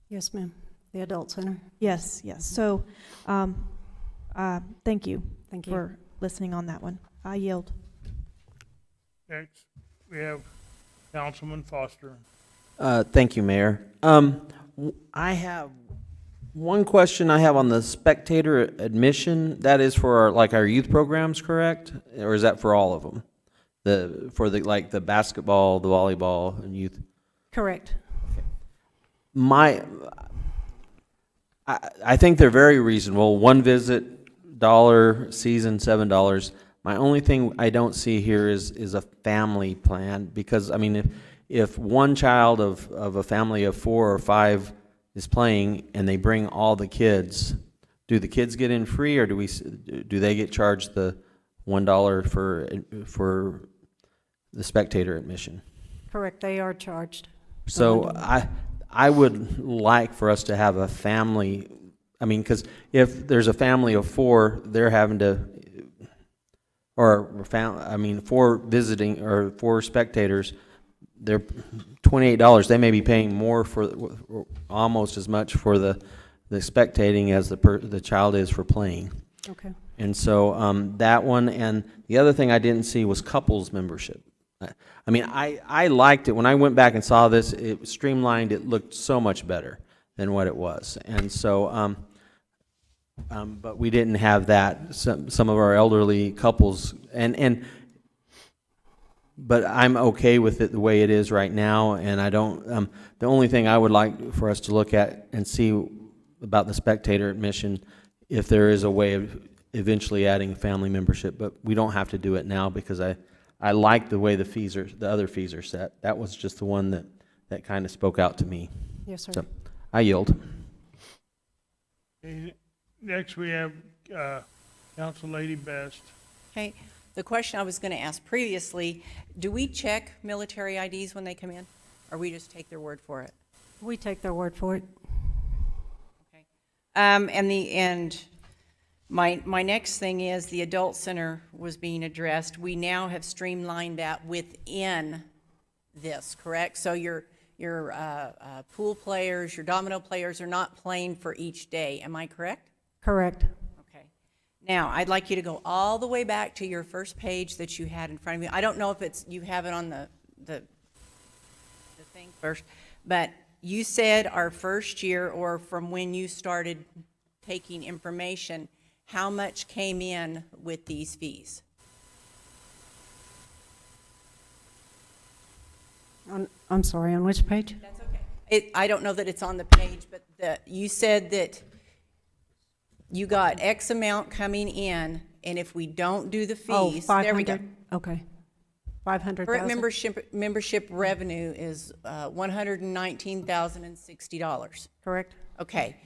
Yes, ma'am. The adult center. Yes, yes. So, thank you. Thank you. For listening on that one. I yield. Next, we have Councilman Foster. Thank you, Mayor. I have one question I have on the spectator admission. That is for our youth programs, correct? Or is that for all of them? The basketball, the volleyball, and youth? Correct. I think they're very reasonable. One visit, $1, season $7. My only thing I don't see here is a family plan, because I mean, if one child of a family of 4 or 5 is playing and they bring all the kids, do the kids get in free, or do they get charged the $1 for the spectator admission? Correct, they are charged. So I would like for us to have a family, I mean, because if there's a family of 4, they're having to, or 4 visiting or 4 spectators, they're $28. They may be paying more for almost as much for the spectating as the child is for playing. Okay. And so that one, and the other thing I didn't see was couples membership. I mean, I liked it. When I went back and saw this, it streamlined. It looked so much better than what it was. And so, but we didn't have that. Some of our elderly couples, but I'm okay with it the way it is right now. And I don't, the only thing I would like for us to look at and see about the spectator admission, if there is a way of eventually adding family membership, but we don't have to do it now because I like the way the other fees are set. That was just the one that kind of spoke out to me. Yes, sir. So I yield. Okay, next we have Council Lady Best. Okay, the question I was going to ask previously, do we check military IDs when they come in, or we just take their word for it? We take their word for it. Okay. My next thing is the adult center was being addressed. We now have streamlined that within this, correct? So your pool players, your domino players are not playing for each day. Am I correct? Correct. Okay. Now, I'd like you to go all the way back to your first page that you had in front of you. I don't know if you have it on the thing first, but you said our first year, or from when you started taking information, how much came in with these fees? I'm sorry, on which page? That's okay. I don't know that it's on the page, but you said that you got X amount coming in, and if we don't do the fees, there we go. Okay. 500,000. Current membership revenue is $119,060. Correct. Okay.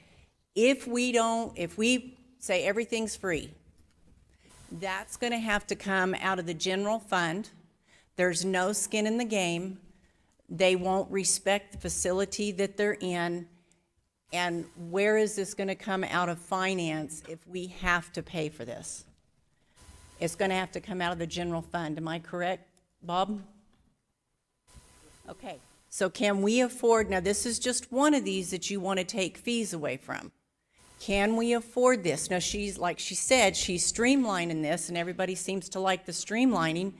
If we say everything's free, that's going to have to come out of the general fund. There's no skin in the game. They won't respect the facility that they're in. And where is this going to come out of finance if we have to pay for this? It's going to have to come out of the general fund. Am I correct, Bob? Okay. So can we afford, now this is just one of these that you want to take fees away from. Can we afford this? Now, like she said, she's streamlining this, and everybody seems to like the streamlining.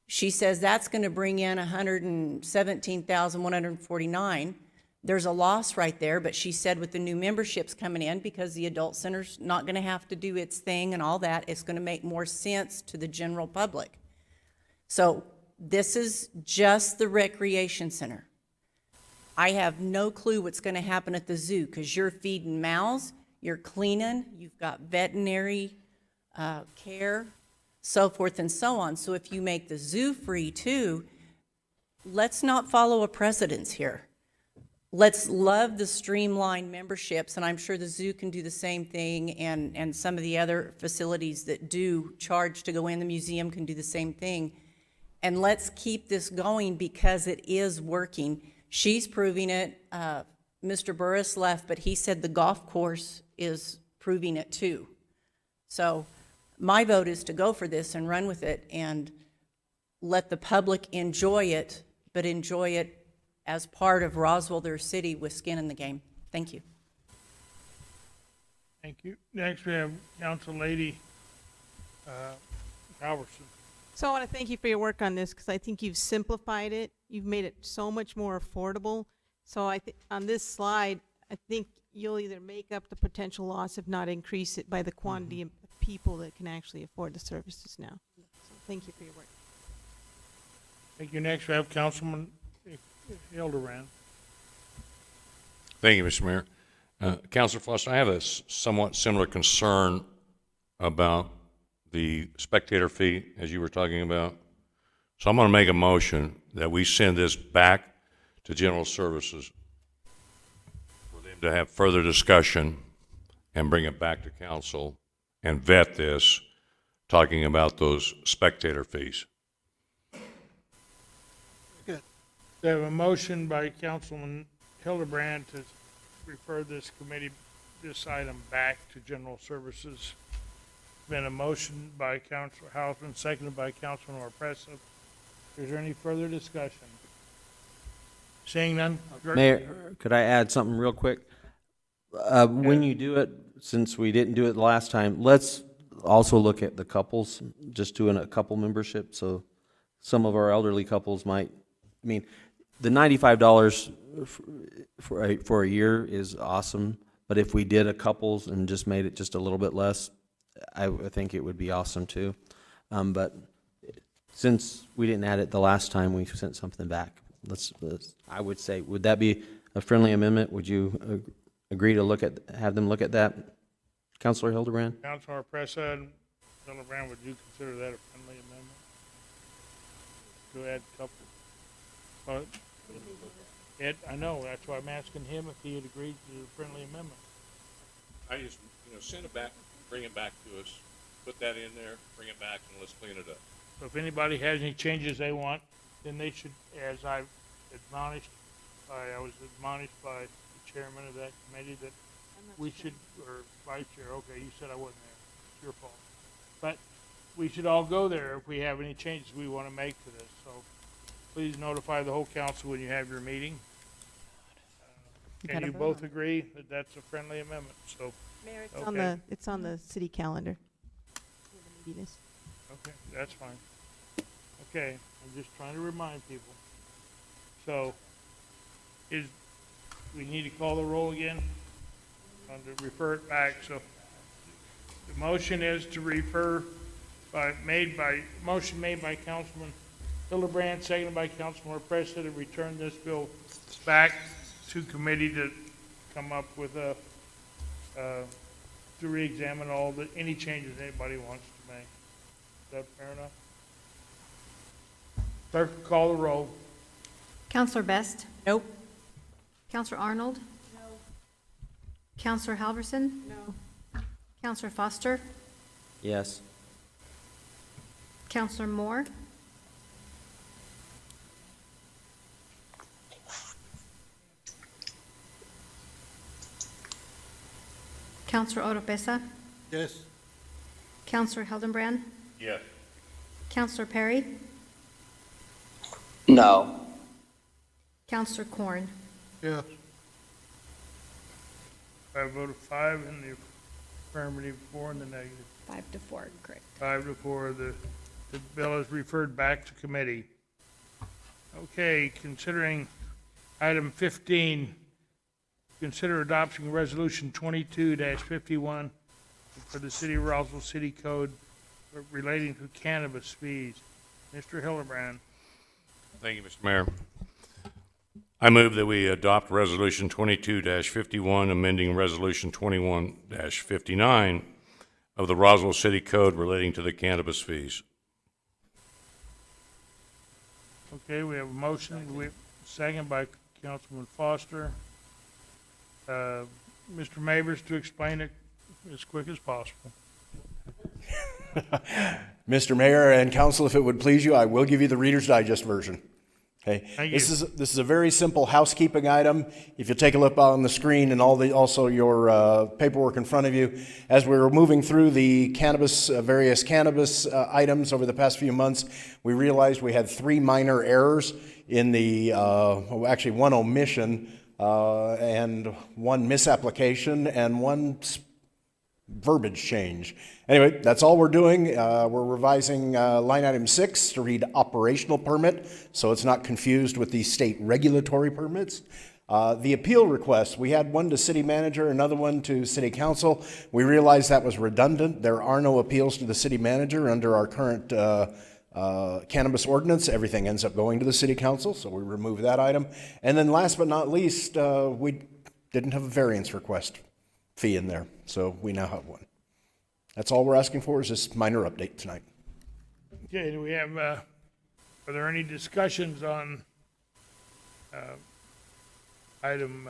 She says that's going to bring in $117,149. There's a loss right there, but she said with the new memberships coming in, because the adult center's not going to have to do its thing and all that, it's going to make more sense to the general public. So this is just the recreation center. I have no clue what's going to happen at the zoo, because you're feeding mouths, you're cleaning, you've got veterinary care, so forth and so on. So if you make the zoo free too, let's not follow a precedence here. Let's love the streamlined memberships, and I'm sure the zoo can do the same thing, and some of the other facilities that do charge to go in, the museum can do the same thing. And let's keep this going because it is working. She's proving it. Mr. Burris left, but he said the golf course is proving it too. So my vote is to go for this and run with it and let the public enjoy it, but enjoy it as part of Roswell, their city, with skin in the game. Thank you. Thank you. Next we have Council Lady Halverson. So I want to thank you for your work on this, because I think you've simplified it. You've made it so much more affordable. So on this slide, I think you'll either make up the potential loss, if not increase it, by the quantity of people that can actually afford the services now. So thank you for your work. Thank you. Next we have Councilman Hildebrand. Thank you, Mr. Mayor. Councilor Foster, I have a somewhat similar concern about the spectator fee, as you were talking about. So I'm going to make a motion that we send this back to General Services for to have further discussion and bring it back to council and vet this, talking about those spectator fees. We have a motion by Councilman Hildebrand to refer this item back to General Services. Been a motion by Councilor Hausman, seconded by Councilman Orpresa. Is there any further discussion? Seeing none? Mayor, could I add something real quick? When you do it, since we didn't do it last time, let's also look at the couples, just doing a couple membership, so some of our elderly couples might, I mean, the $95 for a year is awesome, but if we did a couples and just made it just a little bit less, I think it would be awesome too. But since we didn't add it the last time, we sent something back. Let's I would say, would that be a friendly amendment? Would you agree to have them look at that? Councilor Hildebrand? Councilor Orpresa and Hildebrand, would you consider that a friendly amendment? To add couple? Ed, I know, that's why I'm asking him if he had agreed to the friendly amendment. I just, send it back, bring it back to us, put that in there, bring it back, and let's clean it up. So if anybody has any changes they want, then they should, as I was admonished by the chairman of that committee, that we should, or vice chair, okay, you said I wasn't there, it's your fault. But we should all go there if we have any changes we want to make to this, so please notify the whole council when you have your meeting. Can you both agree that that's a friendly amendment? So, Mayor, okay. it's on the city calendar. Where the meeting is. Okay, that's fine. Okay, I'm just trying to remind people. So, we need to call the roll again and to refer it back. So, the motion is to refer motion made by Councilman Hildebrand, seconded by Councilman Orpresa, to return this bill back to committee to come up with to re-examine any changes anybody wants to make. Is that fair enough? Clerk, call the roll. Counselor Best? Nope. Counselor Arnold? No. Counselor Halverson? No. Counselor Foster? Yes. Counselor Moore? Counselor Oropesa? Yes. Counselor Hildenbrand? Yes. Counselor Perry? No. Counselor Corn? Yes. By a vote of 5 in the affirmative, 4 in the negative. 5-4, correct. 5-4, the bill is referred back to committee. Okay, considering item 15, consider adopting resolution 22-51 for the City of Roswell City Code relating to cannabis fees. Mr. Hildebrand. Thank you, Mr. Mayor. I move that we adopt Resolution 22-51, amending Resolution 21-59 of the Roswell City Code relating to the cannabis fees. Okay, we have a motion, second by Councilman Foster. Mr. Mavers to explain it as quick as possible. Mr. Mayor and Council, if it would please you, I will give you the Reader's Digest version. Okay. Thank you. This is a very simple housekeeping item. If you take a look on the screen and also your paperwork in front of you, as we were moving through the various cannabis items over the past few months, we realized we had 3 minor errors in the actually 1 omission and 1 misapplication and 1 verbiage change. Anyway, that's all we're doing. We're revising line item 6 to read operational permit, so it's not confused with the state regulatory permits. The appeal request, we had one to city manager, another one to city council. We realized that was redundant. There are no appeals to the city manager under our current cannabis ordinance. Everything ends up going to the city council, so we remove that item. And then last but not least, we didn't have a variance request fee in there, so we now have one. That's all we're asking for, is this minor update tonight. Okay, do we have, are there any discussions on item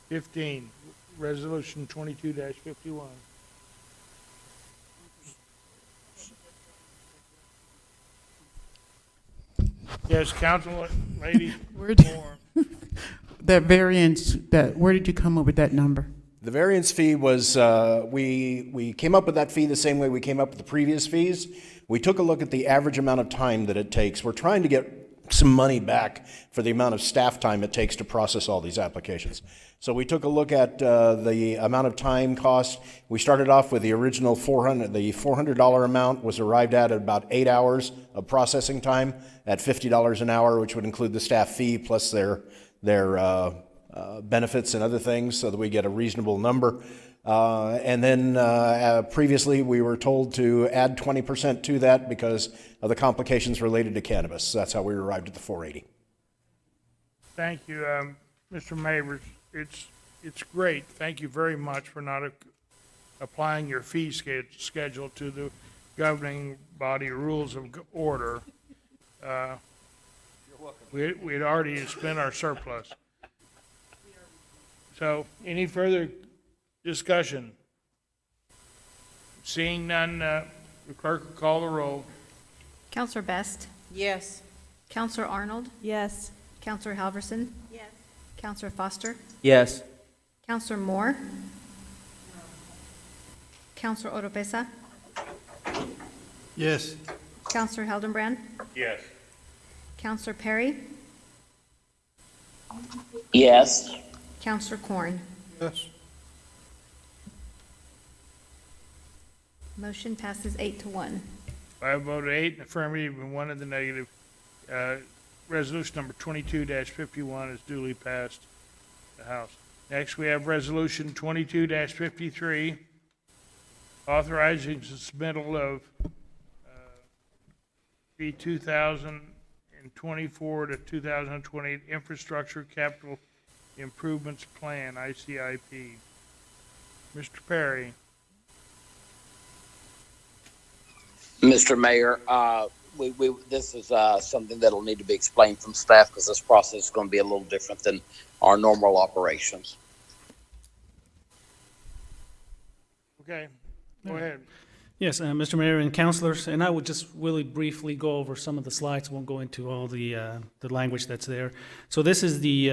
15, Resolution 22-51. Yes, Council Lady Moore. That variance, where did you come up with that number? The variance fee was, we came up with that fee the same way we came up with the previous fees. We took a look at the average amount of time that it takes. We're trying to get some money back for the amount of staff time it takes to process all these applications. So we took a look at the amount of time cost. We started off with the original $400 amount was arrived at about 8 hours of processing time at $50 an hour, which would include the staff fee plus their benefits and other things, so that we get a reasonable number. And then previously we were told to add 20% to that because of the complications related to cannabis. So that's how we arrived at the 480. Thank you, Mr. Mavers. It's great. Thank you very much for not applying your fee schedule to the governing body rules of order. We'd already spent our surplus. So, any further discussion? Seeing none, the clerk will call the roll. Counselor Best? Yes. Counselor Arnold? Yes. Counselor Halverson? Yes. Counselor Foster? Yes. Counselor Moore? Counselor Oropesa? Yes. Counselor Heldenbrand? Yes. Counselor Perry? Yes. Counselor Corn? Yes. Motion passes 8-1. By a vote of 8 in affirmative and 1 in the negative, resolution number 22-51 is duly passed the House. Next, we have resolution 22-53, authorizing the submittal of the 2024 to 2028 Infrastructure Capital Improvements Plan, ICIP. Mr. Perry. Mr. Mayor, this is something that'll need to be explained from staff because this process is going to be a little different than our normal operations. Okay, go ahead. Yes, Mr. Mayor and councilors, and I would just really briefly go over some of the slides. Won't go into all the language that's there. So this is the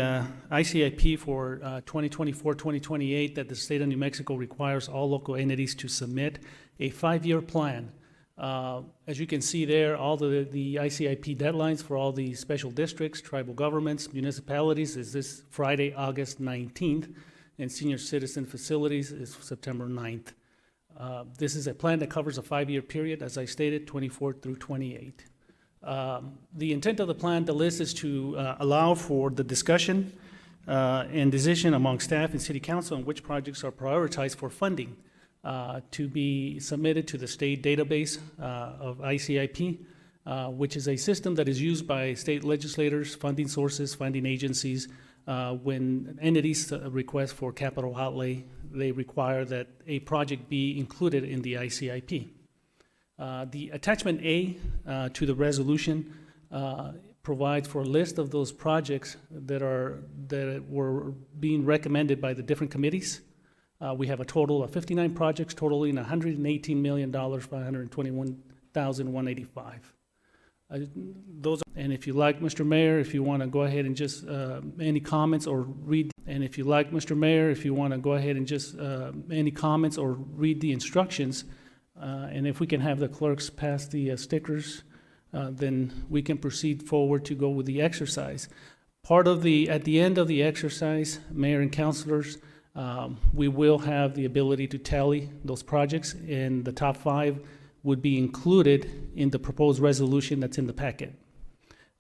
ICIP for 2024-2028 that the state of New Mexico requires all local entities to submit a 5-year plan. As you can see there, all the ICIP deadlines for all the special districts, tribal governments, municipalities is this Friday, August 19th, and senior citizen facilities is September 9th. This is a plan that covers a 5-year period, as I stated, 24 through 28. The intent of the plan, the list is to allow for the discussion and decision among staff and city council on which projects are prioritized for funding to be submitted to the state database of ICIP, which is a system that is used by state legislators, funding sources, funding agencies. When entities request for capital outlay, they require that a project be included in the ICIP. The attachment A to the resolution provides for a list of those projects that were being recommended by the different committees. We have a total of 59 projects totaling $118,521,185. And if you like, Mr. Mayor, if you want to go ahead and just any comments or read. And if you like, Mr. Mayor, if you want to go ahead and just any comments or read the instructions, and if we can have the clerks pass the stickers, then we can proceed forward to go with the exercise. At the end of the exercise, Mayor and councilors, we will have the ability to tally those projects, and the top 5 would be included in the proposed resolution that's in the packet.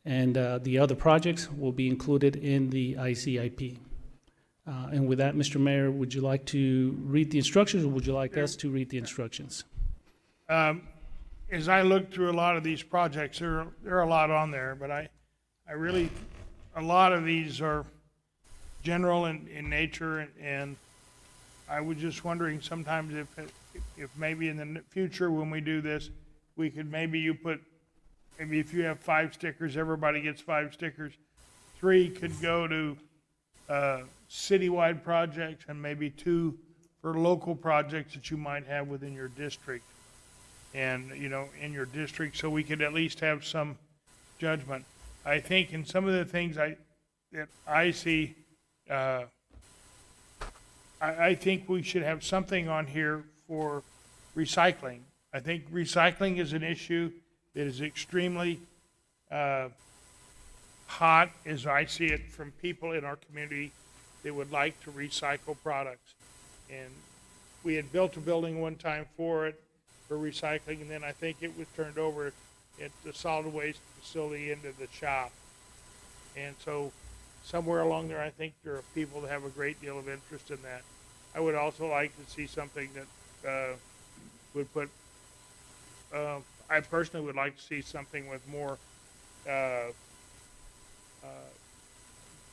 And the other projects will be included in the ICIP. And with that, Mr. Mayor, would you like to read the instructions, or would you like us to read the instructions? As I look through a lot of these projects, there are a lot on there, but I really, a lot of these are general in nature, and I was just wondering sometimes if maybe in the future when we do this, we could maybe if you have 5 stickers, everybody gets 5 stickers. 3 could go to citywide projects and maybe 2 for local projects that you might have within your district. And, in your district, so we could at least have some judgment. I think in some of the things that I see, I think we should have something on here for recycling. I think recycling is an issue that is extremely hot, as I see it, from people in our community that would like to recycle products. And we had built a building one time for recycling, and then I think it was turned over at the solid waste facility into the shop. And so somewhere along there, I think there are people that have a great deal of interest in that. I would also like to see something that would put, I personally would like to see something with more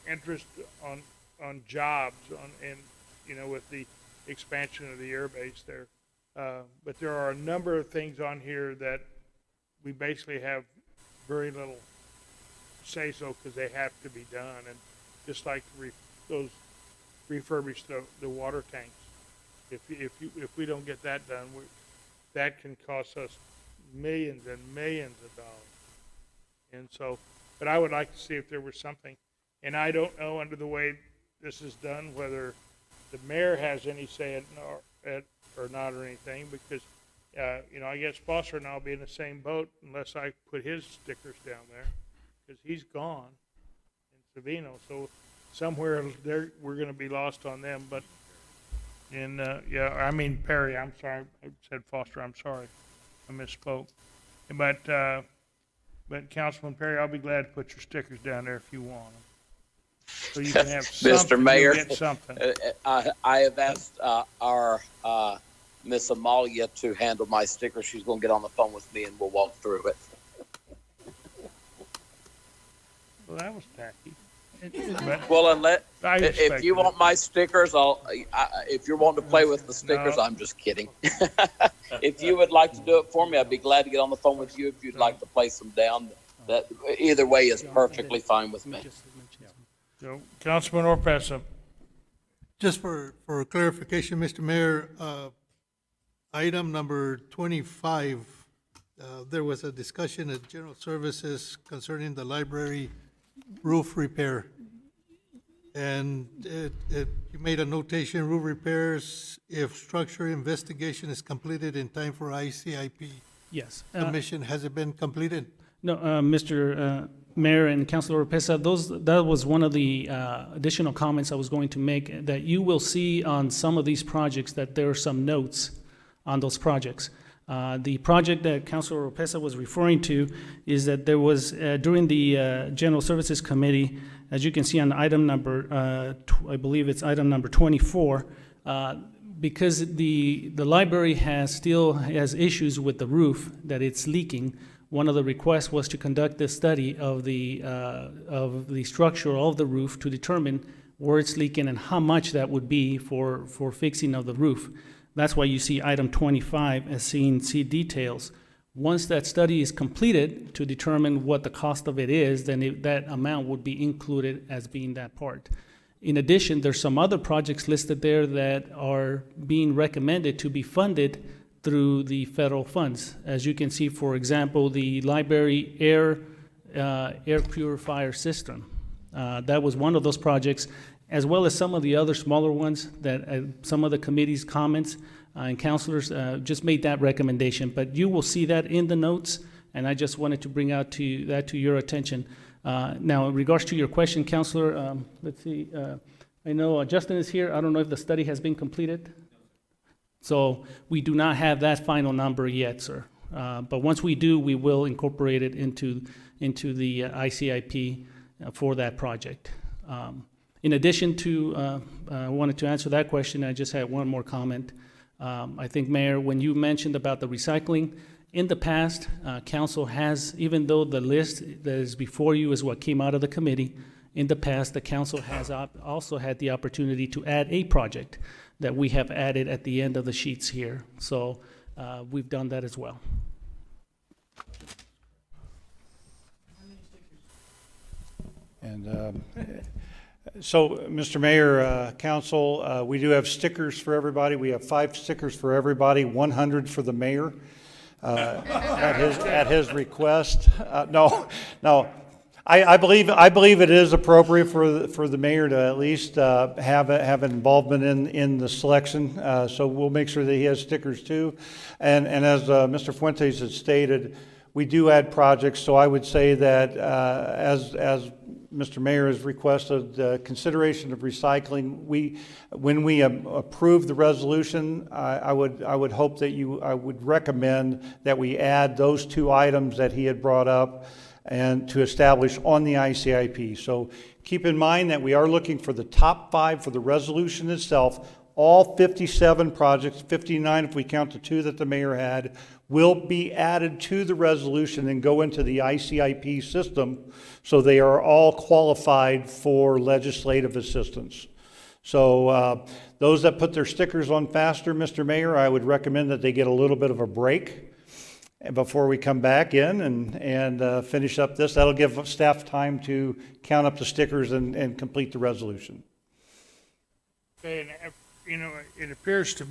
interest on jobs, with the expansion of the air base there. But there are a number of things on here that we basically have very little say-so because they have to be done. And just like those refurbish the water tanks. If we don't get that done, that can cost us millions and millions of dollars. And so, but I would like to see if there was something. And I don't know under the way this is done whether the mayor has any say in it or not or anything, because I guess Foster and I'll be in the same boat unless I put his stickers down there, because he's gone in Savino. So somewhere there we're going to be lost on them. But Perry. I'm sorry, I said Foster. I'm sorry, I misspoke. But Councilman Perry, I'll be glad to put your stickers down there if you want them. So you can have something. Mr. Mayor, get something. I have asked our Miss Amalia to handle my sticker. She's going to get on the phone with me and we'll walk through it. Well, that was tacky. Well, if you want my stickers, if you're wanting to play with the stickers, No. I'm just kidding. If you would like to do it for me, I'd be glad to get on the phone with you if you'd like to place them down. That either way is perfectly fine with me. So, Councilman Orpesa. Just for clarification, Mr. Mayor, item number 25, there was a discussion at General Services concerning the library roof repair. And you made a notation, roof repairs, if structure investigation is completed in time for ICIP Yes. submission, has it been completed? No, Mr. Mayor and Councilor Pesa, that was one of the additional comments I was going to make, that you will see on some of these projects that there are some notes on those projects. The project that Councilor Pesa was referring to is that there was, during the General Services Committee, as you can see on item number, I believe it's item number 24, because the library still has issues with the roof, that it's leaking. One of the requests was to conduct a study of the structure of the roof to determine where it's leaking and how much that would be for fixing of the roof. That's why you see item 25 as see details. Once that study is completed to determine what the cost of it is, then that amount would be included as being that part. In addition, there's some other projects listed there that are being recommended to be funded through the federal funds. As you can see, for example, the library air purifier system. That was one of those projects, as well as some of the other smaller ones that some of the committee's comments and councilors just made that recommendation. But you will see that in the notes, and I just wanted to bring that to your attention. Now, in regards to your question, Councilor, let's see, I know Justin is here. I don't know if the study has been completed. So we do not have that final number yet, sir. But once we do, we will incorporate it into the ICIP for that project. In addition to, I wanted to answer that question, I just had one more comment. I think, Mayor, when you mentioned about the recycling, in the past, council has, even though the list that is before you is what came out of the committee, in the past, the council has also had the opportunity to add a project that we have added at the end of the sheets here. So we've done that as well. And So, Mr. Mayor, Council, we do have stickers for everybody. We have 5 stickers for everybody, 100 for the mayor at his request. No. I believe it is appropriate for the mayor to at least have an involvement in the selection. So we'll make sure that he has stickers too. And as Mr. Fuentes had stated, we do add projects. So I would say that as Mr. Mayor has requested consideration of recycling, when we approve the resolution, I would hope that I would recommend that we add those 2 items that he had brought up and to establish on the ICIP. So keep in mind that we are looking for the top 5 for the resolution itself. All 57 projects, 59 if we count the 2 that the mayor had, will be added to the resolution and go into the ICIP system, so they are all qualified for legislative assistance. So those that put their stickers on faster, Mr. Mayor, I would recommend that they get a little bit of a break before we come back in and finish up this. That'll give staff time to count up the stickers and complete the resolution. Okay, and, it appears to